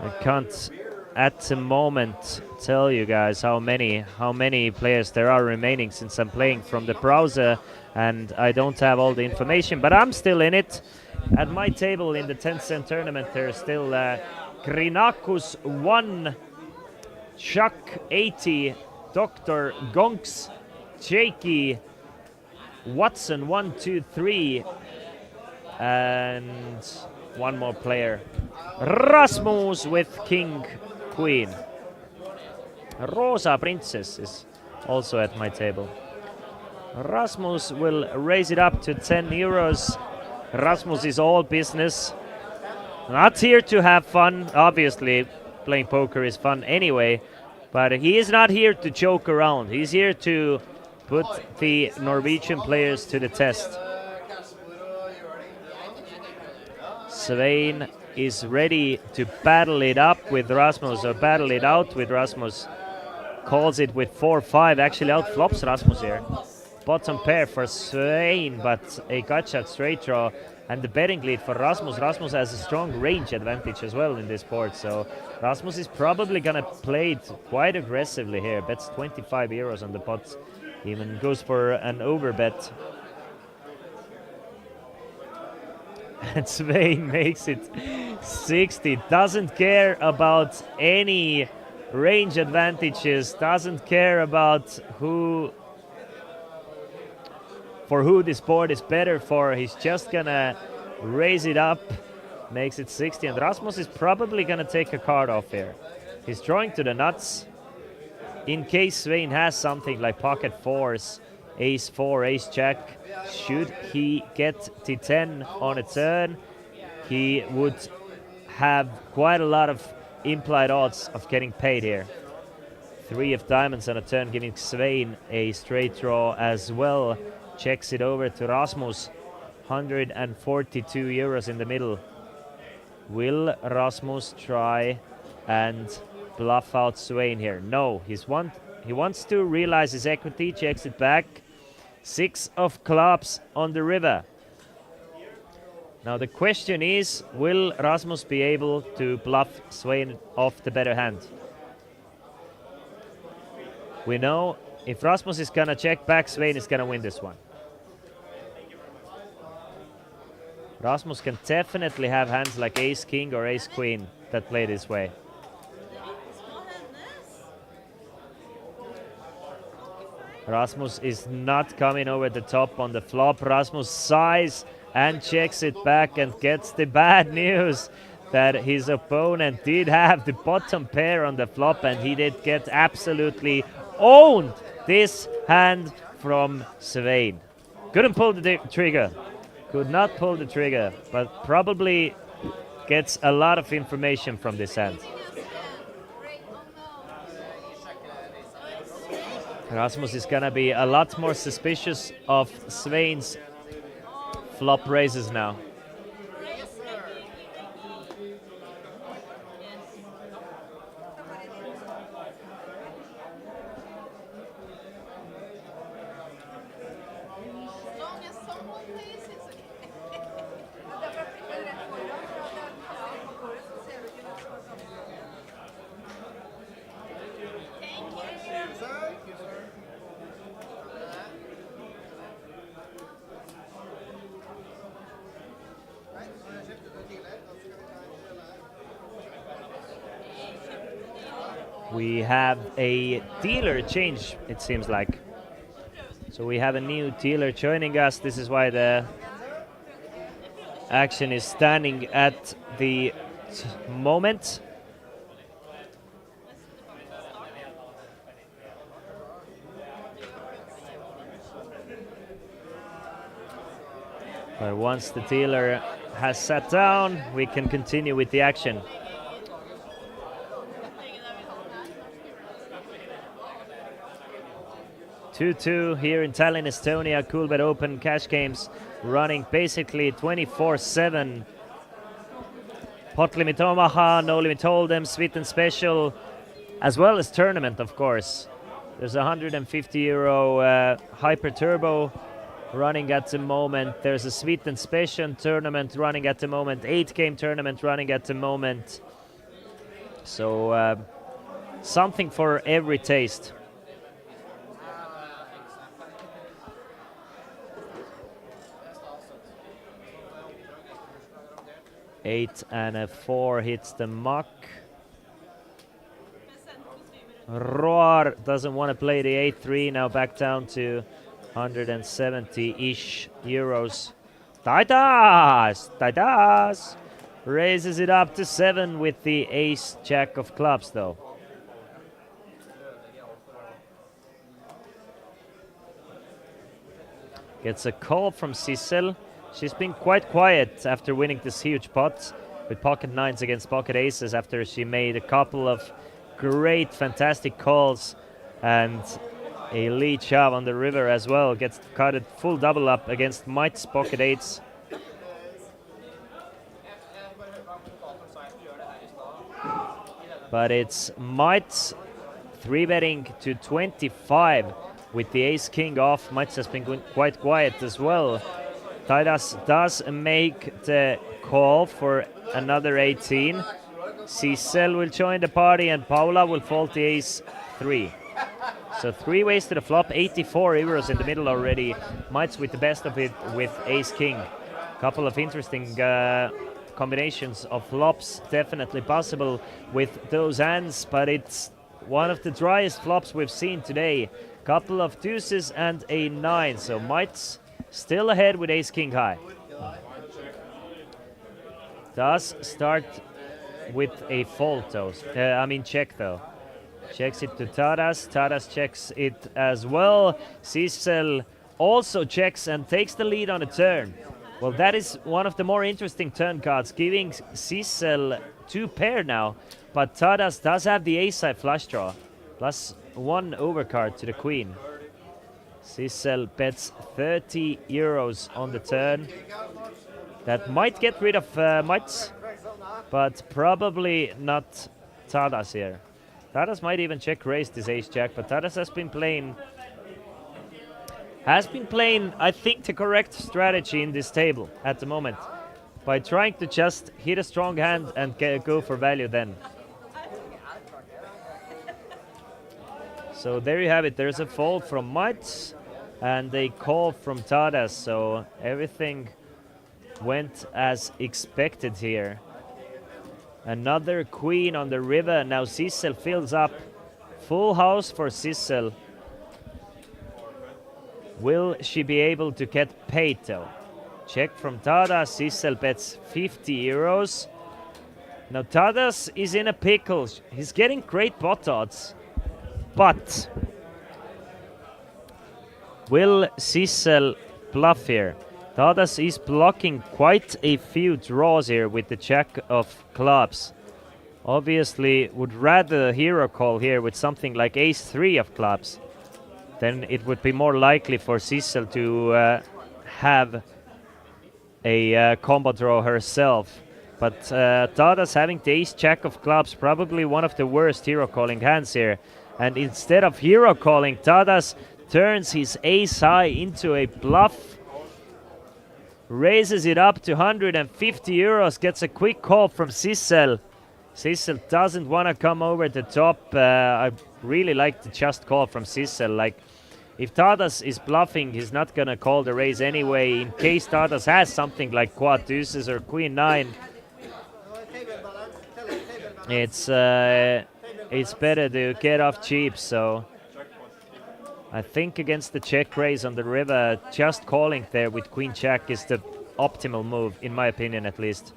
Speaker 12: I can't at the moment tell you guys how many players there are remaining, since I'm playing from the browser and I don't have all the information, but I'm still in it. At my table in the 10-cent tournament, there's still Grinakus 1, Chuck 80, Dr. Gonks, Jakey, Watson 1, 2, 3, and 1 more player. Rasmus with King, Queen. Rosa Princess is also at my table. Rasmus will raise it up to 10 euros. Rasmus is all business. Not here to have fun. Obviously, playing poker is fun anyway. But he is not here to joke around. He's here to put the Norwegian players to the test. Svein is ready to battle it up with Rasmus, or battle it out with Rasmus. Calls it with 4-5, actually outflops Rasmus here. Bottom pair for Svein, but a gutshot straight draw. And the betting lead for Rasmus. Rasmus has a strong range advantage as well in this board, so Rasmus is probably gonna play it quite aggressively here. Bets 25 euros on the pot, even goes for an overbet. And Svein makes it 60. Doesn't care about any range advantages. Doesn't care about who this board is better for. He's just gonna raise it up. Makes it 60. And Rasmus is probably gonna take a card off here. He's drawing to the nuts. In case Svein has something like pocket fours, ace 4, ace jack, should he get T10 on a turn, he would have quite a lot of implied odds of getting paid here. 3 of diamonds on a turn, giving Svein a straight draw as well. Checks it over to Rasmus. 142 euros in the middle. Will Rasmus try and bluff out Svein here? No, he wants to realize his equity, checks it back. 6 of clubs on the river. Now the question is, will Rasmus be able to bluff Svein off the better hand? We know if Rasmus is gonna check back, Svein is gonna win this one. Rasmus can definitely have hands like ace king or ace queen that play this way. Rasmus is not coming over the top on the flop. Rasmus sighs and checks it back and gets the bad news that his opponent did have the bottom pair on the flop and he did get absolutely owned this hand from Svein. Couldn't pull the trigger. Could not pull the trigger, but probably gets a lot of information from this hand. Rasmus is gonna be a lot more suspicious of Svein's flop raises now. We have a dealer change, it seems like. So we have a new dealer joining us. This is why the action is standing at the moment. But once the dealer has sat down, we can continue with the action. Two here in Tallinn, Estonia. Coolbet Open cash games running basically 24/7. Pot limit Omaha, no limit Hold'em, Sweet and Special, as well as tournament, of course. There's a 150 euro Hyper Turbo running at the moment. There's a Sweet and Special tournament running at the moment. 8-game tournament running at the moment. So something for every taste. 8 and a 4 hits the muck. Roar doesn't want to play the 8-3, now back down to 170-ish euros. Taitas raises it up to 7 with the ace jack of clubs though. Gets a call from Sissel. She's been quite quiet after winning this huge pot with pocket nines against pocket aces after she made a couple of great, fantastic calls and a lead shove on the river as well. Gets carded full double up against Mite's pocket eights. But it's Mite 3-betting to 25 with the ace-king off. Mite has been quite quiet as well. Taitas does make the call for another 18. Sissel will join the party and Paula will fold the ace-3. So 3 ways to the flop, 84 euros in the middle already. Mite's with the best of it with ace-king. Couple of interesting combinations of flops definitely possible with those hands, but it's one of the driest flops we've seen today. Couple of deuces and a 9, so Mite's still ahead with ace king high. Does start with a fold though, check though. Checks it to Tadas, Tadas checks it as well. Sissel also checks and takes the lead on a turn. Well, that is one of the more interesting turn cards, giving Sissel 2 pair now, but Tadas does have the ace-high flush draw, plus 1 overcard to the queen. Sissel bets 30 euros on the turn. That might get rid of Mites, but probably not Tadas here. Tadas might even check raise this ace-jack, but Tadas has been playing, I think, the correct strategy in this table at the moment, by trying to just hit a strong hand and go for value then. So there you have it. There's a fold from Mites and a call from Tadas, so everything went as expected here. Another queen on the river. Now Sissel fills up. Full house for Sissel. Will she be able to get paid though? Check from Tadas. Sissel bets 50 euros. Now Tadas is in a pickle. He's getting great pot odds. But will Sissel bluff here? Tadas is blocking quite a few draws here with the jack of clubs. Obviously would rather hero call here with something like ace-3 of clubs. Then it would be more likely for Sissel to have a combo draw herself. But Tadas having the ace-jack of clubs, probably one of the worst hero calling hands here. And instead of hero calling, Tadas turns his ace-high into a bluff. Raises it up to 150 euros, gets a quick call from Sissel. Sissel doesn't want to come over the top. I really like the just call from Sissel. Like, if Tadas is bluffing, he's not going to call the raise anyway. In case Tadas has something like quad deuces or queen 9, it's better to get off cheap. So I think against the check raise on the river, just calling there with queen jack is the optimal move, in my opinion at least.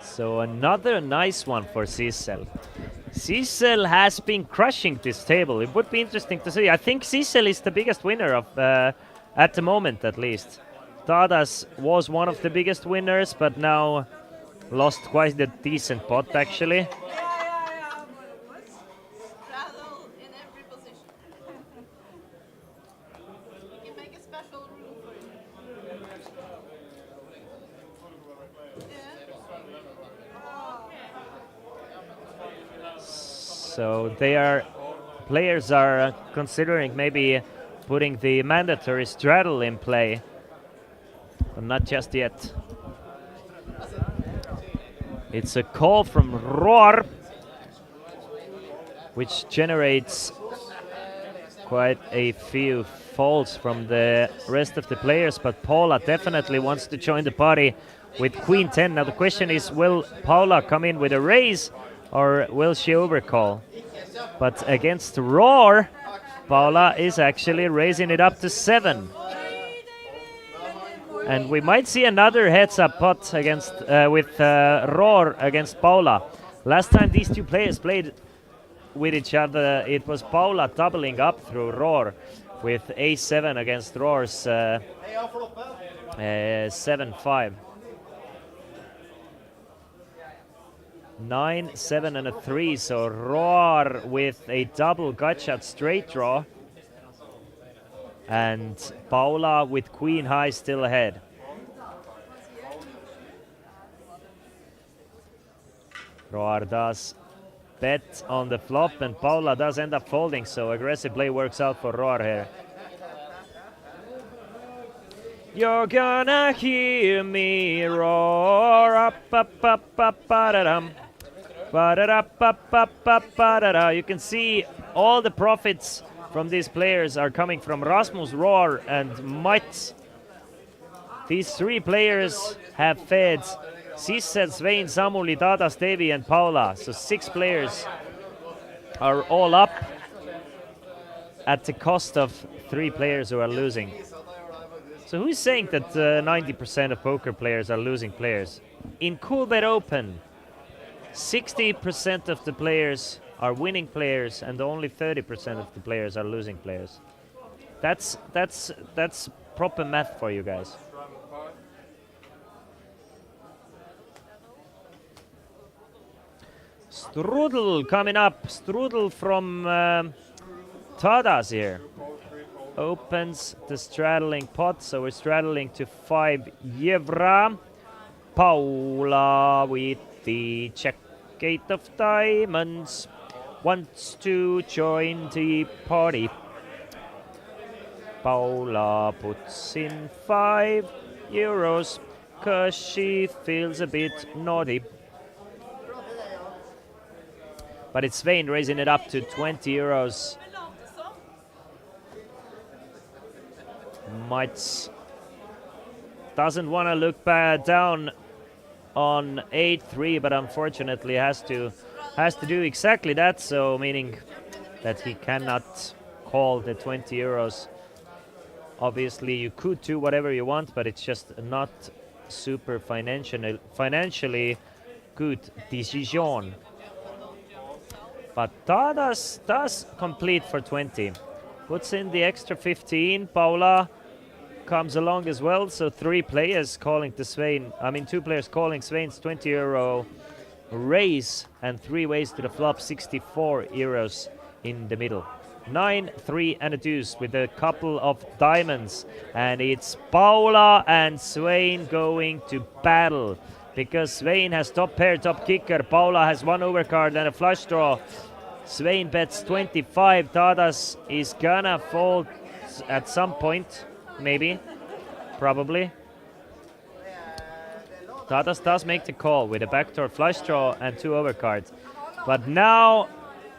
Speaker 12: So another nice one for Sissel. Sissel has been crushing this table. It would be interesting to see. I think Sissel is the biggest winner of at the moment, at least. Tadas was one of the biggest winners, but now lost quite a decent pot, actually.
Speaker 14: Straddle in every position. We can make a special rule for you.
Speaker 12: So players are considering maybe putting the mandatory straddle in play, but not just yet. It's a call from Roar, which generates quite a few folds from the rest of the players, but Paula definitely wants to join the party with Queen 10. Now the question is, will Paula come in with a raise or will she overcall? But against Roar, Paula is actually raising it up to 7. And we might see another heads-up pot against with Roar against Paula. Last time these two players played with each other, it was Paula doubling up through Roar with a7 against Roar's 7-5. 9, 7 and a 3, so Roar with a double gutshot straight draw. And Paula with queen high still ahead. Roar does bet on the flop and Paula does end up folding, so aggressive play works out for Roar here. You're gonna hear me roar. Up, up, up, up, ba-da-dum. Ba-da-da-ba-ba-ba-ba-da-da. You can see all the profits from these players are coming from Rasmus, Roar, and Mats. These 3 players have fed Sissel, Svein, Samuli, Tadas, Devi, and Paula. So 6 players are all up at the cost of 3 players who are losing. So who's saying that 90% of poker players are losing players? In Coolbet Open, 60% of the players are winning players and only 30% of the players are losing players. That's proper math for you guys. Strudel coming up. Strudel from Tadas here. Opens the straddling pot, so we're straddling to 5 евро. Paula with the check 8 of diamonds wants to join the party. Paula puts in 5 euros cause she feels a bit naughty. But it's Svein raising it up to 20 euros. Mats doesn't want to look down on 8-3, but unfortunately has to do exactly that. So meaning that he cannot call the 20 euros. Obviously, you could do whatever you want, but it's just not super financially good decision. But Tadas does complete for 20. Puts in the extra 15. Paula comes along as well. So 3 players calling to Svein. I mean, 2 players calling Svein's 20 euro raise and 3 ways to the flop, 64 euros in the middle. 9, 3 and a deuce with a couple of diamonds. And it's Paula and Svein going to battle. Because Svein has top pair, top kicker. Paula has 1 overcard and a flush draw. Svein bets 25. Tadas is gonna fold at some point. Maybe. Probably. Tadas does make the call with a backdoor flush draw and 2 overcards. But now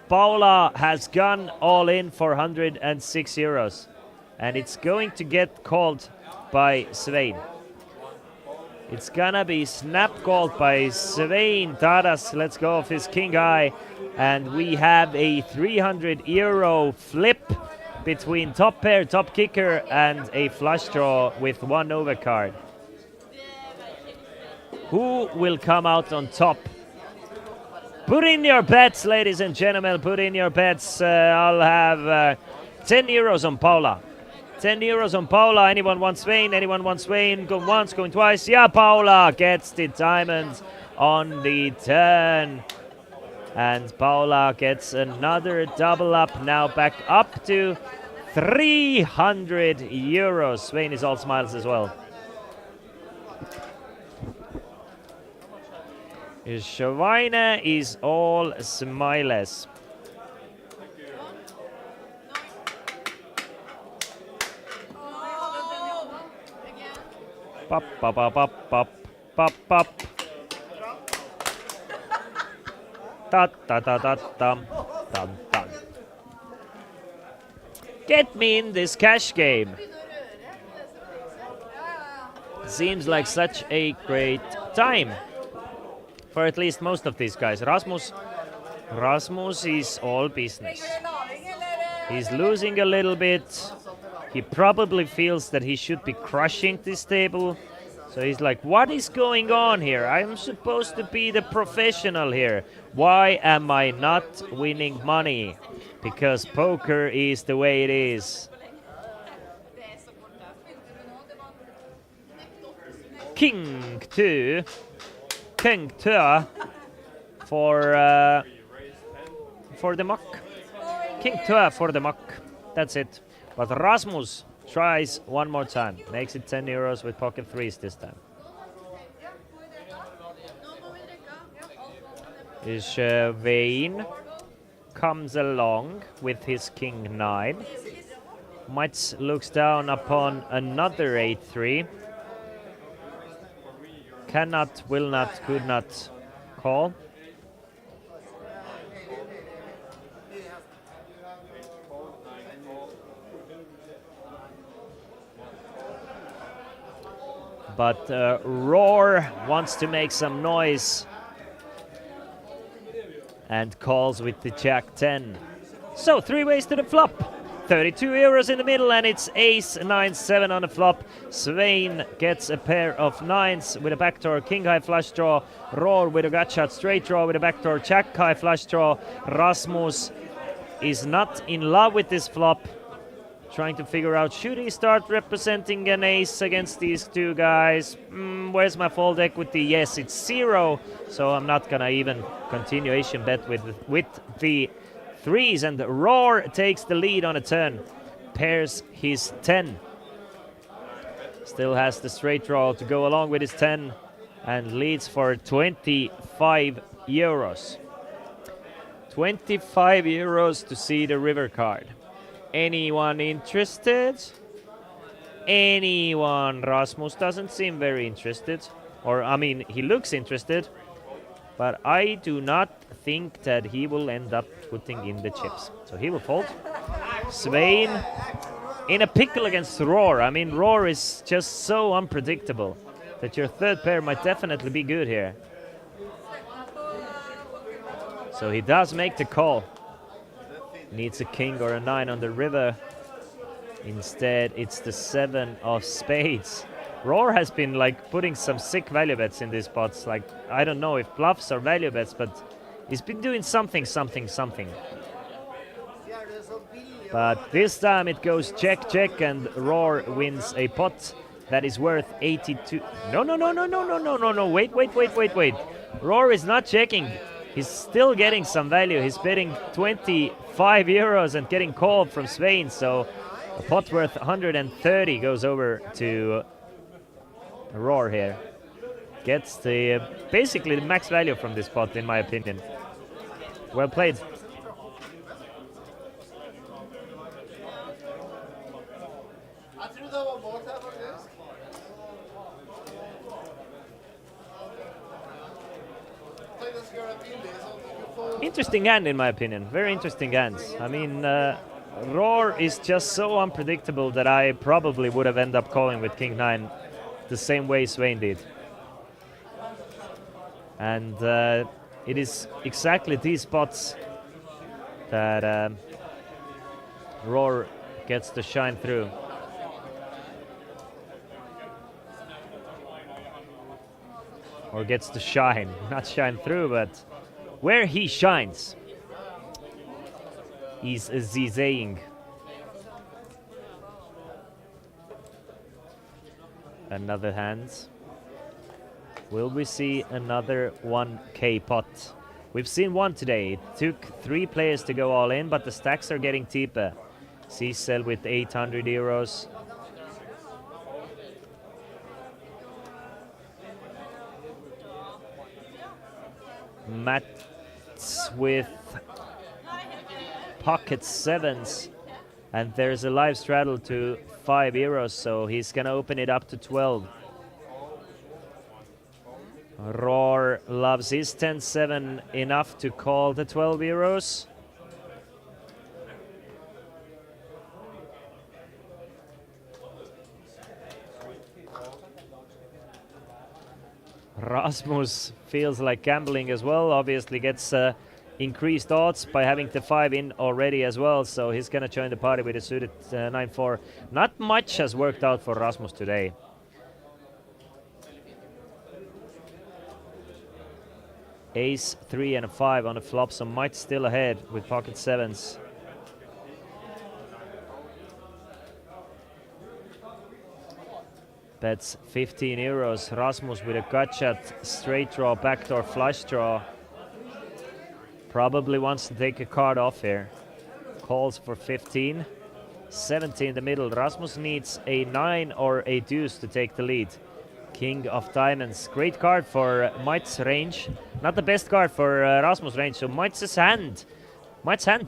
Speaker 12: Paula has gone all in for 106 euros. And it's going to get called by Svein. It's gonna be snap called by Svein. Tadas lets go of his king eye. And we have a 300 euro flip between top pair, top kicker, and a flush draw with 1 overcard. Who will come out on top? Put in your bets, ladies and gentlemen. Put in your bets. I'll have 10 euros on Paula. 10 euros on Paula. Anyone wants Svein? Anyone wants Svein? Going once, going twice. Yeah, Paula gets the diamonds on the turn. And Paula gets another double up. Now back up to 300 euros. Svein is all smiles as well. Schweine is all smiles. Pop, pop, pop, pop, pop, pop, pop. Ta ta ta ta tam tam tam. Get me in this cash game. Seems like such a great time for at least most of these guys. Rasmus is all business. He's losing a little bit. He probably feels that he should be crushing this table. So he's like, what is going on here? I'm supposed to be the professional here. Why am I not winning money? Because poker is the way it is. King 2. King 2 for the muck. King 2 for the muck. That's it. But Rasmus tries one more time. Makes it 10 euros with pocket threes this time. Svein comes along with his king 9. Mats looks down upon another 8-3. Cannot, will not, could not call. But Roar wants to make some noise and calls with the Jack 10. So 3 ways to the flop. 32 euros in the middle, and it's ace 9-7 on the flop. Svein gets a pair of nines with a backdoor king high flush draw. Roar with a gut shot straight draw with a backdoor jack high flush draw. Rasmus is not in love with this flop. Trying to figure out, should he start representing an ace against these two guys? Where's my fold equity? Yes, it's 0. So I'm not gonna even continuation bet with the threes, and Roar takes the lead on a turn. Pairs his 10. Still has the straight draw to go along with his 10 and leads for 25 euros. 25 euros to see the river card. Anyone interested? Anyone? Rasmus doesn't seem very interested. Or, I mean, he looks interested. But I do not think that he will end up putting in the chips. So he will fold. Svein in a pickle against Roar. I mean, Roar is just so unpredictable that your third pair might definitely be good here. So he does make the call. Needs a king or a 9 on the river. Instead, it's the 7 of spades. Roar has been like putting some sick value bets in these spots. Like, I don't know if bluffs or value bets, but he's been doing something. But this time it goes check, check, and Roar wins a pot that is worth 82. No. Wait. Roar is not checking. He's still getting some value. He's betting 25 euros and getting called from Svein. So a pot worth 130 goes over to Roar here. Gets the basically the max value from this pot, in my opinion. Well played. Interesting hand, in my opinion. Very interesting hands. I mean, Roar is just so unpredictable that I probably would have ended up calling with King 9 the same way Svein did. And it is exactly these spots that Roar gets to shine through. Or gets to shine. Not shine through, but where he shines is zizaying. Another hand. Will we see another 1k pot? We've seen one today. It took 3 players to go all in, but the stacks are getting deeper. Cecil with 800 euros. Matt with pocket 7s, and there's a live straddle to 5 euros, so he's gonna open it up to 12. Roar loves his 10-7 enough to call the 12 euros. Rasmus feels like gambling as well. Obviously gets increased odds by having the 5 in already as well. So he's going to join the party with a suited 9-4. Not much has worked out for Rasmus today. Ace, 3 and a 5 on the flop, so might still ahead with pocket 7s. Bets 15 euros. Rasmus with a gut shot, straight draw, backdoor flush draw. Probably wants to take a card off here. Calls for 15. 17 in the middle. Rasmus needs a 9 or a deuce to take the lead. King of diamonds. Great card for Mats' range. Not the best card for Rasmus' range. So Mats' hand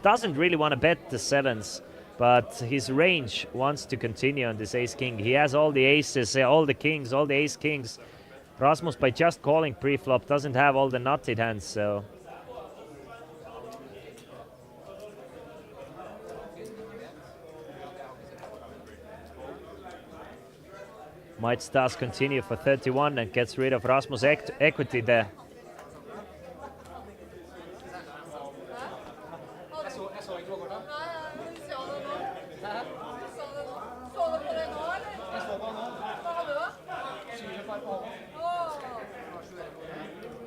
Speaker 12: doesn't really want to bet the 7s. but his range wants to continue on this ace-king. He has all the aces, all the kings, all the ace-kings. Rasmus, by just calling pre-flop, doesn't have all the nutted hands, so... Might does continue for 31 and gets rid of Rasmus' equity there.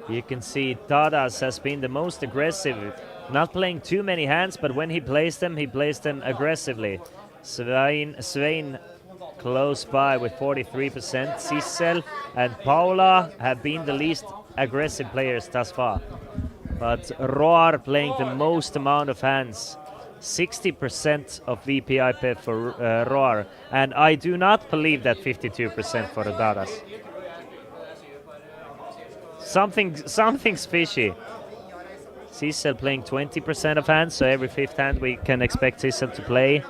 Speaker 12: You can see Tadas has been the most aggressive, not playing too many hands, but when he plays them aggressively. Svein close by with 43%. Sissel and Paula have been the least aggressive players thus far. But Roar playing the most amount of hands. 60% of VPIP for Roar. And I do not believe that 52% for Tadas. Something's fishy. Sissel playing 20% of hands, so every fifth hand we can expect Sissel to play.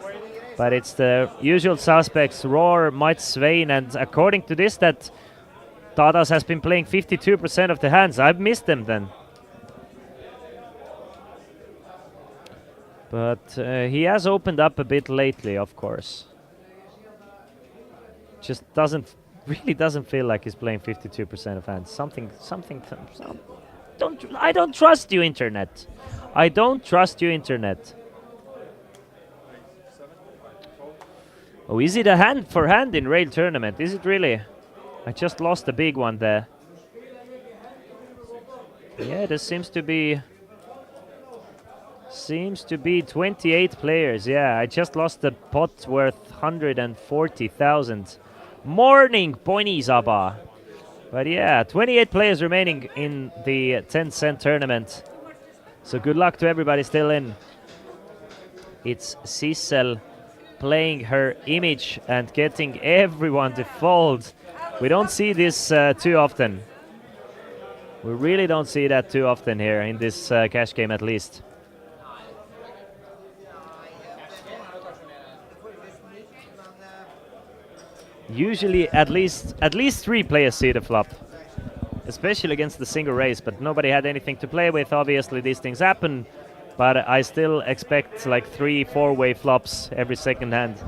Speaker 12: But it's the usual suspects, Roar, Might, Svein, and according to this, that Tadas has been playing 52% of the hands. I've missed them then. But he has opened up a bit lately, of course. Just really doesn't feel like he's playing 52% of hands. I don't trust you, internet. I don't trust you, internet. Oh, is it a hand for hand in Rail tournament? Is it really? I just lost a big one there. Yeah, there seems to be 28 players. Yeah, I just lost a pot worth 140,000. Morning, Poinisaba. But yeah, 28 players remaining in the 10-cent tournament. So good luck to everybody still in. It's Sissel playing her image and getting everyone to fold. We don't see this too often. We really don't see that too often here in this cash game, at least. Usually at least 3 players see the flop, especially against the single raise, but nobody had anything to play with. Obviously these things happen, but I still expect like 3-4 way flops every second hand.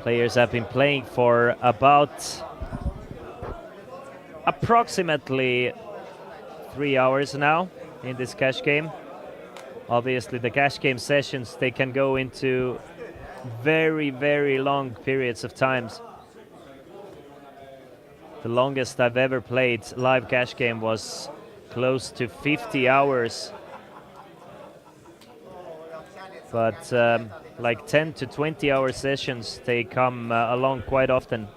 Speaker 12: Players have been playing for about approximately 3 hours now in this cash game. Obviously the cash game sessions, they can go into very, very long periods of times. The longest I've ever played live cash game was close to 50 hours. But like 10 to 20 hour sessions, they come along quite often.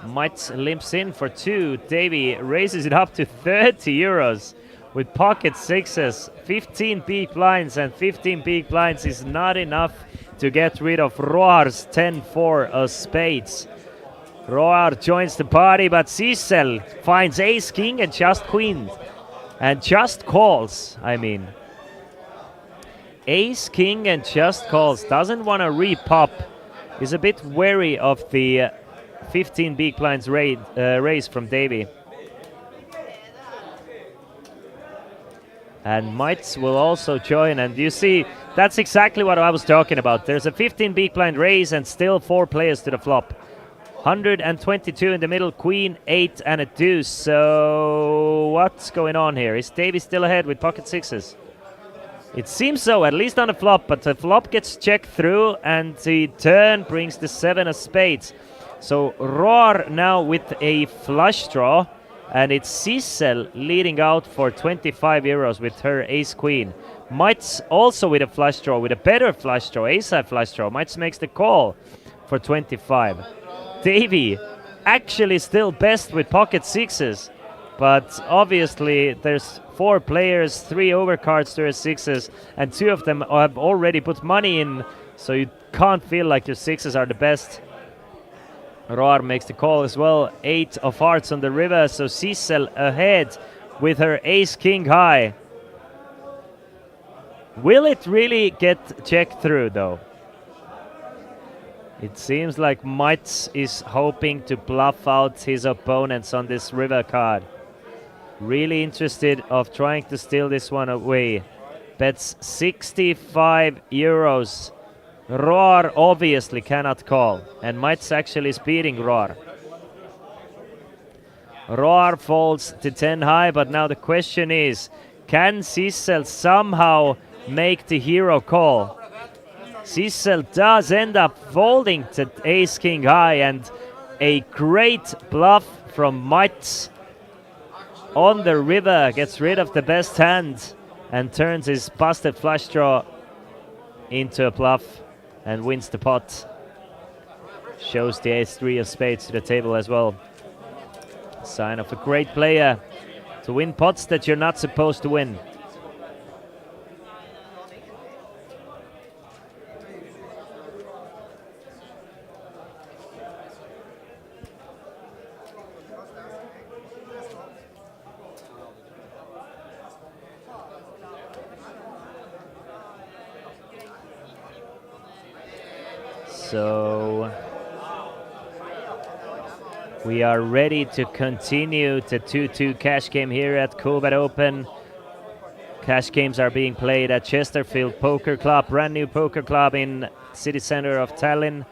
Speaker 12: Might limps in for 2. Davey raises it up to 30 euros. With pocket sixes, 15 big blinds, and 15 big blinds is not enough to get rid of Roar's 10-4 of spades. Roar joins the party, but Sissel finds ace, king, and just queen. And just calls, I mean. Ace, king, and just calls. Doesn't want to re-pop. Is a bit wary of the 15 big blinds raise from Davey. And Mites will also join, and you see, that's exactly what I was talking about. There's a 15 big blind raise and still 4 players to the flop. 122 in the middle, queen, 8, and a deuce. So what's going on here? Is Davey still ahead with pocket sixes? It seems so, at least on the flop, but the flop gets checked through, and the turn brings the 7 of spades. So Roar now with a flush draw. And it's Sissel leading out for 25 euros with her ace-queen. Mites also with a flush draw, with a better flush draw, ace-high flush draw. Mites makes the call for 25. Davey actually still best with pocket sixes. But obviously there's 4 players, 3 overcards to her sixes, and 2 of them have already put money in. So you can't feel like your sixes are the best. Roar makes the call as well. 8 of hearts on the river, so Sissel ahead with her ace-king high. Will it really get checked through though? It seems like Mats is hoping to bluff out his opponents on this river card. Really interested of trying to steal this one away. Bets 65 euros. Roar obviously cannot call, and Mats actually is beating Roar. Roar falls to 10 high, but now the question is, can Sissel somehow make the hero call? Sissel does end up folding to ace king high, and a great bluff from Mats on the river, gets rid of the best hand and turns his busted flush draw into a bluff and wins the pot. Shows the ace-3 of spades to the table as well. Sign of a great player to win pots that you're not supposed to win. So we are ready to continue the 2-2 cash game here at Coolbet Open. Cash games are being played at Chesterfield Poker Club, brand new poker club in city center of Tallinn.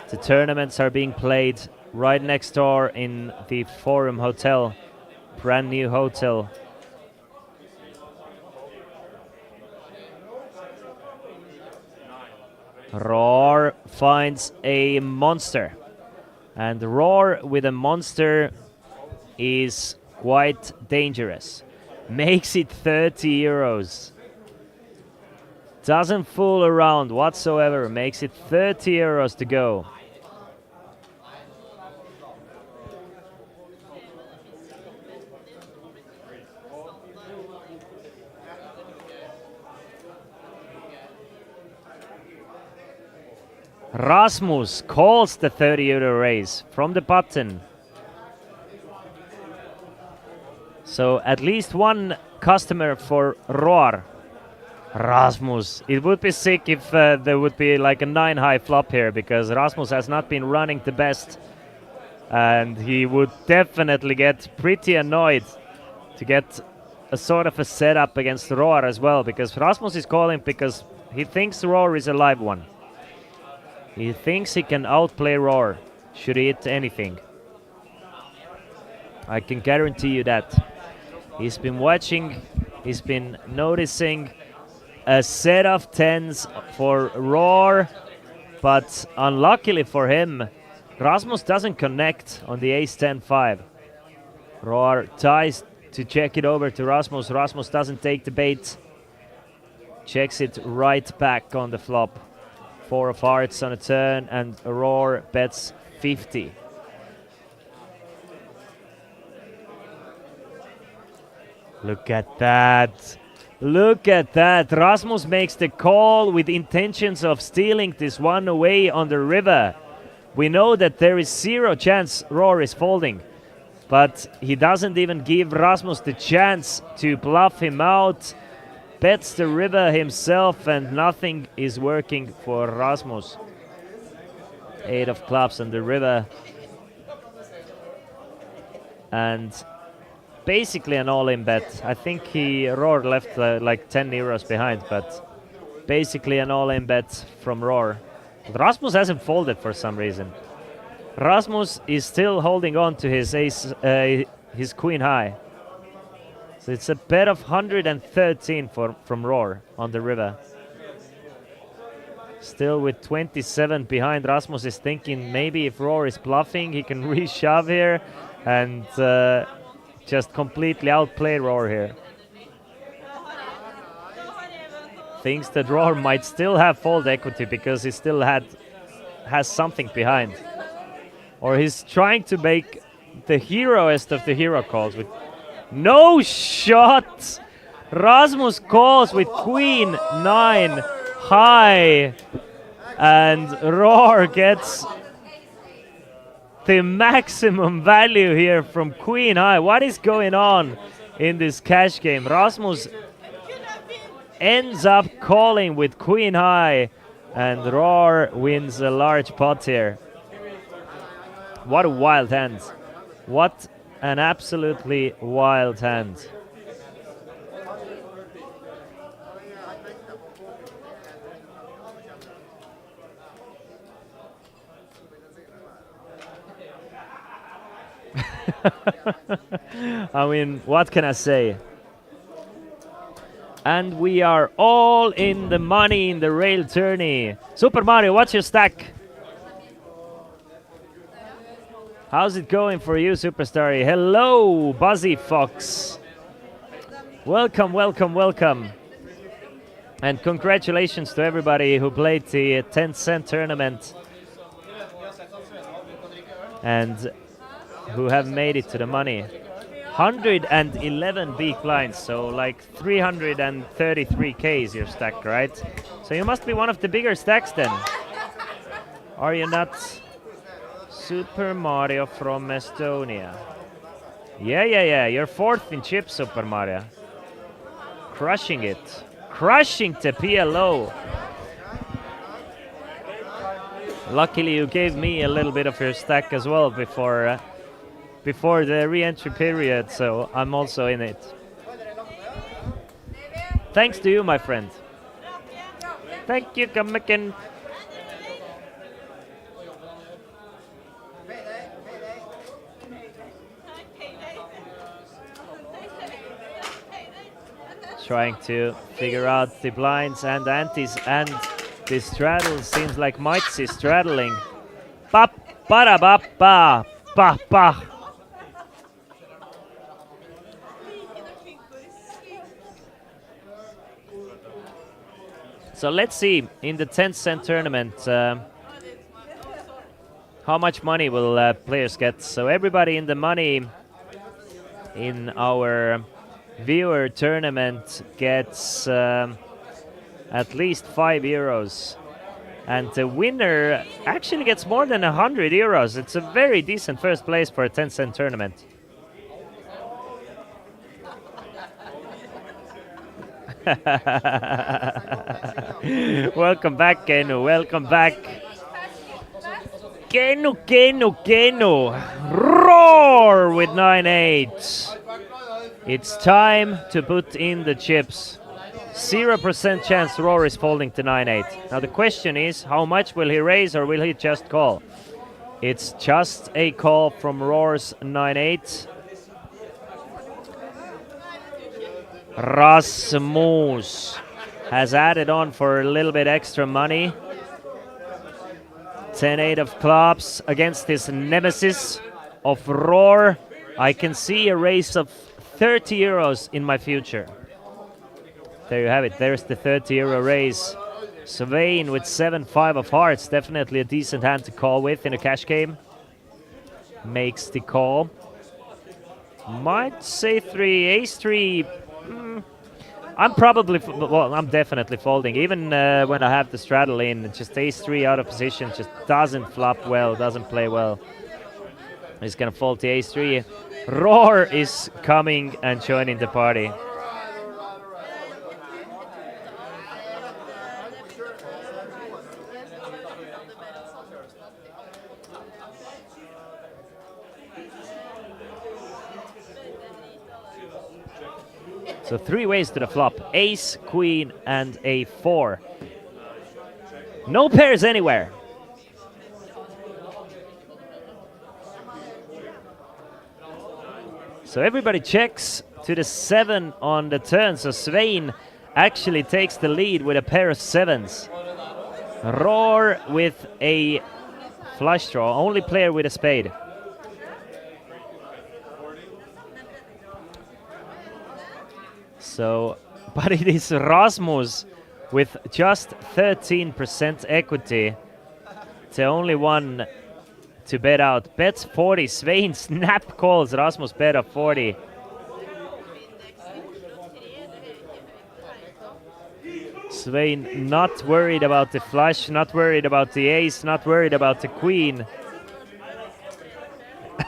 Speaker 12: The tournaments are being played right next door in the Forum Hotel, brand new hotel. Roar finds a monster, and Roar with a monster is quite dangerous. Makes it 30 euros. Doesn't fool around whatsoever, makes it 30 euros to go. Rasmus calls the 30 euro raise from the button. So at least one customer for Roar. Rasmus. It would be sick if there would be like a 9 high flop here, because Rasmus has not been running the best. And he would definitely get pretty annoyed to get a sort of a setup against Roar as well, because Rasmus is calling because he thinks Roar is a live one. He thinks he can outplay Roar, should he hit anything. I can guarantee you that. He's been watching, he's been noticing a set of 10s for Roar, but unluckily for him, Rasmus doesn't connect on the ace-10-5. Roar tries to check it over to Rasmus. Rasmus doesn't take the bait. Checks it right back on the flop. 4 of hearts on a turn, and Roar bets 50. Look at that. Look at that. Rasmus makes the call with intentions of stealing this one away on the river. We know that there is 0 chance Roar is folding, but he doesn't even give Rasmus the chance to bluff him out. Bets the river himself, and nothing is working for Rasmus. 8 of clubs on the river. And basically an all-in bet. I think Roar left like 10 euros behind, but basically an all-in bet from Roar. But Rasmus hasn't folded for some reason. Rasmus is still holding on to his ace, his queen high. So it's a bet of 113 from Roar on the river. Still with 27 behind, Rasmus is thinking maybe if Roar is bluffing, he can reshove here and just completely outplay Roar here. Thinks that Roar might still have fold equity because he still has something behind. Or he's trying to make the heroest of the hero calls with no shot! Rasmus calls with queen 9 high, and Roar gets the maximum value here from queen high. What is going on in this cash game? Rasmus ends up calling with queen high, and Roar wins a large pot here. What a wild hand. What an absolutely wild hand. I mean, what can I say? And we are all in the money in the rail tourney. Super Mario, what's your stack? How's it going for you, Superstar? Hello, Buzzy Fox. Welcome, welcome, welcome. And congratulations to everybody who played the 10-cent tournament and who have made it to the money. 111 big blinds, so like 333k is your stack, right? So you must be one of the bigger stacks then. Are you not? Super Mario from Estonia. Yeah, you're fourth in chips, Super Mario. Crushing it. Crushing the PLO. Luckily you gave me a little bit of your stack as well before the re-entry period, so I'm also in it. Thanks to you, my friend. Thank you, Kamikin. Trying to figure out the blinds and antes, and the straddle seems like Mites is straddling. Ba ba ba ba ba ba. So let's see in the 10-cent tournament how much money will players get. So everybody in the money in our viewer tournament gets at least €5, and the winner actually gets more than €100. It's a very decent first place for a 10-cent tournament. Welcome back, Kenu. Welcome back. Kenu, Kenu, Kenu. Roar with 9-8. It's time to put in the chips. 0% chance Roar is folding to 9-8. Now the question is, how much will he raise or will he just call? It's just a call from Roar's 9-8. Rasmus has added on for a little bit extra money. 10-8 of clubs against his nemesis of Roar. I can see a raise of €30 in my future. There you have it. There's the €30 raise. Svein with 7-5 of hearts. Definitely a decent hand to call with in a cash game. Makes the call. Might say 3, ace 3. I'm definitely folding. Even when I have the straddle in, just ace 3 out of position just doesn't flop well, doesn't play well. He's gonna fold to ace 3. Roar is coming and joining the party. So 3 ways to the flop. Ace, queen, and a 4. No pairs anywhere. So everybody checks to the 7 on the turn. So Svein actually takes the lead with a pair of 7s. Roar with a flush draw. Only player with a spade. So, but it is Rasmus with just 13% equity. The only one to bet out. Bets 40. Svein snap calls Rasmus bet of 40. Svein not worried about the flush, not worried about the ace, not worried about the queen.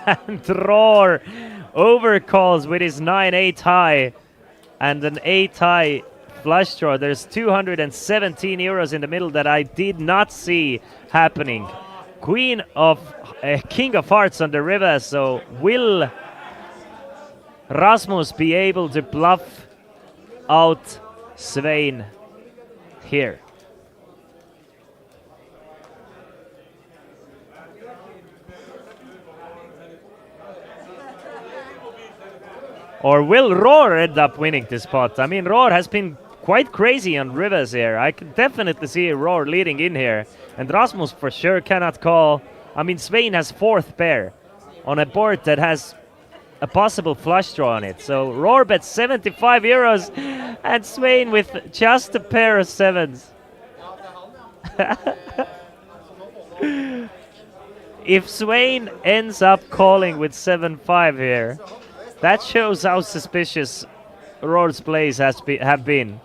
Speaker 12: And Roar overcalls with his 9-8 high. And an 8 high flush draw. There's 217 euros in the middle that I did not see happening. King of Hearts on the river. So will Rasmus be able to bluff out Svein here? Or will Roar end up winning this spot? I mean, Roar has been quite crazy on rivers here. I can definitely see Roar leading in here. And Rasmus for sure cannot call. I mean, Svein has 4th pair on a board that has a possible flush draw on it. So Roar bets 75 euros and Svein with just a pair of 7s. If Svein ends up calling with 7-5 here, that shows how suspicious Roar's plays have been.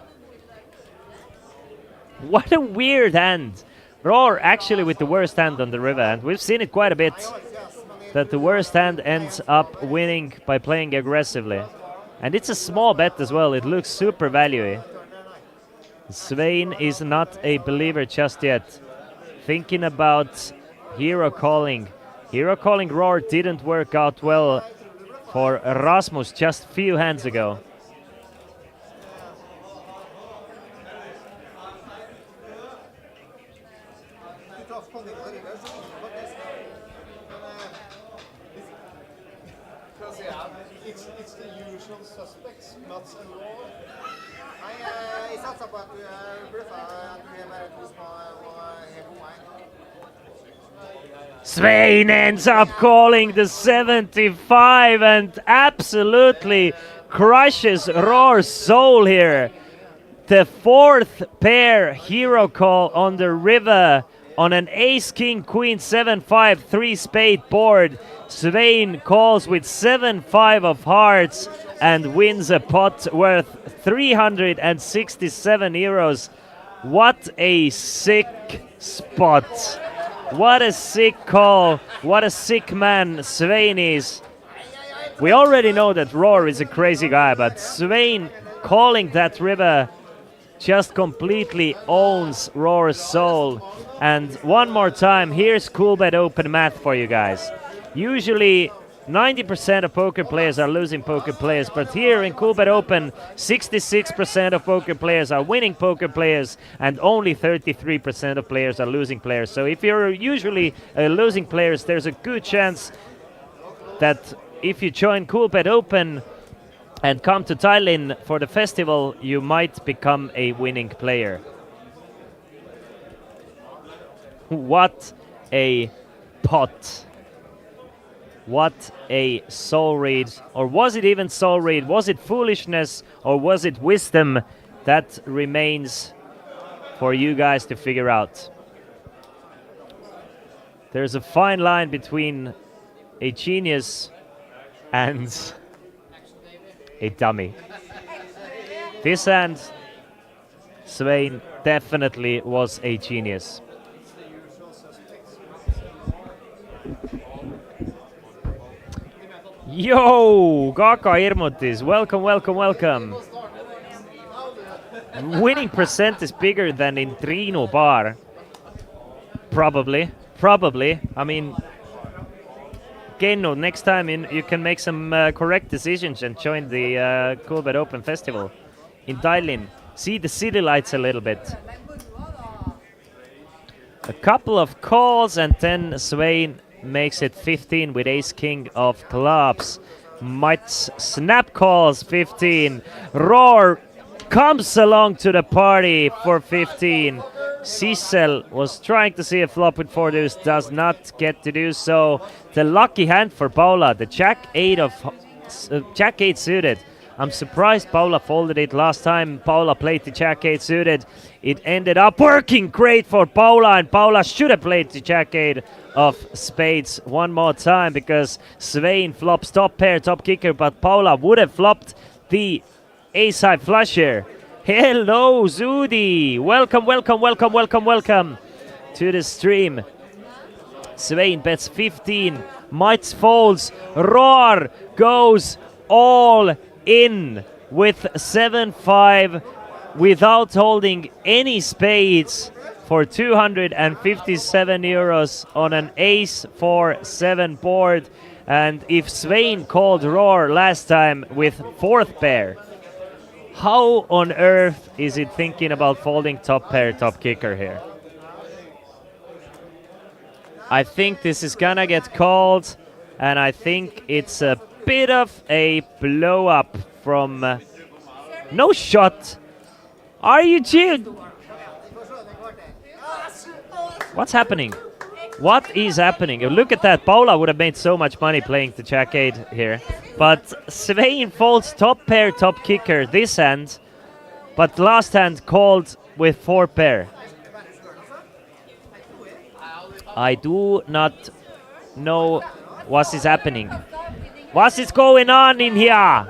Speaker 12: What a weird hand. Roar actually with the worst hand on the river, and we've seen it quite a bit, that the worst hand ends up winning by playing aggressively. And it's a small bet as well, it looks super value-y. Svein is not a believer just yet. Thinking about hero calling. Hero calling Roar didn't work out well for Rasmus just few hands ago.
Speaker 13: It's the usual suspects, Mats and Roar. Jeg satser på at du bluffer, at du bare to små og helt gode.
Speaker 12: Svein ends up calling the 75 and absolutely crushes Roar's soul here. The 4th pair hero call on the river on an ace king queen 7-5 3-spade board. Svein calls with 7-5 of hearts and wins a pot worth 367 euros. What a sick spot. What a sick call. What a sick man Svein is. We already know that Roar is a crazy guy, but Svein calling that river just completely owns Roar's soul. And one more time, here's Coolbet Open math for you guys. Usually 90% of poker players are losing poker players, but here in Coolbet Open, 66% of poker players are winning poker players, and only 33% of players are losing players. So if you're usually losing players, there's a good chance that if you join Coolbet Open and come to Tallinn for the festival, you might become a winning player. What a pot. What a soul read. Or was it even soul read? Was it foolishness or was it wisdom? That remains for you guys to figure out. There's a fine line between a genius and a dummy. This hand, Svein definitely was a genius. Yo, Kaka Irmutis, welcome, welcome, welcome. Winning percent is bigger than in Trino Bar. Probably. I mean, Kenno, next time you can make some correct decisions and join the Coolbet Open Festival in Tallinn. See the city lights a little bit. A couple of calls and then Svein makes it 15 with ace king of clubs. Might snap calls 15. Roar comes along to the party for 15. Sissel was trying to see a flop with 4 deuce, does not get to do so. The lucky hand for Paula, the Jack 8 suited. I'm surprised Paula folded it last time Paula played the Jack 8 suited. It ended up working great for Paula, and Paula should have played the Jack 8 of spades one more time because Svein flops top pair, top kicker, but Paula would have flopped the ace-high flush here. Hello, Zudi! Welcome to the stream. Svein bets 15, Mites folds, Roar goes all in with 7-5 without holding any spades for 257 euros on an ace 4-7 board. And if Svein called roar last time with fourth pair, how on earth is it thinking about folding top pair, top kicker here? I think this is gonna get called, and I think it's a bit of a blow up from no shot. Are you chill? What's happening? What is happening? Look at that. Paula would have made so much money playing the Jack 8 here. But Svein folds top pair, top kicker this hand. But last hand called with 4 pair. I do not know what is happening. What is going on in here?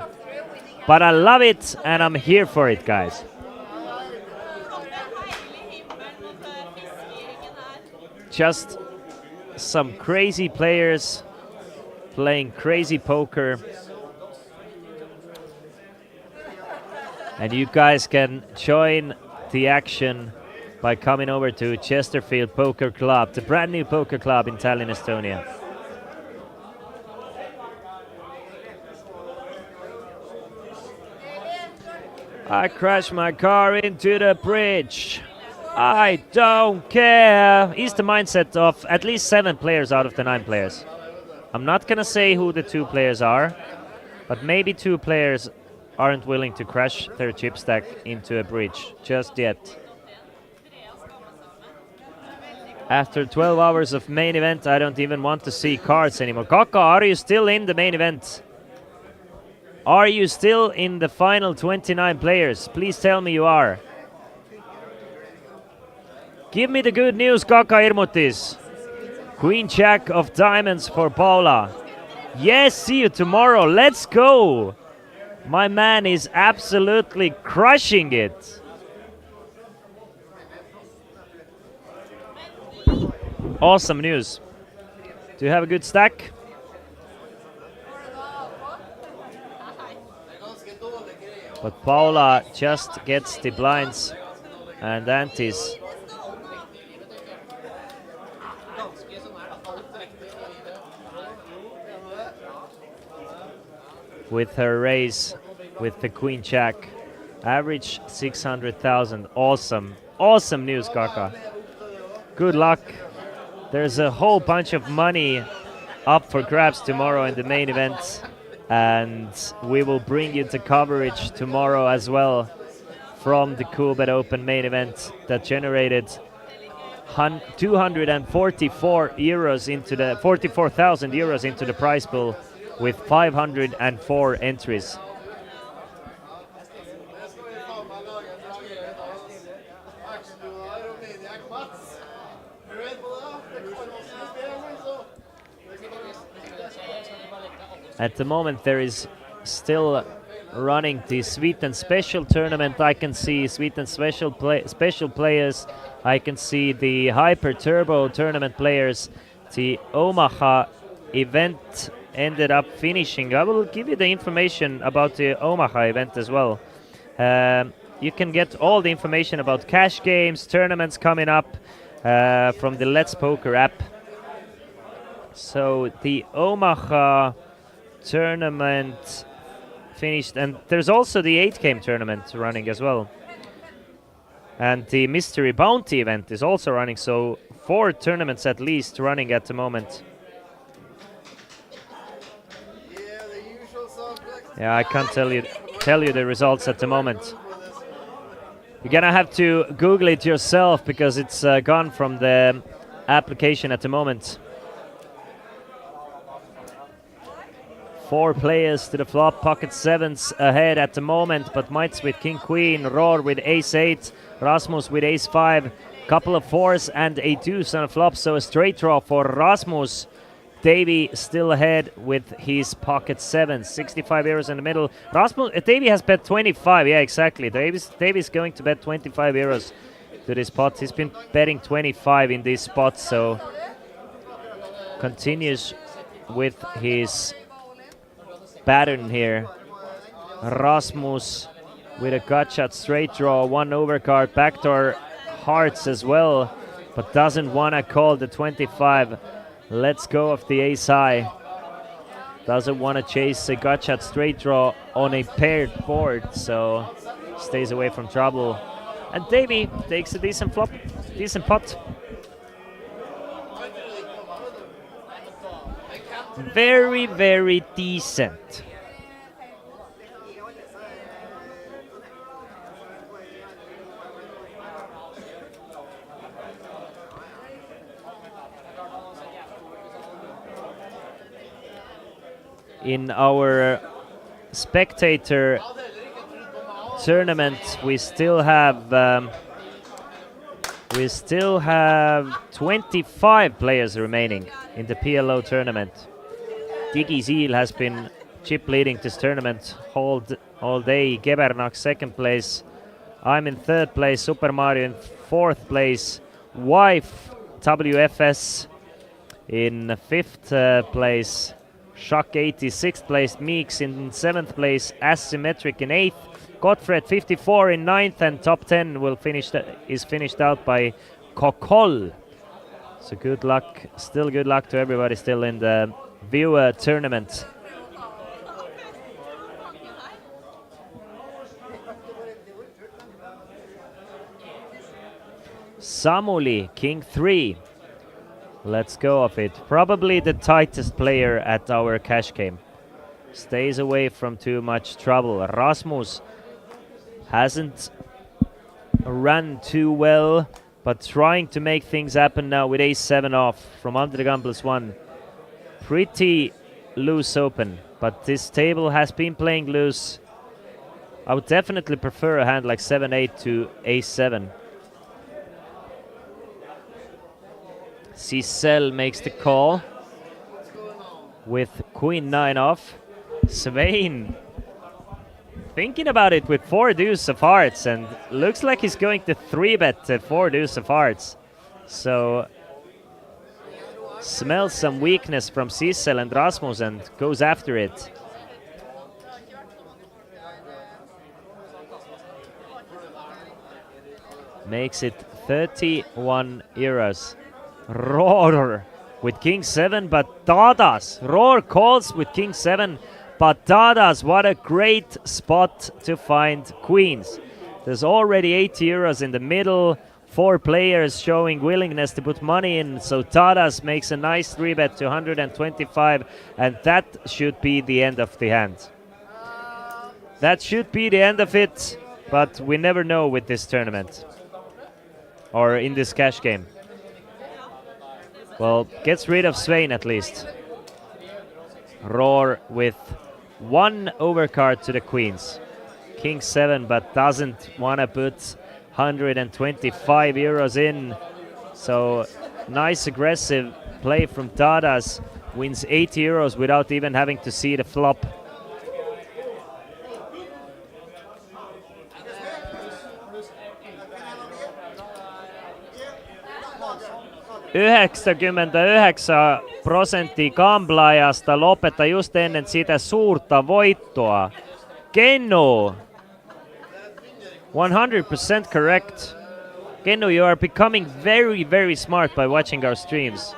Speaker 12: But I love it and I'm here for it, guys. Just some crazy players playing crazy poker. And you guys can join the action by coming over to Chesterfield Poker Club, the brand new poker club in Tallinn, Estonia. I crashed my car into the bridge. I don't care. Is the mindset of at least 7 players out of the 9 players. I'm not gonna say who the 2 players are, but maybe 2 players aren't willing to crash their chip stack into a bridge just yet. After 12 hours of main event, I don't even want to see cards anymore. Kaka, are you still in the main event? Are you still in the final 29 players? Please tell me you are. Give me the good news, Kaka Irmutis. Queen Jack of diamonds for Paula. Yes, see you tomorrow. Let's go. My man is absolutely crushing it. Awesome news. Do you have a good stack? But Paula just gets the blinds and antes. With her raise with the Queen Jack. Average 600,000. Awesome. Awesome news, Kaka. Good luck. There's a whole bunch of money up for grabs tomorrow in the main event. And we will bring you the coverage tomorrow as well from the Coolbet Open main event that generated 244 euros into the 44,000 euros into the prize pool with 504 entries. At the moment, there is still running the Sweden Special tournament. I can see Sweden Special players. I can see the Hyper Turbo tournament players. The Omaha event ended up finishing. I will give you the information about the Omaha event as well. You can get all the information about cash games, tournaments coming up from the Let's Poker app. So the Omaha tournament finished, and there's also the 8-game tournament running as well. And the Mystery Bounty event is also running, so 4 tournaments at least running at the moment. Yeah, I can't tell you the results at the moment. You're gonna have to Google it yourself because it's gone from the application at the moment. 4 players to the flop, pocket sevens ahead at the moment, but Mites with King Queen, Roar with Ace 8, Rasmus with Ace 5, couple of 4s and a deuce on a flop, so a straight draw for Rasmus. Davey still ahead with his pocket sevens, 65 euros in the middle. Davey has bet 25, yeah, exactly. Davey's going to bet 25 euros to this pot. He's been betting 25 in this spot, so continues with his pattern here. Rasmus with a gut shot straight draw, 1 overcard, backdoor hearts as well, but doesn't want to call the 25. Let's go of the ace high. Doesn't want to chase a gut shot straight draw on a paired board, so stays away from trouble. And Davey takes a decent flop, decent pot. Very, very decent. In our spectator tournament, we still have 25 players remaining in the PLO tournament. Digi Seal has been chip leading this tournament all day. Gebernak 2nd place. I'm in 3rd place. Super Mario in 4th place. Wife WFS in 5th place. Shock 80 6th place. Meeks in 7th place. Asymmetric in 8th. Gottfried 54 in 9th, and top 10 is finished out by Kokol. So good luck, still good luck to everybody still in the viewer tournament. Samuli, King 3. Let's go of it. Probably the tightest player at our cash game. Stays away from too much trouble. Rasmus hasn't run too well, but trying to make things happen now with ace-7 off from under the gun +1. Pretty loose open, but this table has been playing loose. I would definitely prefer a hand like 7-8 to ace-7. Cicel makes the call with queen-9 off. Svein thinking about it with 4 deuce of hearts, and looks like he's going to 3-bet 4 deuce of hearts. So smells some weakness from Cicel and Rasmus and goes after it. Makes it 31 euros. Roar with king 7, but Dadas. Roar calls with king 7, but Dadas, what a great spot to find queens. There's already 80 euros in the middle. 4 players showing willingness to put money in, so Dadas makes a nice 3-bet to 125, and that should be the end of the hand. That should be the end of it, but we never know with this tournament. Or in this cash game. Well, gets rid of Svein at least. Roar with 1 overcard to the queens. King 7, but doesn't want to put 125 euros in. So nice aggressive play from Dadas. Wins 80 euros without even having to see the flop. %99% kamblajasta lopeta just enne sitä suurta voittoa. Kenno, 100% correct. Kenno, you are becoming very, very smart by watching our streams.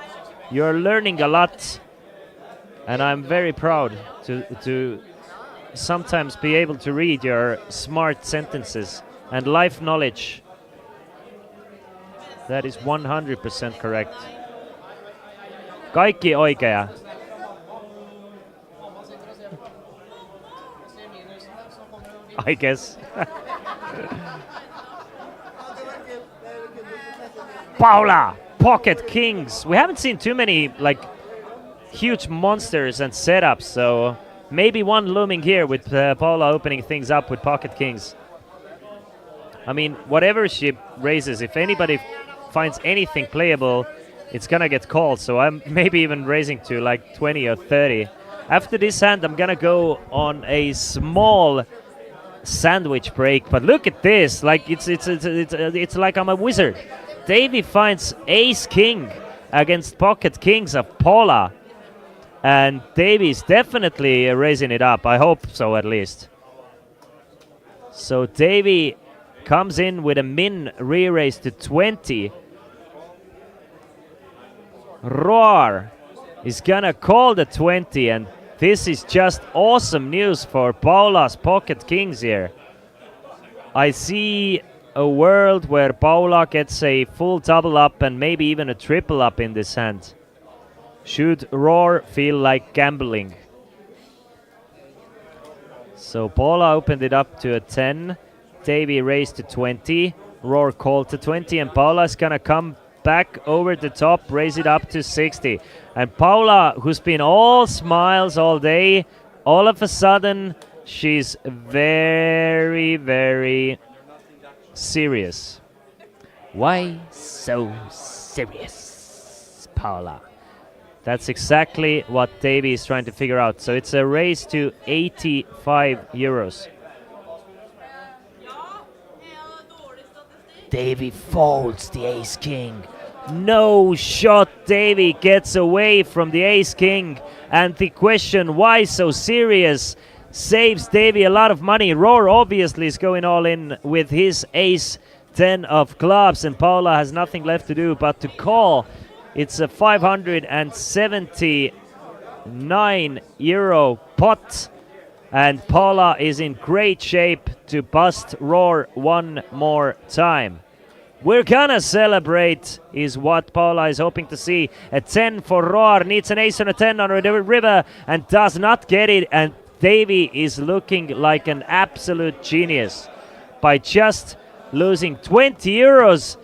Speaker 12: You're learning a lot, and I'm very proud to sometimes be able to read your smart sentences and life knowledge. That is 100% correct. Kaikki oikea. I guess. Paula, pocket kings. We haven't seen too many like huge monsters and setups, so maybe one looming here with Paula opening things up with pocket kings. I mean, whatever she raises, if anybody finds anything playable, it's gonna get called, so I'm maybe even raising to like 20 or 30. After this hand, I'm gonna go on a small sandwich break, but look at this, like it's like I'm a wizard. Davey finds ace king against pocket kings of Paula, and Davey's definitely raising it up. I hope so, at least. So Davey comes in with a min re-raise to 20. Roar is gonna call the 20, and this is just awesome news for Paula's Pocket Kings here. I see a world where Paula gets a full double up and maybe even a triple up in this hand. Should Roar feel like gambling? So Paula opened it up to a 10. Davey raised to 20. Roar called to 20, and Paula's gonna come back over the top, raise it up to 60. And Paula, who's been all smiles all day, all of a sudden, she's very, very serious. Why so serious, Paula? That's exactly what Davey is trying to figure out. So it's a raise to 85 euros. Davey folds the ace-king. No shot. Davey gets away from the ace-king. And the question, why so serious, saves Davey a lot of money. Roar obviously is going all in with his ace-10 of clubs, and Paula has nothing left to do but to call. It's a 579 euro pot, and Paula is in great shape to bust Roar one more time. We're gonna celebrate, is what Paula is hoping to see. A 10 for Roar, needs an ace and a 10 on the river and does not get it, and Davey is looking like an absolute genius by just losing 20 euros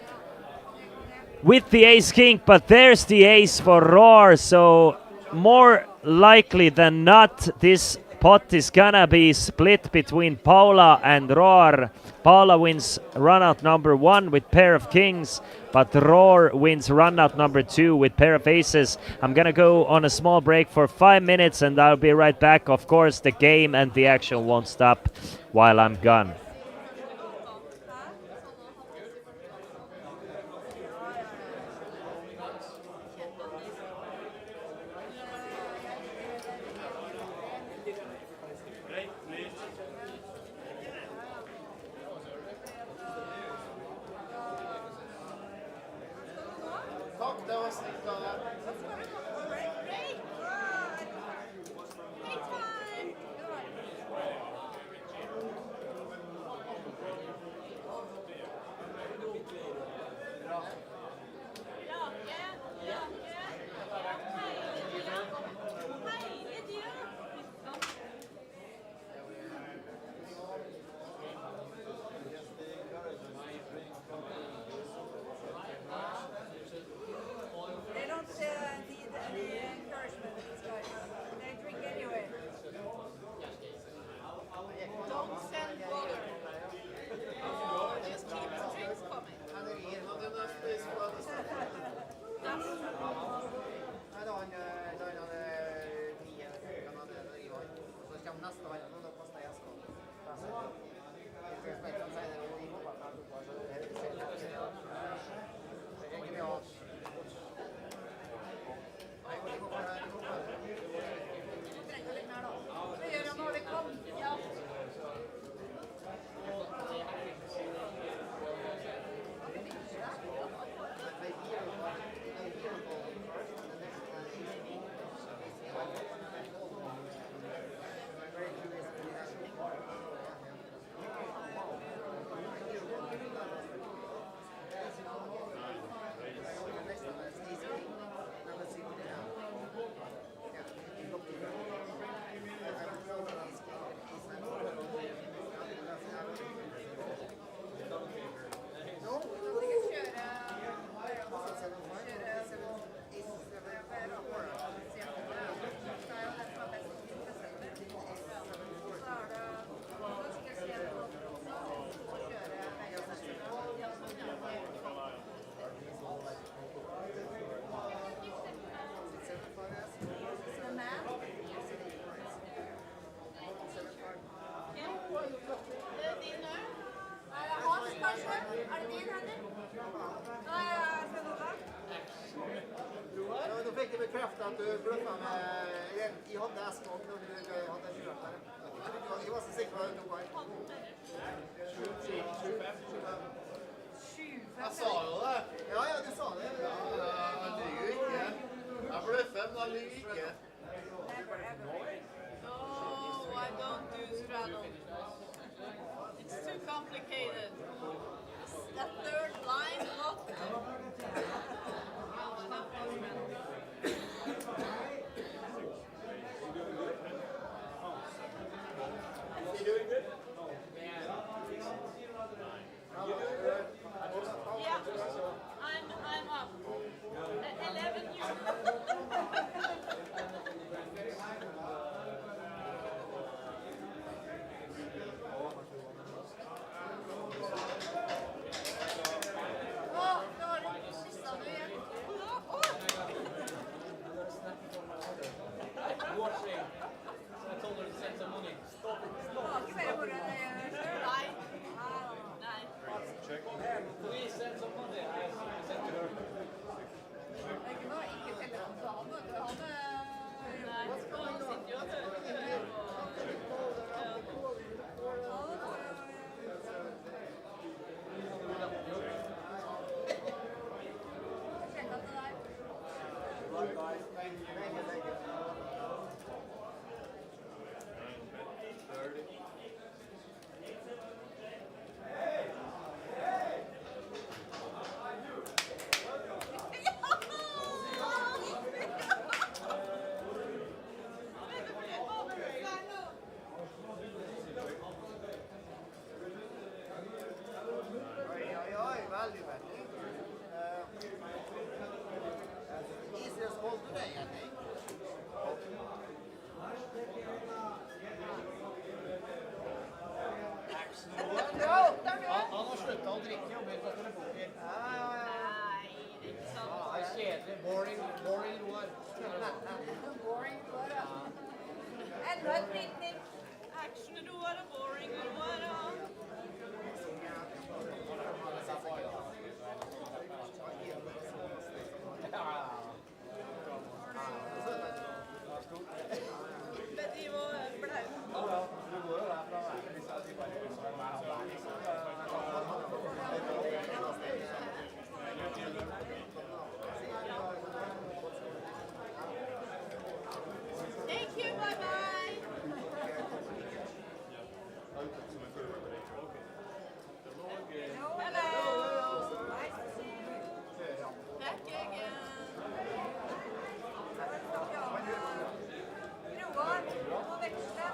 Speaker 12: with the ace-king, but there's the ace for Roar, so more likely than not, this pot is gonna be split between Paula and Roar. Paula wins run-out number 1 with pair of kings, but Roar wins run-out number 2 with pair of aces. I'm gonna go on a small break for 5 minutes, and I'll be right back. Of course, the game and the action won't stop while I'm gone.
Speaker 13: Bekräfta att du bluffade med... Jag hade S-gång och du hade 20. Jag var så säker på Jeg sa jo det. Ja, du sa det. Ja, han lyver jo ikke. Jeg bløffer, men han lyver ikke.
Speaker 14: Oh, I don't do straddle. It's too complicated. That third line, not.
Speaker 13: You doing good?
Speaker 14: Yeah, I'm up. 11
Speaker 13: veldig veldig. Israels holder det, jeg tenker. Han har sluttet å drikke og begynt å spille poker.
Speaker 14: Nei, ikke sant.
Speaker 13: Det er kjedelig. Boring Roar.
Speaker 14: Boring Roar, ja. Enda et britning. Action Roar og boring Roar. Thank you, bye-bye. Hello. Nice to see you. Back again. Roar, må veksle.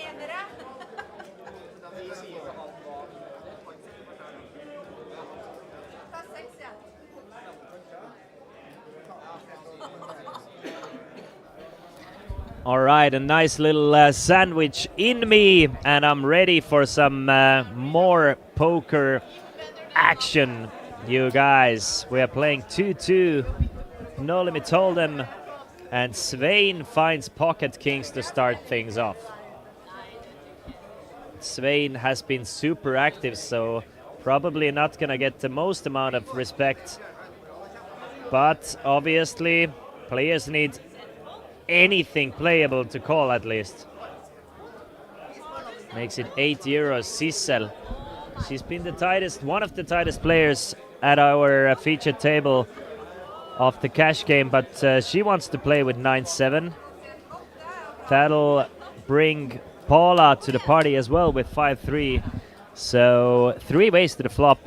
Speaker 14: Enere. Ta 6, ja.
Speaker 12: All right, a nice little sandwich in me, and I'm ready for some more poker action, you guys. We are playing 2-2, No Limit Hold'em, and Svein finds pocket kings to start things off. Svein has been super active, so probably not gonna get the most amount of respect. But obviously, players need anything playable to call at least. Makes it €8. Sissel. She's been the tightest, one of the tightest players at our featured table of the cash game, but she wants to play with 9-7. That'll bring Paula to the party as well with 5-3. So 3 ways to the flop.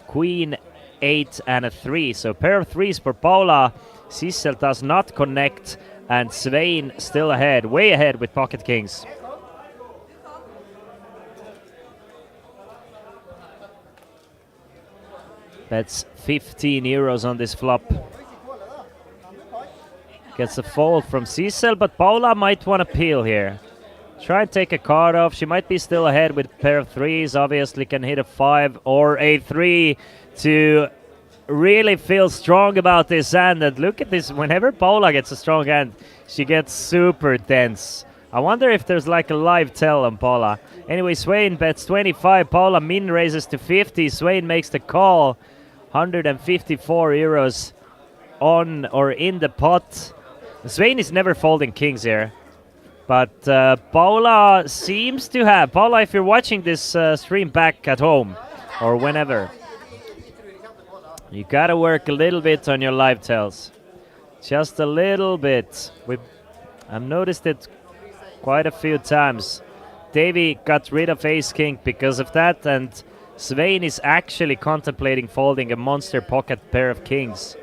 Speaker 12: Queen, 8 and a 3. So pair of 3s for Paula. Sissel does not connect, and Svein still ahead, way ahead with pocket kings. That's €15 on this flop. Gets a fold from Sissel, but Paula might want to peel here. Try and take a card off. She might be still ahead with a pair of 3s. Obviously can hit a 5 or a 3 to really feel strong about this hand. And look at this. Whenever Paula gets a strong hand, she gets super tense. I wonder if there's like a live tell on Paula. Anyway, Svein bets 25. Paula min raises to 50. Svein makes the call. €154 on or in the pot. Svein is never folding kings here. But Paula seems to have... Paula, if you're watching this stream back at home or whenever, you gotta work a little bit on your live tells. Just a little bit. I've noticed it quite a few times. Davey got rid of ace-king because of that, and Svein is actually contemplating folding a monster pocket pair of kings.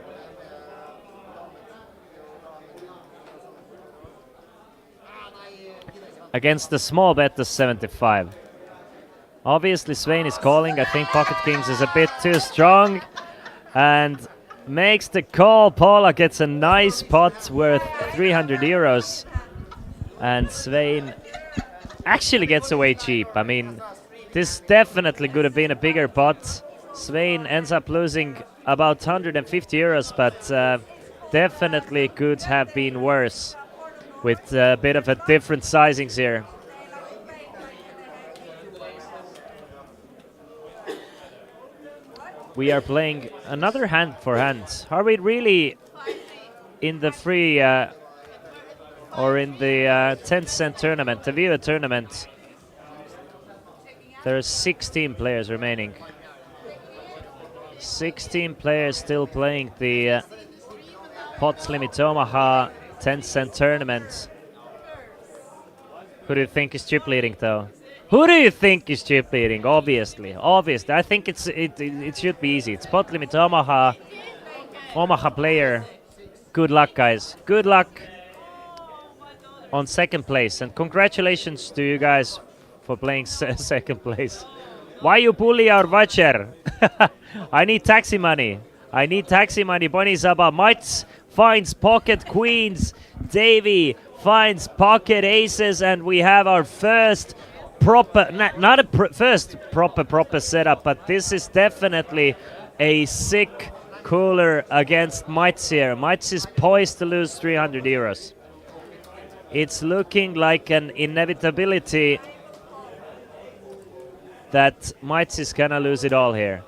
Speaker 12: Against the small bet of 75. Obviously Svein is calling. I think pocket kings is a bit too strong and makes the call. Paula gets a nice pot worth 300 euros and Svein actually gets away cheap. I mean, this definitely could have been a bigger pot. Svein ends up losing about 150 euros, but definitely could have been worse with a bit of a different sizings here. We are playing another hand for hand. Are we really in the free or in the 10 cent tournament, the viewer tournament? There are 16 players remaining. 16 players still playing the Pots Limit Omaha 10 cent tournament. Who do you think is chip leading though? Who do you think is chip leading? Obviously. I think it should be easy. It's Pot Limit Omaha player. Good luck, guys. Good luck on second place, and congratulations to you guys for playing second place. Why you bully our watcher? I need taxi money. I need taxi money. Bonnie Zaba. Mats finds pocket queens. Davey finds pocket aces, and we have our first proper, not a first proper setup, but this is definitely a sick cooler against Mats here. Mats is poised to lose 300 euros. It's looking like an inevitability that Mats is gonna lose it all here.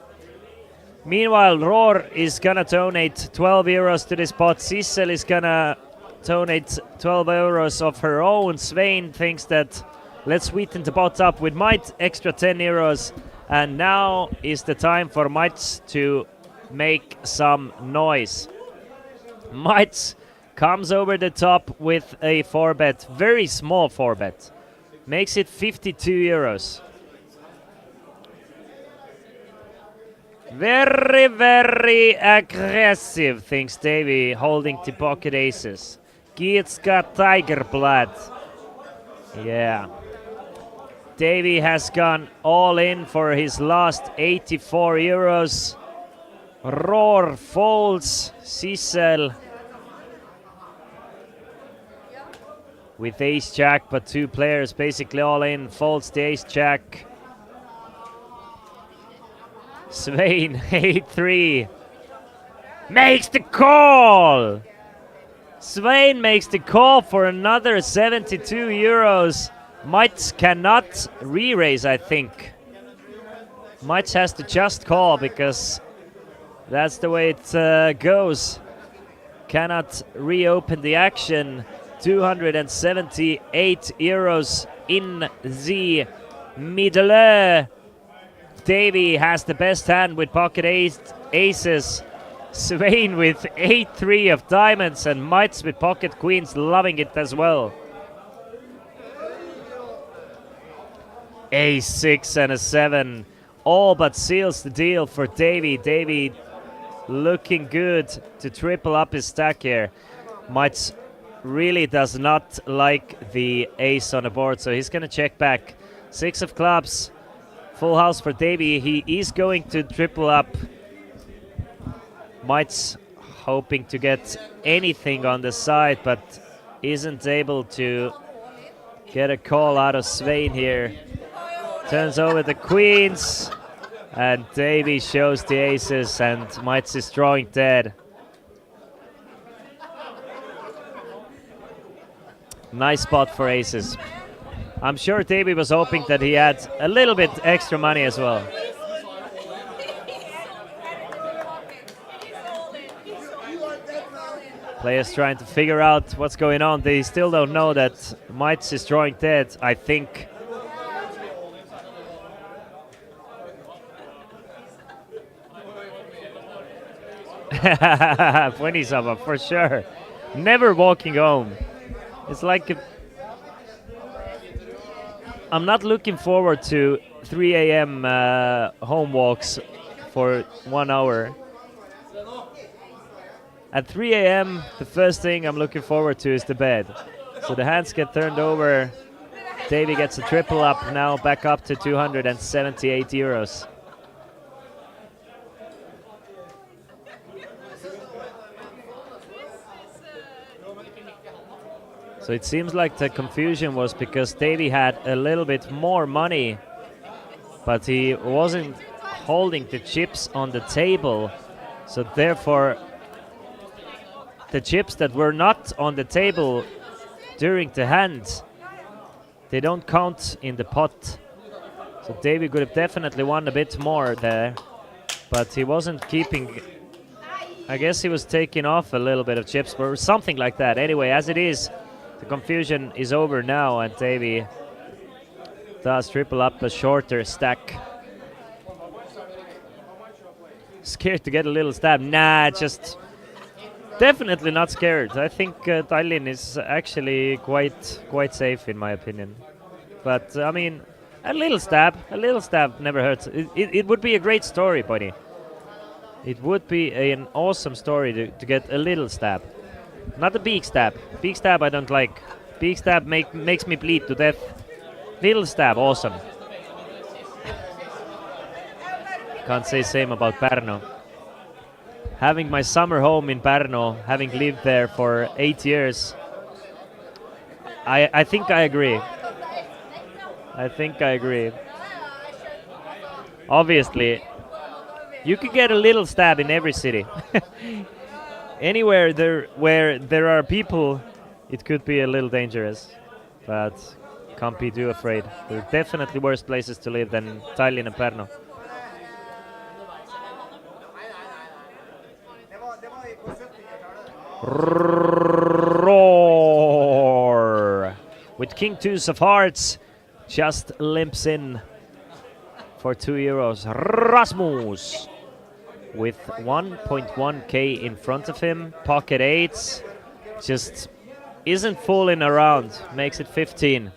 Speaker 12: Meanwhile, Roar is gonna donate 12 euros to this pot. Sissel is gonna donate 12 euros of her own. Svein thinks that let's sweeten the pot up with Might, extra 10 euros. And now is the time for Might to make some noise. Might comes over the top with a 4-bet, very small 4-bet. Makes it 52 euros. Very, very aggressive, thinks Davey, holding the pocket aces. Kids got tiger blood. Yeah. Davey has gone all in for his last 84 euros. Roar folds. Sissel with ace-jack, but two players basically all in. Folds the ace-jack. Svein, 8-3. Makes the call! Svein makes the call for another 72 euros. Might cannot re-raise, I think. Might has to just call because that's the way it goes. Cannot reopen the action. 278 euros in the middle. Davey has the best hand with pocket aces. Svein with 8-3 of diamonds, and Mites with pocket queens loving it as well. Ace-6 and a 7. All but seals the deal for Davey. Davey looking good to triple up his stack here. Mites really does not like the ace on the board, so he's gonna check back. 6 of clubs. Full house for Davey. He is going to triple up. Mites hoping to get anything on the side, but isn't able to get a call out of Svein here. Turns over the queens, and Davey shows the aces, and Mites is drawing dead. Nice spot for aces. I'm sure Davey was hoping that he had a little bit extra money as well. Players trying to figure out what's going on. They still don't know that Mites is drawing dead, I think. Funny Saba, for sure. Never walking home. It's like I'm not looking forward to 3 a.m. Home walks for 1 hour. At 3 a.m., the first thing I'm looking forward to is the bed. So the hands get turned over. Davey gets a triple up now, back up to 278 euros. So it seems like the confusion was because Davey had a little bit more money, but he wasn't holding the chips on the table. So therefore, the chips that were not on the table during the hand, they don't count in the pot. So Davey could have definitely won a bit more there, but he wasn't keeping. I guess he was taking off a little bit of chips or something like that. Anyway, as it is, the confusion is over now, and Davey does triple up a shorter stack. Scared to get a little stab? Nah, just definitely not scared. I think Tallinn is actually quite safe in my opinion. But I mean, a little stab never hurts. It would be a great story, buddy. It would be an awesome story to get a little stab. Not a big stab. Big stab I don't like. Big stab makes me bleed to death. Little stab, awesome. Can't say same about Pärnu. Having my summer home in Pärnu, having lived there for 8 years, I think I agree. I think I agree. Obviously, you can get a little stab in every city. Anywhere where there are people, it could be a little dangerous, but can't be too afraid. There are definitely worse places to live than Tallinn and Pärnu. Roar with King Deuce of Hearts, just limps in for 2 euros. Rasmus with 1.1k in front of him. Pocket eights, just isn't fooling around, makes it 15.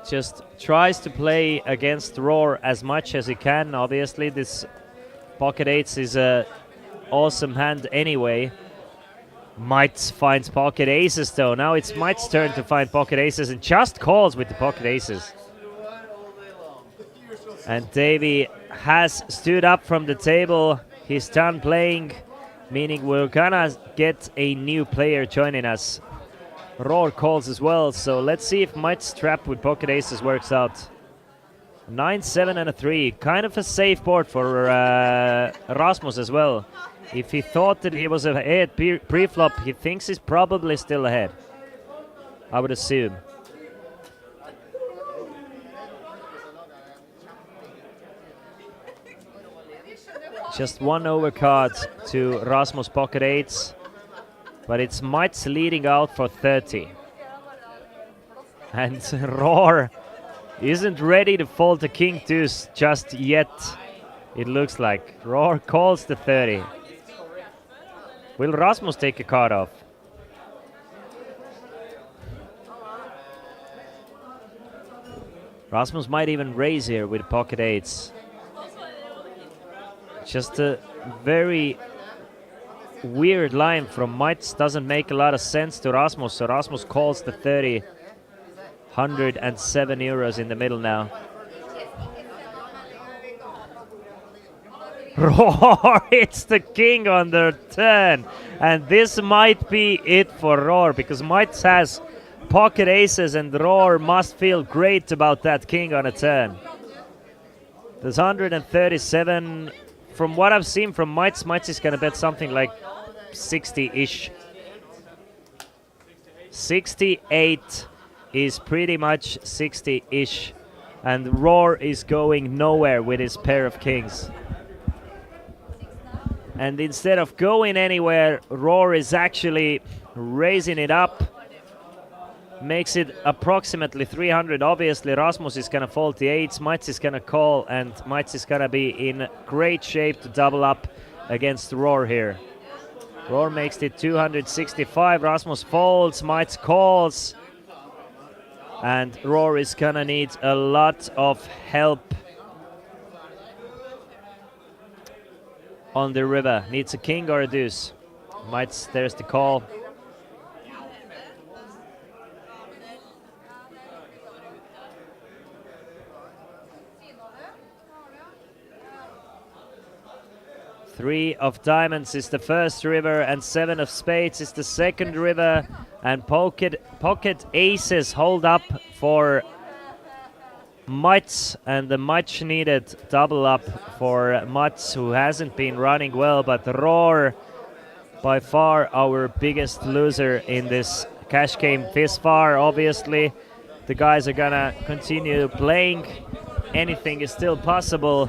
Speaker 12: Just tries to play against Roar as much as he can. Obviously, this pocket eights is a awesome hand anyway. Mites finds pocket aces though. Now it's Mites' turn to find pocket aces and just calls with the pocket aces. And Davey has stood up from the table. He's done playing, meaning we're gonna get a new player joining us. Roar calls as well, so let's see if Mites' trap with pocket aces works out. 9, 7 and a 3. Kind of a safe board for Rasmus as well. If he thought that he was ahead pre-flop, he thinks he's probably still ahead, I would assume. Just one overcard to Rasmus pocket eights, but it's Mites leading out for 30. And Roar isn't ready to fold the King Deuce just yet, it looks like. Roar calls the 30. Will Rasmus take a card off? Rasmus might even raise here with pocket eights. Just a very weird line from Mites, doesn't make a lot of sense to Rasmus, so Rasmus calls the 30. 107 euros in the middle now. Roar hits the king on the turn, and this might be it for Roar because Mites has pocket aces and Roar must feel great about that king on a turn. There's 137. From what I've seen from Mites, Mites is gonna bet something like 60-ish. 68 is pretty much 60-ish, and Roar is going nowhere with his pair of kings. And instead of going anywhere, Roar is actually raising it up. Makes it approximately 300. Obviously, Rasmus is going to fold the 8s. Mats is going to call, and Mats is going to be in great shape to double up against Roar here. Roar makes it 265. Rasmus folds. Mats calls. And Roar is going to need a lot of help on the river. Needs a king or a deuce. Mats, there's the call. Three of diamonds is the first river, and 7 of spades is the second river. And pocket aces hold up for Mats, and the much needed double up for Mats, who hasn't been running well. But Roar, by far our biggest loser in this cash game this far. Obviously, the guys are gonna continue playing. Anything is still possible.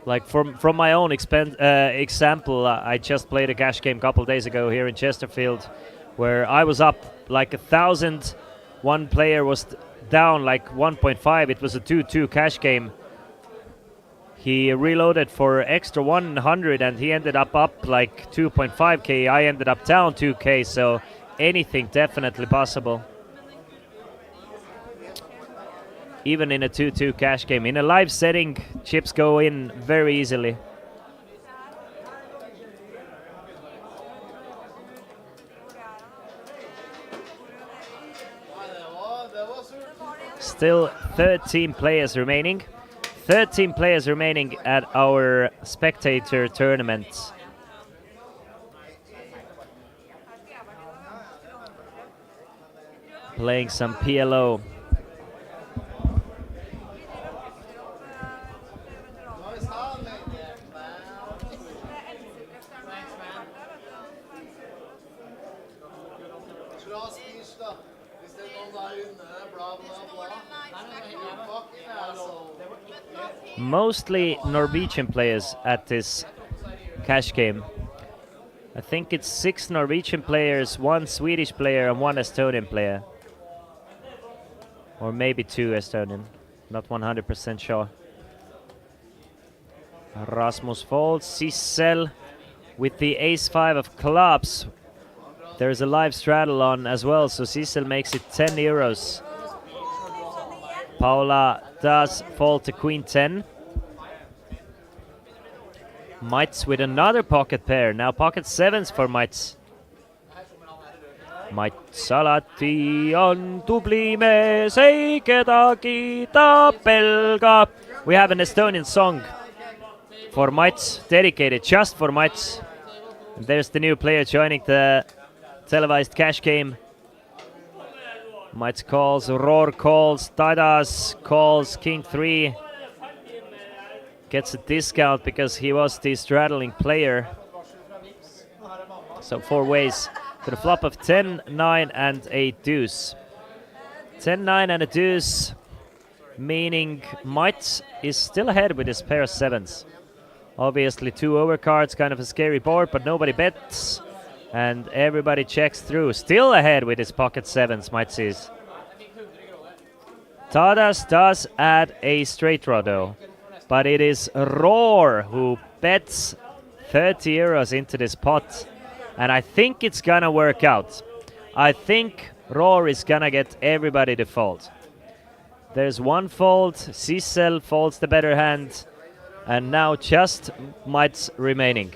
Speaker 12: Like from my own example, I just played a cash game a couple days ago here in Chesterfield, where I was up like 1,000. One player was down like 1.5. It was a 2-2 cash game. He reloaded for extra 100 and he ended up like 2.5k. I ended up down 2k, so anything definitely possible. Even in a 2-2 cash game. In a live setting, chips go in very easily. Still 13 players remaining. 13 players remaining at our spectator tournament. Playing some PLO. Mostly Norwegian players at this cash game. I think it's 6 Norwegian players, 1 Swedish player and 1 Estonian player. Or maybe 2 Estonian, not 100% sure. Rasmus folds, Sissel with the ace-5 of clubs. There's a live straddle on as well, so Sissel makes it 10 euros. Paula does fold to queen 10. Mats with another pocket pair. Now pocket 7s for Mats. Mats alati on tubli mees, ei kedagi ta pelga. We have an Estonian song for Mats, dedicated just for Mats. And there's the new player joining the televised cash game. Mats calls, Roar calls, Tadas calls, king 3. Gets a discount because he was the straddling player. So 4 ways to the flop of 10, 9 and a deuce. 10, 9 and a deuce, meaning Mats is still ahead with his pair of 7s. Obviously 2 overcards, kind of a scary board, but nobody bets. And everybody checks through. Still ahead with his pocket 7s, Mats is. Tadas does add a straight draw though. But it is Roar who bets 30 euros into this pot. And I think it's gonna work out. I think Roar is gonna get everybody to fold. There's 1 fold, Sissel folds the better hand. And now just Mats remaining.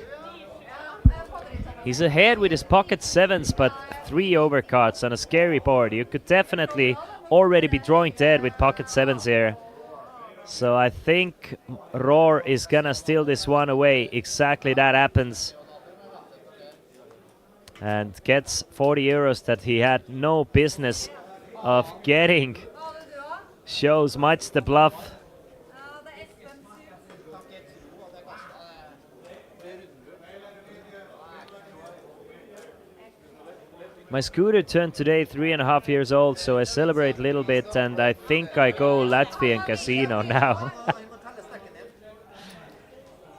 Speaker 12: He's ahead with his pocket 7s, but 3 overcards on a scary board. You could definitely already be drawing dead with pocket 7s here. So I think Roar is gonna steal this one away. Exactly that happens. And gets 40 euros that he had no business of getting. Shows Mats the bluff. My scooter turned today 3.5 years old, so I celebrate a little bit, and I think I go Latvian casino now.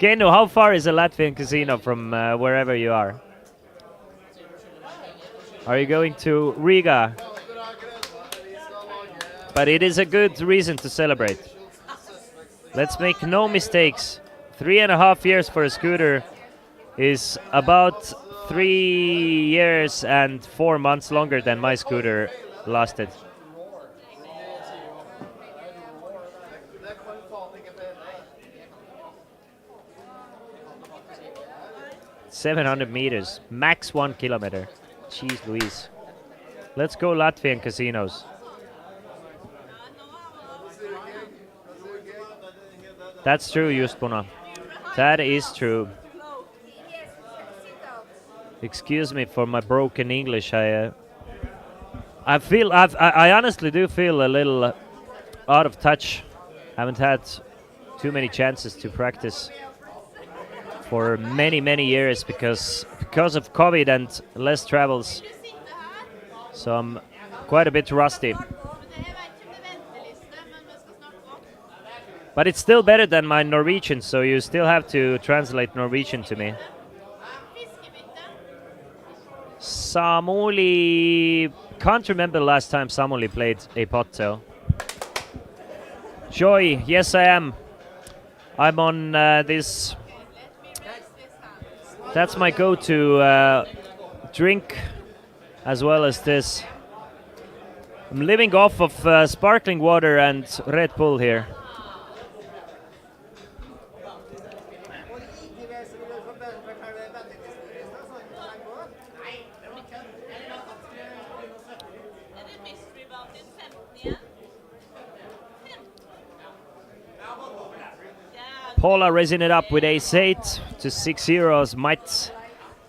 Speaker 12: Keno, how far is a Latvian casino from wherever you are? Are you going to Riga? But it is a good reason to celebrate. Let's make no mistakes. 3.5 years for a scooter is about 3 years and 4 months longer than my scooter lasted. "700 meters, max 1 kilometer. Jeez Louise. Let's go Latvian casinos. That's true, Justpuna. That is true. Excuse me for my broken English. I honestly do feel a little out of touch. Haven't had too many chances to practice for many years because of COVID and less travels. So I'm quite a bit rusty. But it's still better than my Norwegian, so you still have to translate Norwegian to me. Samuli... Can't remember the last time Samuli played a pot, though. Joy, yes I am. I'm on this... That's my go-to drink, as well as this. I'm living off of sparkling water and Red Bull here. Paula raising it up with ace-8 to 6 euros. Might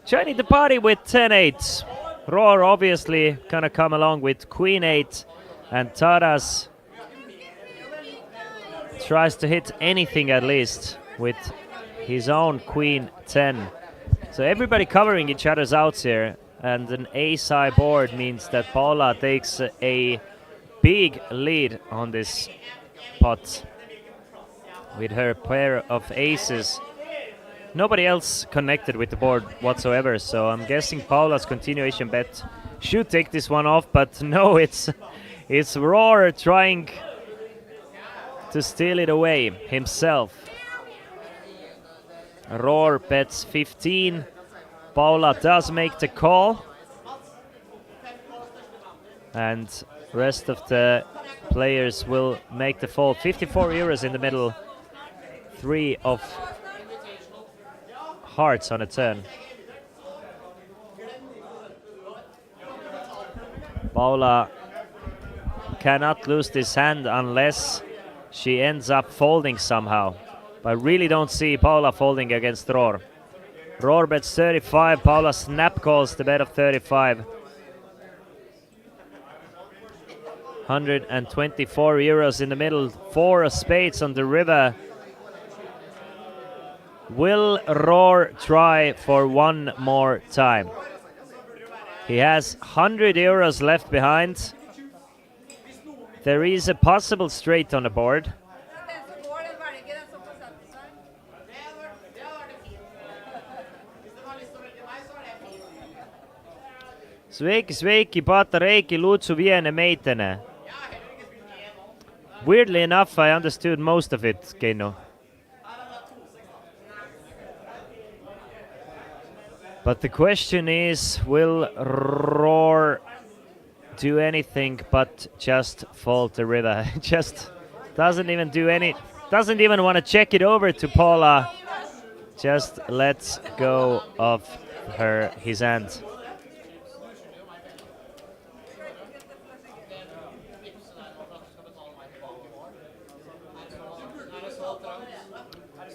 Speaker 12: joining the party with 10-8. Roar obviously gonna come along with queen-8, and Taras tries to hit anything at least with his own queen-10. So everybody covering each other's outs here, and an ace-high board means that Paula takes a big lead on this pot with her pair of aces. Nobody else connected with the board whatsoever, so I'm guessing Paula's continuation bet should take this one off, but no, it's Roar trying to steal it away himself. Roar bets 15. Paula does make the call, and rest of the players will make the fold. 54 euros in the middle. 3 of hearts on a turn. Paula cannot lose this hand unless she ends up folding somehow. But I really don't see Paula folding against Roar. Roar bets 35, Paula snap calls the bet of 35. 124 euros in the middle, 4 of spades on the river. Will Roar try for one more time? He has 100 euros left behind. There is a possible straight on the board. Sveiki, sveiki, Patareiki, Lutsu Viene Meitene. Weirdly enough, I understood most of it, Keino. But the question is, will Roar do anything but just fold the river? Just doesn't even do any, doesn't even want to check it over to Paula. Just lets go of his hand.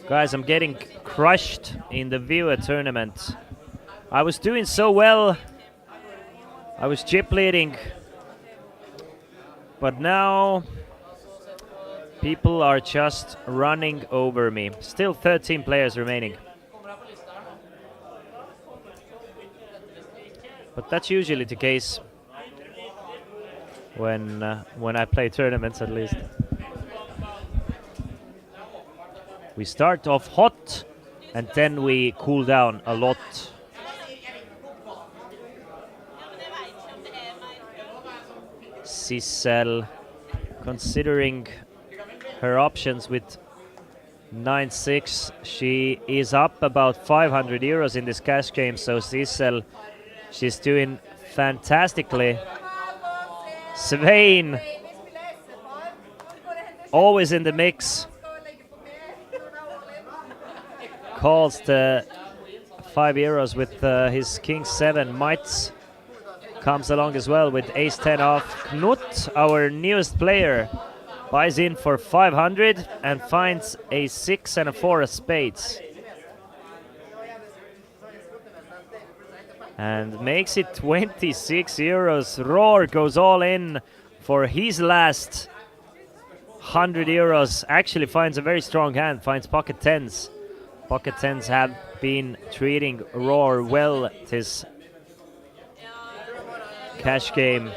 Speaker 12: Guys, I'm getting crushed in the viewer tournament. I was doing so well. I was chip leading. But now people are just running over me. Still 13 players remaining. But that's usually the case when I play tournaments, at least. We start off hot and then we cool down a lot. Sissel considering her options with 9-6. She is up about 500 euros in this cash game, so Sissel, she's doing fantastically. Svein, always in the mix, calls the 5 euros with his king 7. Mites comes along as well with ace 10 off. Knut, our newest player, buys in for 500 and finds a 6 and a 4 of spades. And makes it 26 euros. Roar goes all in for his last 100 euros. Actually finds a very strong hand, finds pocket 10s. Pocket 10s have been treating Roar well this cash game.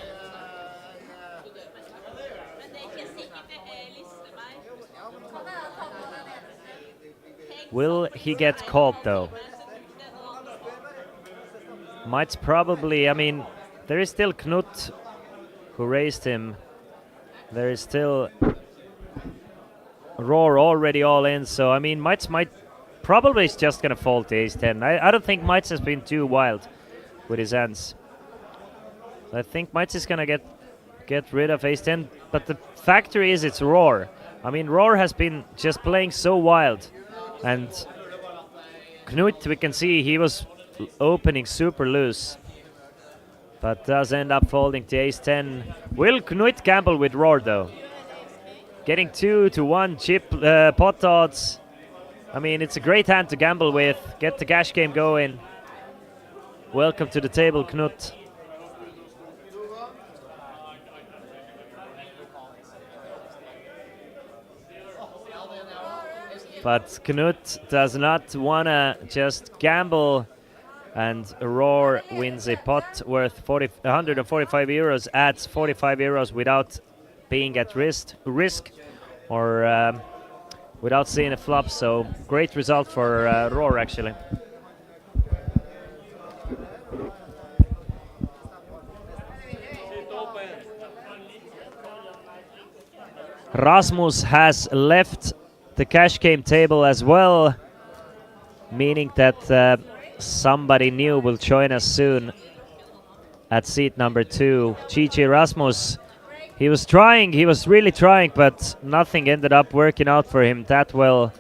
Speaker 12: Will he get called though? Might probably, I mean, there is still Knut who raised him. There is still Roar already all in, so I mean, Mites might probably is just gonna fold to ace 10. I don't think Mites has been too wild with his hands. I think Mites is gonna get rid of ace 10, but the factor is it's Roar. I mean, Roar has been just playing so wild, and Knut, we can see he was opening super loose, but does end up folding to ace 10. Will Knut gamble with Roar though? Getting 2-1 chip pot odds. I mean, it's a great hand to gamble with. Get the cash game going. Welcome to the table, Knut. But Knut does not wanna just gamble, and Roar wins a pot worth 145 euros, adds 45 euros without being at risk or without seeing a flop. So great result for Roar actually. Rasmus has left the cash game table as well, meaning that somebody new will join us soon at seat number 2. GG Rasmus. He was trying, he was really trying, but nothing ended up working out for him that well.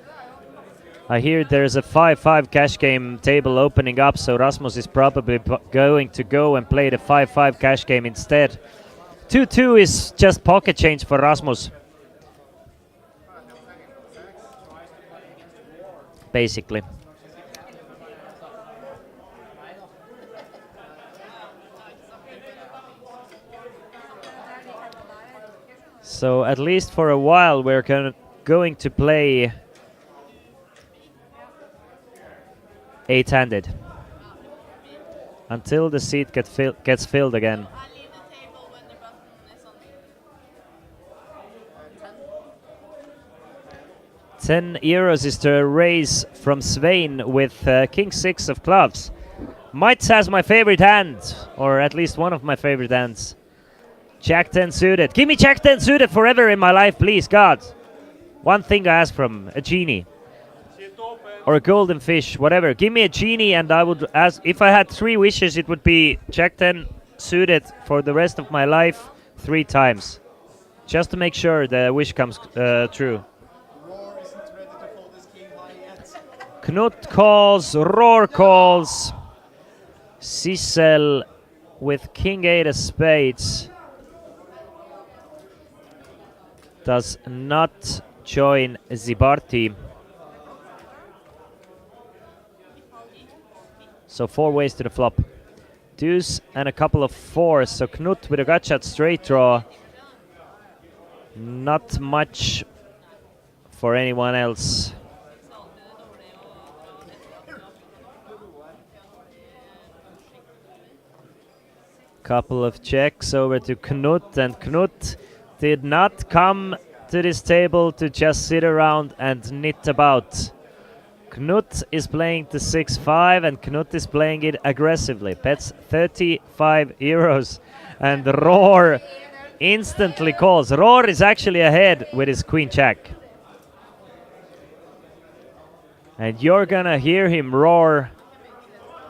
Speaker 12: I hear there's a 5-5 cash game table opening up, so Rasmus is probably going to go and play the 5-5 cash game instead. 2-2 is just pocket change for Rasmus, basically. So at least for a while we're going to play 8-handed until the seat gets filled again. 10 euros is the raise from Svein with King 6 of clubs. Mites has my favorite hand, or at least one of my favorite hands. Jack 10 suited. Give me Jack 10 suited forever in my life, please, God. One thing I ask from a genie. Or a golden fish, whatever. Give me a genie and I would ask, if I had 3 wishes, it would be Jack 10 suited for the rest of my life 3 times. Just to make sure the wish comes true. Knut calls, Roar calls. Sissel with King 8 of spades does not join the party. So 4 ways to the flop. Deuce and a couple of 4s. So Knut with a gut shot straight draw. Not much for anyone else. Couple of checks over to Knut, and Knut did not come to this table to just sit around and knit about. Knut is playing the 6-5 and Knut is playing it aggressively. Bets 35 euros and Roar instantly calls. Roar is actually ahead with his queen jack. And you're gonna hear him roar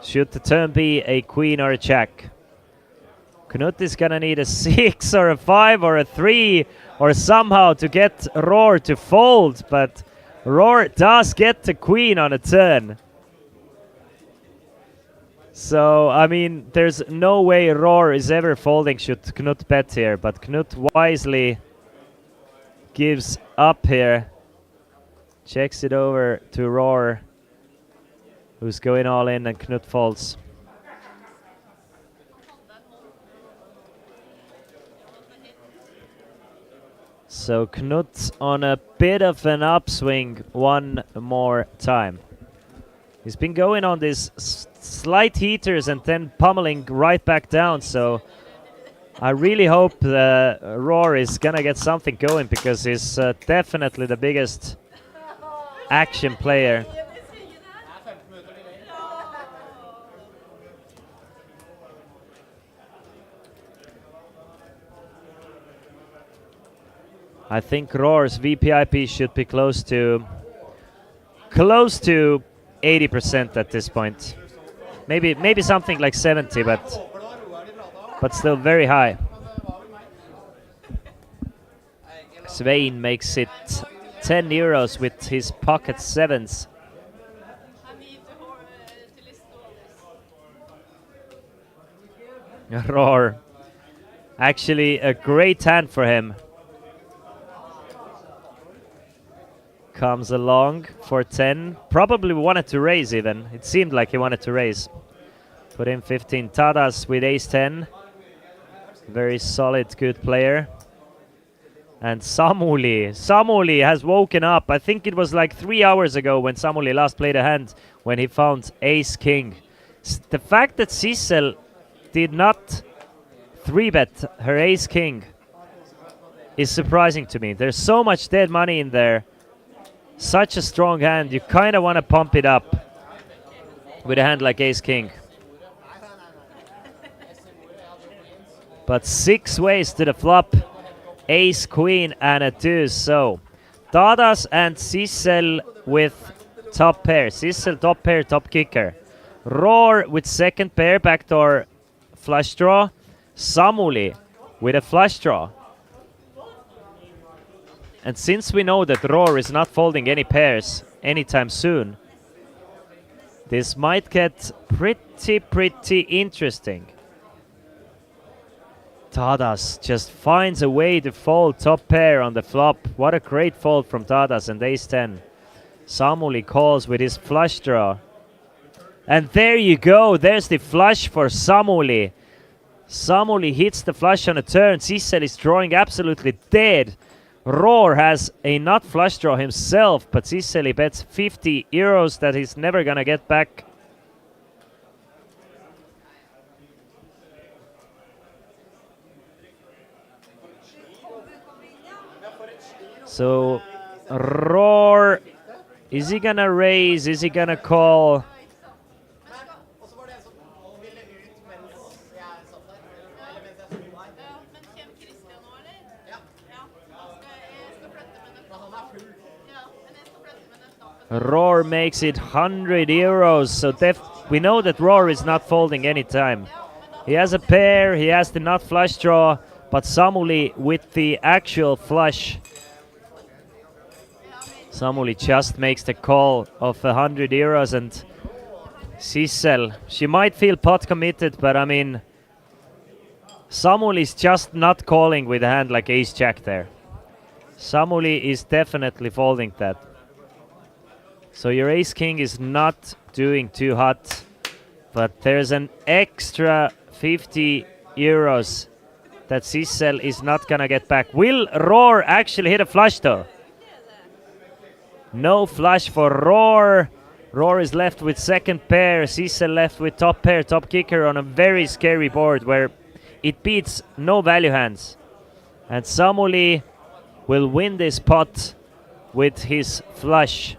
Speaker 12: should the turn be a queen or a jack. Knut is gonna need a 6 or a 5 or a 3 or somehow to get Roar to fold, but Roar does get the queen on a turn. So, I mean, there's no way Roar is ever folding should Knut bet here, but Knut wisely gives up here. Checks it over to Roar, who's going all in, and Knut folds. So Knut on a bit of an upswing one more time. He's been going on these slight heaters and then pummeling right back down, so I really hope Roar is gonna get something going, because he's definitely the biggest action player. I think Roar's VPIP should be close to 80% at this point. Maybe something like 70, but still very high. Svein makes it 10 euros with his pocket sevens. Roar. Actually a great hand for him. Comes along for 10. Probably wanted to raise even. It seemed like he wanted to raise. Put in 15. Tadas with ace 10. Very solid, good player. And Samuli has woken up. I think it was like 3 hours ago when Samuli last played a hand when he found ace king. The fact that Sissel did not 3-bet her ace king is surprising to me. There's so much dead money in there. Such a strong hand, you kind of want to pump it up with a hand like ace king. But 6 ways to the flop, ace queen and a deuce. So Tadas and Sissel with top pair. Sissel top pair, top kicker. Roar with second pair, backdoor flush draw. Samuli with a flush draw. And since we know that Roar is not folding any pairs anytime soon, this might get pretty interesting. Tadas just finds a way to fold top pair on the flop. What a great fold from Tadas and ace 10. Samuli calls with his flush draw. And there you go, there's the flush for Samuli. Samuli hits the flush on a turn. Sissel is drawing absolutely dead. Roar has a nut flush draw himself, but Sisseli bets 50 euros that he's never gonna get back. So Roar, is he gonna raise? Is he gonna call? Roar makes it 100 euros, so we know that Roar is not folding anytime. He has a pair, he has the nut flush draw, but Samuli with the actual flush. Samuli just makes the call of 100 euros, and Sissel, she might feel pot committed, but I mean, Samuli is just not calling with a hand like ace-jack there. Samuli is definitely folding that. So your ace-king is not doing too hot, but there's an extra 50 euros that Sissel is not gonna get back. Will Roar actually hit a flush though? No flush for Roar. Roar is left with second pair, Sissel left with top pair, top kicker on a very scary board where it beats no value hands. And Samuli will win this pot with his flush.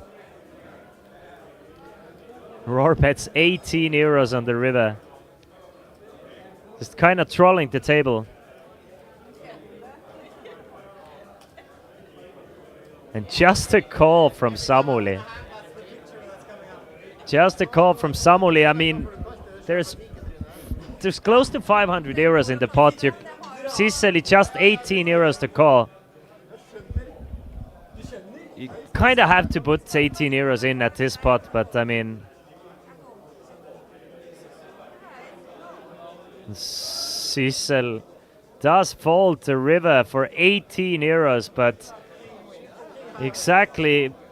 Speaker 12: Roar bets 18 euros on the river. Just kind of trolling the table. And just a call from Samuli. Just a call from Samuli. I mean, there's close to 500 euros in the pot. Sisseli just 18 euros to call. You kind of have to put 18 euros in at this pot, but I mean, Sissel does fold the river for 18 euros, but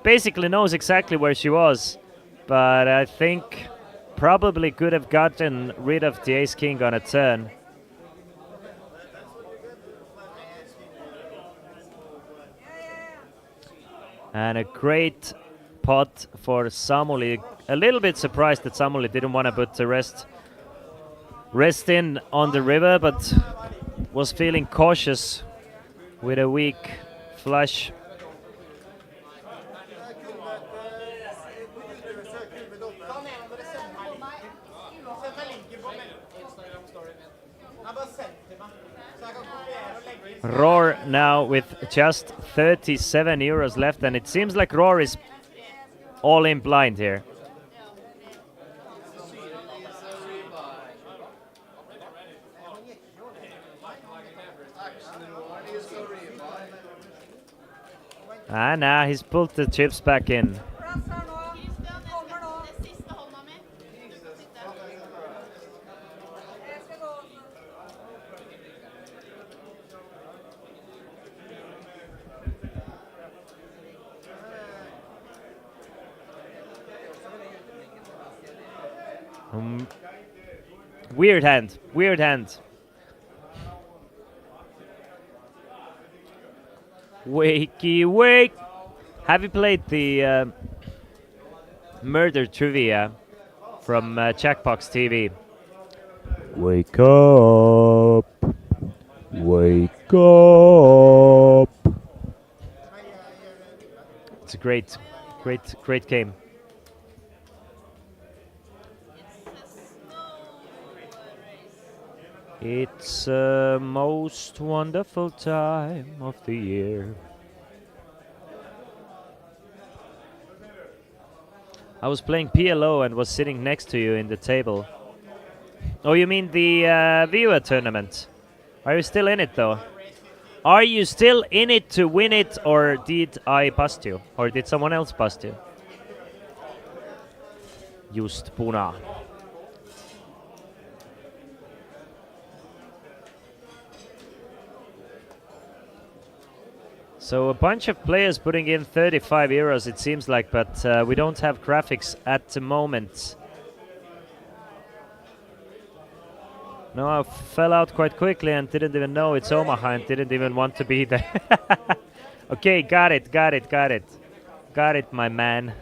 Speaker 12: basically knows exactly where she was. But I think probably could have gotten rid of the ace-king on a turn. And a great pot for Samuli. A little bit surprised that Samuli didn't want to put the rest in on the river, but was feeling cautious with a weak flush. Roar now with just 37 euros left, and it seems like Roar is all in blind here. Ah, now he's pulled the chips back in. Weird hand, weird hand. Wakey wake. Have you played the murder trivia from Jackbox TV? Wake up. Wake up. It's a great game. It's a most wonderful time of the year. I was playing PLO and was sitting next to you in the table. Oh, you mean the viewer tournament? Are you still in it though? Are you still in it to win it, or did I bust you? Or did someone else bust you? Just puna. So a bunch of players putting in 35 euros, it seems like, but we don't have graphics at the moment. No, I fell out quite quickly and didn't even know it's Omaha and didn't even want to be there. Okay, got it, my man.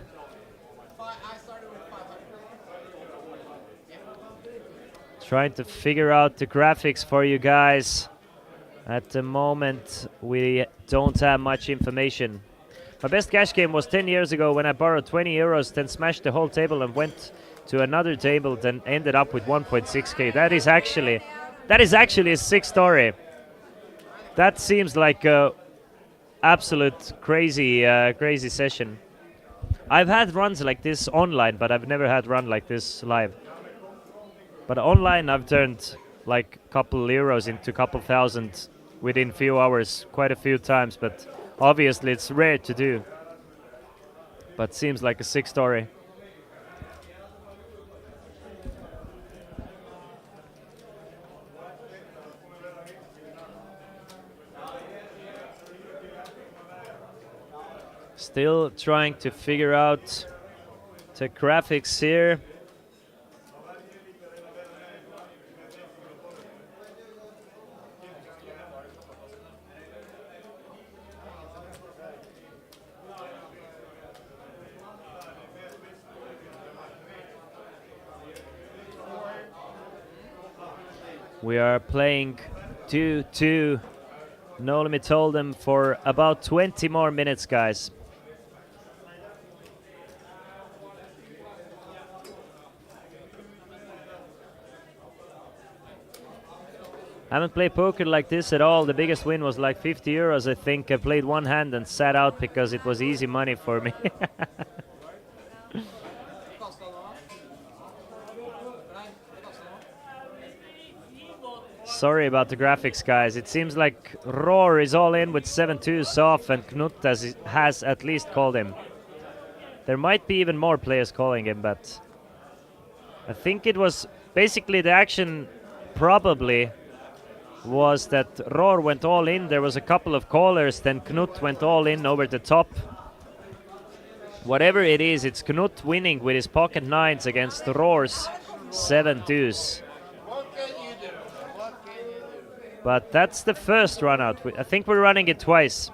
Speaker 12: Trying to figure out the graphics for you guys. At the moment, we don't have much information. My best cash game was 10 years ago when I borrowed 20 euros, then smashed the whole table and went to another table, then ended up with 1.6k. That is actually a sick story. That seems like a absolute crazy session. I've had runs like this online, but I've never had run like this live. But online, I've turned like a couple euros into a couple thousand within few hours, quite a few times, but obviously it's rare to do. But seems like a sick story. Still trying to figure out the graphics here. We are playing 2-2. No Limit Hold'em for about 20 more minutes, guys. I haven't played poker like this at all. The biggest win was like 50 euros, I think. I played one hand and sat out because it was easy money for me. Sorry about the graphics, guys. It seems like Roar is all in with 7-2s off, and Knut has at least called him. There might be even more players calling him, but I think it was basically the action probably was that Roar went all in. There was a couple of callers, then Knut went all in over the top. Whatever it is, it's Knut winning with his pocket nines against Roar's 7-2s. But that's the first run out. I think we're running it twice.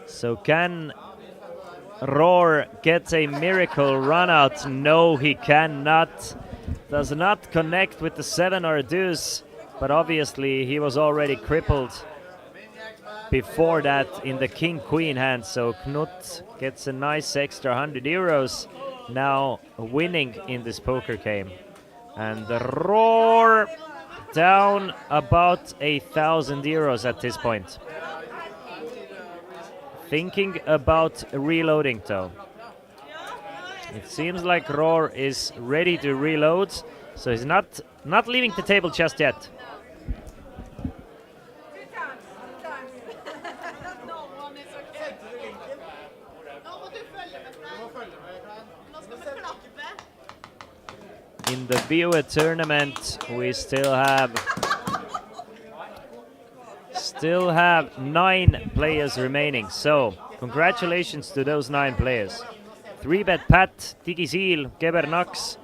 Speaker 12: So can Roar get a miracle run out? No, he cannot. Does not connect with the 7 or a deuce, but obviously he was already crippled before that in the king-queen hand. So Knut gets a nice extra 100 euros. Now winning in this poker game. And the Roar down about 1,000 euros at this point. Thinking about reloading though. It seems like Roar is ready to reload, so he's not leaving the table just yet. In the viewer tournament, we still have 9 players remaining. So congratulations to those 9 players. 3Bet Pat, Digisil, Gebernax,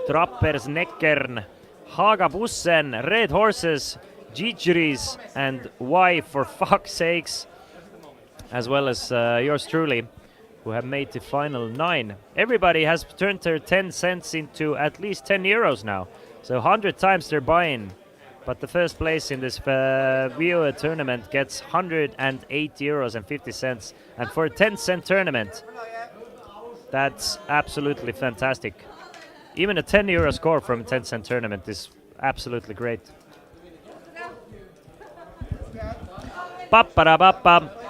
Speaker 12: Trappers Neckern, Haga Bussen, Red Horses, Gigris, and Y for fuck's sakes, as well as yours truly, who have made the final 9. Everybody has turned their 10 cents into at least 10 euros now. So 100 times they're buying. But the first place in this viewer tournament gets 108 euros and 50 cents. And for a 10-cent tournament, that's absolutely fantastic. Even a 10 euro score from a 10-cent tournament is absolutely great. Ba-ba-da-ba-ba.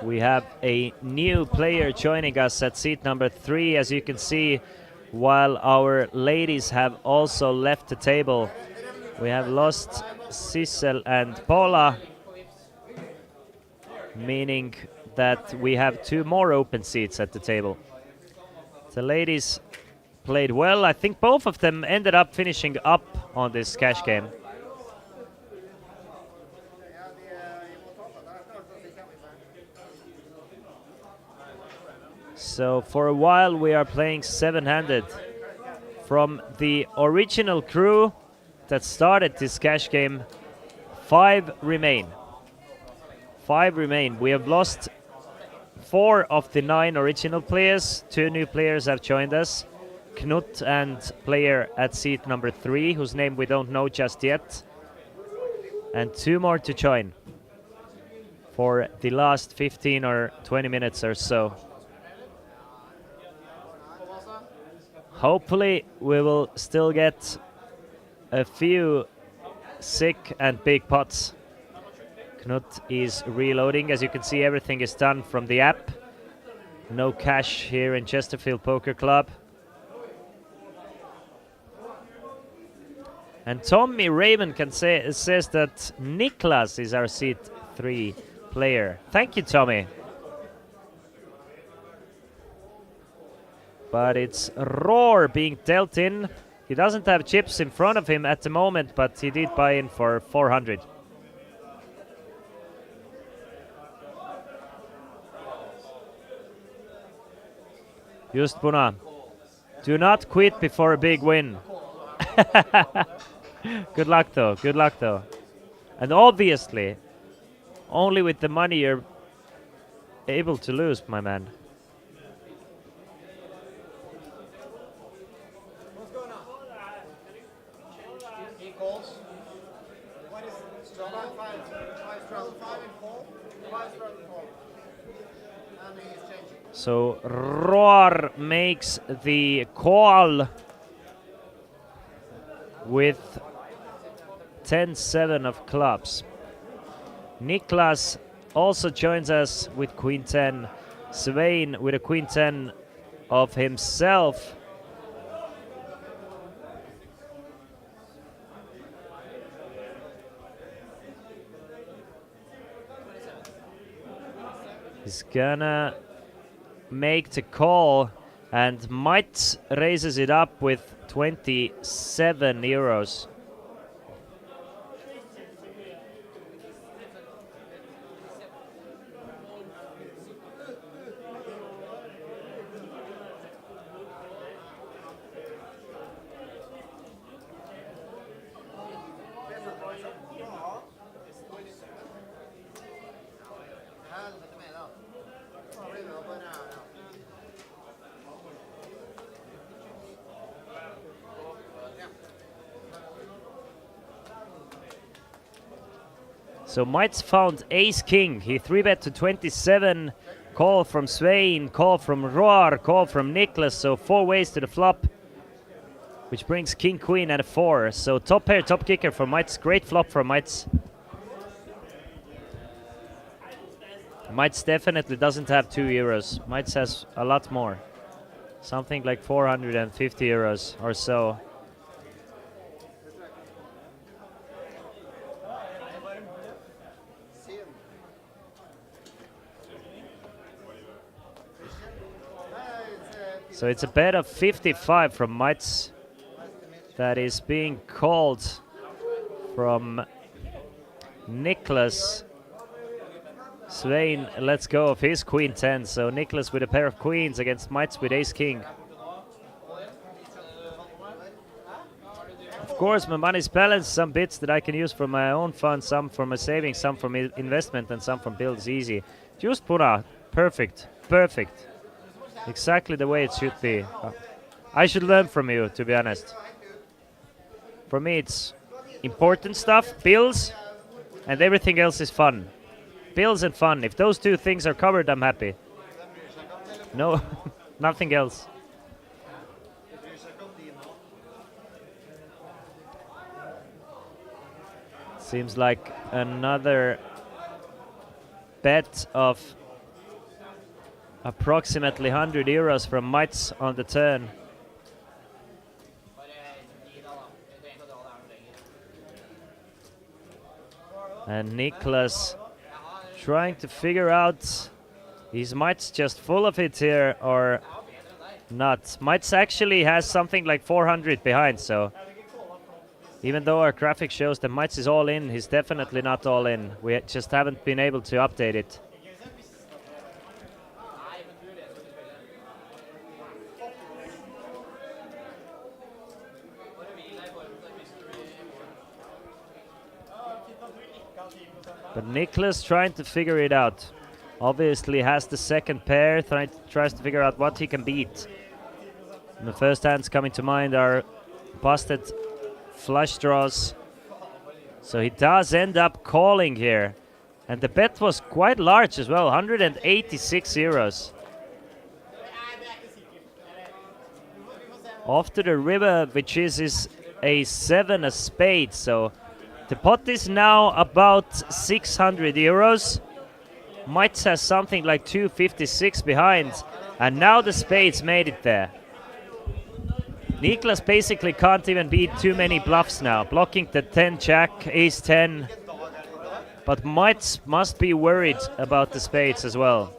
Speaker 12: We have a new player joining us at seat number 3, as you can see, while our ladies have also left the table. We have lost Sissel and Paula, meaning that we have 2 more open seats at the table. The ladies played well. I think both of them ended up finishing up on this cash game. So for a while we are playing 7-handed. From the original crew that started this cash game, 5 remain. 5 remain. We have lost 4 of the 9 original players. 2 new players have joined us. Knut and player at seat number 3, whose name we don't know just yet. And 2 more to join for the last 15 or 20 minutes or so. Hopefully we will still get a few sick and big pots. Knut is reloading. As you can see, everything is done from the app. No cash here in Chesterfield Poker Club. And Tommy Raven says that Niklas is our seat 3 player. Thank you, Tommy. But it's Roar being dealt in. He doesn't have chips in front of him at the moment, but he did buy in for 400. Just Puna. Do not quit before a big win. Good luck though, good luck though. And obviously, only with the money you're able to lose, my man.
Speaker 13: Equals. What is Strong 5? 5 Strong 5 and
Speaker 12: So Roar makes the call with 10-7 of clubs. Niklas also joins us with Queen 10. Svein with a Queen 10 of himself. He's gonna make the call, and Might raises it up with 27 euros. So Mites found Ace King. He 3-bet to 27. Call from Svein, call from Roar, call from Niklas. So 4 ways to the flop, which brings King Queen at a 4. So top pair, top kicker for Mites. Great flop for Mites. Mites definitely doesn't have 2 euros. Mites has a lot more. Something like 450 euros or so. So it's a bet of 55 from Mites that is being called from Niklas. Svein lets go of his Queen 10. So Niklas with a pair of queens against Mites with Ace King. Of course, my money's balanced. Some bits that I can use for my own fund, some for my savings, some from investment, and some from builds easy. Just Puna, perfect, perfect. Exactly the way it should be. I should learn from you, to be honest. For me, it's important stuff, bills, and everything else is fun. Bills and fun. If those 2 things are covered, I'm happy. No, nothing else. Seems like another bet of approximately 100 euros from Mites on the turn. And Niklas trying to figure out, is Mites just full of it here or not? Mites actually has something like 400 behind, so even though our graphic shows that Mites is all in, he's definitely not all in. We just haven't been able to update it. But Niklas trying to figure it out. Obviously has the second pair, tries to figure out what he can beat. And the first hands coming to mind are busted flush draws. So he does end up calling here. And the bet was quite large as well, 186 euros. Off to the river, which is a 7 of spades. So the pot is now about 600 euros. Mites has something like 256 behind. And now the spades made it there. Niklas basically can't even beat too many bluffs now. Blocking the 10 jack, ace 10. But Mites must be worried about the spades as well.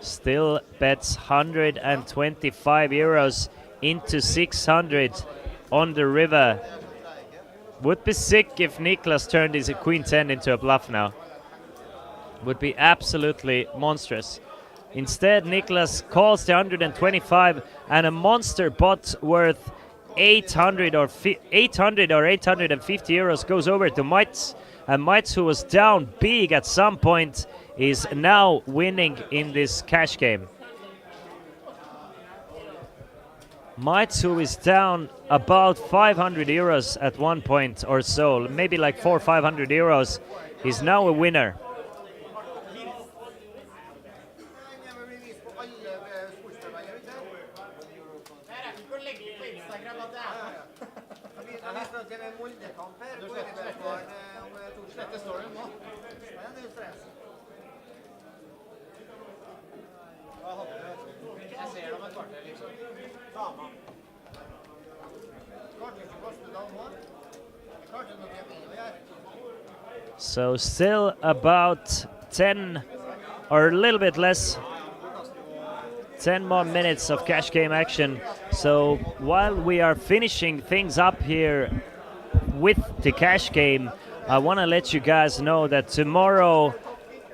Speaker 12: Still bets 125 euros into 600 on the river. Would be sick if Niklas turned his Queen 10 into a bluff now. Would be absolutely monstrous. Instead, Niklas calls the 125 and a monster pot worth 800 or 850 euros goes over to Mites. And Mites, who was down big at some point, is now winning in this cash game. Mites, who is down about 500 euros at one point or so, maybe like 400 or 500 euros, is now a winner. So still about 10 or a little bit less, 10 more minutes of cash game action. So while we are finishing things up here with the cash game, I want to let you guys know that tomorrow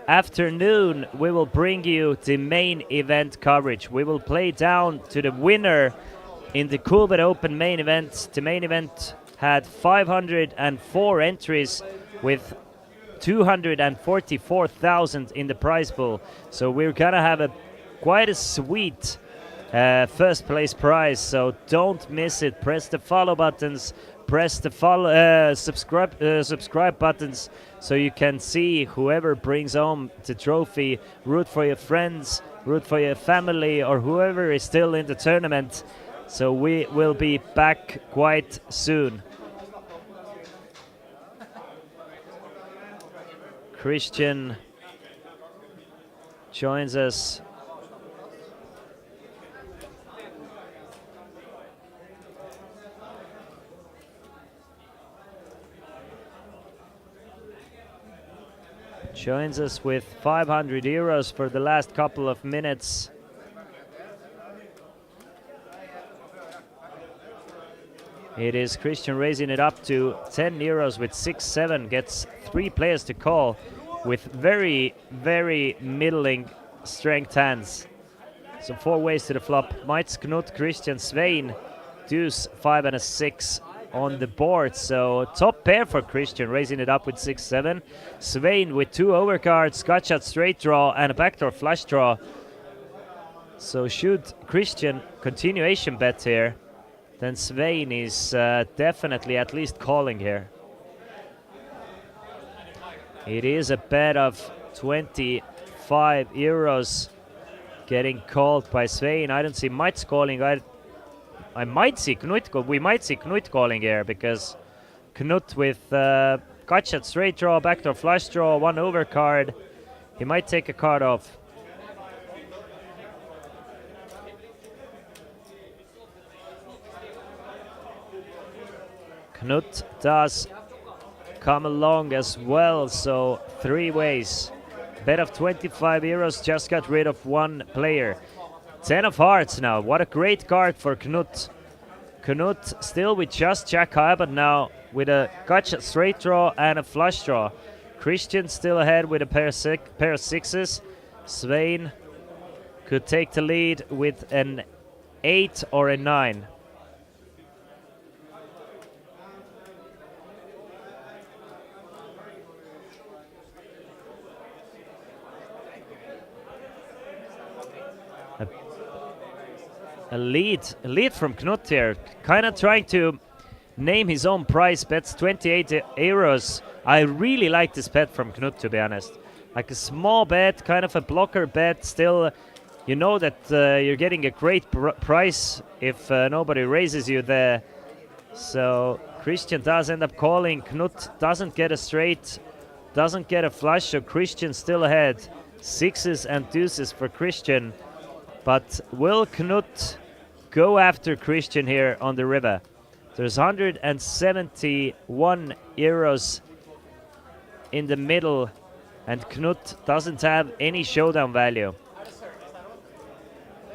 Speaker 12: afternoon we will bring you the main event coverage. We will play down to the winner in the Coolbet Open main event. The main event had 504 entries with 244,000 in the prize pool. So we're gonna have quite a sweet first place prize. So don't miss it. Press the follow buttons. Press the subscribe buttons so you can see whoever brings home the trophy. Root for your friends, root for your family, or whoever is still in the tournament. So we will be back quite soon. Christian joins us. Joins us with 500 euros for the last couple of minutes. It is Christian raising it up to 10 euros with 6-7. Gets 3 players to call with very, very middling strength hands. So 4 ways to the flop. Mites, Knut, Christian, Svein, deuce, 5 and a 6 on the board. So top pair for Christian, raising it up with 6-7. Svein with 2 overcards, gutshot straight draw and a backdoor flush draw. So should Christian continuation bet here, then Svein is definitely at least calling here. It is a bet of 25 euros getting called by Svein. I don't see Mites calling. I might see Knut. We might see Knut calling here because Knut with gutshot straight draw, backdoor flush draw, 1 overcard. He might take a card off. Knut does come along as well, so 3 ways. Bet of 25 euros, just got rid of 1 player. 10 of hearts now, what a great card for Knut. Knut still with just jack high, but now with a gutshot straight draw and a flush draw. Christian still ahead with a pair of 6s. Svein could take the lead with an 8 or a 9. A lead from Knut here, kind of trying to name his own price. Bets 28 euros. I really like this bet from Knut, to be honest. Like a small bet, kind of a blocker bet. Still, you know that you're getting a great price if nobody raises you there. So Christian does end up calling. Knut doesn't get a straight, doesn't get a flush, so Christian still ahead. 6s and deuces for Christian. But will Knut go after Christian here on the river? There's 171 euros in the middle, and Knut doesn't have any showdown value.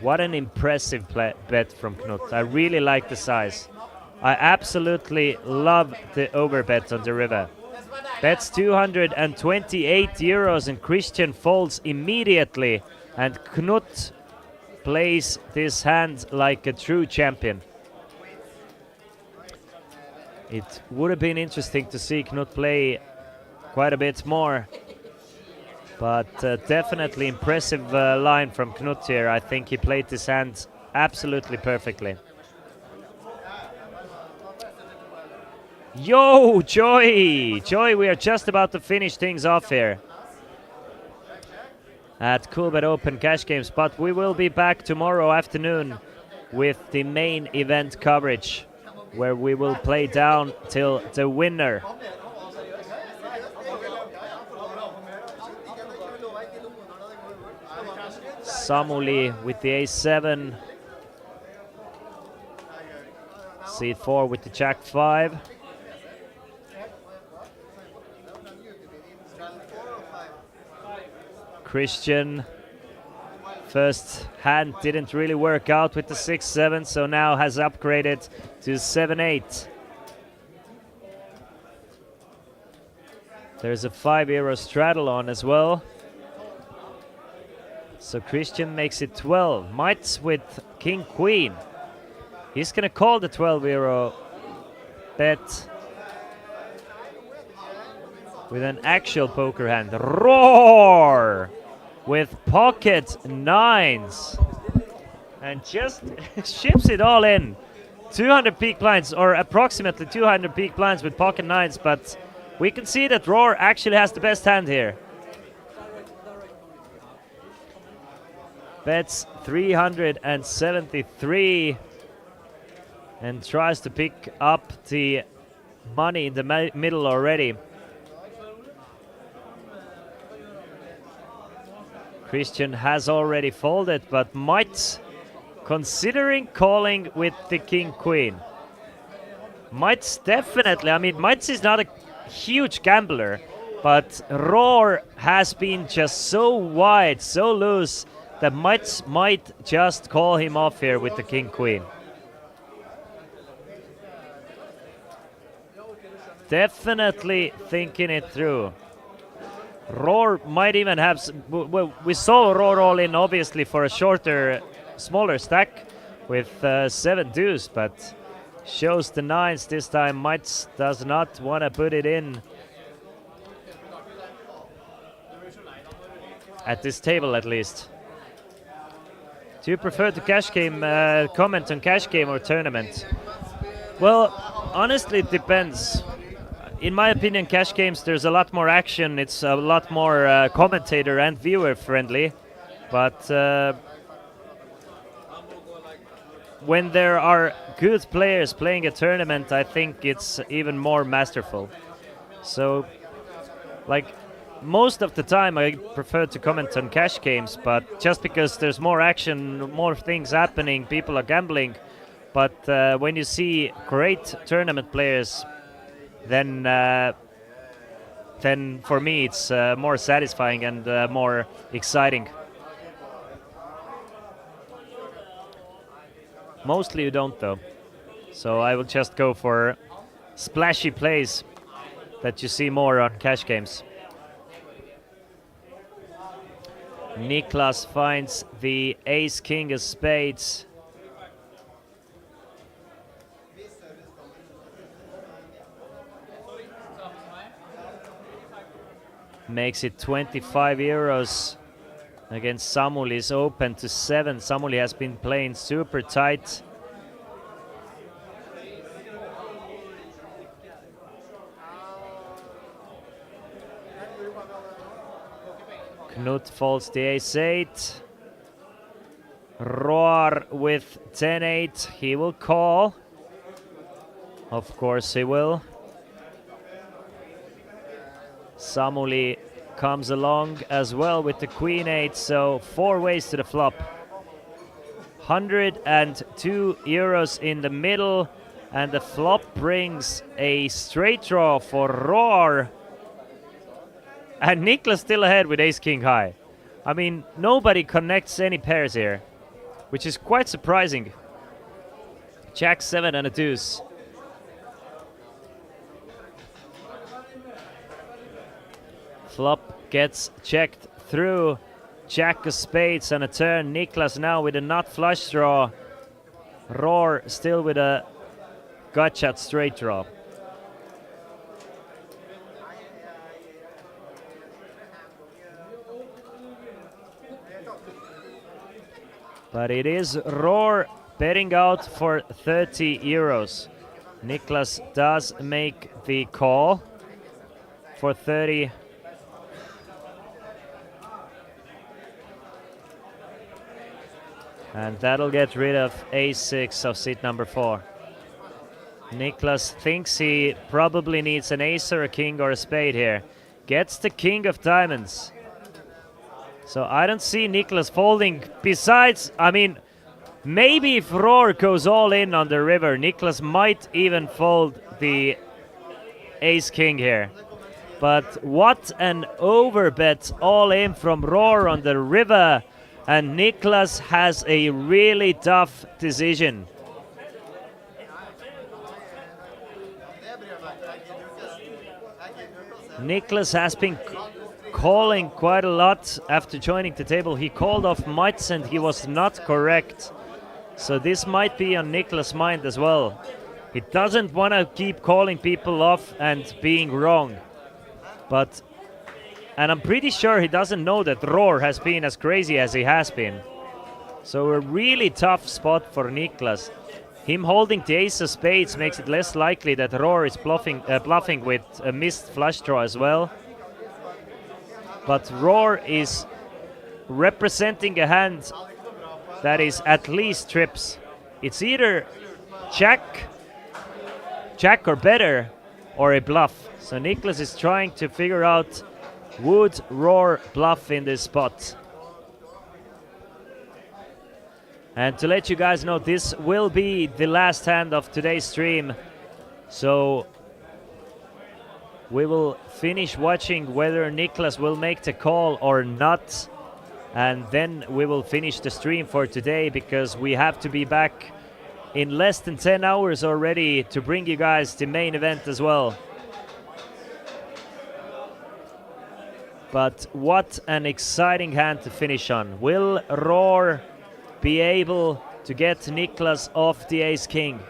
Speaker 12: What an impressive bet from Knut. I really like the size. I absolutely love the overbet on the river. Bets 228 euros and Christian folds immediately, and Knut plays this hand like a true champion. It would have been interesting to see Knut play quite a bit more, but definitely impressive line from Knut here. I think he played this hand absolutely perfectly. Yo, Joy! Joy, we are just about to finish things off here at Coolbet Open Cash Games, but we will be back tomorrow afternoon with the main event coverage, where we will play down till the winner. Samuli with the ace-7. C4 with the jack-5. Christian, first hand didn't really work out with the 6-7, so now has upgraded to 7-8. There's a €5 straddle on as well. So Christian makes it 12. Mites with king queen. He's gonna call the €12 bet with an actual poker hand. Roar with pocket 9s and just ships it all in. 200 peak blinds, or approximately 200 peak blinds with pocket 9s, but we can see that Roar actually has the best hand here. Bets 373 and tries to pick up the money in the middle already. Christian has already folded, but might considering calling with the king queen. Might's definitely, I mean, Mites is not a huge gambler, but Roar has been just so wide, so loose, that Mites might just call him off here with the king queen. Definitely thinking it through. Roar might even have, well, we saw Roar all in obviously for a shorter, smaller stack with 7 deuce, but shows the 9s this time. Mites does not want to put it in at this table, at least. Do you prefer to cash game, comment on cash game or tournament? Well, honestly, it depends. In my opinion, cash games, there's a lot more action. It's a lot more commentator and viewer friendly. But when there are good players playing a tournament, I think it's even more masterful. So, like, most of the time I prefer to comment on cash games, but just because there's more action, more things happening, people are gambling. But when you see great tournament players, then for me it's more satisfying and more exciting. Mostly you don't though. So I will just go for splashy plays that you see more on cash games. Niklas finds the ace-king of spades. Makes it 25 euros against Samuli. Is open to 7. Samuli has been playing super tight. Knut folds the ace-8. Roar with 10-8. He will call. Of course he will. Samuli comes along as well with the queen-8, so 4 ways to the flop. 102 euros in the middle, and the flop brings a straight draw for Roar. And Niklas still ahead with ace-king high. I mean, nobody connects any pairs here, which is quite surprising. Jack-7 and a deuce. Flop gets checked through. Jack of spades and a turn. Niklas now with a nut flush draw. Roar still with a gut shot straight draw. But it is Roar betting out for 30 euros. Niklas does make the call for 30. And that'll get rid of ace-6 of seat number 4. Niklas thinks he probably needs an ace or a king or a spade here. Gets the king of diamonds. So I don't see Niklas folding. Besides, I mean, maybe if Roar goes all in on the river, Niklas might even fold the ace-king here. But what an overbet all in from Roar on the river. And Niklas has a really tough decision. Niklas has been calling quite a lot after joining the table. He called off Mats and he was not correct. So this might be on Niklas' mind as well. He doesn't want to keep calling people off and being wrong. And I'm pretty sure he doesn't know that Roar has been as crazy as he has been. So a really tough spot for Niklas. Him holding the ace of spades makes it less likely that Roar is bluffing with a missed flush draw as well. But Roar is representing a hand that is at least trips. It's either jack or better, or a bluff. So Niklas is trying to figure out, would Roar bluff in this spot? And to let you guys know, this will be the last hand of today's stream. So we will finish watching whether Niklas will make the call or not. And then we will finish the stream for today, because we have to be back in less than 10 hours already to bring you guys the main event as well. But what an exciting hand to finish on. Will Roar be able to get Niklas off the ace-king?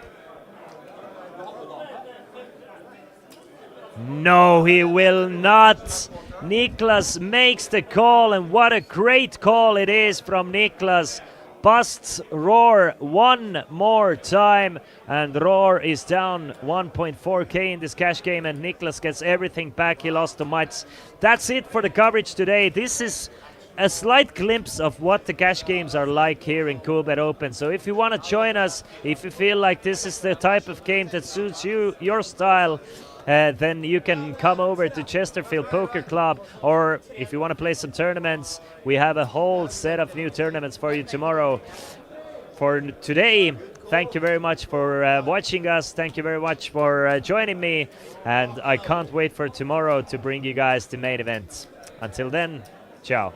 Speaker 12: No, he will not. Niklas makes the call, and what a great call it is from Niklas. Busts Roar one more time, and Roar is down 1.4k in this cash game, and Niklas gets everything back he lost to Mats. That's it for the coverage today. This is a slight glimpse of what the cash games are like here in Coolbet Open. So if you want to join us, if you feel like this is the type of game that suits you, your style, then you can come over to Chesterfield Poker Club, or if you want to play some tournaments, we have a whole set of new tournaments for you tomorrow. For today, thank you very much for watching us. Thank you very much for joining me, and I can't wait for tomorrow to bring you guys the main event. Until then, ciao.